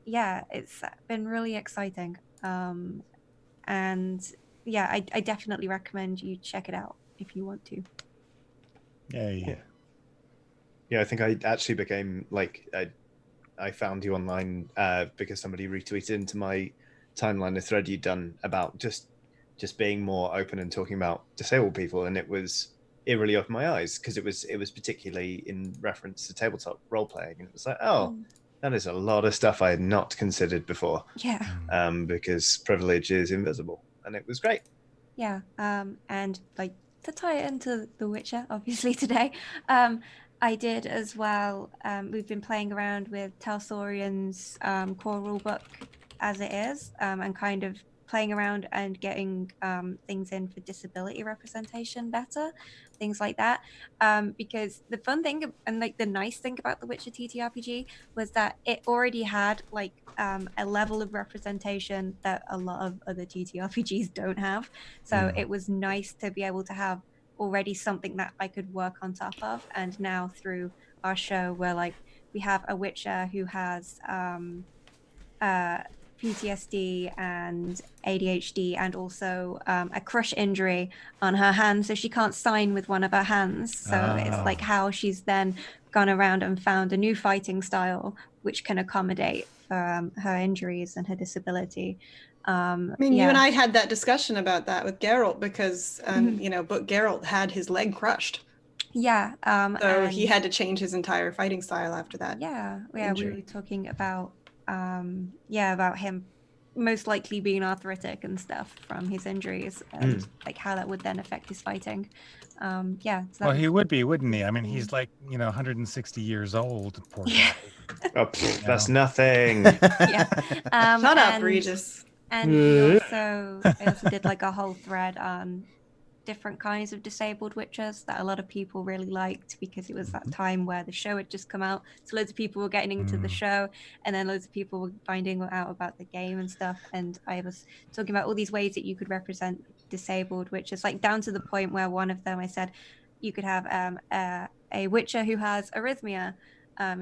Speaker 6: Yeah, it's been really exciting. And yeah, I definitely recommend you check it out if you want to.
Speaker 5: Yeah, I think I actually became like I found you online because somebody retweeted into my timeline a thread you'd done about just being more open and talking about disabled people, and it really opened my eyes because it was particularly in reference to tabletop role playing, and it was like, oh, that is a lot of stuff I had not considered before.
Speaker 6: Yeah.
Speaker 5: Because privilege is invisible, and it was great.
Speaker 6: Yeah. And like to tie it into The Witcher, obviously today, I did as well. We've been playing around with Talsorian's core rulebook as it is, and kind of playing around and getting things in for disability representation better, things like that. Because the fun thing and like the nice thing about the Witcher TTRPG was that it already had like a level of representation that a lot of other TTRPGs don't have. So it was nice to be able to have already something that I could work on top of. And now through our show, where like we have a Witcher who has PTSD and ADHD, and also a crush injury on her hand, so she can't sign with one of her hands. So it's like how she's then gone around and found a new fighting style which can accommodate for her injuries and her disability.
Speaker 3: I mean, you and I had that discussion about that with Geralt because, but Geralt had his leg crushed.
Speaker 6: Yeah.
Speaker 3: So he had to change his entire fighting style after that.
Speaker 6: Yeah. Yeah. We were talking about, about him most likely being arthritic and stuff from his injuries, and like how that would then affect his fighting. So
Speaker 8: well, he would be, wouldn't he? I mean, he's like 160 years old. Poor guy.
Speaker 5: That's nothing.
Speaker 3: Shut up, Regis.
Speaker 6: And I also did like a whole thread on different kinds of disabled witches that a lot of people really liked, because it was that time where the show had just come out, so loads of people were getting into the show, and then loads of people were finding out about the game and stuff. And I was talking about all these ways that you could represent disabled witches, like down to the point where one of them I said you could have a witcher who has arrhythmia,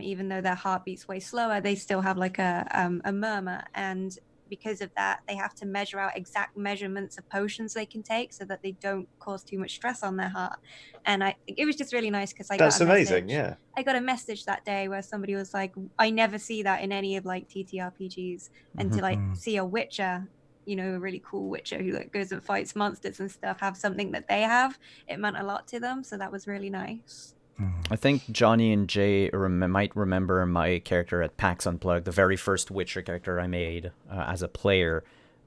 Speaker 6: even though their heart beats way slower, they still have like a murmur, and because of that they have to measure out exact measurements of potions they can take so that they don't cause too much stress on their heart. And it was just really nice because I got a message that day where somebody was like, I never see that in any of like TTRPGs, and to like see a witcher, a really cool witcher who like goes and fights monsters and stuff, have something that they have, it meant a lot to them. So that was really nice.
Speaker 4: I think Johnny and Jay might remember my character at PAX Unplugged, the very first Witcher character I made as a player.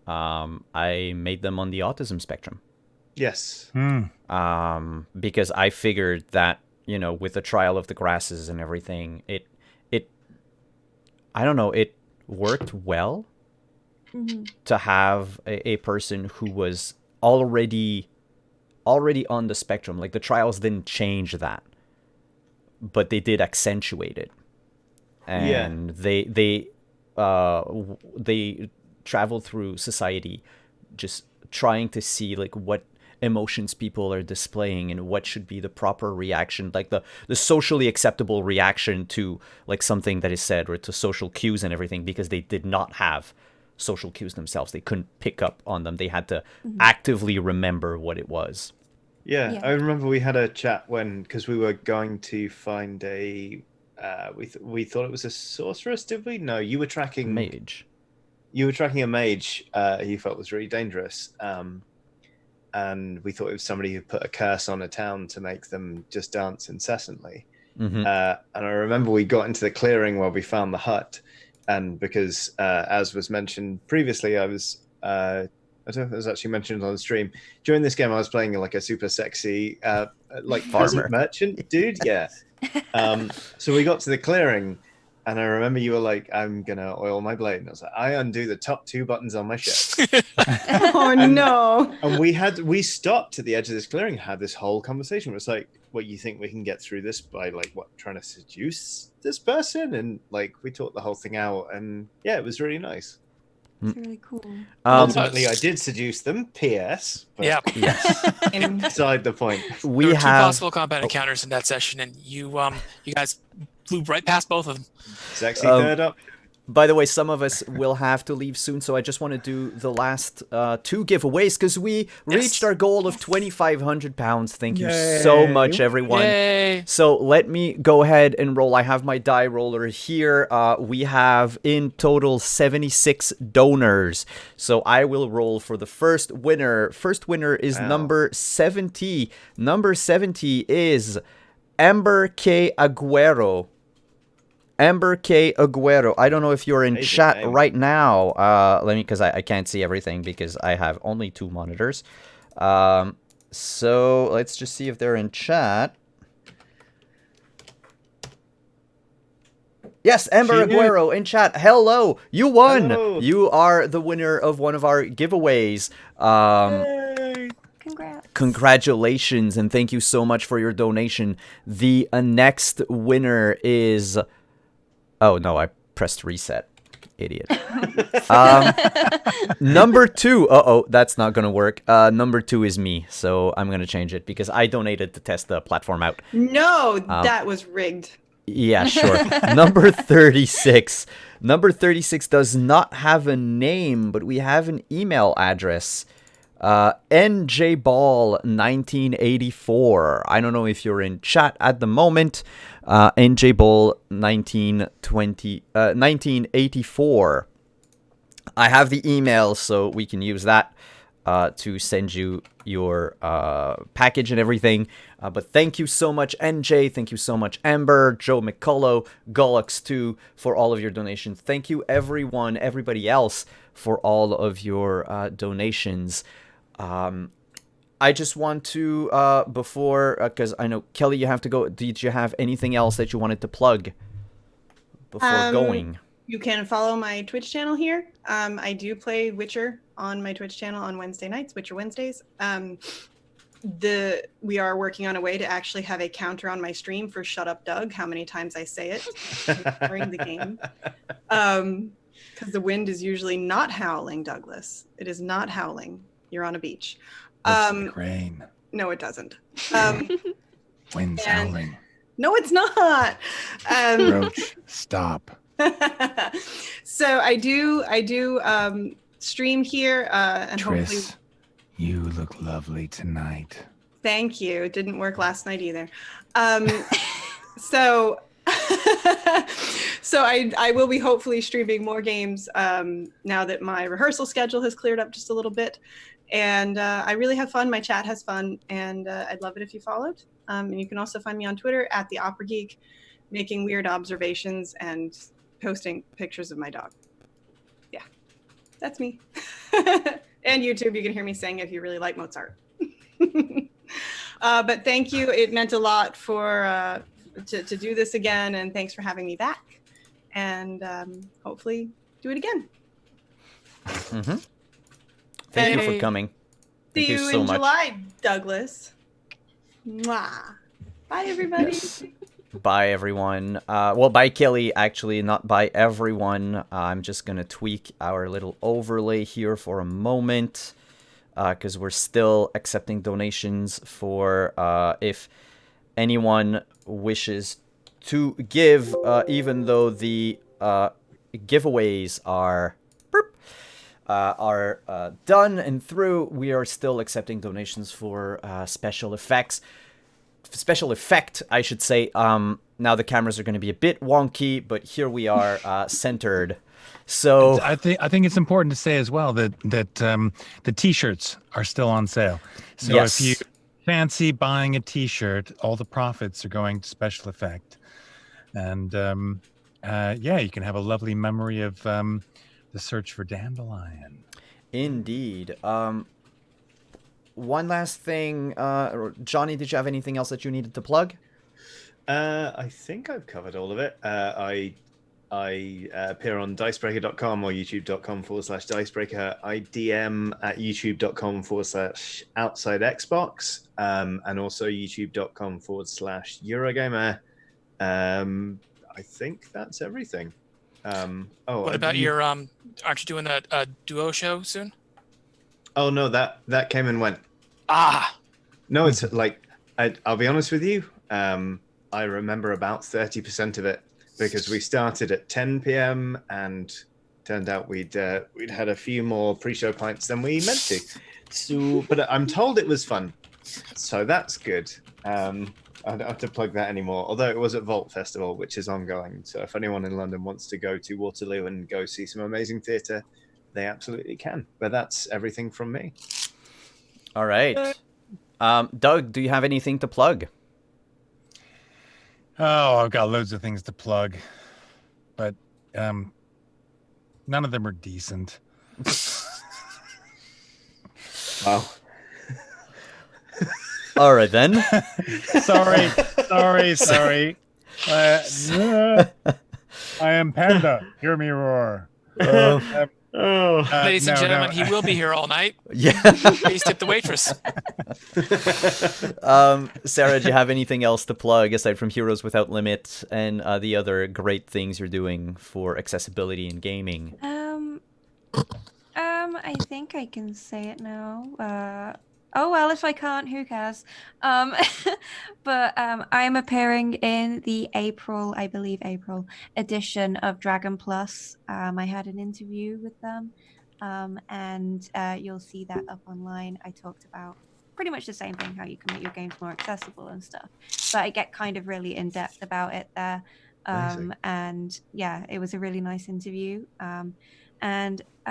Speaker 4: I made them on the autism spectrum.
Speaker 5: Yes.
Speaker 4: Because I figured that, with the trial of the grasses and everything, it worked well to have a person who was already on the spectrum. Like the trials didn't change that, but they did accentuate it, and they travel through society, just trying to see like what emotions people are displaying and what should be the proper reaction, like the socially acceptable reaction to like something that is said, or to social cues and everything, because they did not have social cues themselves. They couldn't pick up on them. They had to actively remember what it was.
Speaker 5: Yeah, I remember we had a chat because we were going to find a we thought it was a sorceress, did we? No, you were tracking
Speaker 4: mage.
Speaker 5: You were tracking a mage who you felt was really dangerous. And we thought it was somebody who put a curse on a town to make them just dance incessantly. And I remember we got into the clearing where we found the hut, and because as was mentioned previously, I don't know if it was actually mentioned on the stream, during this game I was playing like a super sexy like farmer merchant dude. So we got to the clearing, and I remember you were like, I'm gonna oil my blade, and I was like, I undo the top 2 buttons on my shirt.
Speaker 3: No.
Speaker 5: And we stopped at the edge of this clearing and had this whole conversation. It was like, what, you think we can get through this by like what, trying to seduce this person? And like we talked the whole thing out, and yeah, it was really nice.
Speaker 6: It's really cool.
Speaker 5: Ultimately, I did seduce them. P.S. But
Speaker 9: Yes.
Speaker 5: Beside the point.
Speaker 9: There were 2 possible combat encounters in that session, and you guys flew right past both of them.
Speaker 5: Sexy third up.
Speaker 4: By the way, some of us will have to leave soon, so I just want to do the last 2 giveaways, because we reached our goal of £2,500. Thank you so much, everyone.
Speaker 9: Yay.
Speaker 4: So let me go ahead and roll. I have my die roller here. We have in total 76 donors. So I will roll for the first winner. First winner is number 70. Number 70 is Amber K. Aguero. Amber K. Aguero. I don't know if you're in chat right now. Let me, because I can't see everything because I have only 2 monitors. So let's just see if they're in chat. Yes, Amber Aguero in chat. Hello, you won. Hello. You are the winner of one of our giveaways. Congratulations, and thank you so much for your donation. The next winner is... Oh, no, I pressed reset. Idiot. Number 2. Uh-oh, that's not going to work. Number 2 is me, so I'm going to change it because I donated to test the platform out.
Speaker 3: No, that was rigged.
Speaker 4: Yeah, sure. Number 36. Number 36 does not have a name, but we have an email address. NJBall1984. I don't know if you're in chat at the moment. NJBall1984. I have the email, so we can use that to send you your package and everything. But thank you so much, NJ. Thank you so much, Amber, Joe McCullough, Gullux2, for all of your donations. Thank you, everyone, everybody else, for all of your donations. I just want to, before, because I know, Kelly, you have to go. Did you have anything else that you wanted to plug before going?
Speaker 3: You can follow my Twitch channel here. I do play Witcher on my Twitch channel on Wednesday nights, Witcher Wednesdays. We are working on a way to actually have a counter on my stream for Shut Up Doug, how many times I say it during the game. Because the wind is usually not howling, Douglas. It is not howling. You're on a beach.
Speaker 1: Rain.
Speaker 3: No, it doesn't.
Speaker 1: Wind's howling.
Speaker 3: No, it's not.
Speaker 1: Roach, stop.
Speaker 3: So I do stream here, and
Speaker 1: Triss,
Speaker 3: hopefully.
Speaker 1: You look lovely tonight.
Speaker 3: Thank you. It didn't work last night either. So I will be hopefully streaming more games now that my rehearsal schedule has cleared up just a little bit. And I really have fun. My chat has fun, and I'd love it if you followed. And you can also find me on Twitter at the Opera Geek, making weird observations and posting pictures of my dog. Yeah, that's me. And YouTube, you can hear me sing if you really like Mozart. But thank you. It meant a lot for to do this again, and thanks for having me back. And hopefully do it again.
Speaker 4: Mm-hmm. Thank you for coming.
Speaker 3: See
Speaker 4: you
Speaker 3: you
Speaker 4: so
Speaker 3: in
Speaker 4: much.
Speaker 3: July, Douglas. Mwah. Bye, everybody.
Speaker 4: Bye, everyone. Bye, Kelli. Actually, not bye, everyone. I'm just going to tweak our little overlay here for a moment because we're still accepting donations for if anyone wishes to give, even though the giveaways are done and through, we are still accepting donations for special effects. Special effect, I should say. Now the cameras are going to be a bit wonky, but here we are, centered. So
Speaker 8: I think it's important to say as well that the T-shirts are still on sale. So
Speaker 4: yes.
Speaker 8: if you fancy buying a T-shirt, all the profits are going to special effect, and you can have a lovely memory of the Search for Dandelion.
Speaker 4: Indeed. One last thing, Johnny, did you have anything else that you needed to plug?
Speaker 5: I think I've covered all of it. I appear on dicebreaker.com or youtube.com/dicebreaker. I DM at youtube.com/outside Xbox, and also youtube.com/Eurogamer. I think that's everything.
Speaker 9: What about your aren't you doing a duo show soon?
Speaker 5: Oh no, that came and went. No, it's like I'll be honest with you. I remember about 30% of it because we started at 10 p.m. and turned out we'd had a few more pre-show pints than we meant to. So, but I'm told it was fun, so that's good. I don't have to plug that anymore. Although it was at Vault Festival, which is ongoing. So if anyone in London wants to go to Waterloo and go see some amazing theatre, they absolutely can. But that's everything from me.
Speaker 4: All right. Doug, do you have anything to plug?
Speaker 8: Oh, I've got loads of things to plug, but none of them are decent.
Speaker 5: Wow.
Speaker 4: All right, then.
Speaker 8: Sorry. I am Panda. Hear me roar.
Speaker 9: Ladies and gentlemen, he will be here all night.
Speaker 4: Yeah.
Speaker 9: Please tip the waitress.
Speaker 4: Sara, do you have anything else to plug aside from Heroes Without Limit and the other great things you're doing for accessibility in gaming?
Speaker 6: I think I can say it now. Oh well, if I can't, who cares? But I'm appearing in the April edition of Dragon Plus. I had an interview with them, and you'll see that up online. I talked about pretty much the same thing, how you can make your games more accessible and stuff. But I get kind of really in depth about it there. And yeah, it was a really nice interview.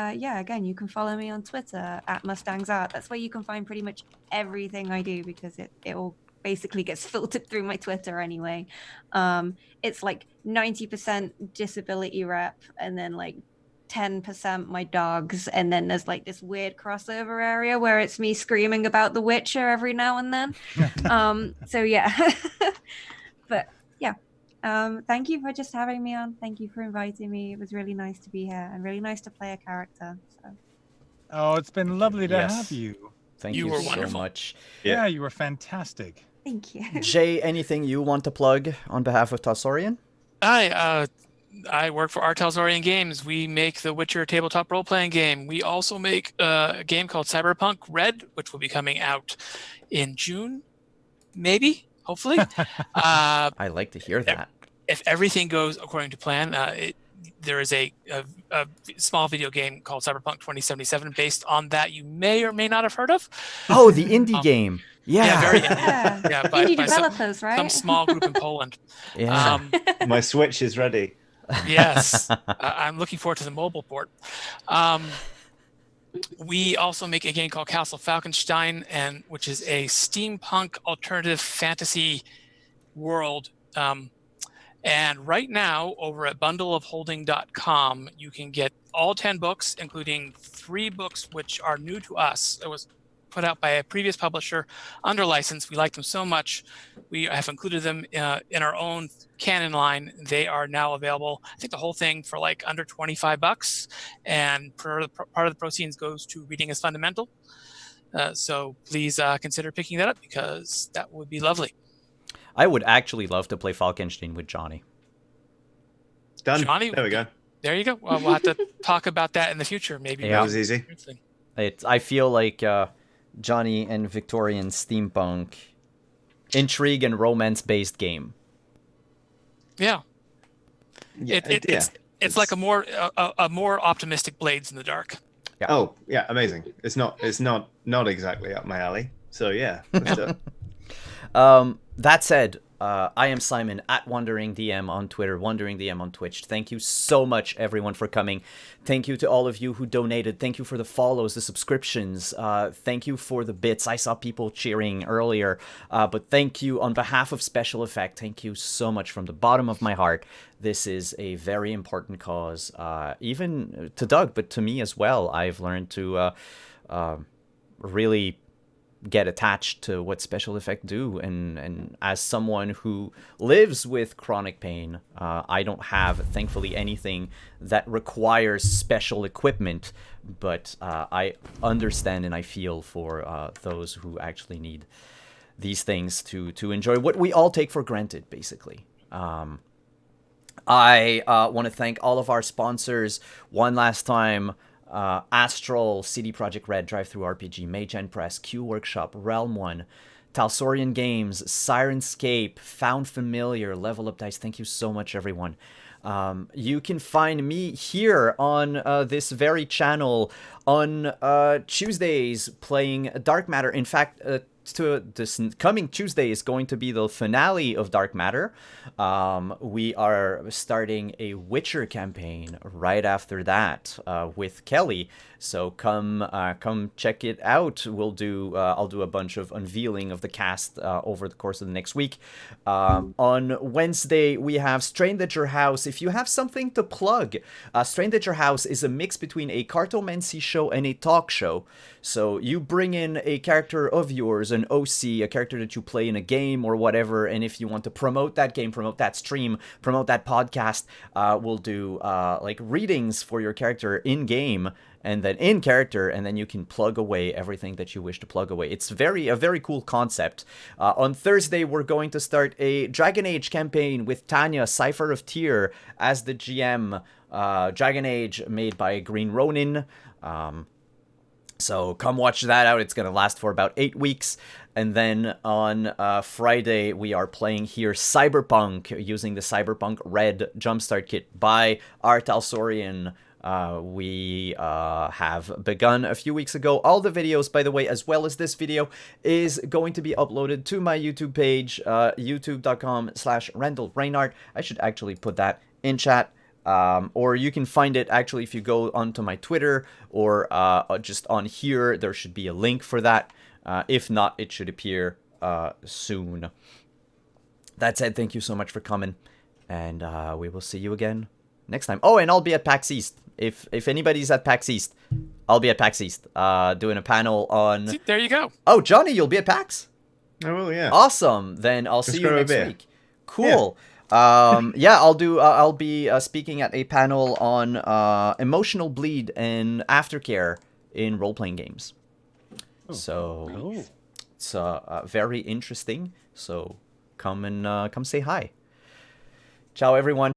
Speaker 6: Again, you can follow me on Twitter at Mustang's Art. That's where you can find pretty much everything I do because it all basically gets filtered through my Twitter anyway. It's like 90% disability rep and then like 10% my dogs, and then there's like this weird crossover area where it's me screaming about The Witcher every now and then. So yeah. But yeah. Thank you for just having me on. Thank you for inviting me. It was really nice to be here and really nice to play a character. So.
Speaker 8: Oh, it's been lovely to have you.
Speaker 4: Thank you
Speaker 9: were
Speaker 4: so
Speaker 9: wonderful.
Speaker 4: much.
Speaker 8: Yeah, you were fantastic.
Speaker 6: Thank you.
Speaker 4: Jay, anything you want to plug on behalf of Tossorian?
Speaker 9: I work for Talsorian Games. We make the Witcher tabletop role-playing game. We also make a game called Cyberpunk Red, which will be coming out in June, maybe, hopefully.
Speaker 4: I like to hear that.
Speaker 9: If everything goes according to plan, there is a small video game called Cyberpunk 2077 based on that you may or may not have heard of.
Speaker 4: Oh, the indie game. Yeah.
Speaker 9: Yeah, very indie. Yeah,
Speaker 6: Indie developers, right?
Speaker 9: Some small group in Poland.
Speaker 4: Yeah.
Speaker 5: My Switch is ready.
Speaker 9: Yes. I'm looking forward to the mobile port. We also make a game called Castle Falkenstein, which is a steampunk alternative fantasy world. And right now, over at bundleofholding.com, you can get all 10 books, including 3 books which are new to us. It was put out by a previous publisher under license. We like them so much, we have included them in our own canon line. They are now available, I think the whole thing for like under $25, and part of the proceeds goes to Reading is Fundamental. So please consider picking that up because that would be lovely.
Speaker 4: I would actually love to play Falkenstein with Johnny.
Speaker 5: Done.
Speaker 9: Johnny,
Speaker 5: There we go.
Speaker 9: there you go. Well, we'll have to talk about that in the future, maybe.
Speaker 4: Yeah.
Speaker 5: That was easy.
Speaker 4: I feel like Johnny and Victorian steampunk intrigue and romance-based game.
Speaker 9: Yeah.
Speaker 5: Yeah,
Speaker 9: It's like a more optimistic Blades in the Dark.
Speaker 4: Yeah.
Speaker 5: Oh, yeah, amazing. It's not exactly up my alley. So yeah, let's do it.
Speaker 4: That said, I am Simon at Wandering DM on Twitter, Wandering DM on Twitch. Thank you so much, everyone, for coming. Thank you to all of you who donated. Thank you for the follows, the subscriptions. Thank you for the bits. I saw people cheering earlier, but thank you on behalf of Special Effect. Thank you so much from the bottom of my heart. This is a very important cause, even to Doug, but to me as well. I've learned to really get attached to what Special Effect do, and as someone who lives with chronic pain, I don't have, thankfully, anything that requires special equipment, but I understand and I feel for those who actually need these things to enjoy what we all take for granted, basically. I want to thank all of our sponsors one last time. Astral, CD Projekt Red, Drive-Thru RPG, Mage Press, Q Workshop, Realm One, Talsorian Games, Sirenscape, Found Familiar, Level Up Dice. Thank you so much, everyone. You can find me here on this very channel on Tuesdays playing Dark Matter. In fact, this coming Tuesday is going to be the finale of Dark Matter. We are starting a Witcher campaign right after that with Kelli. So come check it out. I'll do a bunch of unveiling of the cast over the course of the next week. On Wednesday we have Strained at Your House. If you have something to plug, Strained at Your House is a mix between a cartomancy show and a talk show. So you bring in a character of yours, an OC, a character that you play in a game or whatever, and if you want to promote that game, promote that stream, promote that podcast, we'll do like readings for your character in game and then in character, and then you can plug away everything that you wish to plug away. It's a very cool concept. On Thursday, we're going to start a Dragon Age campaign with Tanya, Cypher of Tyr, as the GM. Dragon Age made by Green Ronin. So come watch that out. It's going to last for about 8 weeks. And then on Friday, we are playing here Cyberpunk, using the Cyberpunk Red Jumpstart Kit by our Talsorian. We have begun a few weeks ago. All the videos, by the way, as well as this video, is going to be uploaded to my YouTube page, youtube.com/Randall Reinhardt. I should actually put that in chat. Or you can find it, actually, if you go onto my Twitter or just on here, there should be a link for that. If not, it should appear soon. That said, thank you so much for coming, and we will see you again next time. Oh, and I'll be at PAX East. If anybody's at PAX East, I'll be at PAX East doing a panel on...
Speaker 9: There you go.
Speaker 4: Oh, Johnny, you'll be at PAX?
Speaker 5: Oh, well, yeah.
Speaker 4: Awesome. Then I'll see you next week. Cool.
Speaker 5: Yeah.
Speaker 4: I'll be speaking at a panel on emotional bleed and aftercare in role-playing games. So
Speaker 8: Cool.
Speaker 4: it's very interesting. So come say hi. Ciao, everyone.